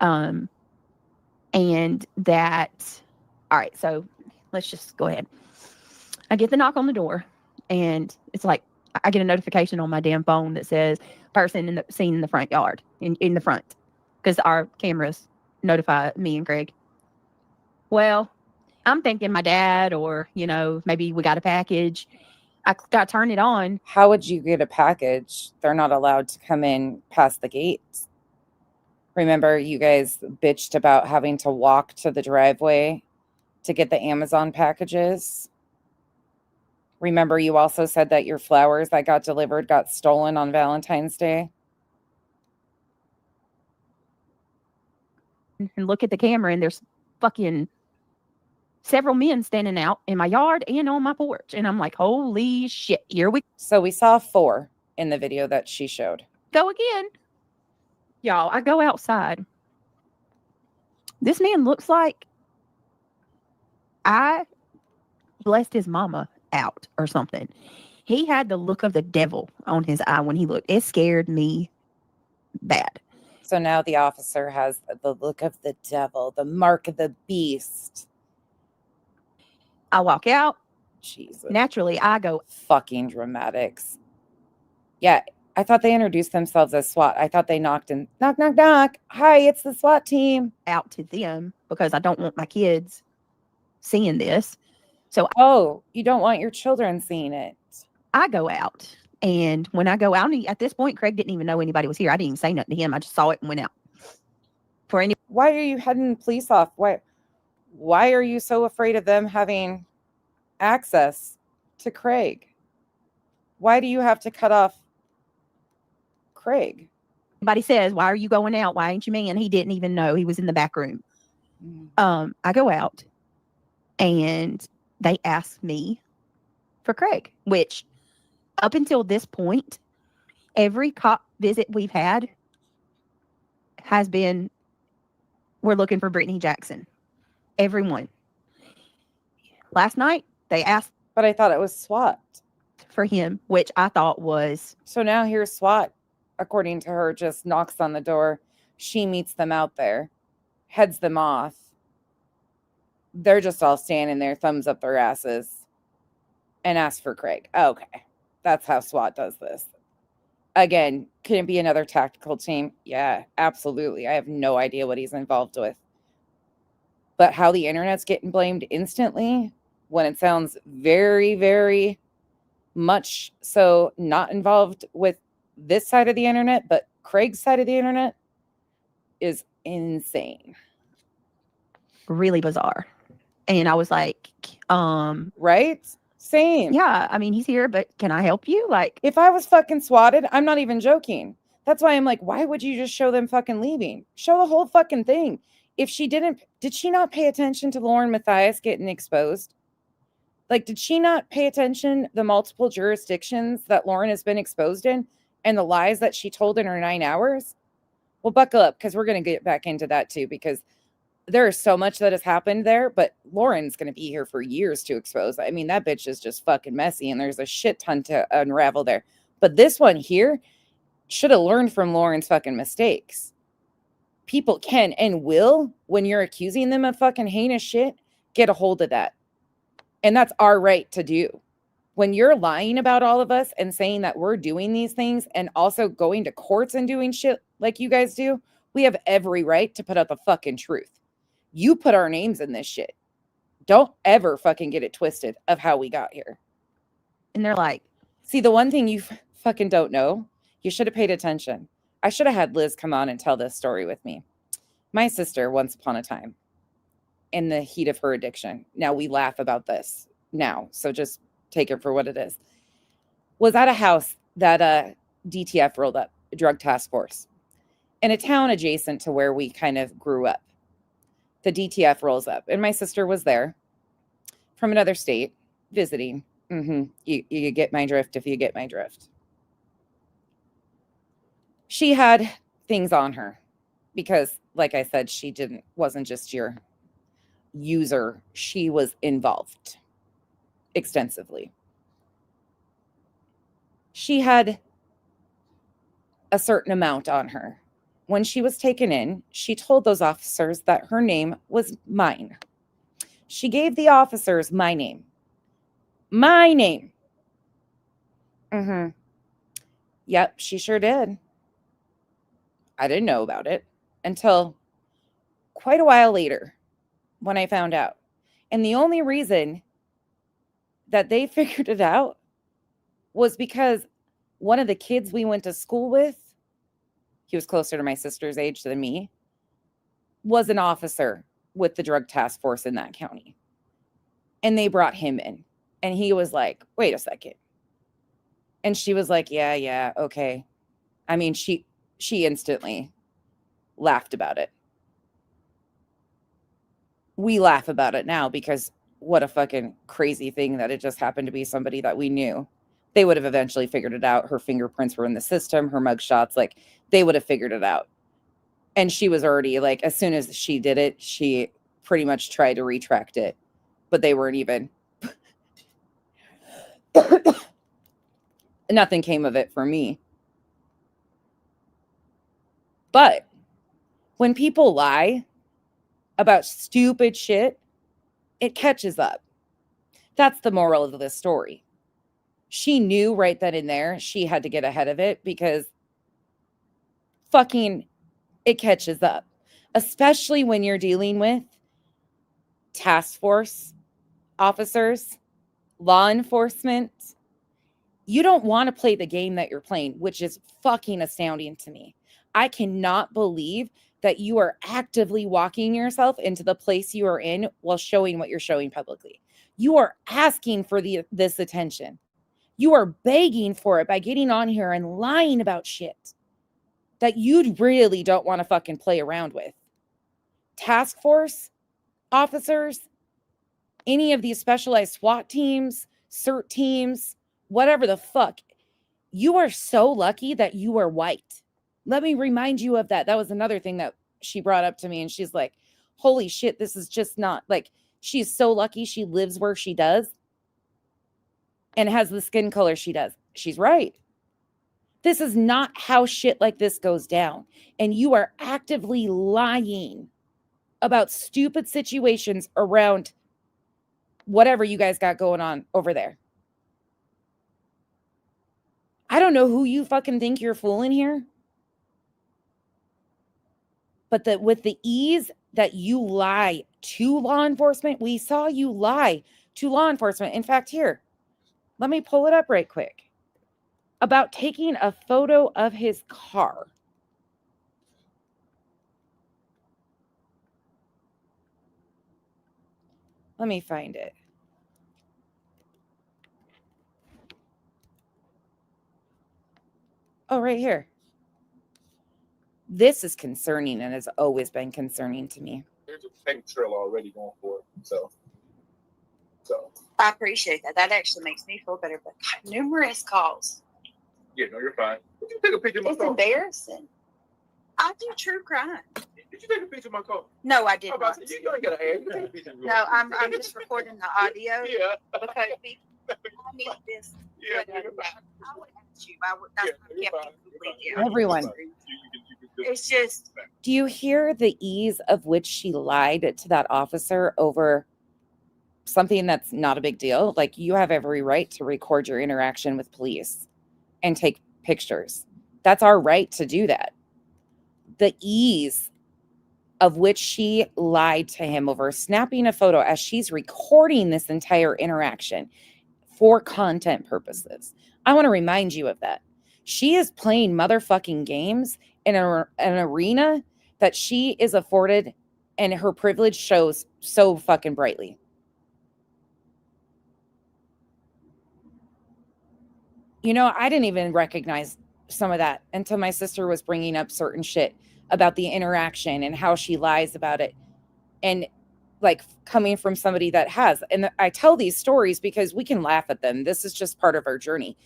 And that, all right, so let's just go ahead. I get the knock on the door, and it's like, I get a notification on my damn phone that says person seen in the front yard, in the front, because our cameras notify me and Craig. Well, I'm thinking my dad, or, maybe we got a package. I got to turn it on. How would you get a package? They're not allowed to come in past the gates. Remember, you guys bitched about having to walk to the driveway to get the Amazon packages? Remember, you also said that your flowers that got delivered got stolen on Valentine's Day? And look at the camera, and there's fucking several men standing out in my yard and on my porch. And I'm like, holy shit, here we So we saw 4 in the video that she showed. go again. Y'all, I go outside. This man looks like I blessed his mama out or something. He had the look of the devil on his eye when he looked. It scared me bad. So now the officer has the look of the devil, the mark of the beast. I walk out. Jesus. Naturally, I go. Fucking dramatics. Yeah, I thought they introduced themselves as SWAT. I thought they knocked and knock, knock, knock. Hi, it's the SWAT team. Out to them because I don't want my kids seeing this. So, you don't want your children seeing it. I go out. And when I go out, at this point, Craig didn't even know anybody was here. I didn't even say nothing to him. I just saw it and went out. Why are you heading the police off? Why are you so afraid of them having access to Craig? Why do you have to cut off Craig? Everybody says, why are you going out? Why ain't you man? He didn't even know. He was in the back room. I go out and they ask me for Craig, which up until this point, every cop visit we've had has been, we're looking for Brittany Jackson. Everyone. Last night, they asked. But I thought it was SWAT. For him, which I thought was. So now here's SWAT, according to her, just knocks on the door. She meets them out there, heads them off. They're just all standing there, thumbs up their asses, and ask for Craig. Okay. That's how SWAT does this. Again, can it be another tactical team? Yeah, absolutely. I have no idea what he's involved with. But how the internet's getting blamed instantly when it sounds very, very much so not involved with this side of the internet, but Craig's side of the internet is insane. Really bizarre. And I was like, right? Same. Yeah, I mean, he's here, but can I help you? Like, if I was fucking swatted, I'm not even joking. That's why I'm like, why would you just show them fucking leaving? Show the whole fucking thing. If she did she not pay attention to Lauren Matthias getting exposed? Like, did she not pay attention the multiple jurisdictions that Lauren has been exposed in and the lies that she told in her 9 hours? Well, buckle up, because we're going to get back into that too, because there is so much that has happened there, but Lauren's going to be here for years to expose. I mean, that bitch is just fucking messy, and there's a shit ton to unravel there. But this one here should have learned from Lauren's fucking mistakes. People can and will, when you're accusing them of fucking heinous shit, get a hold of that. And that's our right to do. When you're lying about all of us and saying that we're doing these things and also going to courts and doing shit like you guys do, we have every right to put out the fucking truth. You put our names in this shit. Don't ever fucking get it twisted of how we got here. And they're like, see, the one thing you fucking don't know, you should have paid attention. I should have had Liz come on and tell this story with me. My sister, once upon a time, in the heat of her addiction, now we laugh about this now, so just take it for what it is, was at a house that DTF rolled up, a drug task force, in a town adjacent to where we kind of grew up. The DTF rolls up, and my sister was there. from another state visiting. You get my drift if you get my drift. She had things on her because, like I said, she wasn't just your user. She was involved extensively. She had a certain amount on her. When she was taken in, she told those officers that her name was mine. She gave the officers my name. My name. Yep, she sure did. I didn't know about it until quite a while later when I found out. And the only reason that they figured it out was because one of the kids we went to school with, he was closer to my sister's age than me, was an officer with the drug task force in that county. And they brought him in. And he was like, wait a second. And she was like, yeah, okay. I mean, she instantly laughed about it. We laugh about it now because what a fucking crazy thing that it just happened to be somebody that we knew. They would have eventually figured it out. Her fingerprints were in the system, her mugshots, like they would have figured it out. And she was already like, as soon as she did it, she pretty much tried to retract it, but they weren't even. Nothing came of it for me. But when people lie about stupid shit, it catches up. That's the moral of this story. She knew right then and there she had to get ahead of it because fucking it catches up. Especially when you're dealing with task force officers, law enforcement. You don't want to play the game that you're playing, which is fucking astounding to me. I cannot believe that you are actively walking yourself into the place you are in while showing what you're showing publicly. You are asking for this attention. You are begging for it by getting on here and lying about shit that you really don't want to fucking play around with. Task force officers, any of these specialized SWAT teams, CERT teams, whatever the fuck, you are so lucky that you are white. Let me remind you of that. That was another thing that she brought up to me. And she's like, holy shit, this is just not like, she's so lucky she lives where she does and has the skin color she does. She's right. This is not how shit like this goes down. And you are actively lying about stupid situations around whatever you guys got going on over there. I don't know who you fucking think you're fooling here. But that with the ease that you lie to law enforcement, we saw you lie to law enforcement. In fact, here, let me pull it up right quick. About taking a photo of his car. Let me find it. Oh, right here. This is concerning and has always been concerning to me. There's a paper trail already going for it. So. I appreciate that. That actually makes me feel better. But numerous calls. Yeah, no, you're fine. Did you take a picture of my It's car? embarrassing. I do true crime. Did you take a picture of my car? No, I did not. You ain't got to ask. You take a picture of No, I'm just recording the audio. Yeah. Because I need this. Yeah, but, I would ask you. That's why I kept it completely. Everyone. It's just. Do you hear the ease of which she lied to that officer over something that's not a big deal? Like, you have every right to record your interaction with police and take pictures. That's our right to do that. The ease of which she lied to him over snapping a photo as she's recording this entire interaction for content purposes. I want to remind you of that. She is playing motherfucking games in an arena that she is afforded, and her privilege shows so fucking brightly. You know, I didn't even recognize some of that until my sister was bringing up certain shit about the interaction and how she lies about it. And like coming from somebody that has. And I tell these stories because we can laugh at them. This is just part of our journey.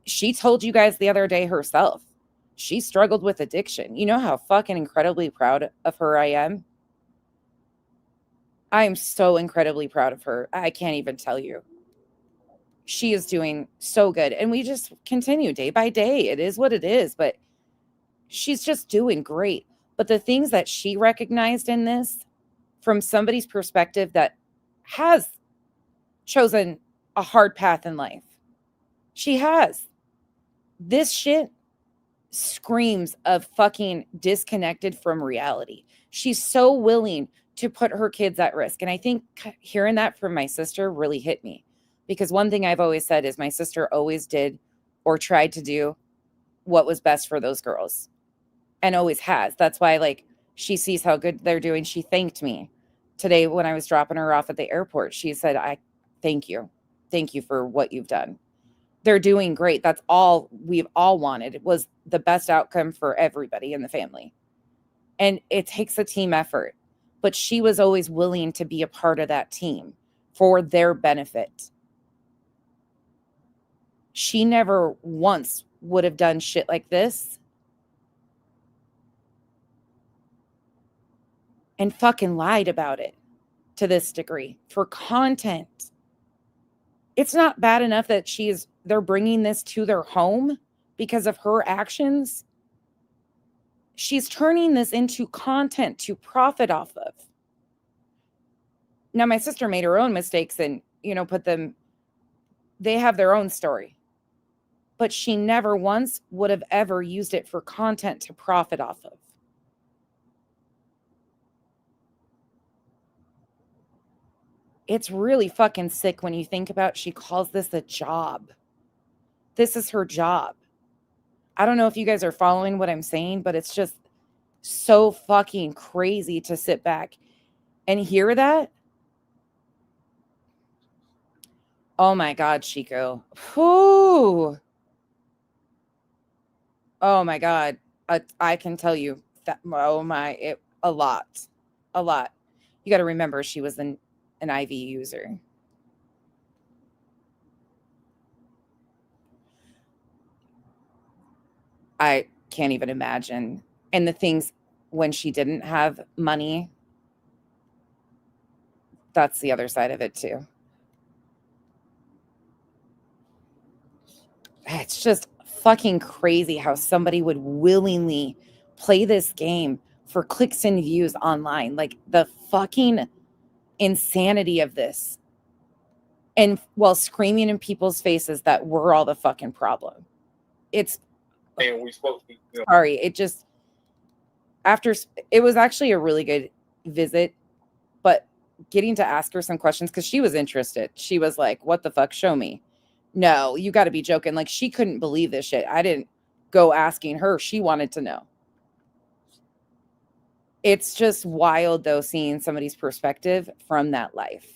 She told you guys the other day herself, she struggled with addiction. You know how fucking incredibly proud of her I am? I am so incredibly proud of her. I can't even tell you. She is doing so good. And we just continue day by day. It is what it is, but she's just doing great. But the things that she recognized in this, from somebody's perspective that has chosen a hard path in life, she has. This shit screams of fucking disconnected from reality. She's so willing to put her kids at risk. And I think hearing that from my sister really hit me, because one thing I've always said is my sister always did or tried to do what was best for those girls, and always has. That's why, like, she sees how good they're doing. She thanked me today when I was dropping her off at the airport. She said, I thank you. Thank you for what you've done. They're doing great. That's all we've all wanted. It was the best outcome for everybody in the family. And it takes a team effort, but she was always willing to be a part of that team for their benefit. She never once would have done shit like this and fucking lied about it to this degree for content. It's not bad enough that they're bringing this to their home because of her actions. She's turning this into content to profit off of. Now, my sister made her own mistakes and, they have their own story. But she never once would have ever used it for content to profit off of. It's really fucking sick when you think about, she calls this a job. This is her job. I don't know if you guys are following what I'm saying, but it's just so fucking crazy to sit back and hear that. Oh my God, Chico. Whew. Oh my God. I can tell you that, a lot. You got to remember, she was an IV user. I can't even imagine. And the things when she didn't have money, that's the other side of it too. It's just fucking crazy how somebody would willingly play this game for clicks and views online. Like, the fucking insanity of this. And while screaming in people's faces that we're all the fucking problem. It's, and we supposed to be, sorry, it just, it was actually a really good visit, but getting to ask her some questions, because she was interested. She was like, what the fuck, show me. No, you got to be joking. Like, she couldn't believe this shit. I didn't go asking her. She wanted to know. It's just wild, though, seeing somebody's perspective from that life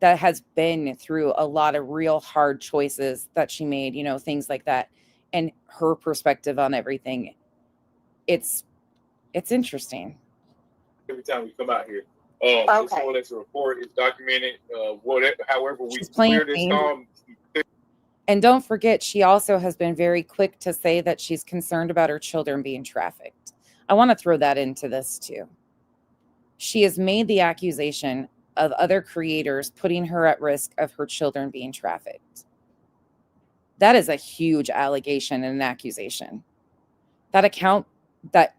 that has been through a lot of real hard choices that she made, things like that. And her perspective on everything. It's interesting. every time we come out here. It's someone that's a report, it's documented, however we clear this storm. And don't forget, she also has been very quick to say that she's concerned about her children being trafficked. I want to throw that into this too. She has made the accusation of other creators putting her at risk of her children being trafficked. That is a huge allegation and an accusation. That account that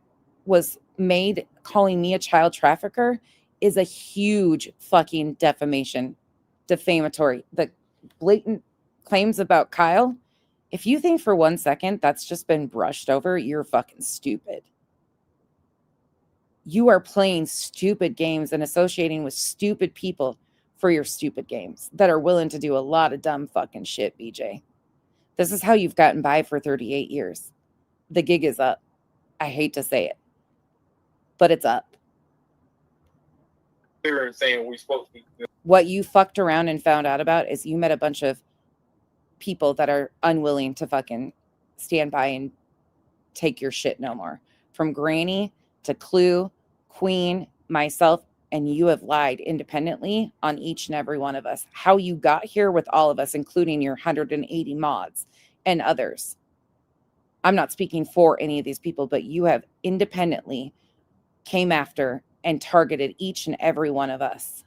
was made calling me a child trafficker is a huge fucking defamatory. The blatant claims about Kyle, if you think for 1 second that's just been brushed over, you're fucking stupid. You are playing stupid games and associating with stupid people for your stupid games that are willing to do a lot of dumb fucking shit, BJ. This is how you've gotten by for 38 years. The gig is up. I hate to say it, but it's up. Saying we supposed to be. What you fucked around and found out about is you met a bunch of people that are unwilling to fucking stand by and take your shit no more. From Granny to Clue, Queen, myself, and you have lied independently on each and every one of us. How you got here with all of us, including your 180 mods and others. I'm not speaking for any of these people, but you have independently came after and targeted each and every one of us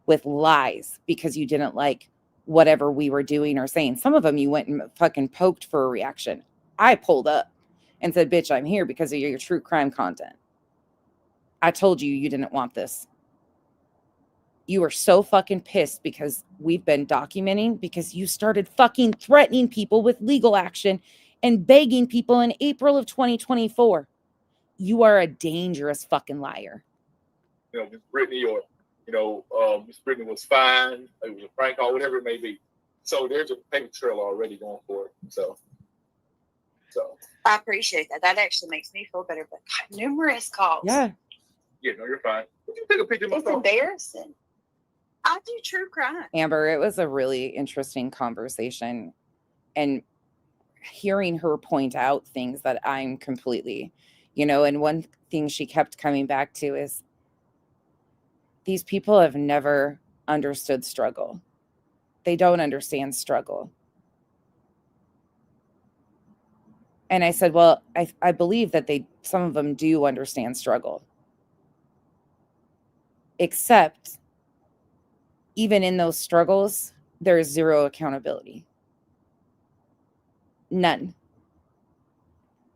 with lies because you didn't like whatever we were doing or saying. Some of them you went and fucking poked for a reaction. I pulled up and said, bitch, I'm here because of your true crime content. I told you didn't want this. You were so fucking pissed because we've been documenting, because you started fucking threatening people with legal action and begging people in April of 2024. You are a dangerous fucking liar. You know, Miss Brittany or, Miss Brittany was fine. It was a prank call, whatever it may be. So there's a paper trail already going for it. So. I appreciate that. That actually makes me feel better. But numerous calls. Yeah. Yeah, no, you're fine. You take a picture of my It's phone. embarrassing. I do true crime. Amber, it was a really interesting conversation, and hearing her point out things that I'm completely, and one thing she kept coming back to is these people have never understood struggle. They don't understand struggle. And I said, well, I believe that some of them do understand struggle. Except even in those struggles, there is zero accountability. None.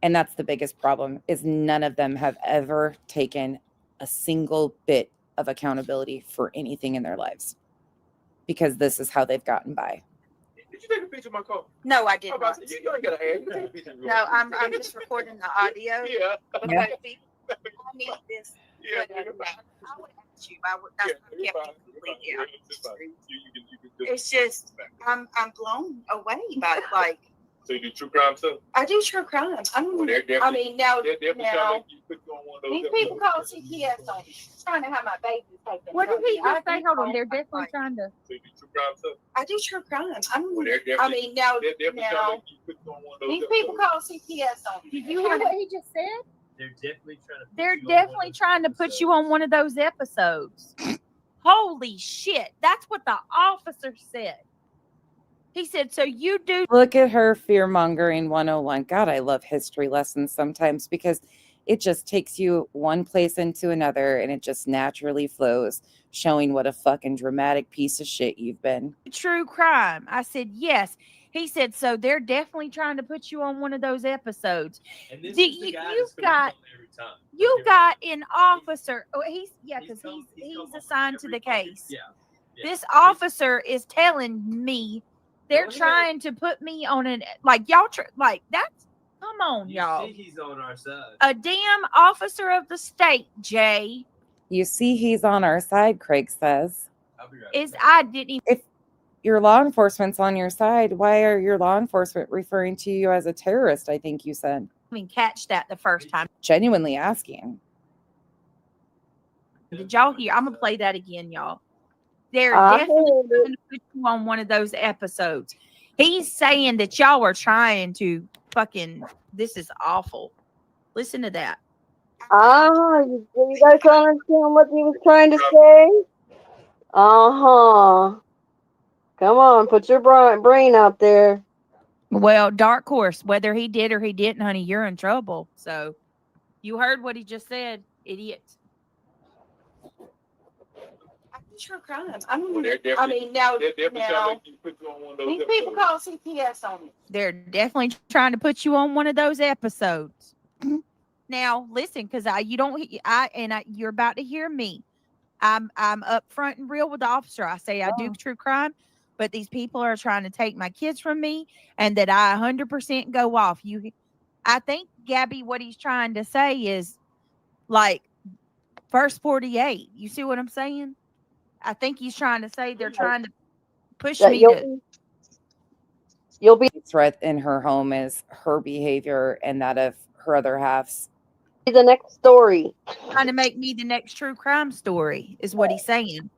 And that's the biggest problem, is none of them have ever taken a single bit of accountability for anything in their lives, because this is how they've gotten by. Did you take a picture of my car? No, I did not. You ain't got a hand. You take a picture of No, I'm just recording the audio. Yeah. I need this. Yeah, but, I would ask you. That's what kept me completely out. It's just I'm blown away by like. So you do true crime too? I do true crime. I mean, now these people call CPS on me, trying to have my baby taken. What did he just say? Hold on, they're definitely trying to. So you do true crime too? I do true crime. Now These people call CPS on me. Did you hear what he just said? They're definitely trying to put you on one of those episodes. Holy shit. That's what the officer said. He said, so you do. Look at her fear-mongering 101. God, I love history lessons sometimes, because it just takes you one place into another and it just naturally flows, showing what a fucking dramatic piece of shit you've been. True crime. I said, yes. He said, so they're definitely trying to put you on one of those episodes. And this is the guy that's gonna come every time. You got an officer. Oh, because he's assigned to the case. Yeah. This officer is telling me they're trying to put me on an y'all that's come on, y'all. See he's on our side. A damn officer of the state, Jay. You see, he's on our side, Craig says. I'll be right back. I didn't even. If your law enforcement's on your side, why are your law enforcement referring to you as a terrorist? I think you said. I mean, catch that the first time. Genuinely asking. Did y'all hear? I'm gonna play that again, y'all. They're definitely going to put you on one of those episodes. He's saying that y'all are trying to this is awful. Listen to that. You guys understand what he was trying to say? Come on, put your brain out there. Well, dark horse, whether he did or he didn't, honey, you're in trouble. So you heard what he just said, idiot. True crime. These people call CPS on me. They're definitely trying to put you on one of those episodes. Now, listen, because you're about to hear me. I'm upfront and real with the officer. I say I do true crime, but these people are trying to take my kids from me, and that I 100% go off. I think, Gabby, what he's trying to say is like verse 48. You see what I'm saying? I think he's trying to say they're trying to push me to. You'll be threat in her home is her behavior and that of her other halves. The next story. Trying to make me the next true crime story is what he's saying.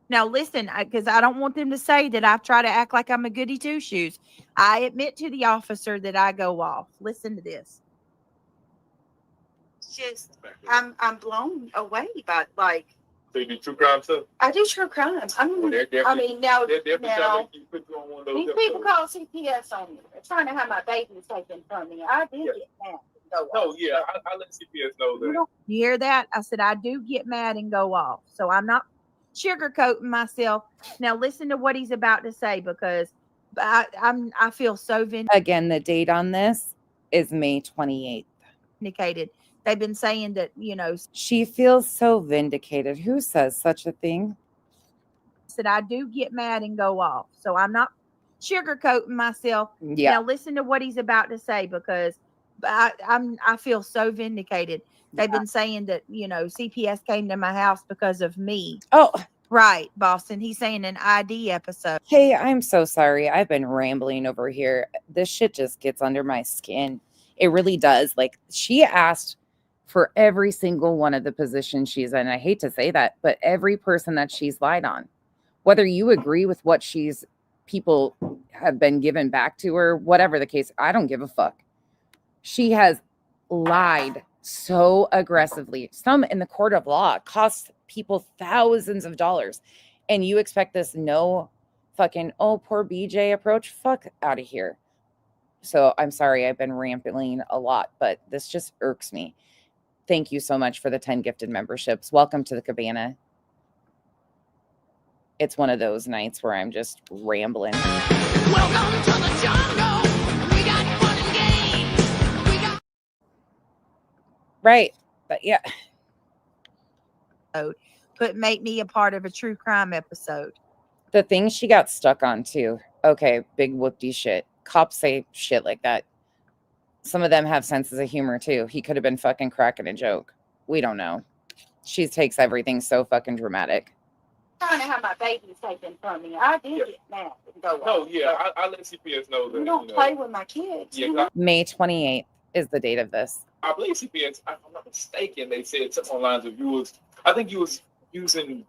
Now listen, because I don't want them to say that I've tried to act like I'm a goody two shoes. I admit to the officer that I go off. Listen to this. It's just I'm blown away by like. So you do true crime stuff? I do true crime. I mean now these people call CPS on me. They're trying to have my babies taken from me. I did get mad. No, yeah, I let CPS know that. You hear that? I said I do get mad and go off. So I'm not sugarcoating myself. Now listen to what he's about to say, because I feel so Again, the date on this is May 28th. Vindicated. They've been saying that, she feels so vindicated. Who says such a thing? Said I do get mad and go off. So I'm not sugarcoating myself. Yeah. Now listen to what he's about to say, because I feel so vindicated. They've been saying that, CPS came to my house because of me. Oh, right, Boston. He's saying an ID episode. Hey, I'm so sorry. I've been rambling over here. This shit just gets under my skin. It really does. Like, she asked for every single one of the positions she's in. I hate to say that, but every person that she's lied on, whether you agree with what people have been given back to her, whatever the case, I don't give a fuck. She has lied so aggressively. Some in the court of law cost people thousands of dollars. And you expect this no fucking, oh, poor BJ approach? Fuck out of here. So I'm sorry, I've been rambling a lot, but this just irks me. Thank you so much for the 10 gifted memberships. Welcome to the cabana. It's one of those nights where I'm just rambling. Welcome to the jungle. We got fun and games. We got right. But yeah. But make me a part of a true crime episode. The thing she got stuck on too. Okay, big whoopty shit. Cops say shit like that. Some of them have senses of humor too. He could have been fucking cracking a joke. We don't know. She takes everything so fucking dramatic. Trying to have my babies taken from me. I did get mad and go off. I let CPS know that. You don't play with my kids. Yeah, May 28th is the date of this. I believe CPS, if I'm not mistaken, they said something online of I think you was using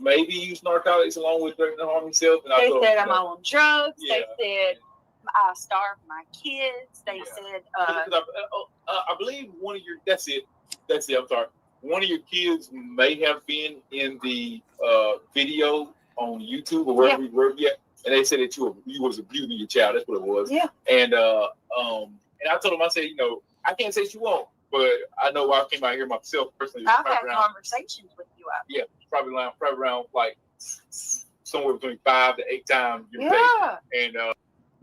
narcotics along with threatening to harm himself. And they said I'm on drugs. Yeah. They said I starved my kids. They said I believe one of your that's it. I'm sorry. One of your kids may have been in the video on YouTube or wherever you were yet, and they said that you was abusing your child. That's what it was. Yeah. And I told him, I said, I can't say she won't, but I know I came out here myself personally. I've had conversations with you out there. Yeah, probably around like somewhere between 5 to 8 times. And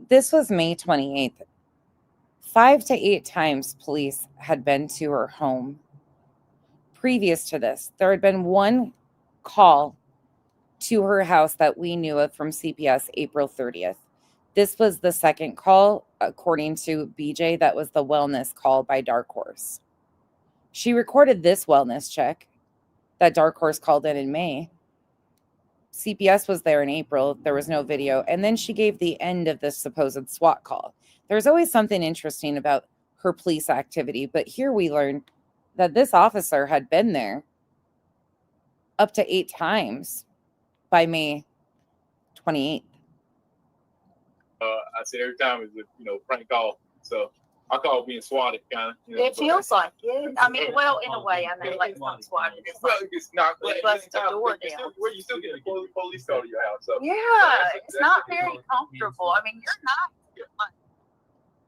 this was May 28th. 5 to 8 times police had been to her home. Previous to this, there had been one call to her house that we knew of from CPS April 30th. This was the second call, according to BJ, that was the wellness call by Dark Horse. She recorded this wellness check that Dark Horse called in May. CPS was there in April. There was no video. And then she gave the end of this supposed SWAT call. There's always something interesting about her police activity, but here we learned that this officer had been there up to 8 times by May 28th. I said every time is a prank call. So I call it being swatted, kind of. It feels like it. I mean, well, in a way, I mean, like it's not swatted. It's like it's not. We bust the door down. Where you still get a police call to your house. So yeah, it's not very comfortable. I mean, you're not.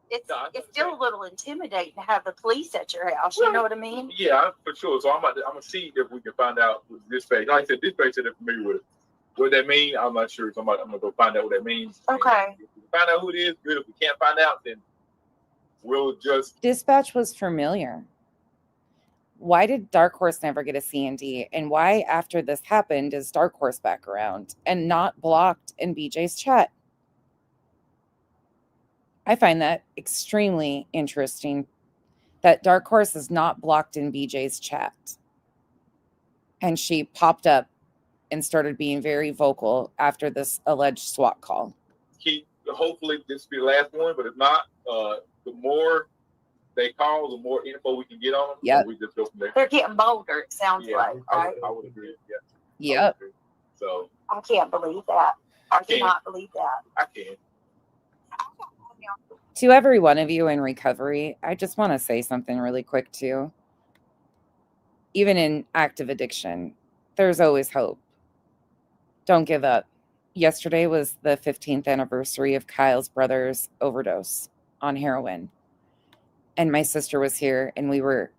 It's still a little intimidating to have the police at your house. You know what I mean? Yeah, for sure. So I'm gonna see if we can find out with this page. Like I said, this page said they're familiar with it. What that means, I'm not sure. So I'm gonna go find out what that means. Okay. And if we find out who it is, good. If we can't find out, then we'll just. Dispatch was familiar. Why did Dark Horse never get a C&D? And why, after this happened, is Dark Horse back around and not blocked in BJ's chat? I find that extremely interesting that Dark Horse is not blocked in BJ's chat. And she popped up and started being very vocal after this alleged SWAT call. Hopefully this will be the last one, but if not, the more they call, the more info we can get on them. Yeah, we just go from there. They're getting bolder, it sounds like, right? I would agree. Yeah. Yep. So I can't believe that. I cannot believe that. I can. To every one of you in recovery, I just want to say something really quick too. even in active addiction, there's always hope. Don't give up. Yesterday was the 15th anniversary of Kyle's brother's overdose on heroin. And my sister was here, and we were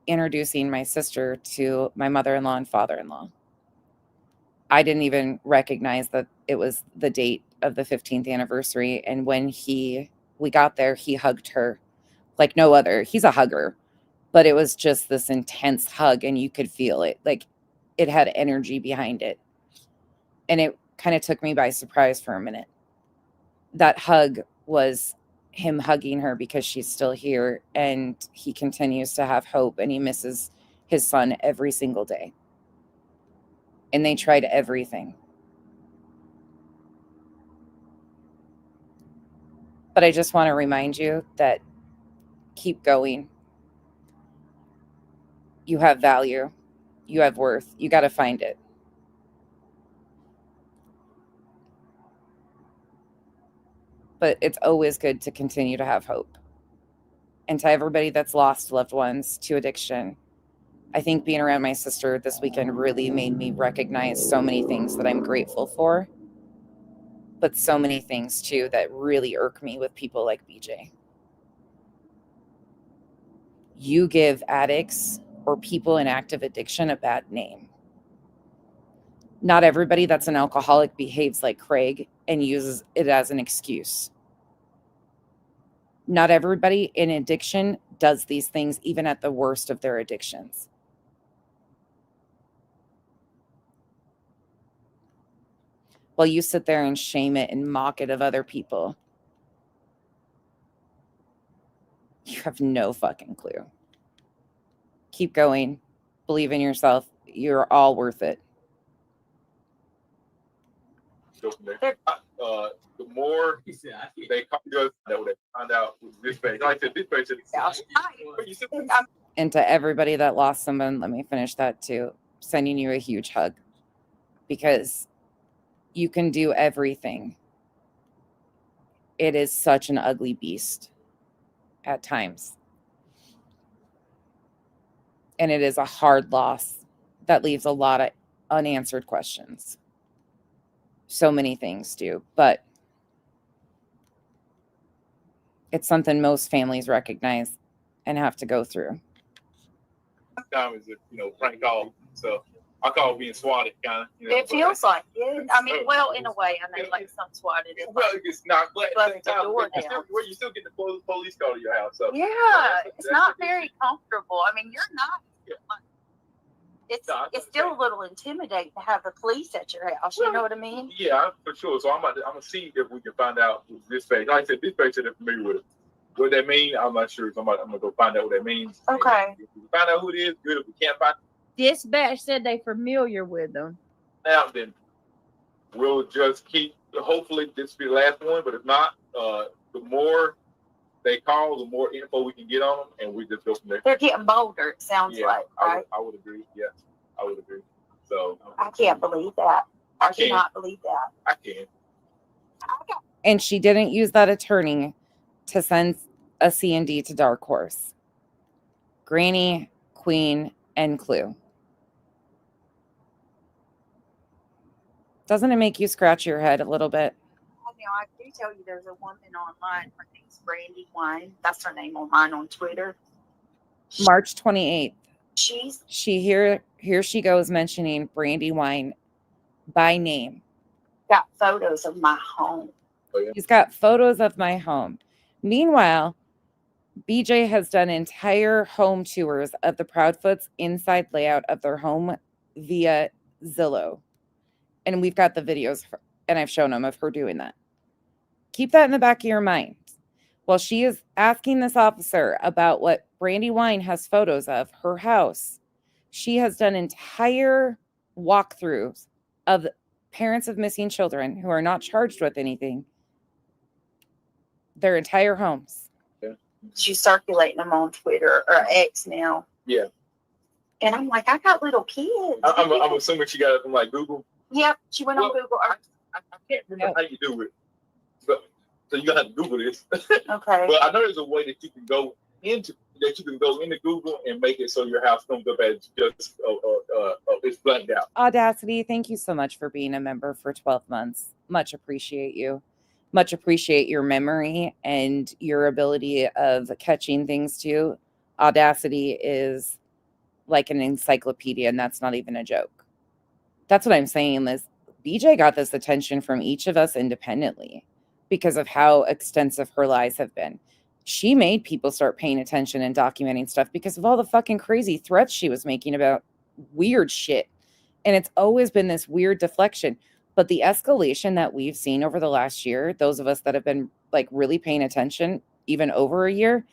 introducing my sister to my mother-in-law and father-in-law. I didn't even recognize that it was the date of the 15th anniversary. And when we got there, he hugged her like no other. He's a hugger, but it was just this intense hug, and you could feel it. Like, it had energy behind it. And it kind of took me by surprise for a minute. That hug was him hugging her because she's still here, and he continues to have hope, and he misses his son every single day. And they tried everything. But I just want to remind you that keep going. You have value. You have worth. You got to find it. But it's always good to continue to have hope. And to everybody that's lost loved ones to addiction, I think being around my sister this weekend really made me recognize so many things that I'm grateful for, but so many things too that really irk me with people like BJ. You give addicts or people in active addiction a bad name. Not everybody that's an alcoholic behaves like Craig and uses it as an excuse. Not everybody in addiction does these things even at the worst of their addictions. Well, you sit there and shame it and mock it of other people. You have no fucking clue. Keep going. Believe in yourself. You're all worth it. The more they come to us, that they find out this page. Like I said, this page is. And to everybody that lost someone, let me finish that too. Sending you a huge hug, because you can do everything. It is such an ugly beast at times. And it is a hard loss that leaves a lot of unanswered questions. So many things do, but it's something most families recognize and have to go through. Time is prank call. So I call it being swatted, kind of. It feels like it. I mean, well, in a way, I know like some swatted. Well, it's not, but at the time, you still get the police call to your house. So yeah, it's not very comfortable. I mean, you're not. It's still a little intimidating to have the police at your house. You know what I mean? Yeah, for sure. So I'm gonna see if we can find out this page. Like I said, this page they're familiar with it. What that means, I'm not sure. So I'm gonna go find out what that means. Okay. And if we find out who it is, good. If we can't find Dispatch said they familiar with them. now, then we'll just keep. Hopefully, this will be the last one. But if not, the more they call, the more info we can get on them, and we just go from there. They're getting bolder. It sounds like, right? I would agree. Yes, I would agree. So I can't believe that. I cannot believe that. I can. And she didn't use that attorney to send a C&D to Dark Horse. Granny, Queen, and Clue. Doesn't it make you scratch your head a little bit? I do tell you there's a woman online. Her name's Brandy Wine. That's her name online on Twitter. March 28th. Here she goes mentioning Brandy Wine by name. Got photos of my home. He's got photos of my home. Meanwhile, BJ has done entire home tours of the Proudfoots' inside layout of their home via Zillow. And we've got the videos, and I've shown them of her doing that. Keep that in the back of your mind. While she is asking this officer about what Brandy Wine has photos of, her house, she has done entire walkthroughs of parents of missing children who are not charged with anything, their entire homes. She's circulating them on Twitter or X now. Yeah. And I'm like, I got little kids. I'm assuming she got it from like Google. Yep, she went on Google. I can't remember how you do it. But, so you gotta have to Google this. Okay. But I know there's a way that you can go into. that you can go into Google and make it so your house comes up as just it's blanked out. Audacity, thank you so much for being a member for 12 months. Much appreciate you. Much appreciate your memory and your ability of catching things too. Audacity is like an encyclopedia, and that's not even a joke. That's what I'm saying, Liz. BJ got this attention from each of us independently because of how extensive her lies have been. She made people start paying attention and documenting stuff because of all the fucking crazy threats she was making about weird shit. And it's always been this weird deflection. But the escalation that we've seen over the last year, those of us that have been like really paying attention, even over a year,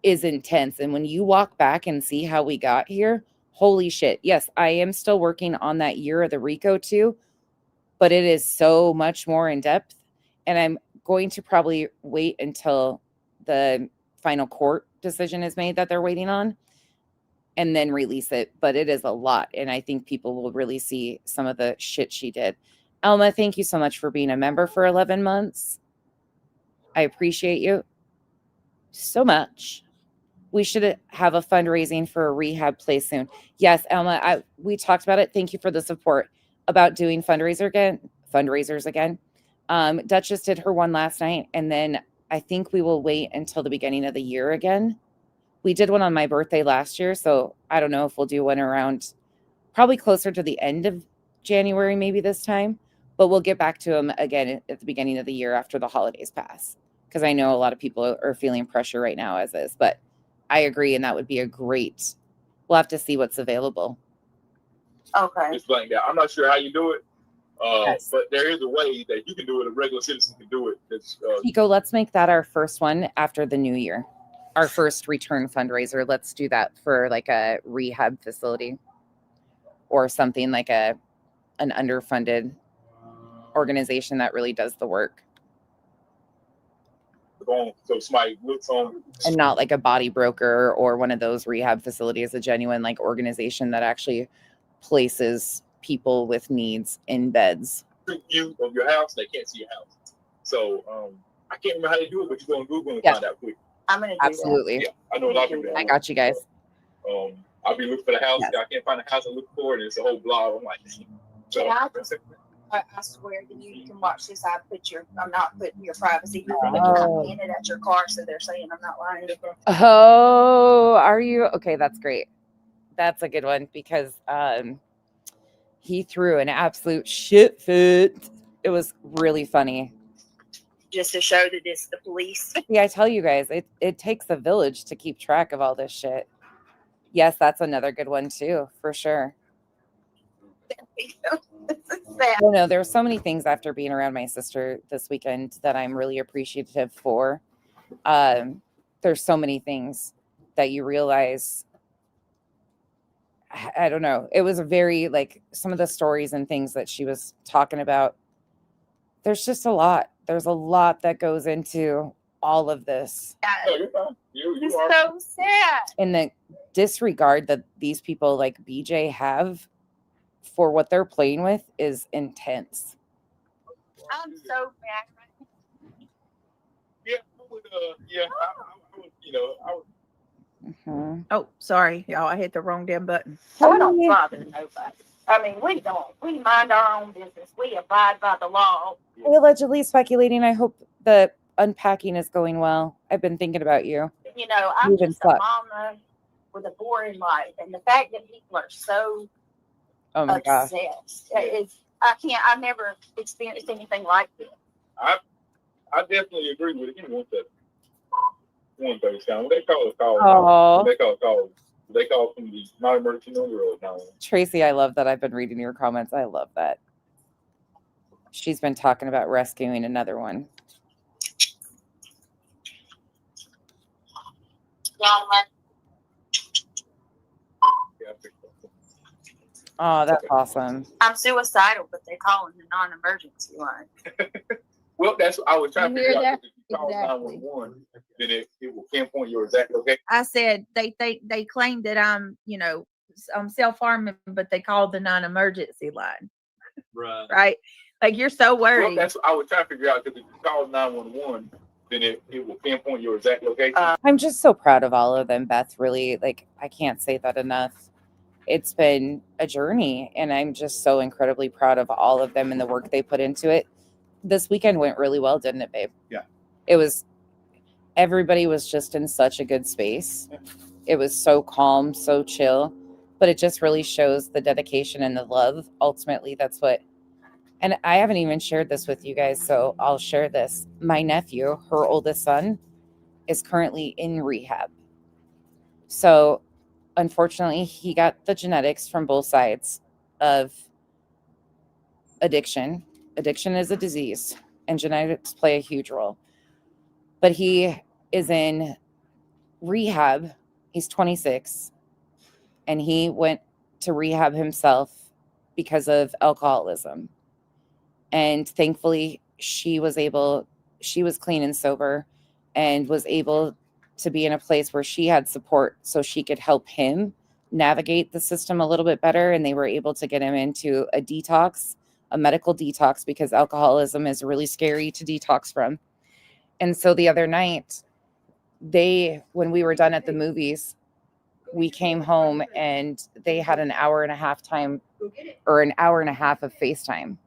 is intense. And when you walk back and see how we got here, holy shit. Yes, I am still working on that year of the RICO too, but it is so much more in depth. And I'm going to probably wait until the final court decision is made that they're waiting on and then release it. But it is a lot. And I think people will really see some of the shit she did. Alma, thank you so much for being a member for 11 months. I appreciate you so much. We should have a fundraising for a rehab place soon. Yes, Alma, we talked about it. Thank you for the support about doing fundraisers again. Duchess did her one last night, and then I think we will wait until the beginning of the year again. We did one on my birthday last year, so I don't know if we'll do one around probably closer to the end of January, maybe this time, but we'll get back to them again at the beginning of the year after the holidays pass, because I know a lot of people are feeling pressure right now as is, but I agree, and that would be we'll have to see what's available. Okay. It's blanked out. I'm not sure how you do it, but there is a way that you can do it. A regular citizen can do it. Pico, let's make that our first one after the new year. Our first return fundraiser. Let's do that for like a rehab facility or something like an underfunded organization that really does the work. So somebody looks on, and not like a body broker or one of those rehab facilities, a genuine like organization that actually places people with needs in beds. View of your house, they can't see your house. So I can't remember how they do it, but you go on Google and find out quick. I'm gonna do absolutely. Yeah, I know a lot of people. I got you guys. I'll be looking for the house. Yes. I can't find the house I look for, and it's a whole blog. I'm like, so. I swear to you, you can watch this. I'm not putting your privacy. I'm in it at your car, so they're saying I'm not lying. Oh, are you? Okay, that's great. That's a good one because he threw an absolute shit fit. It was really funny. Just to show that it's the police. Yeah, I tell you guys, it takes a village to keep track of all this shit. Yes, that's another good one too, for sure. Oh, no, there were so many things after being around my sister this weekend that I'm really appreciative for. There's so many things that you realize. I don't know. It was a very like some of the stories and things that she was talking about. There's just a lot. There's a lot that goes into all of this. It's so sad. And the disregard that these people like BJ have for what they're playing with is intense. I'm so mad. Yeah, I would. Mm-hmm. Oh, sorry, y'all. I hit the wrong damn button. I don't bother nobody. I mean, we don't. We mind our own business. We abide by the law. We're allegedly speculating. I hope the unpacking is going well. I've been thinking about you. You know, I'm just a mama with a boring life, and the fact that people are so obsessed. I've never experienced anything like this. I definitely agree with it. Give me one thing, Sean. They call a call. They call from the non-emergency number or no? Tracy, I love that. I've been reading your comments. I love that. She's been talking about rescuing another one. Oh, that's awesome. I'm suicidal, but they call it the non-emergency line. Well, that's what I was trying to figure out. If you call 911, then it will pinpoint your exact location. I said they claim that I'm self-harming, but they called the non-emergency line. Right. Right. Like you're so worried. Well, that's what I was trying to figure out because if you call 911, then it will pinpoint your exact location. I'm just so proud of all of them, Beth. Really, like, I can't say that enough. It's been a journey, and I'm just so incredibly proud of all of them and the work they put into it. This weekend went really well, didn't it, babe? Yeah. Everybody was just in such a good space. It was so calm, so chill, but it just really shows the dedication and the love. Ultimately, that's what, and I haven't even shared this with you guys, so I'll share this. My nephew, her oldest son, is currently in rehab. So unfortunately, he got the genetics from both sides of addiction. Addiction is a disease, and genetics play a huge role. But he is in rehab. He's 26, and he went to rehab himself because of alcoholism. And thankfully, she was clean and sober and was able to be in a place where she had support so she could help him navigate the system a little bit better. And they were able to get him into a detox, a medical detox, because alcoholism is really scary to detox from. And so the other night, when we were done at the movies, we came home and they had an hour and a half of FaceTime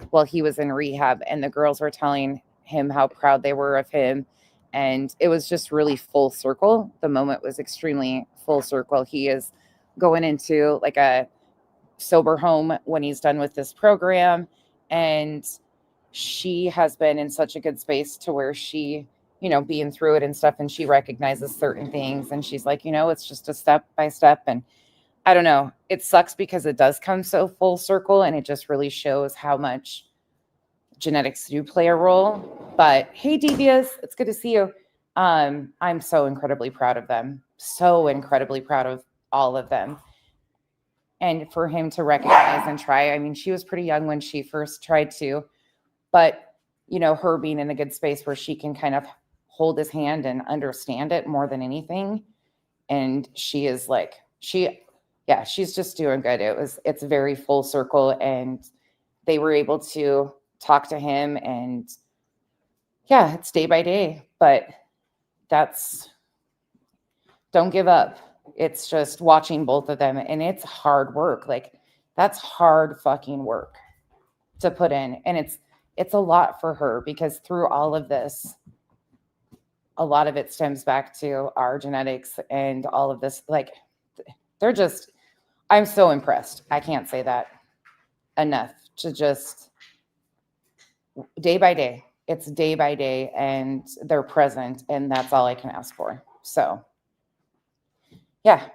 while he was in rehab. And the girls were telling him how proud they were of him. And it was just really full circle. The moment was extremely full circle. He is going into like a sober home when he's done with this program. And she has been in such a good space to where she, being through it and stuff, and she recognizes certain things. And she's like, it's just a step by step. And I don't know. It sucks because it does come so full circle, and it just really shows how much genetics do play a role. But hey, Devias, it's good to see you. I'm so incredibly proud of them. So incredibly proud of all of them. And for him to recognize and try, I mean, she was pretty young when she first tried to, but her being in a good space where she can kind of hold his hand and understand it more than anything. And she is like, she's just doing good. It's very full circle, and they were able to talk to him, and it's day by day, but don't give up. It's just watching both of them, and it's hard work. Like, that's hard fucking work to put in. And it's a lot for her, because through all of this, a lot of it stems back to our genetics and all of this. Like, I'm so impressed. I can't say that enough. To just day by day, it's day by day, and they're present, and that's all I can ask for. So yeah,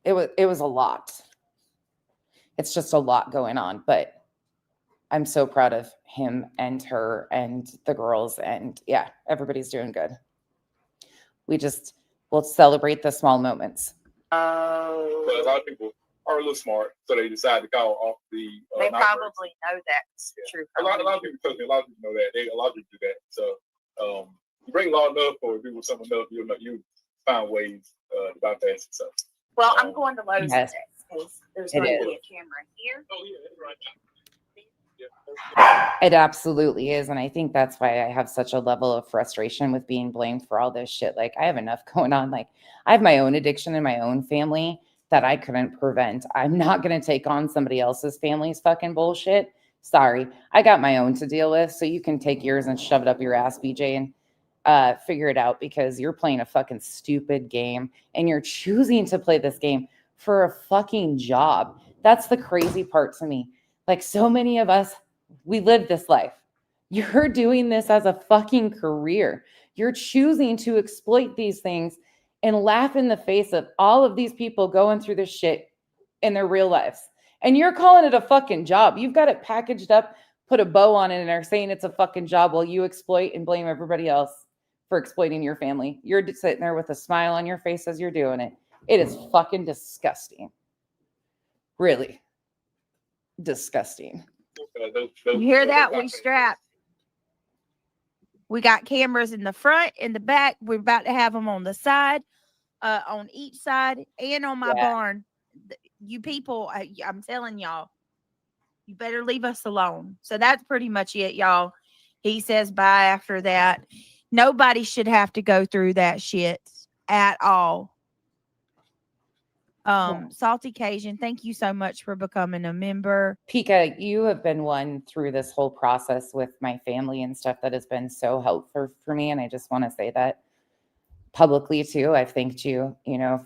it was a lot. It's just a lot going on, but I'm so proud of him and her and the girls, and everybody's doing good. We'll celebrate the small moments. But a lot of people are a little smart, so they decide to call off the. They probably know that's true. A lot of people trust me. A lot of people know that. A lot of people do that. So you bring law enough, or do something enough, you find ways to bypass it. So. Well, I'm going to Lowe's today because there's going to be a camera here. Oh yeah, that's right. It absolutely is. And I think that's why I have such a level of frustration with being blamed for all this shit. Like, I have enough going on. Like, I have my own addiction in my own family that I couldn't prevent. I'm not going to take on somebody else's family's fucking bullshit. Sorry. I got my own to deal with. So you can take yours and shove it up your ass, BJ, and figure it out, because you're playing a fucking stupid game, and you're choosing to play this game for a fucking job. That's the crazy part to me. Like, so many of us, we live this life. You're doing this as a fucking career. You're choosing to exploit these things and laugh in the face of all of these people going through this shit in their real lives. And you're calling it a fucking job. You've got it packaged up, put a bow on it, and are saying it's a fucking job while you exploit and blame everybody else for exploiting your family. You're sitting there with a smile on your face as you're doing it. It is fucking disgusting. Really disgusting. You hear that? We strapped. We got cameras in the front, in the back. We're about to have them on the side, on each side, and on my barn. You people, I'm telling y'all, you better leave us alone. So that's pretty much it, y'all. He says bye after that. Nobody should have to go through that shit at all. Salty Cajun, thank you so much for becoming a member. Pika, you have been one through this whole process with my family and stuff that has been so helpful for me. And I just want to say that publicly too. I've thanked you,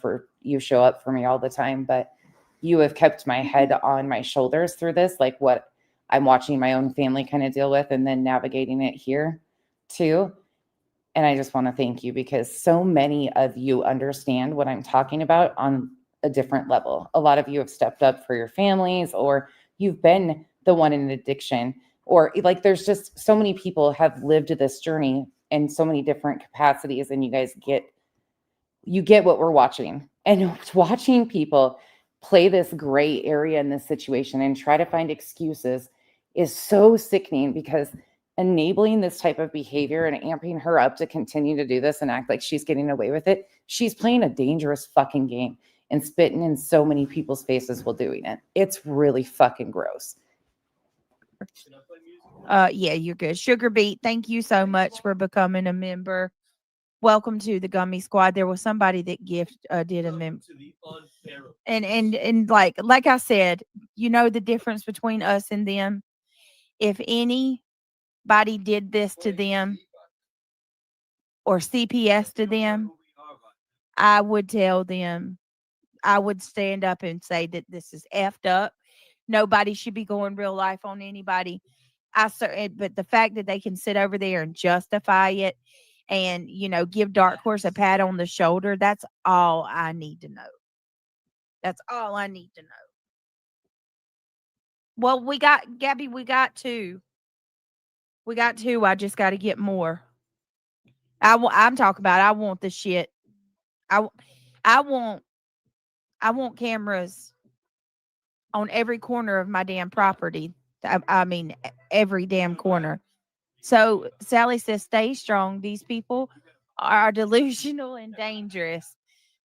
for you show up for me all the time, but you have kept my head on my shoulders through this, like what I'm watching my own family kind of deal with and then navigating it here too. And I just want to thank you because so many of you understand what I'm talking about on a different level. A lot of you have stepped up for your families, or you've been the one in addiction, or like there's just so many people have lived this journey in so many different capacities, and you guys get what we're watching. And watching people play this gray area in this situation and try to find excuses is so sickening, because enabling this type of behavior and amping her up to continue to do this and act like she's getting away with it, she's playing a dangerous fucking game and spitting in so many people's faces while doing it. It's really fucking gross. Yeah, you're good. Sugar Beet, thank you so much for becoming a member. Welcome to the Gummy Squad. There was somebody that did a member. And like I said, the difference between us and them. If anybody did this to them or CPS to them, I would tell them, I would stand up and say that this is effed up. Nobody should be going real life on anybody. But the fact that they can sit over there and justify it and, give Dark Horse a pat on the shoulder, that's all I need to know. That's all I need to know. Well, Gabby, we got two. I just got to get more. I'm talking about, I want the shit. I want cameras on every corner of my damn property. I mean, every damn corner. So Sally says, stay strong. These people are delusional and dangerous.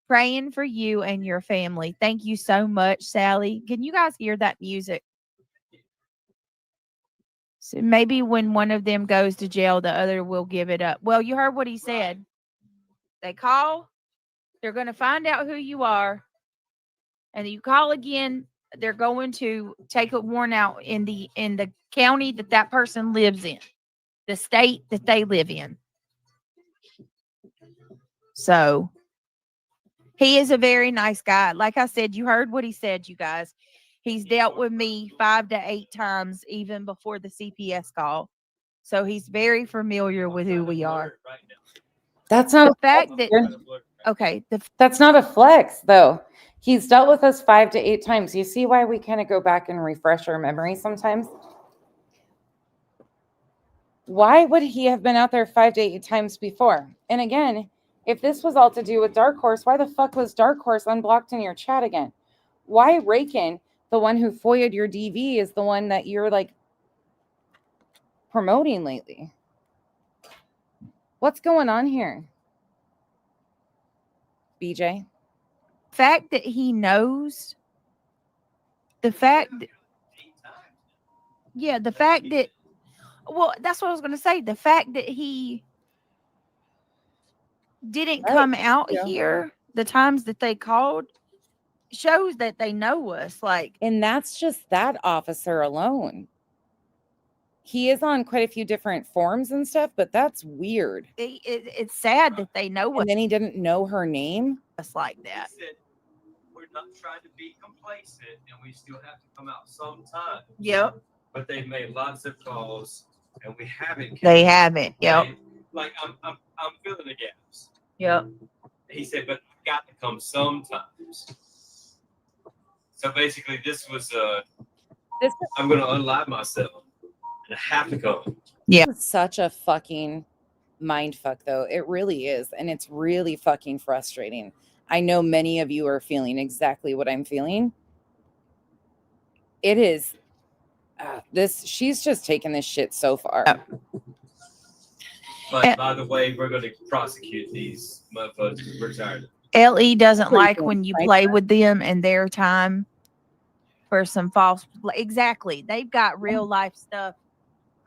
Praying for you and your family. Thank you so much, Sally. Can you guys hear that music? So maybe when one of them goes to jail, the other will give it up. Well, you heard what he said. They call. They're going to find out who you are. And you call again, they're going to take a warrant out in the county that person lives in, the state that they live in. So he is a very nice guy. Like I said, you heard what he said, you guys. He's dealt with me 5 to 8 times, even before the CPS call. So he's very familiar with who we are. That's not the fact that. Okay. That's not a flex, though. He's dealt with us 5 to 8 times. You see why we kind of go back and refresh our memory sometimes? Why would he have been out there 5 to 8 times before? And again, if this was all to do with Dark Horse, why the fuck was Dark Horse unblocked in your chat again? Why Raken, the one who FOIA'd your DV, is the one that you're like promoting lately? What's going on here? BJ? Fact that he knows, the fact that, well, that's what I was going to say. The fact that he didn't come out here the times that they called shows that they know us. And that's just that officer alone. He is on quite a few different forms and stuff, but that's weird. It's sad that they know us. And then he didn't know her name. Just like that. We're not trying to be complacent, and we still have to come out sometime. Yep. But they've made lots of calls, and we haven't. They haven't. Yep. Like I'm filling the gaps. Yep. He said, but I've got to come sometimes. So basically, this was I'm going to unlive myself, and I have to come. Yeah. It's such a fucking mind fuck, though. It really is, and it's really fucking frustrating. I know many of you are feeling exactly what I'm feeling. It is she's just taken this shit so far. But by the way, we're going to prosecute these motherfuckers. We're tired. LE doesn't like when you play with them and their time for some false. Exactly. They've got real life stuff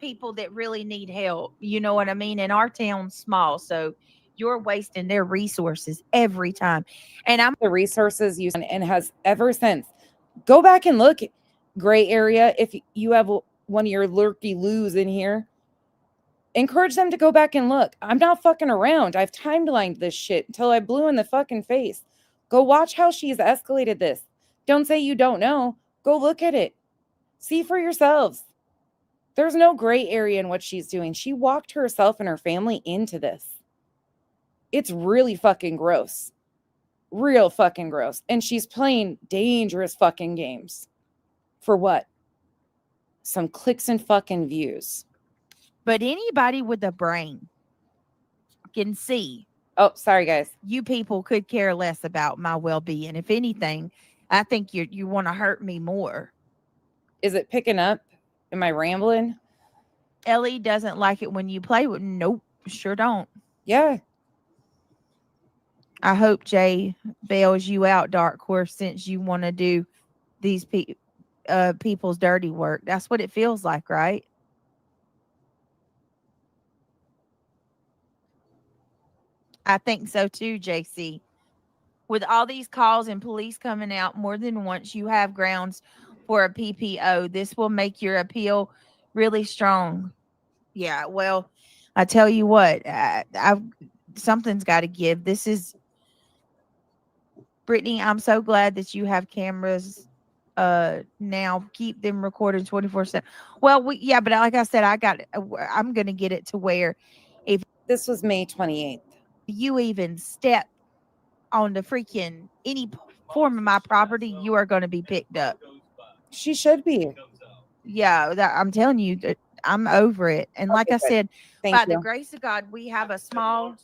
people that really need help. You know what I mean? And our town's small, so you're wasting their resources every time. And I'm the resources you and has ever since. Go back and look. Gray area. If you have one of your lurky loos in here, encourage them to go back and look. I'm not fucking around. I've timelined this shit until I blew in the fucking face. Go watch how she's escalated this. Don't say you don't know. Go look at it. See for yourselves. There's no gray area in what she's doing. She walked herself and her family into this. It's really fucking gross. Real fucking gross. And she's playing dangerous fucking games. For what? Some clicks and fucking views. But anybody with a brain can see. Oh, sorry, guys. You people could care less about my well-being. If anything, I think you want to hurt me more. Is it picking up? Am I rambling? Ellie doesn't like it when you play with. Nope, sure don't. Yeah. I hope Jay bails you out, Dark Horse, since you want to do these people's dirty work. That's what it feels like, right? I think so too, JC. With all these calls and police coming out more than once, you have grounds for a PPO. This will make your appeal really strong. Yeah, well, I tell you what, something's got to give. This is Brittany. I'm so glad that you have cameras now. Keep them recorded 24/7. Well, but like I said, I'm going to get it to where if this was May 28th, you even step on the freaking any form of my property, you are going to be picked up. She should be. Yeah, I'm telling you, I'm over it. And like I said, by the grace of God, we have a small.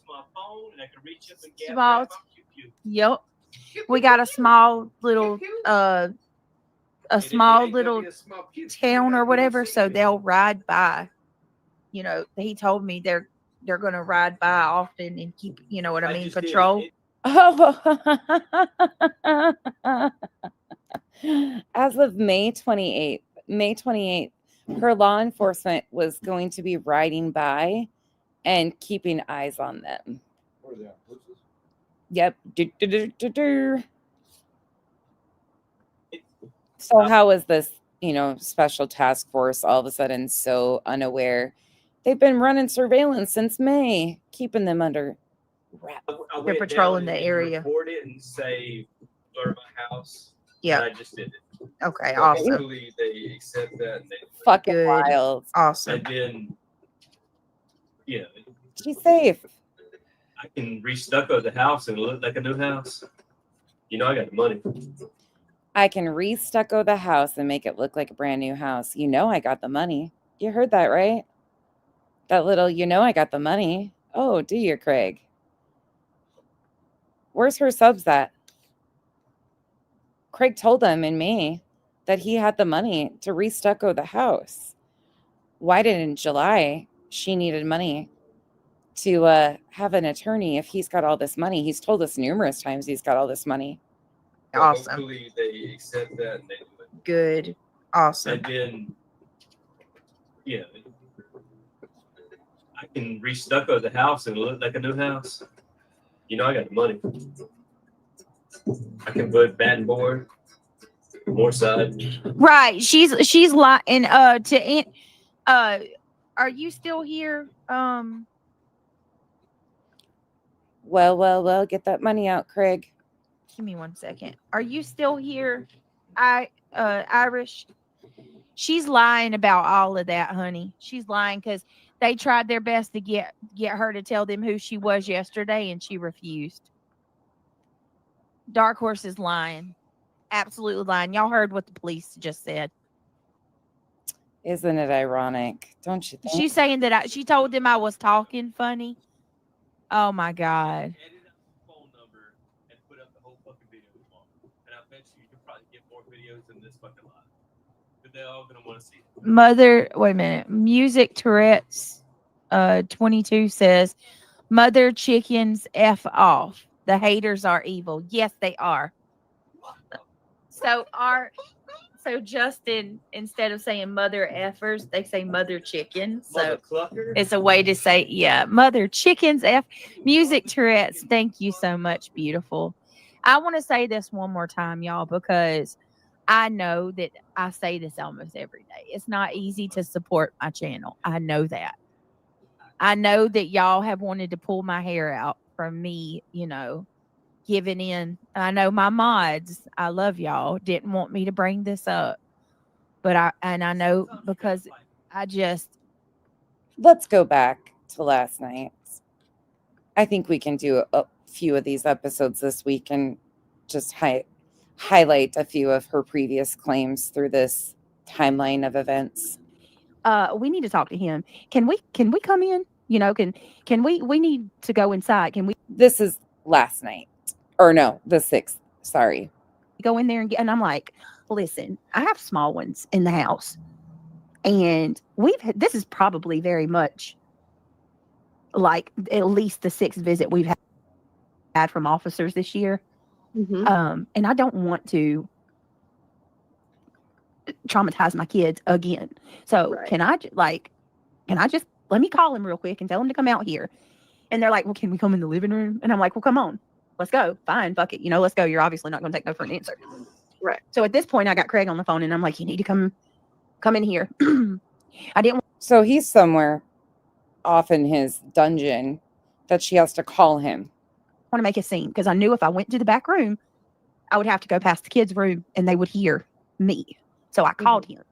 Yep. We got a small little town or whatever, so they'll ride by. You know, he told me they're going to ride by often and keep, you know what I mean, patrol. As of May 28th, her law enforcement was going to be riding by and keeping eyes on them. Yep. So how is this, special task force all of a sudden so unaware? They've been running surveillance since May, keeping them under wrap. They're patrolling the area. Record it and say, "Blur my house." Yeah, I just did it. Okay, so awesome. hopefully they accept that. And fucking good. Wild. Awesome. And then, she's safe. I can re-stucco the house and look like a new house. I got the money. I can re-stucco the house and make it look like a brand new house. I got the money. You heard that, right? That little, I got the money. Oh, do you, Craig? Where's her subs at? Craig told them in May that he had the money to re-stucco the house. Why did in July she needed money to have an attorney if he's got all this money? He's told us numerous times he's got all this money. Awesome. Hopefully they accept that and they do it. Good. Awesome. And then, I can re-stucco the house and look like a new house. I got the money. I can put batten board, more side. Right. She's lying. Are you still here? Well, get that money out, Craig. Give me 1 second. Are you still here? Irish. She's lying about all of that, honey. She's lying because they tried their best to get her to tell them who she was yesterday, and she refused. Dark Horse is lying. Absolutely lying. Y'all heard what the police just said. Isn't it ironic? Don't you think? She's saying that she told them I was talking funny. Oh my God. They're all gonna want to see it. Mother, wait a minute. Music Tourette's 22 says, "Mother chickens F off. The haters are evil." Yes, they are. So So Justin, instead of saying mother effers, they say mother chickens. So it's a way to say, yeah, mother chickens. Music Tourette's. Thank you so much, beautiful. I want to say this one more time, y'all, because I know that I say this almost every day. It's not easy to support my channel. I know that. I know that y'all have wanted to pull my hair out from me, giving in. I know my mods, I love y'all, didn't want me to bring this up. But I know because let's go back to last night. I think we can do a few of these episodes this week and just highlight a few of her previous claims through this timeline of events. We need to talk to him. Can we come in? Can we need to go inside? Can we? This is last night. Or no, the 6th. Sorry. Go in there and I'm like, listen, I have small ones in the house. And this is probably very much like at least the 6th visit we've had from officers this year. Mm-hmm. And I don't want to traumatize my kids again. So can I just let me call him real quick and tell him to come out here? And they're like, well, can we come in the living room? And I'm like, well, come on, let's go. Fine, fuck it. Let's go. You're obviously not going to take no for an answer. Right. So at this point, I got Craig on the phone and I'm like, you need to come in here. I didn't. So he's somewhere off in his dungeon that she has to call him. I want to make a scene because I knew if I went to the back room, I would have to go past the kids' room and they would hear me. So I called him.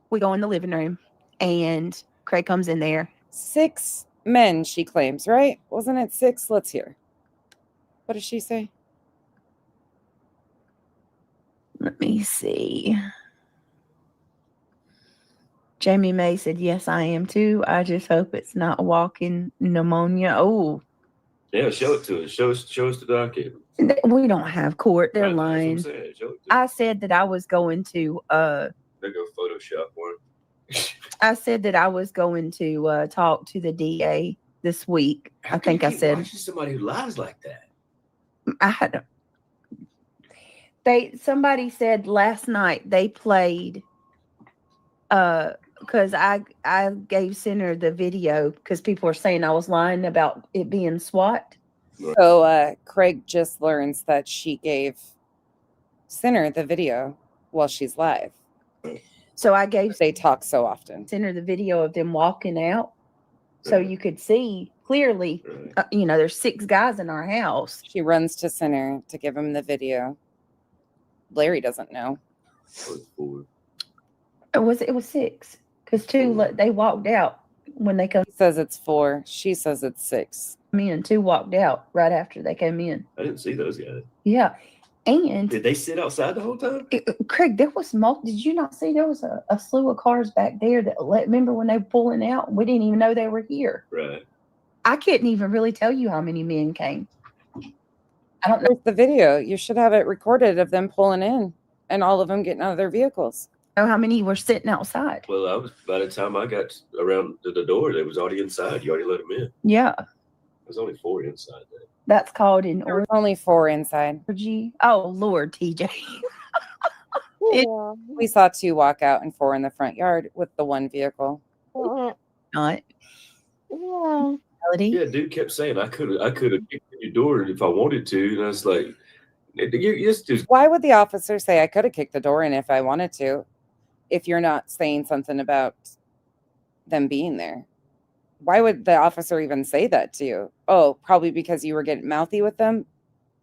We go in the living room and Craig comes in there. 6 men, she claims, right? Wasn't it 6? Let's hear. What does she say? Let me see. Jamie May said, yes, I am too. I just hope it's not walking pneumonia. Oh. Yeah, show it to us. Show us the document. We don't have court. They're Right, lying. that's what I'm saying. Show it to I said that I was going to they go Photoshop one. I said that I was going to talk to the DA this week. I think I said watching somebody who lies like that. I had somebody said last night they played because I gave Center the video because people are saying I was lying about it being SWAT. So Craig just learns that she gave Center the video while she's live. So I gave they talk so often. Center the video of them walking out so you could see clearly, there's 6 guys in our house. She runs to Center to give him the video. Larry doesn't know. It was 6 because 2 they walked out when they come. He says it's 4. She says it's 6. Me and 2 walked out right after they came in. I didn't see those guys. Yeah. And did they sit outside the whole time? Craig, there was did you not see there was a slew of cars back there remember when they were pulling out? We didn't even know they were here. Right. I couldn't even really tell you how many men came. I don't know. There's the video. You should have it recorded of them pulling in and all of them getting out of their vehicles. Know how many were sitting outside? Well, by the time I got around to the door, they was already inside. You already let them in. Yeah. There's only 4 inside there. That's called in order. Only 4 inside. Oh, Lord, TJ. We saw 2 walk out and 4 in the front yard with the 1 vehicle. Not. Yeah, dude kept saying I could have kicked in your door if I wanted to, and I was like, why would the officer say I could have kicked the door in if I wanted to, if you're not saying something about them being there? Why would the officer even say that to you? Oh, probably because you were getting mouthy with them.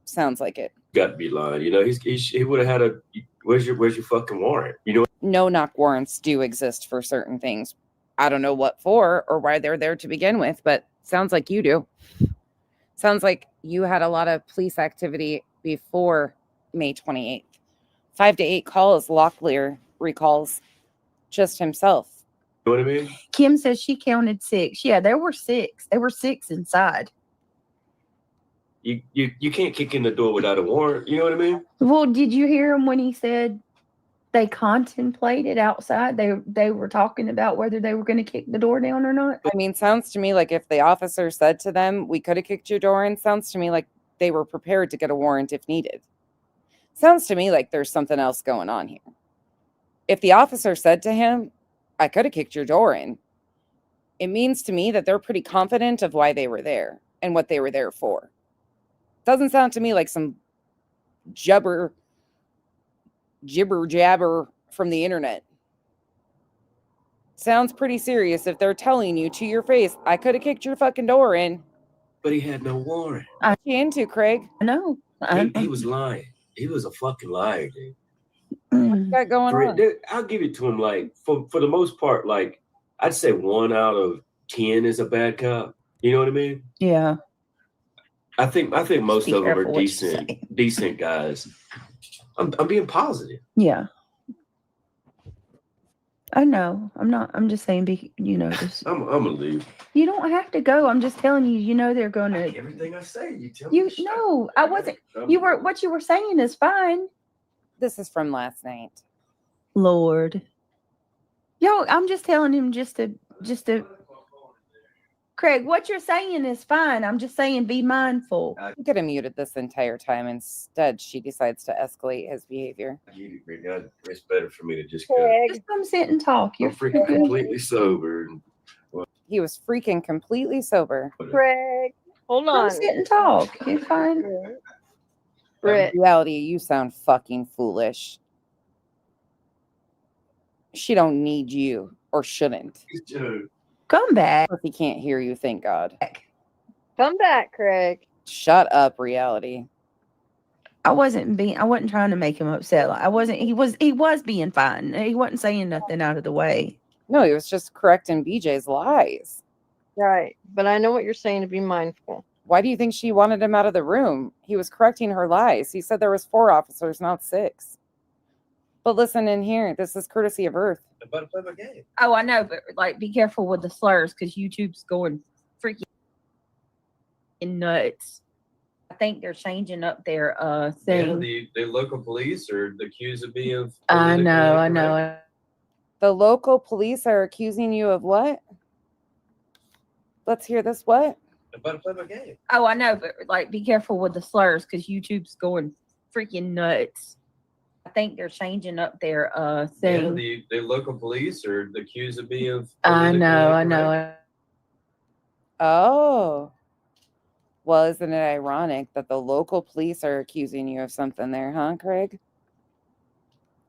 Sounds like it. Got to be lying. He would have had where's your fucking warrant? No knock warrants do exist for certain things. I don't know what for or why they're there to begin with, but sounds like you do. Sounds like you had a lot of police activity before May 28th. 5 to 8 calls, Locklear recalls just himself. You know what I mean? Kim says she counted 6. Yeah, there were 6. There were 6 inside. You can't kick in the door without a warrant. You know what I mean? Well, did you hear him when he said they contemplated outside? They were talking about whether they were going to kick the door down or not. I mean, sounds to me like if the officer said to them, we could have kicked your door in, sounds to me like they were prepared to get a warrant if needed. Sounds to me like there's something else going on here. If the officer said to him, I could have kicked your door in, it means to me that they're pretty confident of why they were there and what they were there for. Doesn't sound to me like some jibber jabber from the internet. Sounds pretty serious if they're telling you to your face, I could have kicked your fucking door in. But he had no warrant. What you into, Craig? No. He was lying. He was a fucking liar, dude. What's that going on? Dude, I'll give it to him. Like for the most part, like I'd say 1 out of 10 is a bad cop. You know what I mean? Yeah. I think most Be of them careful are what you decent guys. I'm being positive. Yeah. I know. I'm just saying, just. I'm gonna leave. You don't have to go. I'm just telling you, they're going to. Everything I say, you tell me. No, I wasn't. What you were saying is fine. This is from last night. Lord. Yo, I'm just telling him just to. Craig, what you're saying is fine. I'm just saying be mindful. You could have muted this entire time. Instead, she decides to escalate his behavior. It's better for me to just go. Just come sit and talk. You're freaking completely sober. He was freaking completely sober. Craig, hold Come on. sit and talk. You're fine. In reality, you sound fucking foolish. She don't need you, or shouldn't. Come back. If he can't hear you, thank God. Come back, Craig. Shut up, reality. I wasn't trying to make him upset. He was being fine. He wasn't saying nothing out of the way. No, he was just correcting BJ's lies. Right. But I know what you're saying to be mindful. Why do you think she wanted him out of the room? He was correcting her lies. He said there was 4 officers, not 6. But listen in here. This is courtesy of Earth. I'm about to play my game. Oh, I know, but be careful with the slurs because YouTube's going freaking nuts. I think they're changing up their thing. Yeah, the local police are accusing me of. I know. The local police are accusing you of what? Let's hear this. What? I'm about to play my game. Oh, I know, but be careful with the slurs because YouTube's going freaking nuts. I think they're changing up their thing. Yeah, the local police are accusing me of. I know. Oh. Well, isn't it ironic that the local police are accusing you of something there, huh, Craig?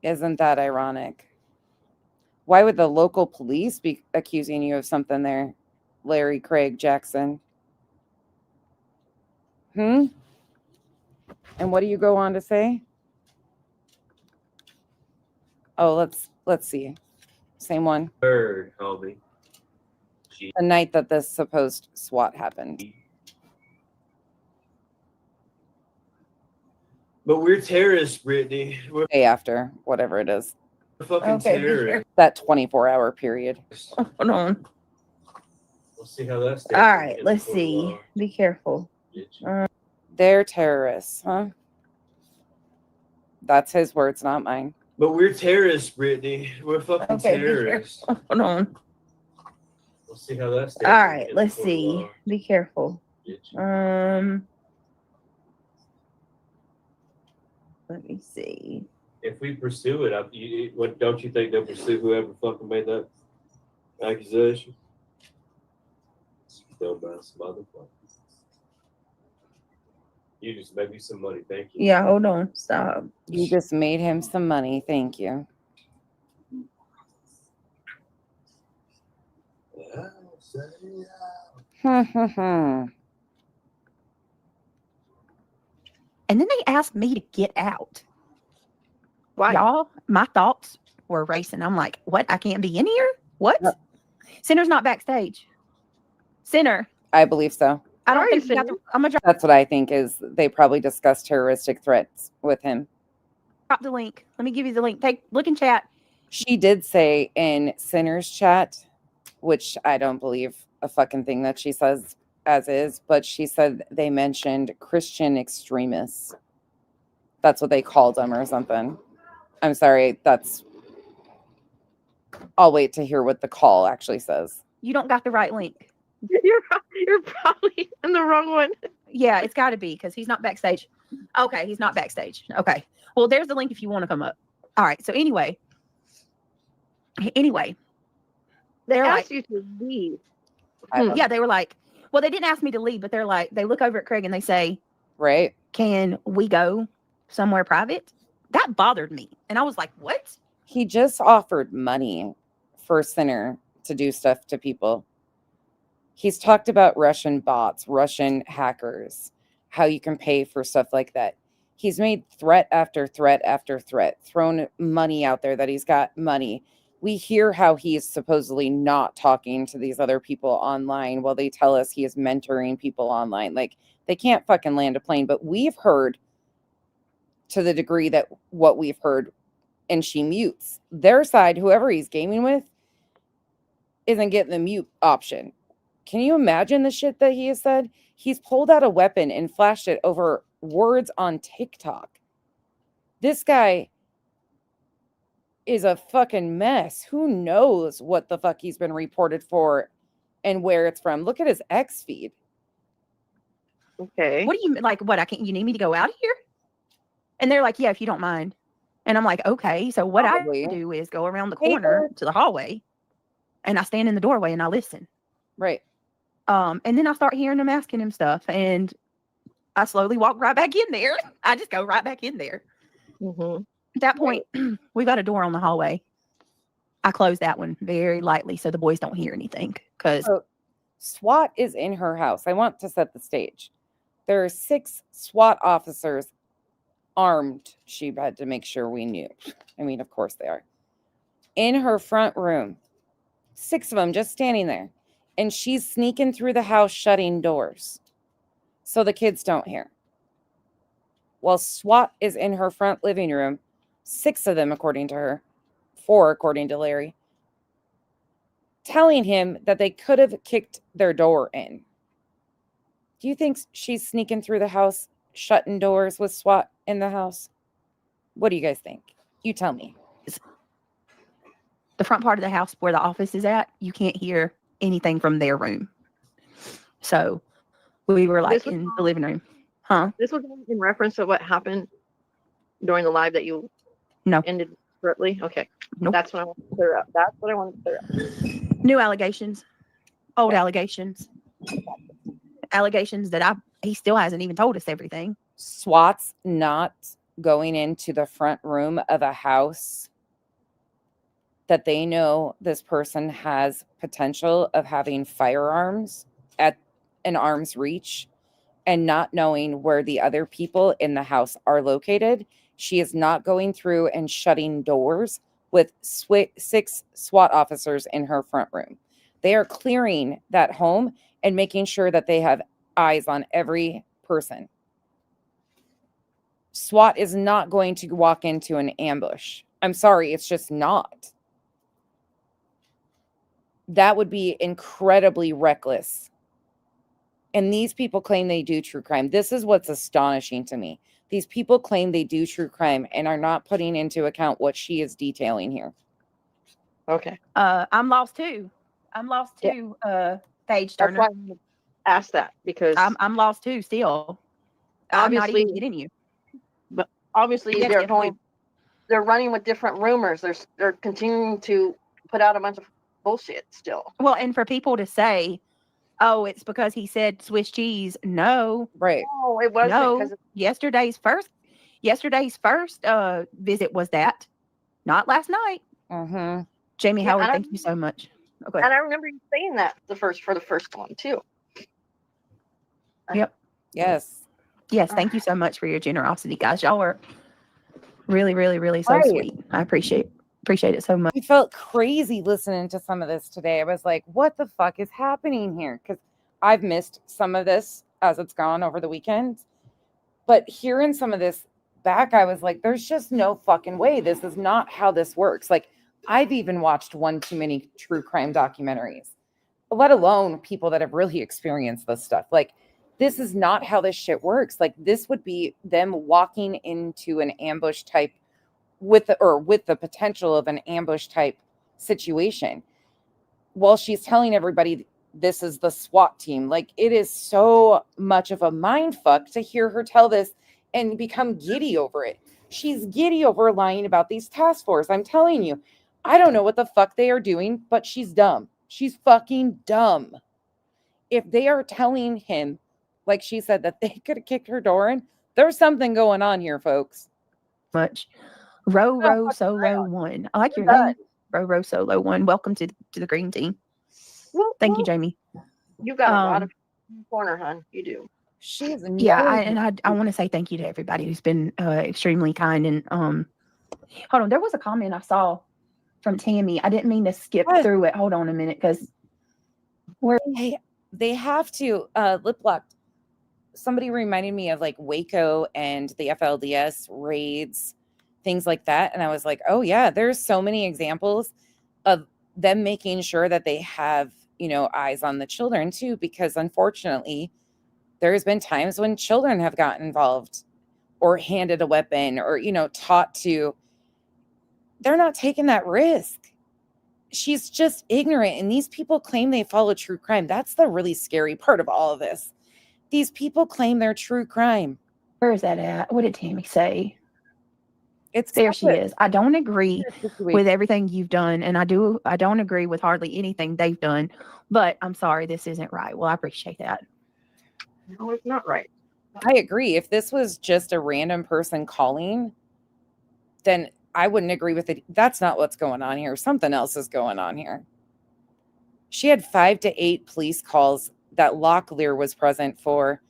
Isn't that ironic? Why would the local police be accusing you of something there, Larry Craig Jackson? And what do you go on to say? Oh, let's see. Same one. Bird, homie. The night that this supposed SWAT happened. But we're terrorists, Brittany. We're Day after, whatever it is. fucking terrorists. That 24-hour period. Hold on. We'll see how that's. All right, let's see. Be careful. They're terrorists, huh? That's his words, not mine. But we're terrorists, Brittany. We're fucking terrorists. Hold on. We'll see how that's. All right, let's see. Be careful. Let me see. If we pursue it, what don't you think they'll pursue whoever fucking made that accusation? Dumbass motherfucker. You just made me some money, thank you. Yeah, hold on. Stop. You just made him some money, thank you. And then they asked me to get out. Why? Y'all, my thoughts were racing. I'm like, what? I can't be in here? What? No. Center's not backstage. Center. I believe so. I don't think I'm gonna drop. That's what I think is they probably discussed terroristic threats with him. Drop the link. Let me give you the link. Look in chat. She did say in Center's chat, which I don't believe a fucking thing that she says as is, but she said they mentioned Christian extremists. That's what they called them or something. I'm sorry. I'll wait to hear what the call actually says. You don't got the right link. You're probably in the wrong one. Yeah, it's got to be because he's not backstage. Okay, he's not backstage. Okay. Well, there's the link if you want to come up. All right. So anyway, Anyway, They they're asked like, you to leave. yeah, they were like, well, they didn't ask me to leave, but they're like, they look over at Craig and they say, right, can we go somewhere private? That bothered me. And I was like, what? He just offered money for Sinner to do stuff to people. He's talked about Russian bots, Russian hackers, how you can pay for stuff like that. He's made threat after threat after threat, thrown money out there that he's got money. We hear how he is supposedly not talking to these other people online while they tell us he is mentoring people online. Like, they can't fucking land a plane. But we've heard, to the degree that what we've heard, and she mutes their side, whoever he's gaming with isn't getting the mute option. Can you imagine the shit that he has said? He's pulled out a weapon and flashed it over words on TikTok. This guy is a fucking mess. Who knows what the fuck he's been reported for and where it's from? Look at his X feed. Okay. What do you like? What you need me to go out of here? And they're like, yeah, if you don't mind. And I'm like, okay. So what Probably. I do is go around the corner to the hallway, and I stand in the doorway and I listen. Right. And then I start hearing them asking him stuff, and I slowly walk right back in there. I just go right back in there. Mm-hmm. At that point, we got a door on the hallway. I close that one very lightly so the boys don't hear anything. Because SWAT is in her house. I want to set the stage. There are 6 SWAT officers armed. She had to make sure we knew. I mean, of course they are. In her front room. 6 of them just standing there. And she's sneaking through the house, shutting doors so the kids don't hear. While SWAT is in her front living room, 6 of them, according to her, 4, according to Larry, telling him that they could have kicked their door in. Do you think she's sneaking through the house, shutting doors with SWAT in the house? What do you guys think? You tell me. the front part of the house where the office is at, you can't hear anything from their room. So we were like in the living room. Huh? This was in reference to what happened during the live that you ended shortly. Okay. Nope. That's what I want to clear up. That's what I want to clear up. New allegations. Old allegations. Allegations that he still hasn't even told us everything. SWAT's not going into the front room of a house that they know this person has potential of having firearms at an arm's reach and not knowing where the other people in the house are located. She is not going through and shutting doors with 6 SWAT officers in her front room. They are clearing that home and making sure that they have eyes on every person. SWAT is not going to walk into an ambush. I'm sorry, it's just not. That would be incredibly reckless. And these people claim they do true crime. This is what's astonishing to me. These people claim they do true crime and are not putting into account what she is detailing here. Okay. I'm lost too. I'm lost too, Paige Turner. That's why I asked that, because I'm lost too still. I'm not even kidding you. But obviously they're running with different rumors. They're continuing to put out a bunch of bullshit still. Well, and for people to say, oh, it's because he said Swiss cheese. No. Right. No, it wasn't. No. Yesterday's first visit was that. Not last night. Mm-hmm. Jamie Howard, thank you so much. Okay. And I remember you saying that for the first one too. Yep. Yes. Yes. Thank you so much for your generosity, guys. Y'all are really, really, really so sweet. I appreciate it so much. I felt crazy listening to some of this today. I was like, what the fuck is happening here? Because I've missed some of this as it's gone over the weekend. But hearing some of this back, I was like, there's just no fucking way. This is not how this works. Like, I've even watched one too many true crime documentaries, let alone people that have really experienced this stuff. Like, this is not how this shit works. Like, this would be them walking into an ambush type with the potential of an ambush type situation while she's telling everybody this is the SWAT team. Like, it is so much of a mind fuck to hear her tell this and become giddy over it. She's giddy over lying about these task force. I'm telling you, I don't know what the fuck they are doing, but she's dumb. She's fucking dumb. If they are telling him, like she said, that they could have kicked her door in, there's something going on here, folks. Much. Row Solo 1. I like your name. Row Solo 1. Welcome to the green team. Thank you, Jamie. You got a lot of corner, hon. You do. She's I want to say thank you to everybody who's been extremely kind. And hold on, there was a comment I saw from Tammy. I didn't mean to skip through it. Hold on a minute, because they have to lip locked. Somebody reminded me of like Waco and the FLDS raids, things like that, and I was like, oh yeah, there's so many examples of them making sure that they have, you know, eyes on the children too, because unfortunately there's been times when children have gotten involved or handed a weapon or, you know, taught to. They're not taking that risk. She's just ignorant. And these people claim they follow true crime. That's the really scary part of all of this. These people claim they're true crime. Where is that at? What did Tammy say? It's there she is. I don't agree with everything you've done. And I don't agree with hardly anything they've done. But I'm sorry, this isn't right. Well, I appreciate that. No, it's not right. I agree. If this was just a random person calling, then I wouldn't agree with it. That's not what's going on here. Something else is going on here. She had 5 to 8 police calls that Locklear was present for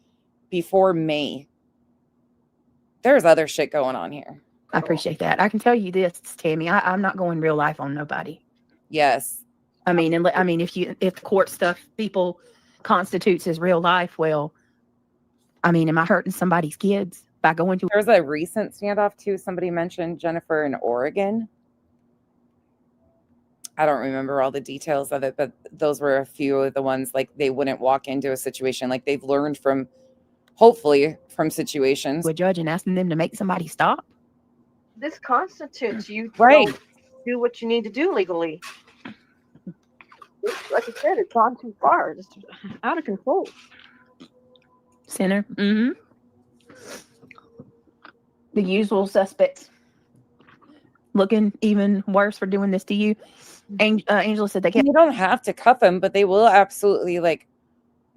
before May. There's other shit going on here. I appreciate that. I can tell you this, Tammy. I'm not going real life on nobody. Yes. I mean, if court stuff people constitutes as real life, well, I mean, am I hurting somebody's kids by going to? There's a recent standoff too. Somebody mentioned Jennifer in Oregon. I don't remember all the details of it, but those were a few of the ones, like they wouldn't walk into a situation, like they've learned from, hopefully, from situations. A judge and asking them to make somebody stop. This constitutes you right. To do what you need to do legally. Like I said, it's gone too far. It's out of control. Sinner. Mm-hmm. The usual suspects. Looking even worse for doing this to you. Angela said they can't. You don't have to cuff them, but they will absolutely like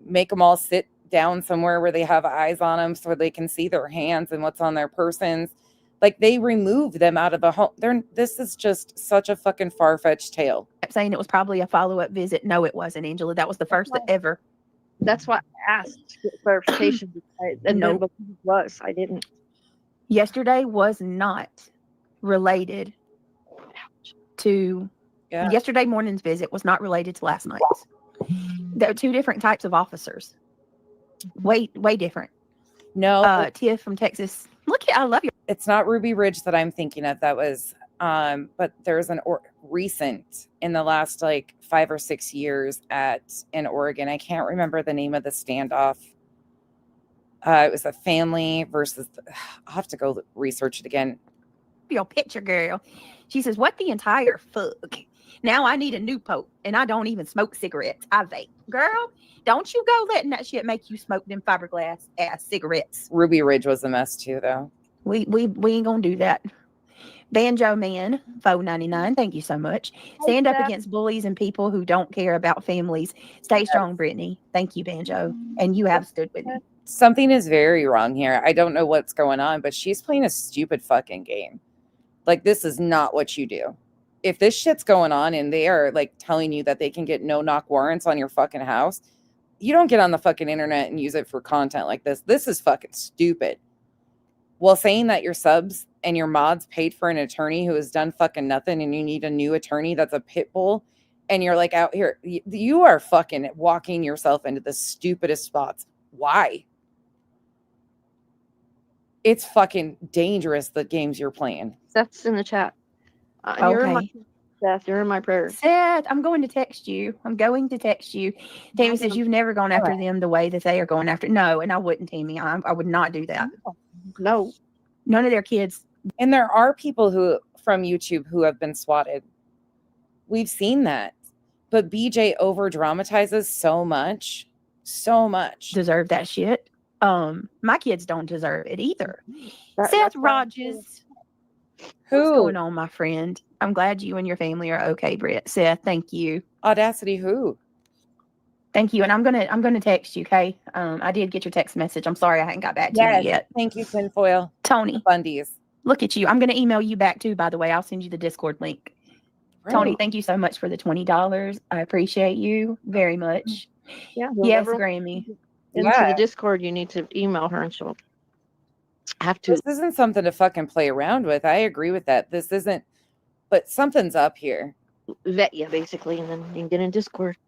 make them all sit down somewhere where they have eyes on them so they can see their hands and what's on their persons. Like they remove them out of the home. This is just such a fucking far-fetched tale. Kept saying it was probably a follow-up visit. No, it wasn't, Angela. That was the first ever. That's why I asked to get clarification. And no, it was. I didn't. Yesterday was not related to. Yeah. Yesterday morning's visit was not related to last night's. There are 2 different types of officers. Way different. No. Tia from Texas. Look, I love you. It's not Ruby Ridge that I'm thinking of. That was, but there's an recent in the last like 5 or 6 years in Oregon. I can't remember the name of the standoff. It was a family versus. I'll have to go research it again. Your picture, girl. She says, "What the entire fuck? Now I need a new pope, and I don't even smoke cigarettes. I vape, girl. Don't you go letting that shit make you smoke them fiberglass ass cigarettes." Ruby Ridge was a mess too, though. We ain't gonna do that. Banjo Man, $4.99. Thank you so much. Stand up against bullies and people who don't care about families. Stay strong, Brittany. Thank you, Banjo. And you have stood with me. Something is very wrong here. I don't know what's going on, but she's playing a stupid fucking game. Like, this is not what you do. If this shit's going on and they are like telling you that they can get no-knock warrants on your fucking house, you don't get on the fucking internet and use it for content like this. This is fucking stupid. While saying that your subs and your mods paid for an attorney who has done fucking nothing and you need a new attorney that's a pit bull, and you're like out here, you are fucking walking yourself into the stupidest spots. Why? It's fucking dangerous, the games you're playing. Seth's in the chat. Okay. You're in my prayers. Seth, I'm going to text you. Tammy says you've never gone after them the way that they are going after. No, and I wouldn't, Tammy. I would not do that. No. None of their kids. And there are people who from YouTube who have been swatted. We've seen that. But BJ over dramatizes so much. Deserve that shit. My kids don't deserve it either. Seth Rogers. What's going on, my friend? I'm glad you and your family are okay, Britt. Seth, thank you. Audacity who? Thank you. And I'm gonna text you, okay? I did get your text message. I'm sorry I hadn't got back to you yet. Thank you, Tinfoil. Tony. Bundies. Look at you. I'm gonna email you back too, by the way. I'll send you the Discord link. Right. Tony, thank you so much for the $20. I appreciate you very much. Yeah. Yes, whoever Grammy. Into the Discord, you need to email her and she'll have to. This isn't something to fucking play around with. I agree with that. This isn't, but something's up here. Vet you, basically, and then you can get in Discord.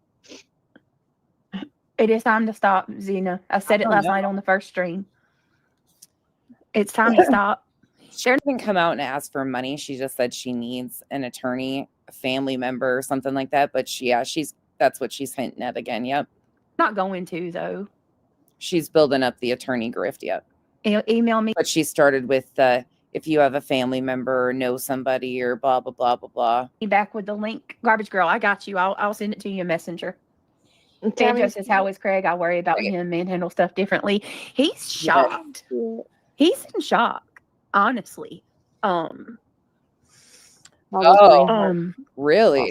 It is time to stop, Xena. I said it last night on the first stream. It's time to stop. She didn't come out and ask for money. She just said she needs an attorney, a family member, or something like that. But that's what she's hinting at again. Yep. Not going to, though. She's building up the attorney grift. Yep. Email me. But she started with if you have a family member or know somebody or blah blah blah blah blah. Back with the link, Garbage Girl. I got you. I'll send it to you in Messenger. Tammy just says, how is Craig? I worry about him and handle stuff differently. He's shocked. He's in shock, honestly. Really?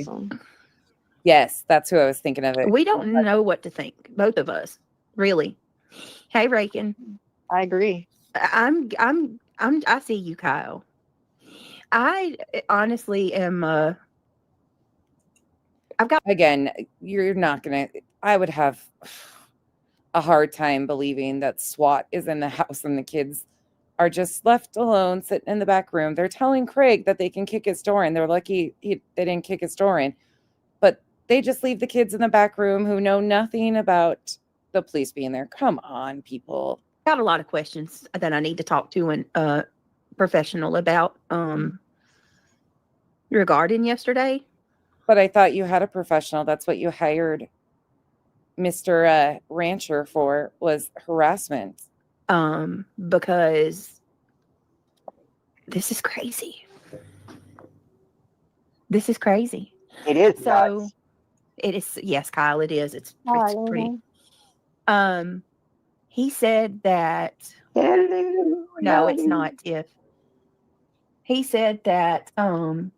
Awesome. Yes, that's who I was thinking of. It. We don't know what to think, both of us, really. Hey, Rakin. I agree. I see you, Kyle. I honestly am. I've got again. You're not gonna. I would have a hard time believing that SWAT is in the house and the kids are just left alone, sitting in the back room. They're telling Craig that they can kick his door in. They're lucky they didn't kick his door in, but they just leave the kids in the back room who know nothing about the police being there. Come on, people. Got a lot of questions that I need to talk to a professional about regarding yesterday. But I thought you had a professional. That's what you hired Mr. Rancher for, was harassment. Because this is crazy. This is crazy. It is. So nuts. it is. Yes, Kyle, it is. It's pretty. He said that. No, it's not. If he said that, I'm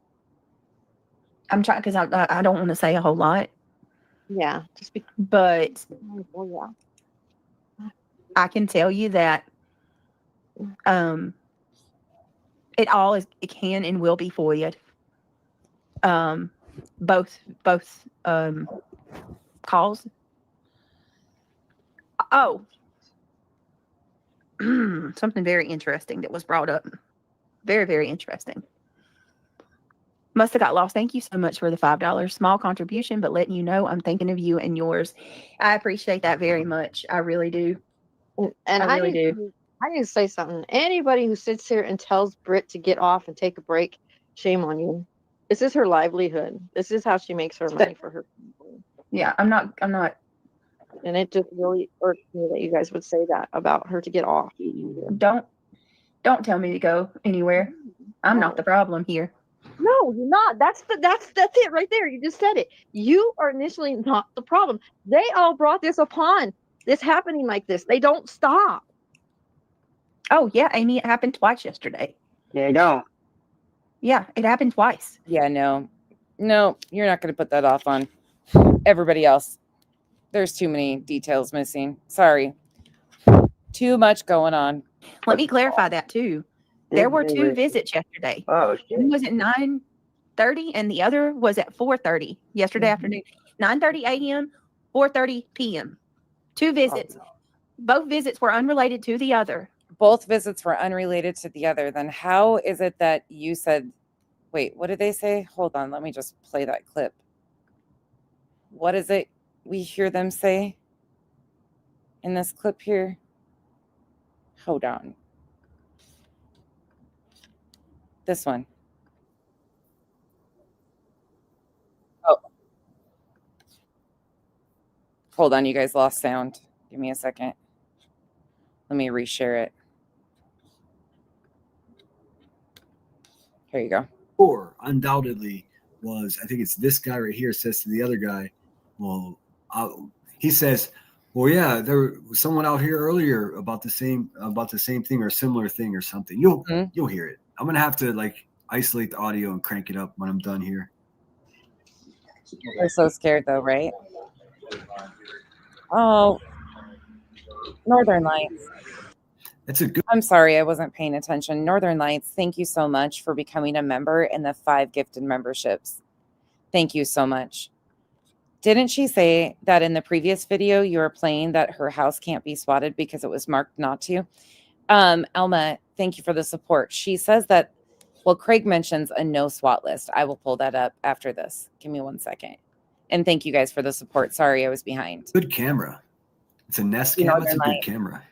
trying because I don't want to say a whole lot. Yeah, but yeah. I can tell you that it can and will be FOIA'd. Both calls. Oh, something very interesting that was brought up. Very, very interesting. Must have got lost. Thank you so much for the $5 small contribution, but letting you know I'm thinking of you and yours. I appreciate that very much. I really do. And I really do. I need to say something. Anybody who sits here and tells Britt to get off and take a break, shame on you. This is her livelihood. This is how she makes her money for her family. Yeah, I'm not. And it just really irks me that you guys would say that about her to get off. Don't tell me to go anywhere. I'm not the problem here. No, you're not. That's it right there. You just said it. You are initially not the problem. They all brought this upon this happening like this. They don't stop. Oh yeah, Amy, it happened twice yesterday. They don't. Yeah, it happened twice. Yeah, no, you're not going to put that off on everybody else. There's too many details missing. Sorry. Too much going on. Let me clarify that too. There were two visits yesterday. Oh, shit. One was at 9:30 and the other was at 4:30 yesterday afternoon. 9:30 a.m., 4:30 p.m. Two visits. Both visits were unrelated to the other. Both visits were unrelated to the other. Then how is it that you said, wait, what did they say? Hold on, let me just play that clip. What is it we hear them say in this clip here? Hold on. This one. Oh. Hold on, you guys lost sound. Give me a second. Let me reshare it. Here you go. Or undoubtedly was, I think it's this guy right here says to the other guy, well, he says, well, yeah, there was someone out here earlier about the same thing or similar thing or something. You'll hear it. I'm gonna have to isolate the audio and crank it up when I'm done here. We're so scared though, right? Oh, Northern Lights. That's a good. I'm sorry, I wasn't paying attention. Northern Lights, thank you so much for becoming a member and the 5 gifted memberships. Thank you so much. Didn't she say that in the previous video you were playing that her house can't be swatted because it was marked not to? Elma, thank you for the support. She says that, well, Craig mentions a no SWAT list. I will pull that up after this. Give me 1 second. And thank you guys for the support. Sorry, I was behind. Good camera. It's a Nest camera. It's a good camera.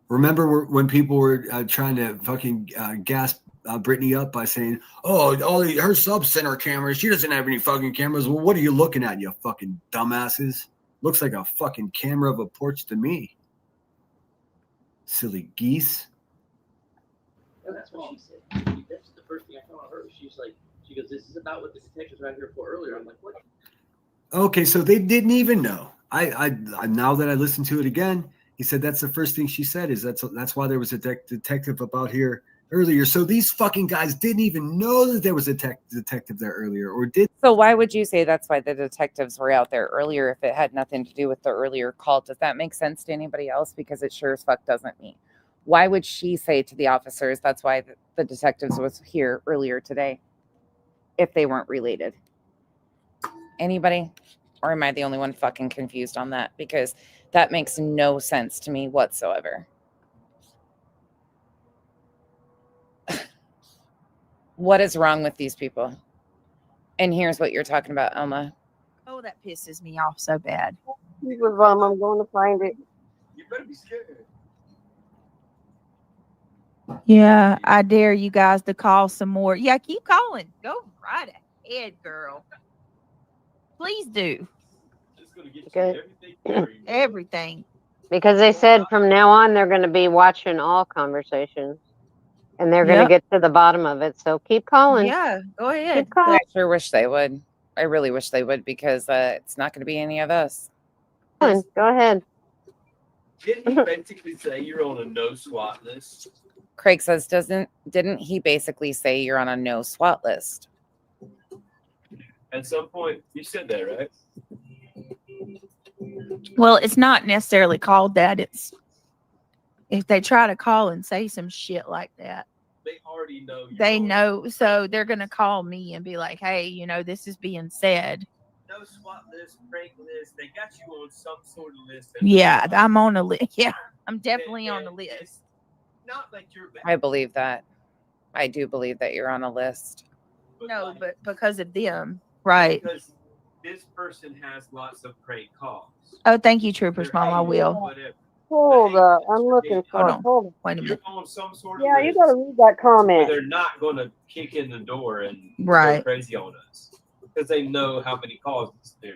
Remember when people were trying to fucking gas Brittany up by saying, "Oh, her sub center cameras. She doesn't have any fucking cameras." Well, what are you looking at, you fucking dumbasses? Looks like a fucking camera of a porch to me. Silly geese. And that's what she said. That's the first thing I told her. She goes, "This is about what the detectives were out here for earlier." I'm like, what? Okay, so they didn't even know. I now that I listened to it again, he said that's the first thing she said is that's why there was a detective about here earlier. So these fucking guys didn't even know that there was a detective there earlier, or did. So why would you say that's why the detectives were out there earlier if it had nothing to do with the earlier call? Does that make sense to anybody else? Because it sure as fuck doesn't me. Why would she say to the officers that's why the detectives was here earlier today if they weren't related? Anybody? Or am I the only one fucking confused on that? Because that makes no sense to me whatsoever. What is wrong with these people? And here's what you're talking about, Elma. Oh, that pisses me off so bad. I'm going to find it. You better be scared. Yeah, I dare you guys to call some more. Yeah, keep calling. Go right ahead, girl. Please do. Everything. Because they said from now on they're going to be watching all conversations and they're going to get to the bottom of it. So keep calling. Yeah, go ahead. Keep calling. I sure wish they would. I really wish they would because it's not going to be any of us. Go ahead. Didn't he basically say you're on a no SWAT list? Craig says, didn't he basically say you're on a no SWAT list? At some point, you said that, right? Well, it's not necessarily called that. It's if they try to call and say some shit like that. They already know. They know, so they're going to call me and be like, hey, this is being said. No SWAT list, prank list. They got you on some sort of list. Yeah, I'm on a list. Yeah, I'm definitely on the list. Not like you're bad. I believe that. I do believe that you're on a list. No, but because of them. Right. Because this person has lots of prank calls. Oh, thank you, Troopers Mom. I will. Whatever. Hold up. I'm looking for it. Hold on. Wait a minute. On some sort of Yeah, you list got to read that where comment. they're not going to kick in the door and Right. go crazy on us because they know how many calls there.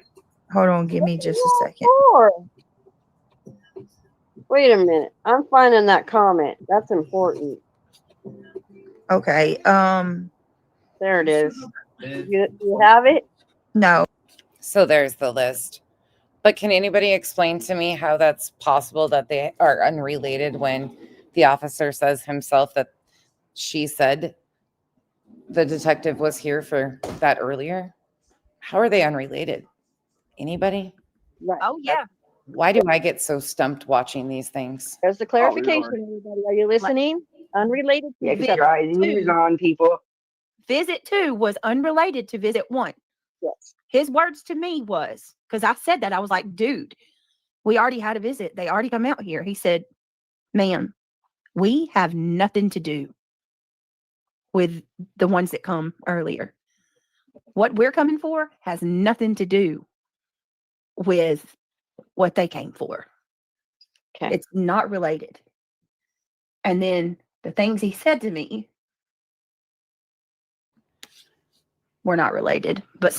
Hold on, give me just a second. Wait a minute. I'm finding that comment. That's important. Okay. There it is. You have it? No. So there's the list. But can anybody explain to me how that's possible that they are unrelated when the officer says himself that she said the detective was here for that earlier? How are they unrelated? Anybody? Right. Oh, yeah. Why do I get so stumped watching these things? There's the clarification, everybody. Are you listening? Unrelated to Get your eyes on, people. Visit 2 was unrelated to visit 1. Yes. His words to me was, because I said that, I was like, dude, we already had a visit. They already come out here. He said, ma'am, we have nothing to do with the ones that come earlier. What we're coming for has nothing to do with what they came for. Okay. It's not related. And then the things he said to me were not related, but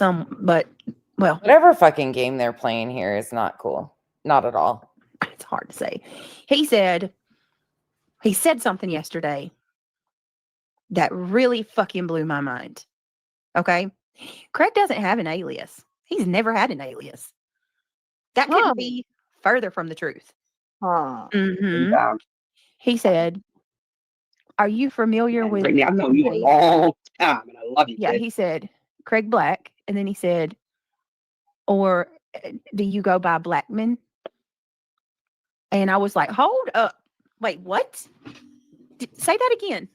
well, whatever fucking game they're playing here is not cool. Not at all. It's hard to say. He said something yesterday that really fucking blew my mind. Okay. Craig doesn't have an alias. He's never had an alias. That couldn't be further from the truth. Sometimes. He said, "Are you familiar with?" Brittany, I've known you a long time, and I love you. Yeah, kid. he said Craig Black, and then he said, "Or do you go by Blackman?" And I was like, "Hold up, wait, what? Say that again."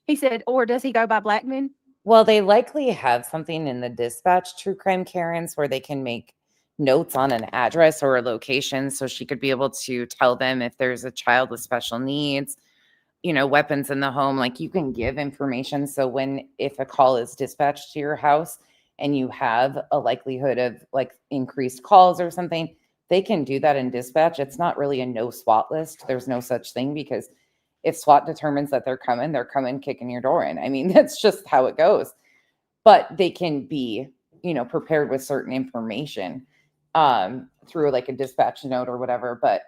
He said, "Or does he go by Blackman?" Well, they likely have something in the dispatch True Crime Karens where they can make notes on an address or a location, so she could be able to tell them if there's a child with special needs, weapons in the home. Like, you can give information. So if a call is dispatched to your house and you have a likelihood of like increased calls or something, they can do that in dispatch. It's not really a no SWAT list. There's no such thing, because if SWAT determines that they're coming kicking your door in. I mean, that's just how it goes. But they can be, prepared with certain information through like a dispatch note or whatever. But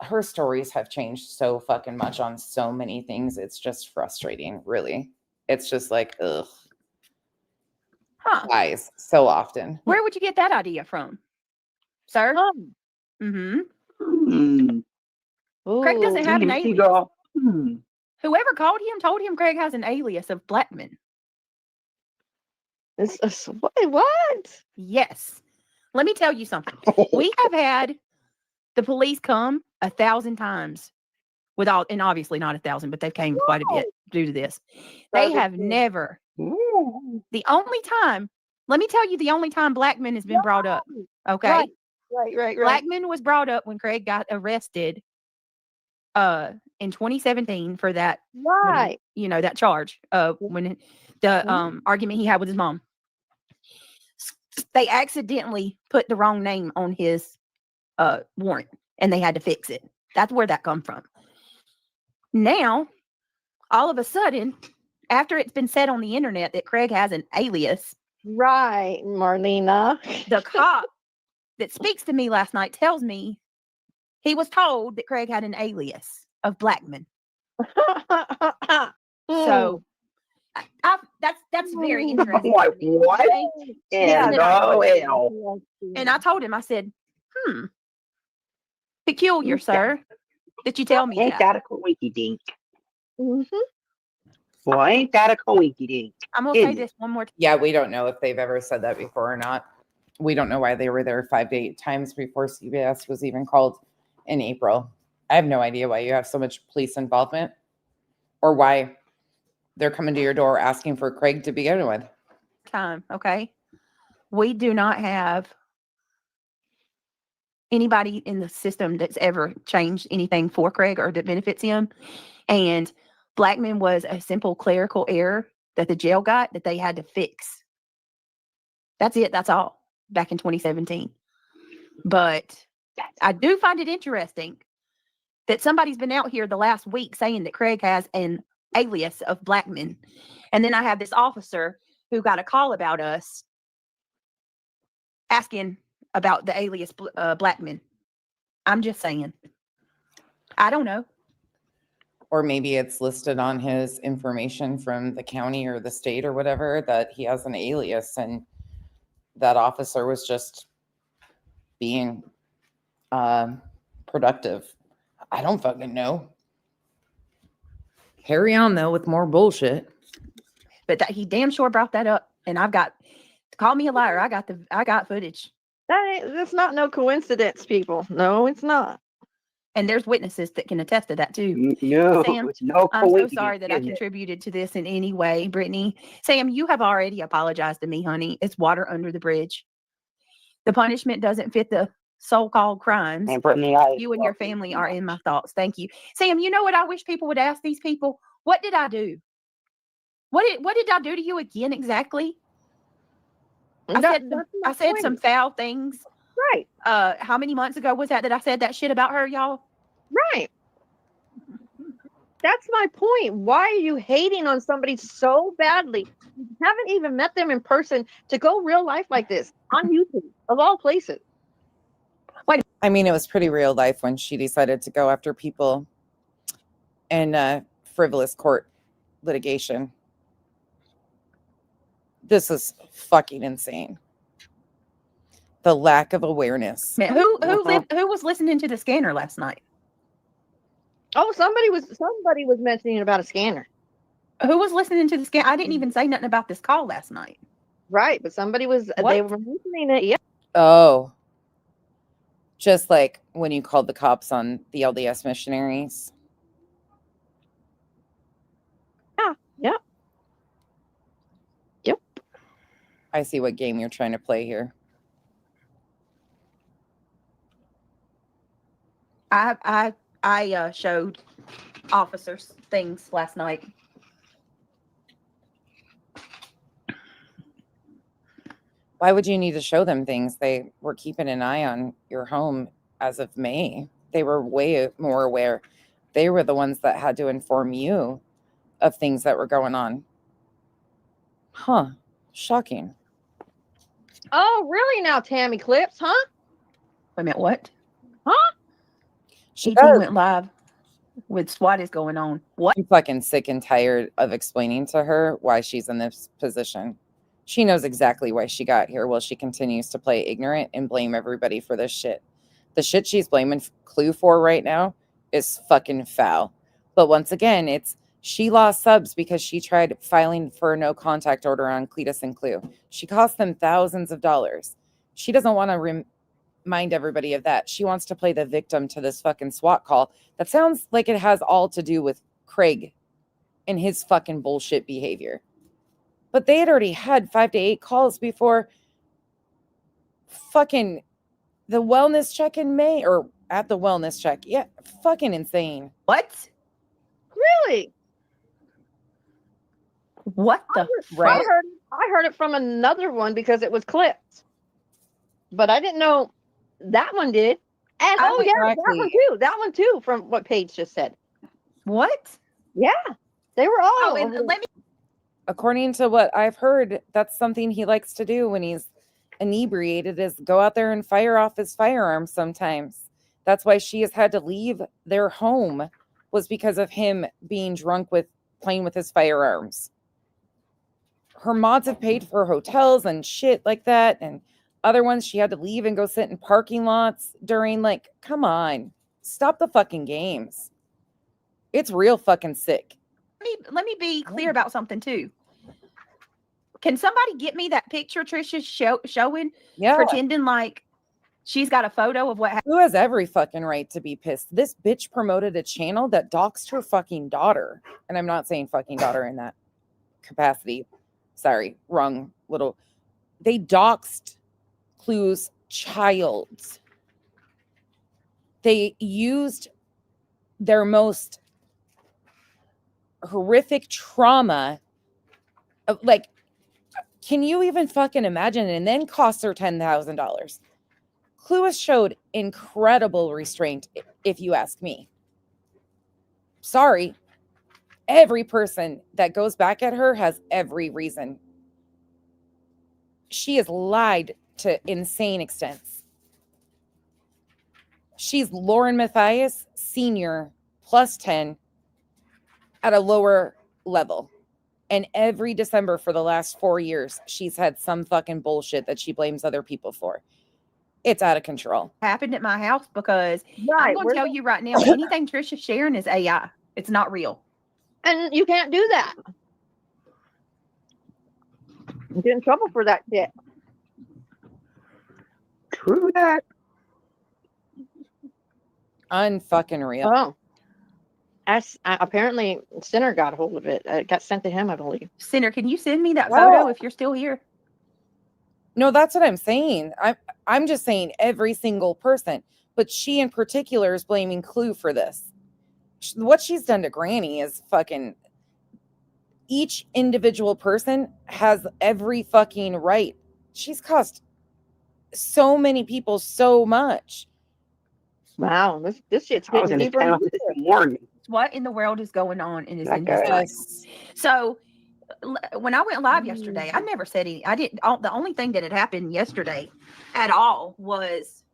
her stories have changed so fucking much on so many things. It's just frustrating, really. It's just like, ugh. Guys, so often. Where would you get that idea from, sir? Craig doesn't have an alias. Whoever called him told him Craig has an alias of Blackman. What? Yes. Let me tell you something. We have had the police come 1,000 times and obviously not 1,000, but they've came quite a bit due to this. They have never. The only time, let me tell you, the only time Blackman has been brought up. Okay. Right. Blackman was brought up when Craig got arrested in 2017 for that, that charge when the argument he had with his mom. They accidentally put the wrong name on his warrant, and they had to fix it. That's where that come from. Now, all of a sudden, after it's been said on the internet that Craig has an alias, right, Marlena, the cop that speaks to me last night tells me he was told that Craig had an alias of Blackman. So that's very interesting. Like, what? And I told him, I said, peculiar, sir, that you tell me ain't that a coinky dink? Well, ain't that a coinky dink? I'm gonna say this one more time. Yeah, we don't know if they've ever said that before or not. We don't know why they were there 5 to 8 times before CBS was even called in April. I have no idea why you have so much police involvement, or why they're coming to your door asking for Craig to begin with. Okay. We do not have anybody in the system that's ever changed anything for Craig or that benefits him. And Blackman was a simple clerical error that the jail got that they had to fix. That's it. That's all. Back in 2017. But I do find it interesting that somebody's been out here the last week saying that Craig has an alias of Blackman. And then I have this officer who got a call about us asking about the alias Blackman. I'm just saying. I don't know. Or maybe it's listed on his information from the county or the state or whatever that he has an alias, and that officer was just being productive. I don't fucking know. Carry on though with more bullshit. But he damn sure brought that up, and call me a liar. I got footage. That's not no coincidence, people. No, it's not. And there's witnesses that can attest to that too. No, Sam, it's no I'm so coincidence, sorry that I is it? contributed to this in any way, Brittany. Sam, you have already apologized to me, honey. It's water under the bridge. The punishment doesn't fit the so-called crimes. And Brittany, You and your family are in my thoughts. Thank you. Sam, you know what I wish people would ask these people? What did I do? What did I do to you again exactly? I said some foul things. Right. How many months ago was that I said that shit about her, y'all? Right. That's my point. Why are you hating on somebody so badly? You haven't even met them in person to go real life like this on YouTube, of all places. I mean, it was pretty real life when she decided to go after people in frivolous court litigation. This is fucking insane. The lack of awareness. Man, who was listening to the scanner last night? Oh, somebody was mentioning about a scanner. Who was listening to the scanner? I didn't even say nothing about this call last night. Right, but somebody was. They were mentioning it. Yeah. Oh, just like when you called the cops on the LDS missionaries. Yeah. Yep. I see what game you're trying to play here. I showed officers things last night. Why would you need to show them things? They were keeping an eye on your home as of May. They were way more aware. They were the ones that had to inform you of things that were going on. Huh. Shocking. Oh, really now, Tammy Clips, huh? Wait a minute, what? Huh? She went live with what is going on. What? I'm fucking sick and tired of explaining to her why she's in this position. She knows exactly why she got here. Well, she continues to play ignorant and blame everybody for this shit. The shit she's blaming Clue for right now is fucking foul. But once again, it's she lost subs because she tried filing for a no contact order on Cletus and Clue. She cost them thousands of dollars. She doesn't want to remind everybody of that. She wants to play the victim to this fucking SWAT call that sounds like it has all to do with Craig and his fucking bullshit behavior. But they had already had 5 to 8 calls before fucking the wellness check in May, or at the wellness check. Yeah, fucking insane. What? Really? What the fuck? I heard it from another one because it was clipped. But I didn't know that one did. And that one too, from what Paige just said. What? Yeah. They were all According to what I've heard, that's something he likes to do when he's inebriated, is go out there and fire off his firearms sometimes. That's why she has had to leave their home, was because of him being drunk with playing with his firearms. Her mods have paid for hotels and shit like that, and other ones she had to leave and go sit in parking lots during, like, come on, stop the fucking games. It's real fucking sick. Let me be clear about something too. Can somebody get me that picture Trisha's showing? Yeah. Pretending like she's got a photo of what happened. Who has every fucking right to be pissed? This bitch promoted a channel that doxed her fucking daughter. And I'm not saying fucking daughter in that capacity. Sorry, wrong little. They doxed Clue's child. They used their most horrific trauma of, like, can you even fucking imagine? And then cost her $10,000. Clue has showed incredible restraint, if you ask me. Sorry. Every person that goes back at her has every reason. She has lied to insane extents. She's Lauren Mathias, senior, plus 10, at a lower level. And every December for the last 4 years, she's had some fucking bullshit that she blames other people for. It's out of control. Happened at my house because I'm going to tell you right now, anything Trisha's sharing is AI. It's not real. And you can't do that. You get in trouble for that shit. True that. Unfucking real. Oh. Apparently, Sinner got a hold of it. It got sent to him, I believe. Sinner, can you send me that photo if you're still here? No, that's what I'm saying. I'm just saying every single person. But she in particular is blaming Clue for this. What she's done to Granny is fucking... Each individual person has every fucking right. She's cost so many people so much. Wow, this shit's getting deeper. What in the world is going on in this industry? So when I went live yesterday, I never said any. I didn't. The only thing that had happened yesterday at all was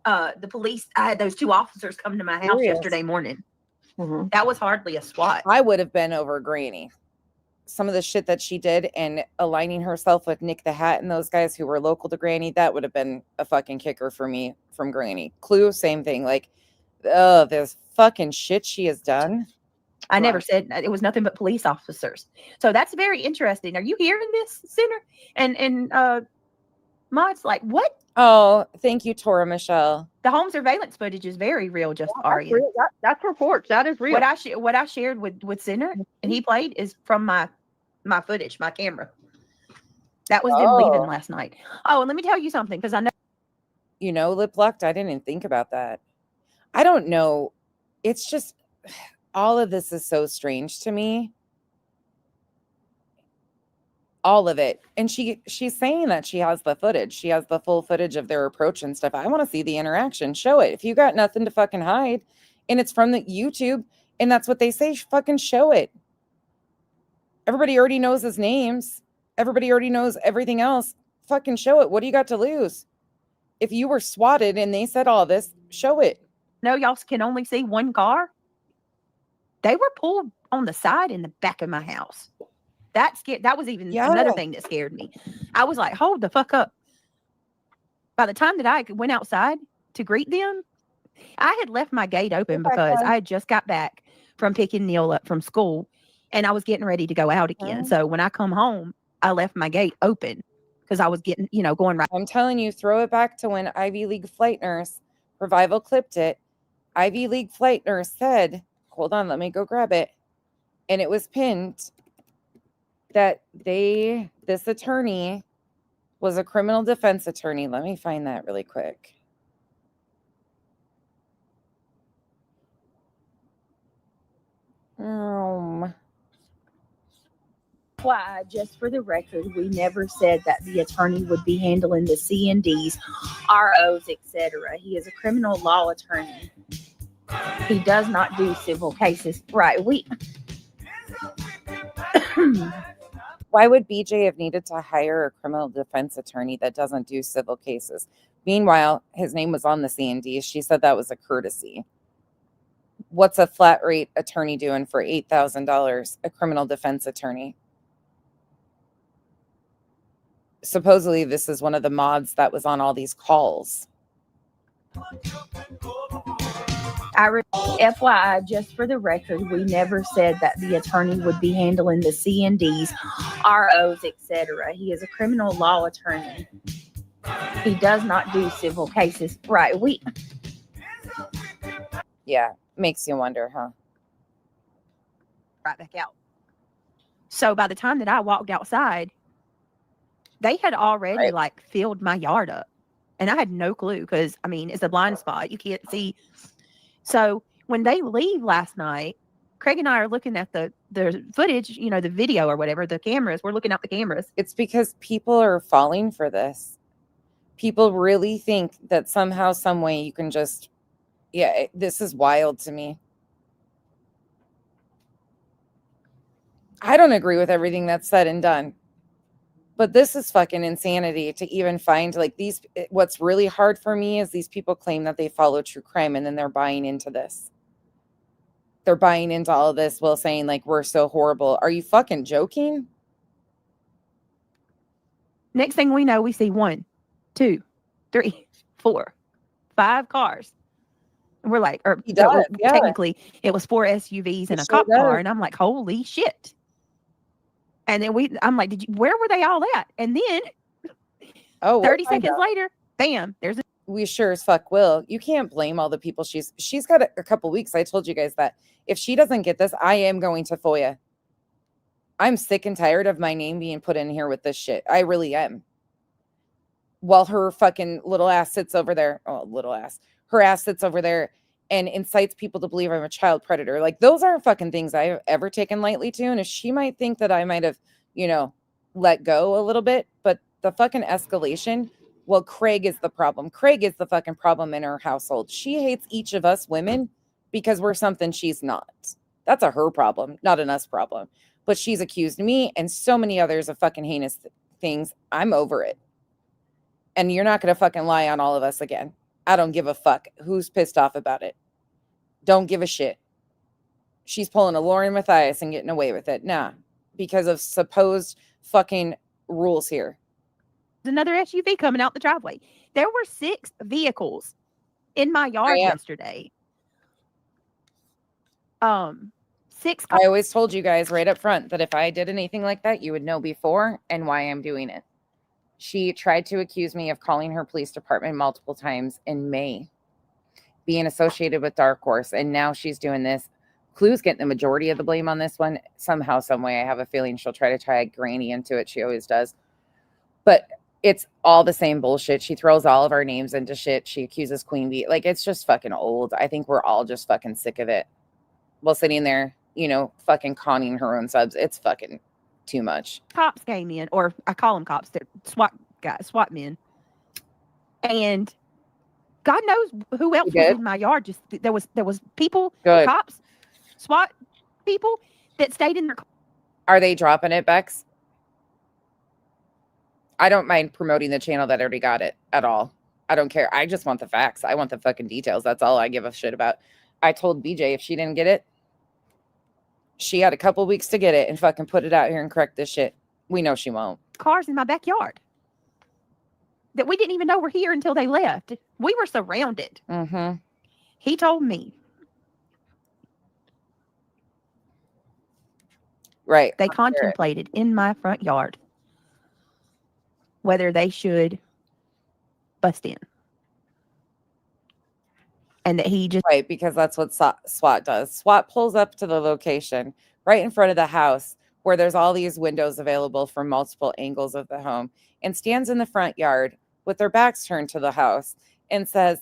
the police. I had those 2 officers come to my house yesterday morning. Mm-hmm. That was hardly a SWAT. I would have been over Granny. some of the shit that she did and aligning herself with Nick the Hat and those guys who were local to Granny, that would have been a fucking kicker for me from Granny. Clue, same thing. Like, oh, there's fucking shit she has done. I never said it was nothing but police officers. So that's very interesting. Are you hearing this, Sinner? And Maud's like, what? Oh, thank you, Tora Michelle. The home surveillance footage is very real, just That's real. That's reports. That is real. What I shared with Sinner and he played is from my footage, my camera. That was them leaving last night. Oh, and let me tell you something, because I know. You know, lip locked. I didn't even think about that. I don't know. It's just all of this is so strange to me. All of it. And she's saying that she has the footage. She has the full footage of their approach and stuff. I want to see the interaction. Show it. If you got nothing to fucking hide and it's from the YouTube and that's what they say, fucking show it. Everybody already knows his names. Everybody already knows everything else. Fucking show it. What do you got to lose? If you were swatted and they said all this, show it. No, y'all can only see one car. They were pulled on the side in the back of my house. That was even another thing that scared me. I was like, hold the fuck up. By the time that I went outside to greet them, I had left my gate open because I had just got back from picking Neil up from school and I was getting ready to go out again. So when I come home, I left my gate open because I was getting, going right. I'm telling you, throw it back to when Ivy League flight nurse Revival clipped it. Ivy League flight nurse said, hold on, let me go grab it. And it was pinned that this attorney was a criminal defense attorney. Let me find that really quick. Why, just for the record, we never said that the attorney would be handling the CNDs, ROs, etc. He is a criminal law attorney. He does not do civil cases. Right. Why would BJ have needed to hire a criminal defense attorney that doesn't do civil cases? Meanwhile, his name was on the CND. She said that was a courtesy. What's a flat rate attorney doing for $8,000? A criminal defense attorney. Supposedly, this is one of the mods that was on all these calls. FYI, just for the record, we never said that the attorney would be handling the CNDs, ROs, etc. He is a criminal law attorney. He does not do civil cases. Right. Yeah, makes you wonder, huh? Right back out. So by the time that I walked outside, they had already filled my yard up. And I had no clue because, it's a blind spot. You can't see. So when they leave last night, Craig and I are looking at the footage, the video or whatever, the cameras. We're looking at the cameras. It's because people are falling for this. People really think that somehow, some way you can just, this is wild to me. I don't agree with everything that's said and done. But this is fucking insanity to even find these. What's really hard for me is these people claim that they follow true crime and then they're buying into this. They're buying into all of this while saying we're so horrible. Are you fucking joking? Next thing we know, we see 1, 2, 3, 4, 5 cars. And we're like, technically it was 4 SUVs and a cop car. And I'm like, holy shit. And then I'm like, where were they all at? And then 30 seconds later, bam, we sure as fuck will. You can't blame all the people. She's got a couple weeks. I told you guys that if she doesn't get this, I am going to FOIA. I'm sick and tired of my name being put in here with this shit. I really am. While her fucking little ass sits over there. Oh, her ass sits over there and incites people to believe I'm a child predator. Those aren't fucking things I've ever taken lightly to. And if she might think that I might have, let go a little bit, but the fucking escalation, well, Craig is the problem. Craig is the fucking problem in her household. She hates each of us women because we're something she's not. That's a her problem, not an us problem. But she's accused me and so many others of fucking heinous things. I'm over it. And you're not going to fucking lie on all of us again. I don't give a fuck who's pissed off about it. Don't give a shit. She's pulling a Lauren Matthias and getting away with it. Nah, because of supposed fucking rules here. Another SUV coming out the driveway. There were 6 vehicles in my yard yesterday. 6 I always told you guys right up front that if I did anything like that, you would know before and why I'm doing it. She tried to accuse me of calling her police department multiple times in May, being associated with Dark Horse, and now she's doing this. Clue's getting the majority of the blame on this one. Somehow, some way, I have a feeling she'll try to tie Granny into it. She always does. But it's all the same bullshit. She throws all of our names into shit. She accuses Queen Bee. Like, it's just fucking old. I think we're all just fucking sick of it. While sitting there, you know, fucking conning her own subs. It's fucking too much. Cops came in, or I call them cops. They're SWAT men. And God knows who else was in my yard. Just there was people, cops, SWAT people that stayed in their car. Are they dropping it, Bex? I don't mind promoting the channel that already got it at all. I don't care. I just want the facts. I want the fucking details. That's all I give a shit about. I told BJ if she didn't get it, she had a couple weeks to get it and fucking put it out here and correct this shit. We know she won't. Cars in my backyard that we didn't even know were here until they left. We were surrounded. Mm-hmm. He told me. Right. They contemplated in my front yard whether they should bust in. And that he just... Right, because that's what SWAT does. SWAT pulls up to the location right in front of the house where there's all these windows available from multiple angles of the home and stands in the front yard with their backs turned to the house and says,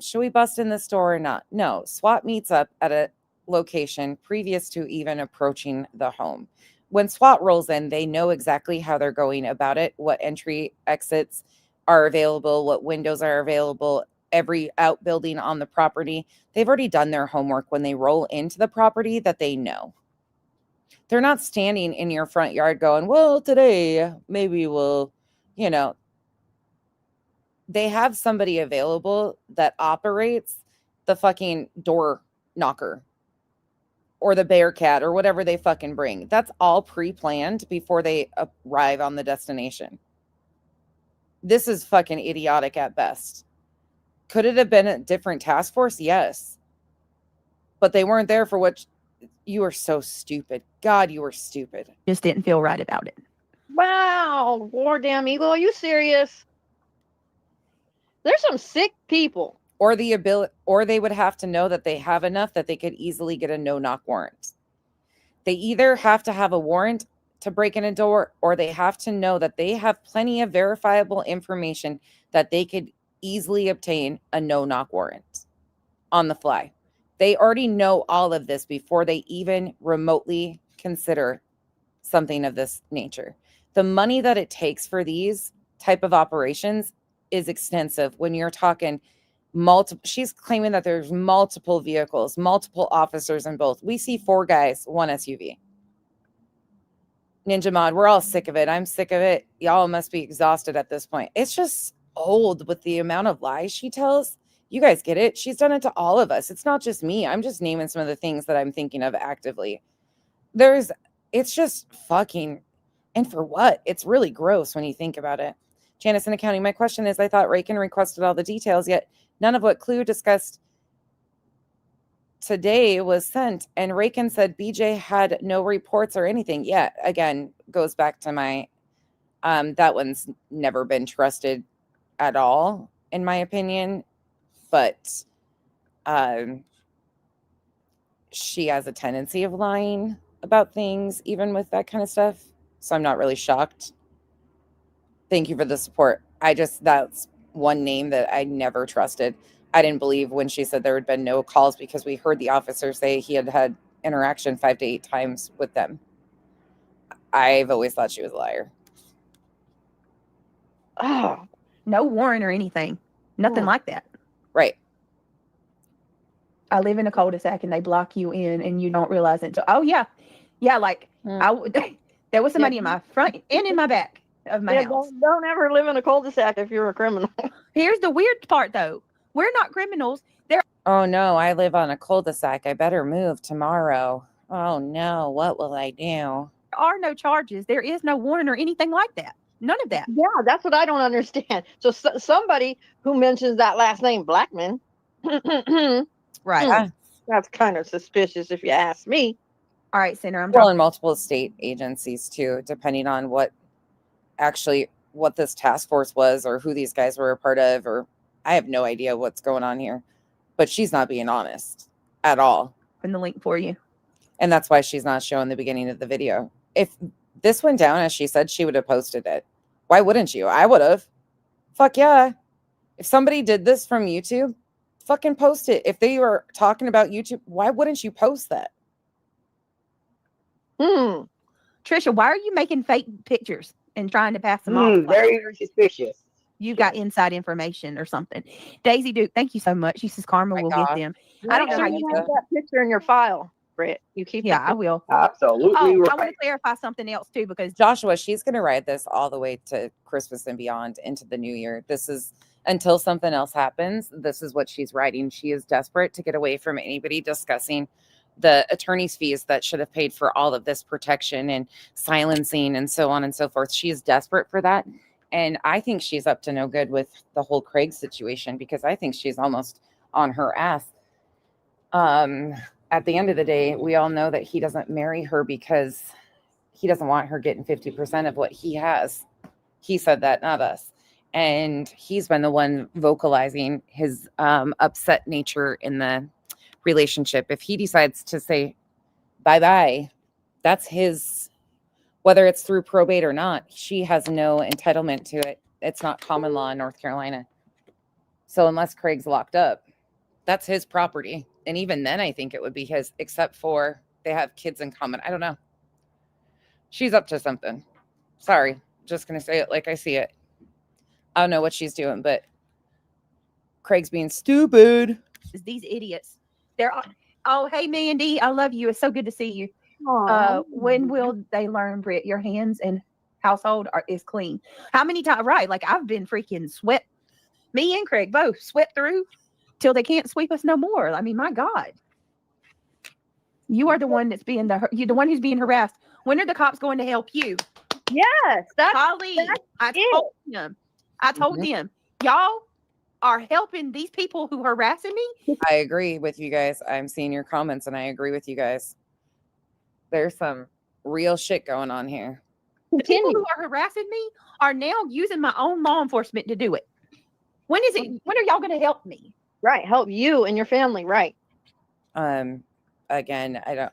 should we bust in this door or not? No, SWAT meets up at a location previous to even approaching the home. When SWAT rolls in, they know exactly how they're going about it, what entry exits are available, what windows are available, every outbuilding on the property. They've already done their homework when they roll into the property that they know. They're not standing in your front yard going, well, today maybe we'll, you know. They have somebody available that operates the fucking door knocker or the Bearcat or whatever they fucking bring. That's all pre-planned before they arrive on the destination. This is fucking idiotic at best. Could it have been a different task force? Yes. But they weren't there for what... You are so stupid. God, you were stupid. Just didn't feel right about it. Wow. War damn Eagle. Are you serious? There's some sick people. Or the ability, or they would have to know that they have enough that they could easily get a no-knock warrant. They either have to have a warrant to break in a door, or they have to know that they have plenty of verifiable information that they could easily obtain a no-knock warrant on the fly. They already know all of this before they even remotely consider something of this nature. The money that it takes for these type of operations is extensive. When you're talking multiple, she's claiming that there's multiple vehicles, multiple officers in both. We see 4 guys, 1 SUV. Ninja Mod, we're all sick of it. I'm sick of it. Y'all must be exhausted at this point. It's just old with the amount of lies she tells. You guys get it. She's done it to all of us. It's not just me. I'm just naming some of the things that I'm thinking of actively. It's just fucking, and for what? It's really gross when you think about it. Janice in accounting, my question is, I thought Rakin requested all the details, yet none of what Clue discussed today was sent. And Rakin said BJ had no reports or anything. Yeah, again, goes back to my, that one's never been trusted at all, in my opinion. But she has a tendency of lying about things, even with that kind of stuff. So I'm not really shocked. Thank you for the support. That's one name that I never trusted. I didn't believe when she said there had been no calls because we heard the officer say he had had interaction 5 to 8 times with them. I've always thought she was a liar. Oh, no warrant or anything. Nothing like that. Right. I live in a cul-de-sac and they block you in and you don't realize it. So, oh yeah. Yeah, like there was somebody in my front and in my back of my house. Don't ever live in a cul-de-sac if you're a criminal. Here's the weird part though. We're not criminals. Oh no, I live on a cul-de-sac. I better move tomorrow. Oh no, what will I do? are no charges. There is no warrant or anything like that. None of that. Yeah, that's what I don't understand. So, somebody who mentions that last name, Blackman, right? That's kind of suspicious, if you ask me. All right, Senator. I'm well, in multiple state agencies too, depending on what this task force was or who these guys were a part of, or I have no idea what's going on here. But she's not being honest at all. Open the link for you. And that's why she's not showing the beginning of the video. If this went down as she said, she would have posted it. Why wouldn't you? I would have. Fuck yeah. If somebody did this from YouTube, fucking post it. If they were talking about YouTube, why wouldn't you post that? Trisha, why are you making fake pictures and trying to pass them off? Very, very suspicious. You got inside information or something. Daisy Duke, thank you so much. She says Karma will get them. I don't know how you have that picture in your file, Britt. You keep Yeah, I will. Absolutely. Oh, right. I want to clarify something else too, because Joshua, she's going to ride this all the way to Christmas and beyond into the new year. This is until something else happens. This is what she's riding. She is desperate to get away from anybody discussing the attorney's fees that should have paid for all of this protection and silencing and so on and so forth. She is desperate for that. And I think she's up to no good with the whole Craig situation, because I think she's almost on her ass. At the end of the day, we all know that he doesn't marry her because he doesn't want her getting 50% of what he has. He said that, not us. And he's been the one vocalizing his upset nature in the relationship. If he decides to say bye-bye, that's his, whether it's through probate or not, she has no entitlement to it. It's not common law in North Carolina. So unless Craig's locked up, that's his property. And even then, I think it would be his, except for they have kids in common. I don't know. She's up to something. Sorry. Just going to say it like I see it. I don't know what she's doing, but Craig's being stupid. These idiots. They're oh, hey, Mandy. I love you. It's so good to see you. When will they learn, Britt? Your hands and household is clean. How many times? Right. Like I've been freaking swept. Me and Craig both swept through till they can't sweep us no more. I mean, my God. You are the one that's being you're the one who's being harassed. When are the cops going to help you? Yes, that's Holly. I told him. I told him, y'all are helping these people who are harassing me. I agree with you guys. I'm seeing your comments and I agree with you guys. There's some real shit going on here. The people who are harassing me are now using my own law enforcement to do it. When is it? When are y'all going to help me? Right. Help you and your family. Right. Again, I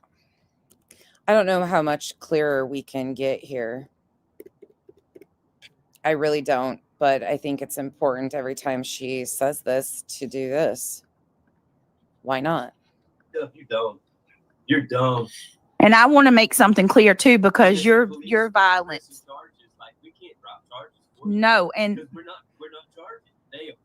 don't know how much clearer we can get here. I really don't, but I think it's important every time she says this to do this. Why not? You're dumb. You're dumb. And I want to make something clear too, because you're violent. Like, we can't drop charges. No, and we're not charging.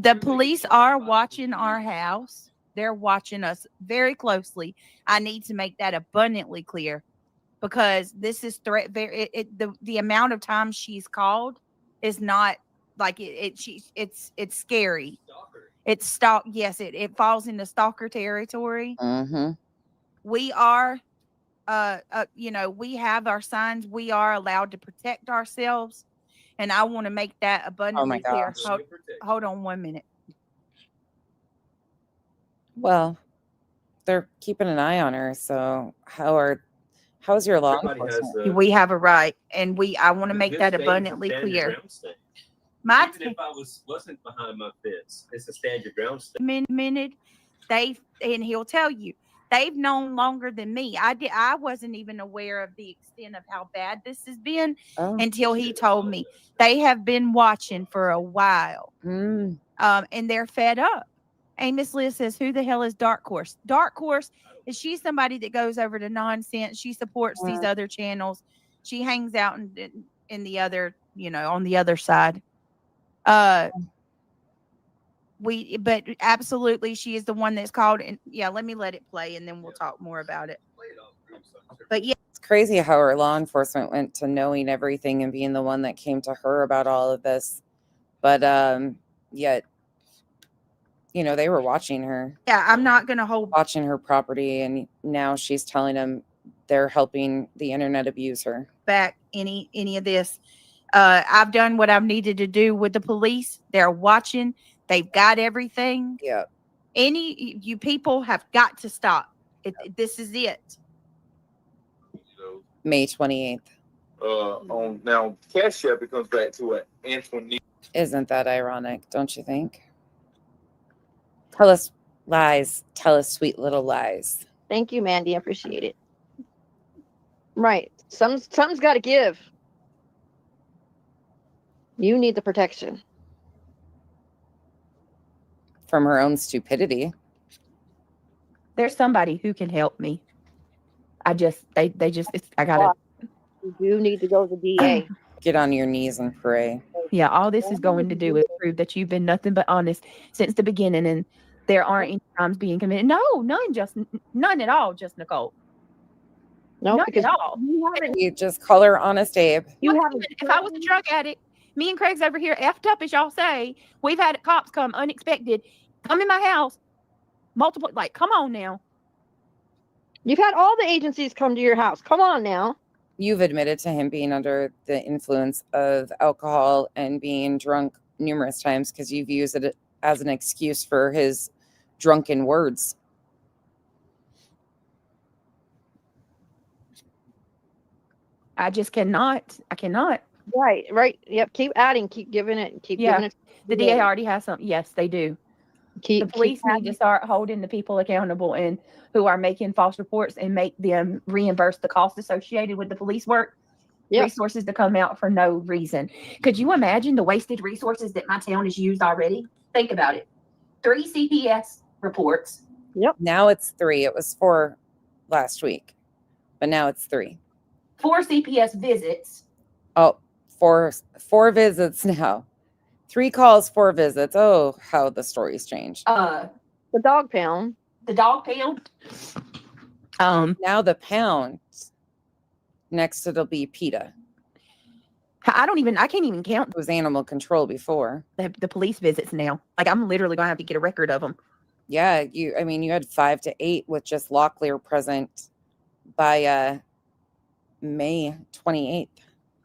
The police are watching our house. They're watching us very closely. I need to make that abundantly clear, because this is the amount of times she's called is not like it's scary. Stalker. It's stalk. Yes, it falls into stalker territory. We are, we have our signs. We are allowed to protect ourselves. And I want to make that abundantly clear. Hold on 1 minute. Well, they're keeping an eye on her. So how's your law enforcement? We have a right, and I want to make that abundantly clear. Even if I wasn't behind my fence, it's a stand your ground state. Minute, and he'll tell you they've known longer than me. I wasn't even aware of the extent of how bad this has been until he told me. They have been watching for a while, and they're fed up. Amos Liz says, "Who the hell is Dark Horse?" Dark Horse is she's somebody that goes over to Nonsense. She supports these other channels. She hangs out in the other, on the other side. But absolutely, she is the one that's called. And yeah, let me let it play, and then we'll talk more about it. But yeah, it's crazy how her law enforcement went to knowing everything and being the one that came to her about all of this. But yet, they were watching her. Yeah, I'm not going to hold watching her property, and now she's telling them they're helping the internet abuser. Back any of this. I've done what I've needed to do with the police. They're watching. They've got everything. Yeah. You people have got to stop. This is it. May 28th. On now Cash App, it comes back to an Antoinette. Isn't that ironic? Don't you think? Tell us lies. Tell us sweet little lies. Thank you, Mandy. I appreciate it. Right. Something's got to give. You need the protection from her own stupidity. There's somebody who can help me. I gotta. You do need to go to the DA. Get on your knees and pray. Yeah, all this is going to do is prove that you've been nothing but honest since the beginning, and there aren't any crimes being committed. No, none at all, just Nicole. No, none because at all. You just call her Honest Abe. If I was a drug addict, me and Craig's over here effed up, as y'all say. We've had cops come unexpected, come in my house, multiple. Like, come on now. You've had all the agencies come to your house. Come on now. You've admitted to him being under the influence of alcohol and being drunk numerous times because you've used it as an excuse for his drunken words. I just cannot. I cannot. Right. Yep. Keep adding. Keep giving it. Keep giving it. The DA already has something. Yes, they do. The police need to start holding the people accountable and who are making false reports and make them reimburse the cost associated with the police work. Yep. Resources to come out for no reason. Could you imagine the wasted resources that my town has used already? Think about it. 3 CPS reports. Yep. Now it's 3. It was 4 last week, but now it's 3. 4 CPS visits. Oh, 4 visits now. 3 calls, 4 visits. Oh, how the story's changed. The dog pound. The dog pound. Now the pound. Next it'll be PETA. I can't even count. It was animal control before. The police visits now. Like, I'm literally gonna have to get a record of them. Yeah, you had 5 to 8 with just Locklear present by May 28th.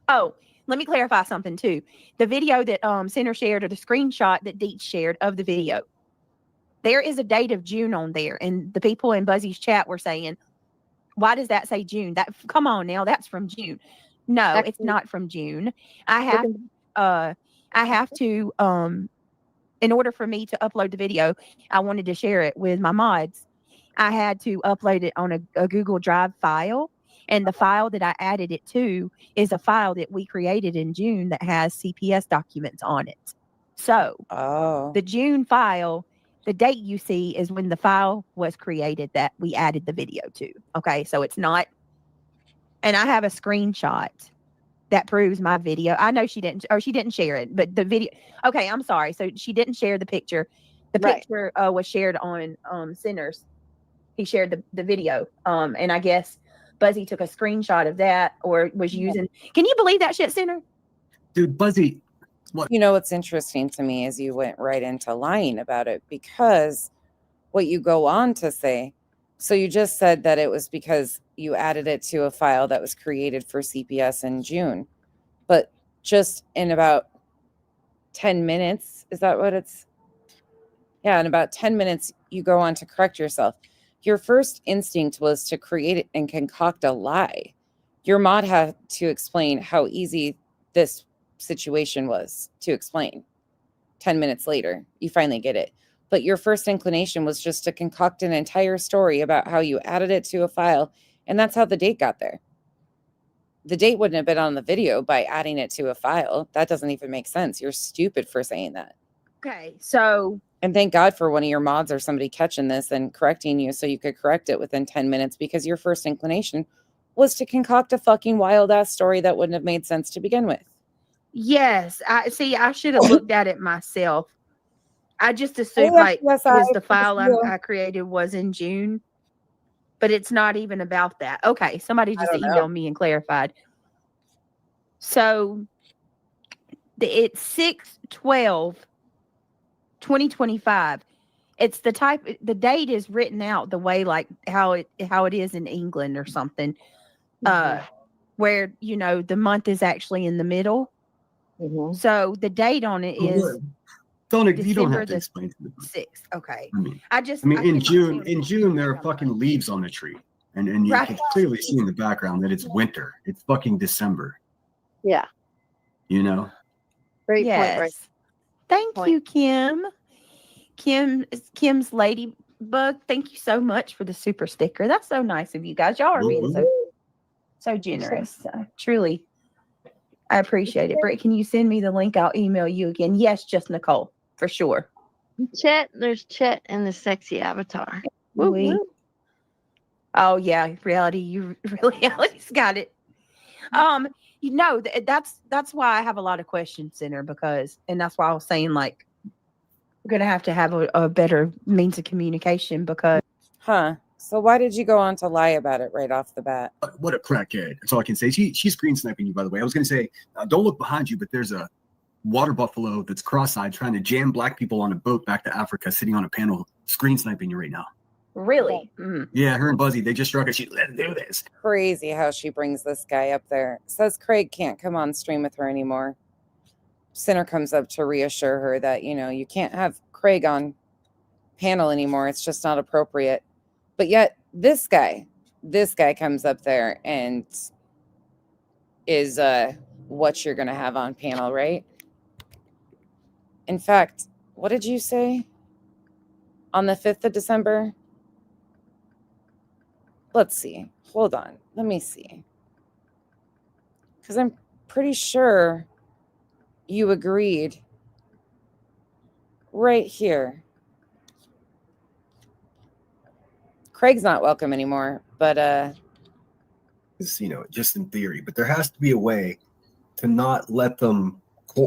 Oh, let me clarify something too. The video that Center shared, or the screenshot that Deets shared of the video, there is a date of June on there, and the people in Buzzy's chat were saying, "Why does that say June? Come on now, that's from June." No, it's not from June. I have to in order for me to upload the video, I wanted to share it with my mods. I had to upload it on a Google Drive file. And the file that I added it to is a file that we created in June that has CPS documents on it. So the June file, the date you see is when the file was created that we added the video to. Okay, so it's not. And I have a screenshot that proves my video. I know she didn't share it, but the video. Okay, I'm sorry. So she didn't share the picture. The picture was shared on Center's. He shared the video. And I guess Buzzy took a screenshot of that, or was using. Can you believe that shit, Center? Dude, Buzzy. What? You know what's interesting to me is you went right into lying about it, because what you go on to say. So you just said that it was because you added it to a file that was created for CPS in June, but just in about 10 minutes, is that what it's? Yeah, in about 10 minutes, you go on to correct yourself. Your first instinct was to create it and concoct a lie. Your mod had to explain how easy this situation was to explain. 10 minutes later, you finally get it. But your first inclination was just to concoct an entire story about how you added it to a file, and that's how the date got there. The date wouldn't have been on the video by adding it to a file. That doesn't even make sense. You're stupid for saying that. Okay, so... And thank God for one of your mods or somebody catching this and correcting you so you could correct it within 10 minutes, because your first inclination was to concoct a fucking wild-ass story that wouldn't have made sense to begin with. Yes, I should have looked at it myself. I just assumed the file I created was in June, but it's not even about that. Okay, somebody just emailed me and clarified. So it's 6/12/2025. It's the date is written out the way like how it is in England or something. where the month is actually in the middle. So the date on it is you don't have to December explain to them. 6th. Okay. I mean, in June there are fucking leaves on the tree, and you can clearly see in the background that it's winter. It's fucking December. Yeah. Great point, right? Thank you, Kim. Kim's Ladybug. Thank you so much for the super sticker. That's so nice of you guys. Y'all are being so generous. Truly, I appreciate it. Britt, can you send me the link? I'll email you again. Yes, just Nicole, for sure. There's Chet and the sexy avatar. Oh yeah, reality's got it. That's why I have a lot of questions, Center, and that's why I was saying like we're gonna have to have a better means of communication because. So why did you go on to lie about it right off the bat? What a crackhead! That's all I can say. She's screen sniping you, by the way. I was gonna say, don't look behind you, but there's a water buffalo that's cross-eyed trying to jam black people on a boat back to Africa, sitting on a panel, screen sniping you right now. Really? Yeah, her and Buzzy, they just struck it. She let's do this. Crazy how she brings this guy up there. Says Craig can't come on stream with her anymore. Sinner comes up to reassure her that, you can't have Craig on panel anymore. It's just not appropriate. But yet this guy comes up there and is what you're going to have on panel, right? In fact, what did you say? On the 5th of December? Let's see. Hold on. Let me see. Because I'm pretty sure you agreed right here. Craig's not welcome anymore, but just in theory, but there has to be a way to not let them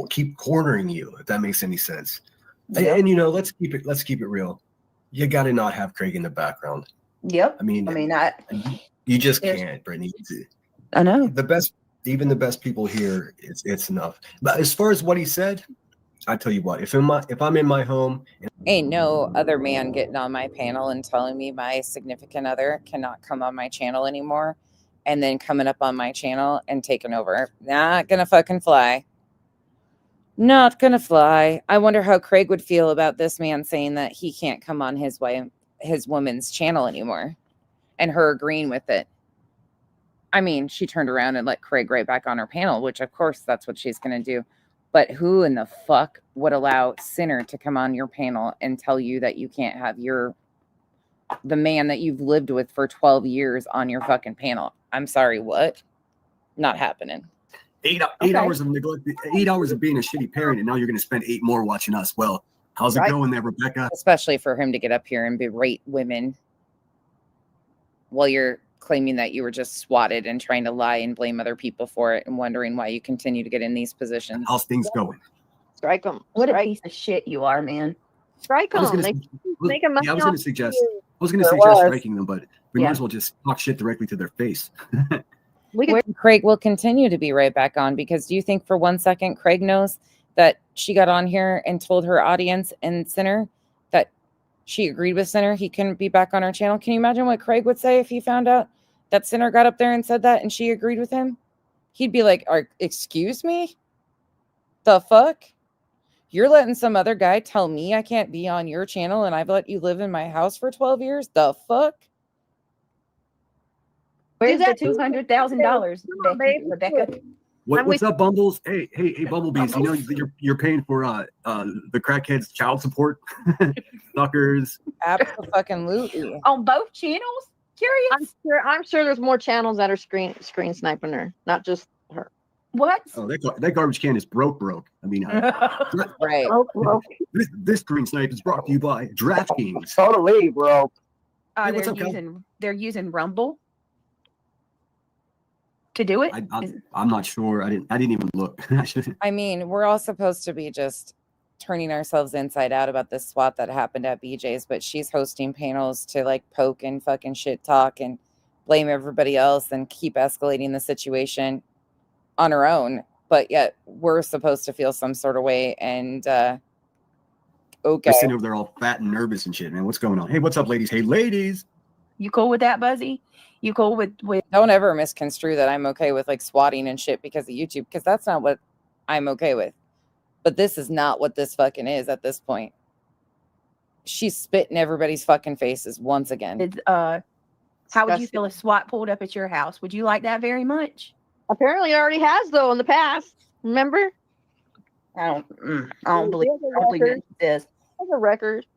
keep cornering you, if that makes any sense. Yep. And let's keep it real. You got to not have Craig in the background. Yep. You just can't, Brittany. I know even the best people here, it's enough. But as far as what he said, I tell you what, if I'm in my home, ain't no other man getting on my panel and telling me my significant other cannot come on my channel anymore, and then coming up on my channel and taking over. Not gonna fucking fly. Not gonna fly. I wonder how Craig would feel about this man saying that he can't come on his woman's channel anymore, and her agreeing with it. I mean, she turned around and let Craig right back on her panel, which of course that's what she's gonna do. But who in the fuck would allow Sinner to come on your panel and tell you that you can't have the man that you've lived with for 12 years on your fucking panel? I'm sorry, what? Not happening. 8 hours of neglect, 8 hours of being a shitty parent, and now you're going to spend 8 more watching us. Well, how's it going there, Rebecca? Especially for him to get up here and berate women while you're claiming that you were just swatted and trying to lie and blame other people for it and wondering why you continue to get in these positions. How's things going? Strike them. What a piece of shit you are, man. Strike them. I was going to suggest striking them, but we might as well just talk shit directly to their face. Craig will continue to be right back on, because do you think for 1 second Craig knows that she got on here and told her audience and Sinner that she agreed with Sinner he couldn't be back on her channel? Can you imagine what Craig would say if he found out that Sinner got up there and said that and she agreed with him? He'd be like, excuse me? The fuck? You're letting some other guy tell me I can't be on your channel and I've let you live in my house for 12 years? The fuck? Where's the $200,000, Rebecca? What's up, Bumbles? Hey, Bumblebees! You know you're paying for the crackheads' child support, suckers. Absolutely. On both channels? Curious. I'm sure there's more channels that are screen sniping her, not just her. What? Oh, that garbage can is broke. I mean, right. Broke. This screen snipe is brought to you by DraftKings. Totally, bro. Hey, what's up, they're using Rumble to do it. I'm not sure. I didn't even look. I mean, we're all supposed to be just turning ourselves inside out about this SWAT that happened at BJ's, but she's hosting panels to like poke and fucking shit talk and blame everybody else and keep escalating the situation on her own. But yet we're supposed to feel some sort of way. And okay, they're sitting over there all fat and nervous and shit, man. What's going on? Hey, what's up, ladies? Hey, ladies. You cool with that, Buzzy? You cool with Don't ever misconstrue that I'm okay with like swatting and shit because of YouTube, because that's not what I'm okay with. But this is not what this fucking is at this point. She's spitting everybody's fucking faces once again. how would you feel if SWAT pulled up at your house? Would you like that very much? Apparently, it already has though in the past. Remember? I don't believe this. There's a record.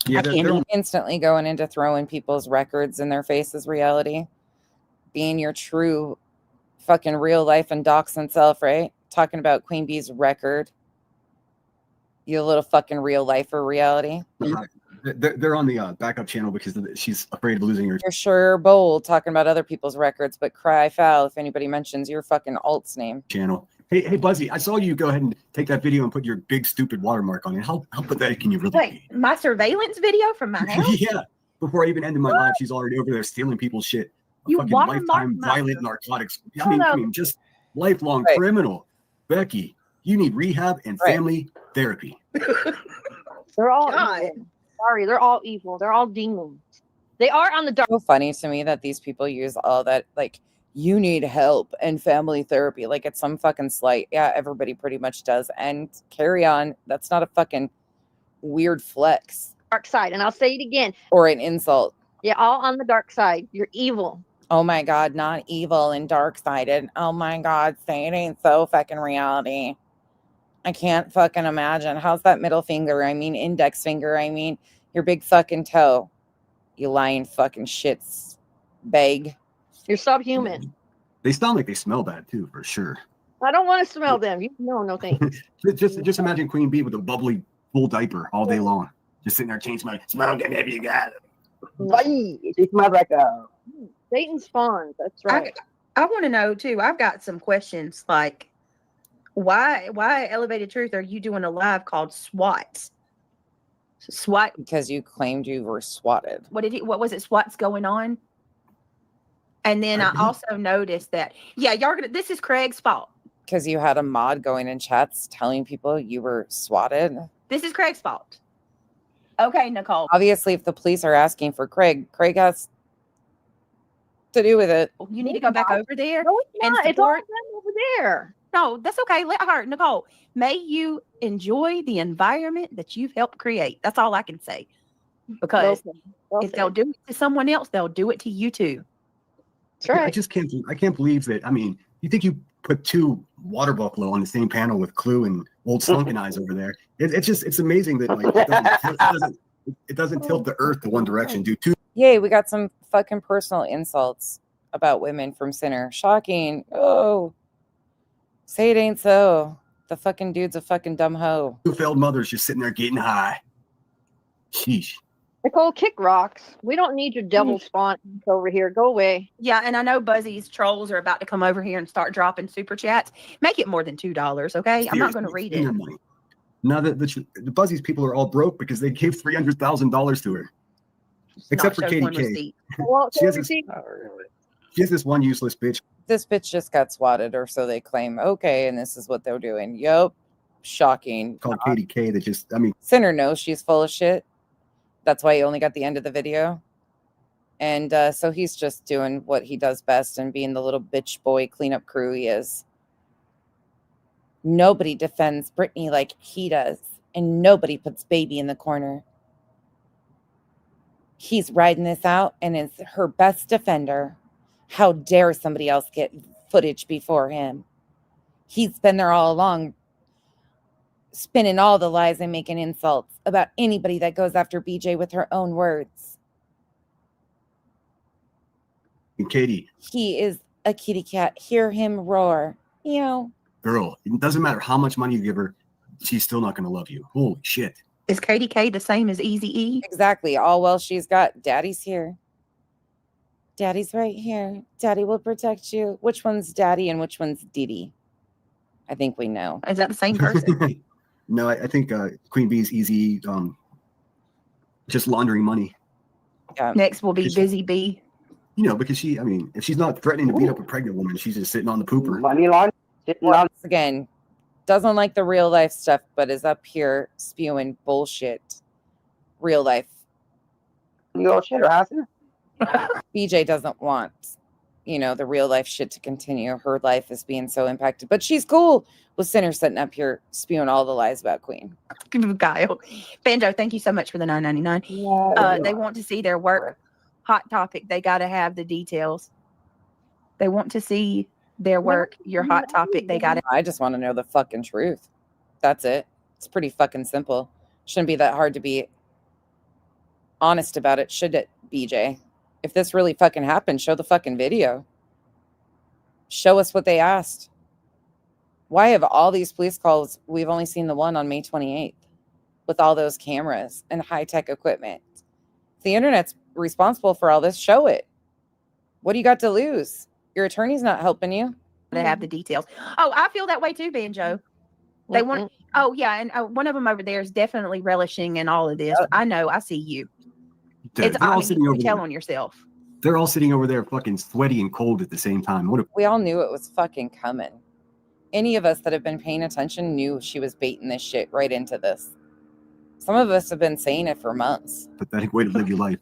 Yeah, they're instantly going into throwing people's records in their faces. Reality, being your true, fucking real life and doxing self, right? Talking about Queen Bee's record. You little fucking real lifer. Reality. They're on the backup channel because she's afraid of losing her. You're sure bold talking about other people's records, but cry foul if anybody mentions your fucking alt's name. Channel. Hey, Buzzy, I saw you go ahead and take that video and put your big stupid watermark on it. How pathetic can you really Wait, my surveillance video from my house? Yeah. Before I even ended my life, she's already over there stealing people's shit. You fucking watermarked lifetime my- violent narcotics. I mean, just lifelong criminal. Becky, you need rehab and family therapy. They're all evil. Sorry, they're all evil. They're all demons. They are on the dark. So funny to me that these people use all that, like, you need help and family therapy, like it's some fucking slight. Yeah, everybody pretty much does. And carry on. That's not a fucking weird flex. Dark side. And I'll say it again. Or an insult. Yeah, all on the dark side. You're evil. Oh my God, not evil and dark-sided. Oh my God, say it ain't so fucking reality. I can't fucking imagine. How's that middle finger? I mean, index finger. I mean, your big fucking toe. You lying fucking shits bag. You're subhuman. They sound like they smell bad too, for sure. I don't want to smell them. No thanks. just imagine Queen Bee with a bubbly full diaper all day long, just sitting there changing my smell good if you got it. It smells like Satan spawns. That's right. I want to know too. I've got some questions like, why Elevated Truth are you doing a live called SWAT? SWAT because you claimed you were swatted. What was it? SWAT's going on. And then I also noticed that, this is Craig's fault. Because you had a mod going in chats telling people you were swatted. This is Craig's fault. Okay, Nicole. Obviously, if the police are asking for Craig has to do with it. You need to go back over there and support. It's all them over there. No, that's okay. Let her, Nicole. May you enjoy the environment that you've helped create. That's all I can say. Because if they'll do it to someone else, they'll do it to you too. That's right. I just can't believe that. I mean, you think you put two water buffalo on the same panel with Clue and old Sunken Eyes over there? It's amazing that like it doesn't tilt the earth to one direction. Yay, we got some fucking personal insults about women from Sinner. Shocking. Oh, say it ain't so. The fucking dude's a fucking dumb hoe. Two failed mothers just sitting there getting high. Sheesh. Nicole, kick rocks. We don't need your devil spawn over here. Go away. Yeah, and I know Buzzy's trolls are about to come over here and start dropping super chats. Make it more than $2, okay? I'm not going to read it. Now that the Buzzy's people are all broke because they gave $300,000 to her, except for Katie K. Well, she has this one useless bitch. This bitch just got swatted, or so they claim. Okay, and this is what they're doing. Yup. Shocking. Called Katie K. That just, Sinner knows she's full of shit. That's why he only got the end of the video. And so he's just doing what he does best and being the little bitch boy cleanup crew he is. Nobody defends Britney like he does. And nobody puts baby in the corner. He's riding this out and is her best defender. How dare somebody else get footage before him? He's been there all along, spinning all the lies and making insults about anybody that goes after BJ with her own words. And Katie. He is a kitty cat. Hear him roar. Girl, it doesn't matter how much money you give her, she's still not going to love you. Holy shit. Is Katie K the same as Eazy-E? Exactly. All well she's got. Daddy's here. Daddy's right here. Daddy will protect you. Which one's Daddy and which one's Diddy? I think we know. Is that the same person? No, I think Queen Bee's easy, just laundering money. Yeah. Next will be Busy Bee. Because if she's not threatening to beat up a pregnant woman, she's just sitting on the pooper. Once again, doesn't like the real life stuff, but is up here spewing bullshit. Real life. You old shit, Rossi. BJ doesn't want, the real life shit to continue. Her life is being so impacted, but she's cool with Sinner sitting up here spewing all the lies about Queen. Kyle. Banjo, thank you so much for the $9.99. They want to see their work. Hot topic. They got to have the details. They want to see their work. Your hot topic. They got to. I just want to know the fucking truth. That's it. It's pretty fucking simple. Shouldn't be that hard to be honest about it, should it, BJ? If this really fucking happened, show the fucking video. Show us what they asked. Why have all these police calls? We've only seen the one on May 28th with all those cameras and high-tech equipment. If the internet's responsible for all this, show it. What do you got to lose? Your attorney's not helping you. To have the details. Oh, I feel that way too, Banjo. They want. Oh yeah, and one of them over there is definitely relishing in all of this. I know. I see you. Dude, It's you tell on yourself. They're all sitting over there, fucking sweaty and cold at the same time. We all knew it was fucking coming. Any of us that have been paying attention knew she was baiting this shit right into this. Some of us have been saying it for months. Pathetic way to live your life.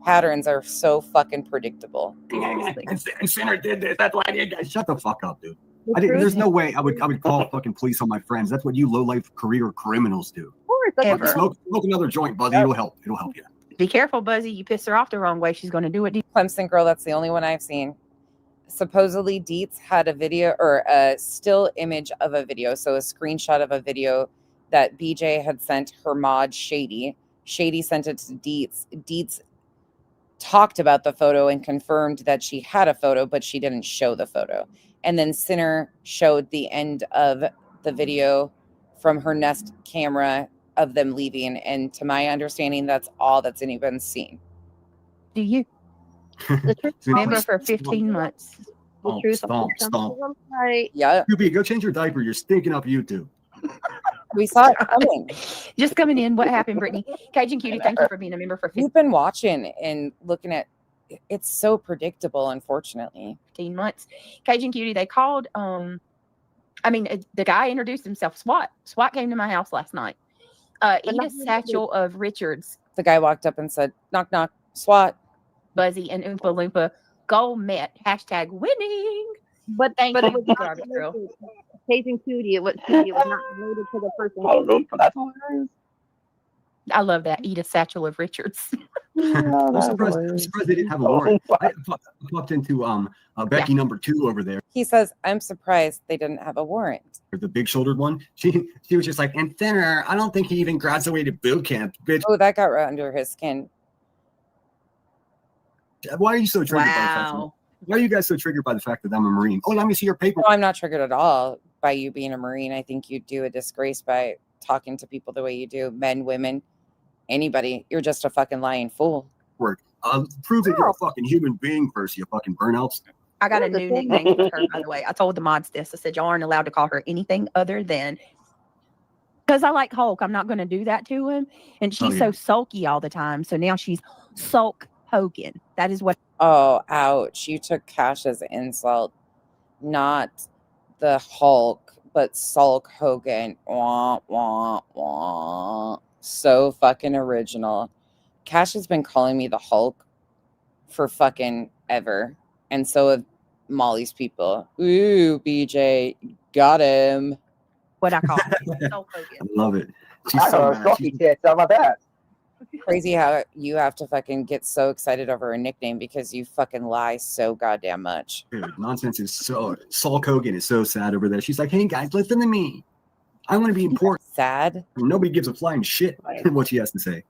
Patterns are so fucking predictable. And Sinner did this. That's why I did that. Shut the fuck up, dude. There's no way I would call fucking police on my friends. That's what you low life career criminals do. Smoke another joint, Buzzy. It'll help. It'll help you. Be careful, Buzzy. You piss her off the wrong way, she's going to do it. Clemson girl, that's the only one I've seen. Supposedly Dietz had a video or a still image of a video. So a screenshot of a video that BJ had sent her mod Shady. Shady sent it to Dietz. Dietz talked about the photo and confirmed that she had a photo, but she didn't show the photo. And then Sinner showed the end of the video from her Nest camera of them leaving. And to my understanding, that's all that's anyone seen. Do you? The truth remember for 15 months. The truth stomp. Yeah. Ruby, go change your diaper. You're stinking up YouTube. We saw it coming. Just coming in. What happened, Brittany? Cajun Cutie, thank you for being a member for 15 You've been watching and looking at it's so predictable, unfortunately. 15 months. Cajun Cutie, they called the guy introduced himself, SWAT. SWAT came to my house last night. Edith Satchel of Richards. The guy walked up and said, knock, knock, SWAT. Buzzy and Oompa Loompa. Goal met. # winning. But thank but you. it was not related. Cajun Cutie, it was not related to the person. That's hilarious. I love that. Edith Satchel of Richards. I'm surprised they didn't have a warrant. I popped into Becky number 2 over there. He says, I'm surprised they didn't have a warrant. The big shouldered one. She was just like, and Thinner, I don't think he even graduated boot camp, bitch. Oh, that got right under his skin. Why are you so triggered by the fact that, why are you guys so triggered by the fact that I'm a Marine? Oh, let me see your paper. No, I'm not triggered at all by you being a Marine. I think you do a disgrace by talking to people the way you do, men, women, anybody. You're just a fucking lying fool. Prove that you're a fucking human being first, you fucking burnouts. I got a new nickname for her, by the way. I told the mods this. I said, y'all aren't allowed to call her anything other than, because I like Hulk. I'm not going to do that to him. And she's so sulky all the time. So now she's Sulk Hogan. That is what. Oh, ouch. You took Cash's insult. Not the Hulk, but Sulk Hogan. Wah, wah, wah. So fucking original. Cash has been calling me the Hulk for fucking ever. And so have Molly's people. Ooh, BJ, got him. What I call it. Sulk Hogan. I love it. I got a sulky tits. How about that? Crazy how you have to fucking get so excited over a nickname because you fucking lie so goddamn much. Dude, nonsense is so. Saul Kogan is so sad over there. She's like, hey guys, listen to me. I want to be important. Sad? Nobody gives a flying shit what she has to say.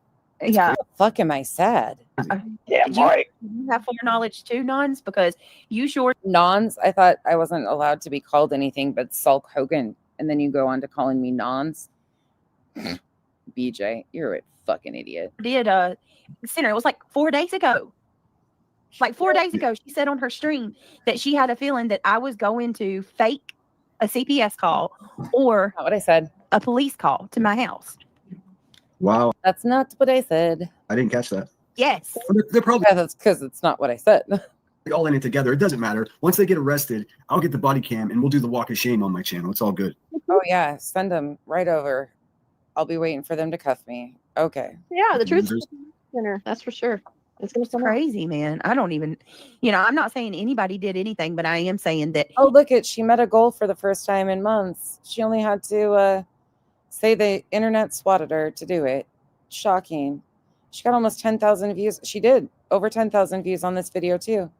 Yeah. Fuck, am I sad? Yeah, right. You have foreknowledge too, Nons, because you sure. Nons, I thought I wasn't allowed to be called anything but Sulk Hogan. And then you go on to calling me Nons. BJ, you're a fucking idiot. Did Sinner, it was like 4 days ago. Like 4 days ago, she said on her stream that she had a feeling that I was going to fake a CPS call or not what I said. A police call to my house. Wow. That's not what I said. I didn't catch that. Yes. They're probably that's because it's not what I said. all in it together. It doesn't matter. Once they get arrested, I'll get the body cam and we'll do the walk of shame on my channel. It's all good. Oh yeah, send them right over. I'll be waiting for them to cuff me. Okay. Yeah, the truth is Sinner. That's for sure. It's crazy, man. I don't even, I'm not saying anybody did anything, but I am saying that. Oh, look at, she met a goal for the first time in months. She only had to say the internet swatted her to do it. Shocking. She got almost 10,000 views. She did over 10,000 views on this video too.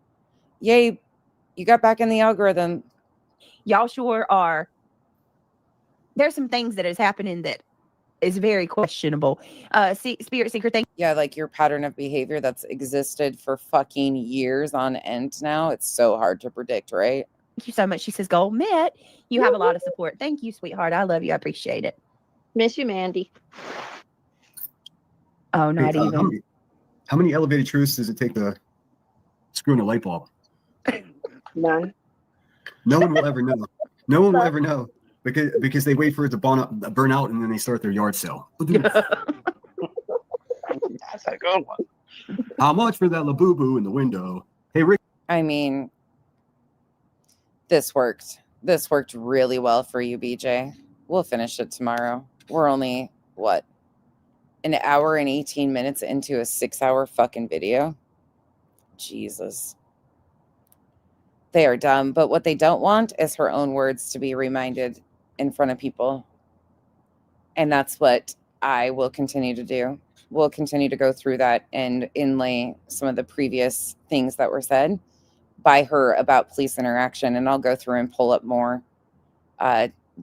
Yay. You got back in the algorithm. Y'all sure are. There's some things that is happening that is very questionable. Spirit Seeker, thank Yeah, like your pattern of behavior that's existed for fucking years on end now. It's so hard to predict, right? Thank you so much. She says, goal met. You have a lot of support. Thank you, sweetheart. I love you. I appreciate it. Miss you, Mandy. Oh, not even. How many elevated truths does it take to screw in a light bulb? None. No one will ever know. No one will ever know because they wait for it to burn out and then they start their yard sale. That's a good one. How much for that Labubu in the window? Hey, Rick. I mean, this worked. This worked really well for you, BJ. We'll finish it tomorrow. We're only, what, an hour and 18 minutes into a 6-hour fucking video? Jesus. They are dumb, but what they don't want is her own words to be reminded in front of people. And that's what I will continue to do. We'll continue to go through that and inlay some of the previous things that were said by her about police interaction. And I'll go through and pull up more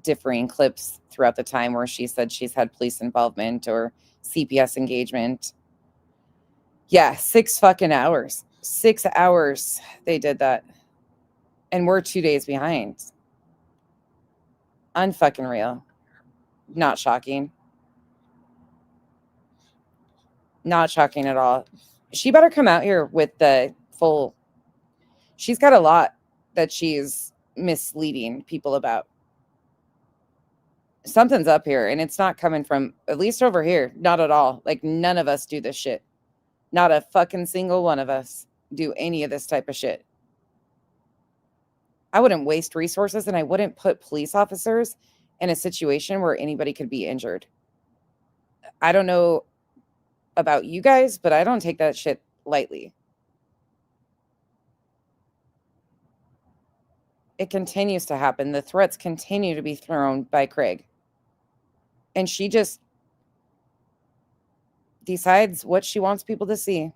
differing clips throughout the time where she said she's had police involvement or CPS engagement. Yeah, 6 fucking hours. 6 hours they did that. And we're 2 days behind. Unfucking real. Not shocking. Not shocking at all. She better come out here with the full. She's got a lot that she's misleading people about. Something's up here, and it's not coming from, at least over here, not at all. Like, none of us do this shit. Not a fucking single one of us do any of this type of shit. I wouldn't waste resources, and I wouldn't put police officers in a situation where anybody could be injured. I don't know about you guys, but I don't take that shit lightly. It continues to happen. The threats continue to be thrown by Craig. And she just decides what she wants people to see.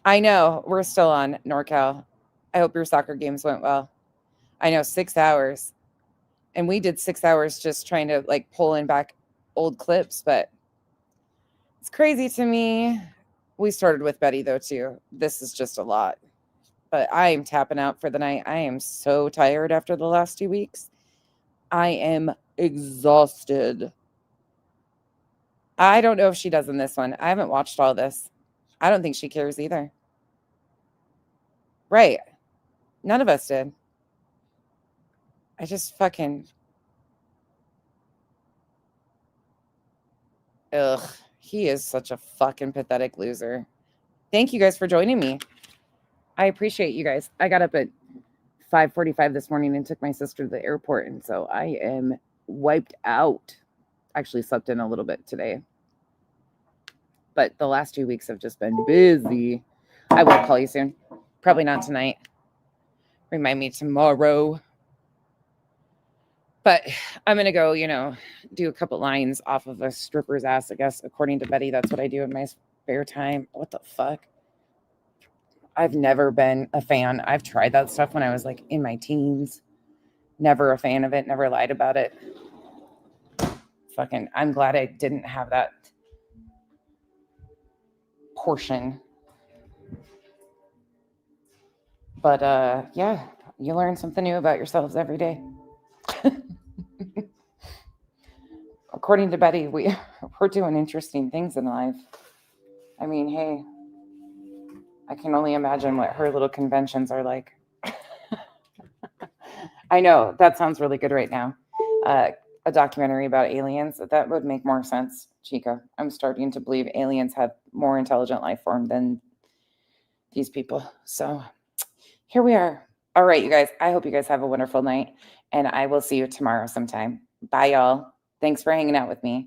I know we're still on NorCal. I hope your soccer games went well. I know 6 hours. And we did 6 hours just trying to like pull in back old clips, but it's crazy to me. We started with Betty though too. This is just a lot. But I am tapping out for the night. I am so tired after the last 2 weeks. I am exhausted. I don't know if she does in this one. I haven't watched all this. I don't think she cares either. Right. None of us did. I just fucking... Ugh. He is such a fucking pathetic loser. Thank you guys for joining me. I appreciate you guys. I got up at 5:45 this morning and took my sister to the airport, and so I am wiped out. Actually slept in a little bit today. But the last 2 weeks have just been busy. I will call you soon. Probably not tonight. Remind me tomorrow. But I'm going to go, do a couple lines off of a stripper's ass, I guess. According to Betty, that's what I do in my spare time. What the fuck? I've never been a fan. I've tried that stuff when I was like in my teens. Never a fan of it. Never lied about it. Fucking, I'm glad I didn't have that portion. But yeah, you learn something new about yourselves every day. According to Betty, we're doing interesting things in life. I mean, hey, I can only imagine what her little conventions are like. I know that sounds really good right now. A documentary about aliens, that would make more sense, Chica. I'm starting to believe aliens have more intelligent life form than these people. So here we are. All right, you guys. I hope you guys have a wonderful night, and I will see you tomorrow sometime. Bye, y'all. Thanks for hanging out with me.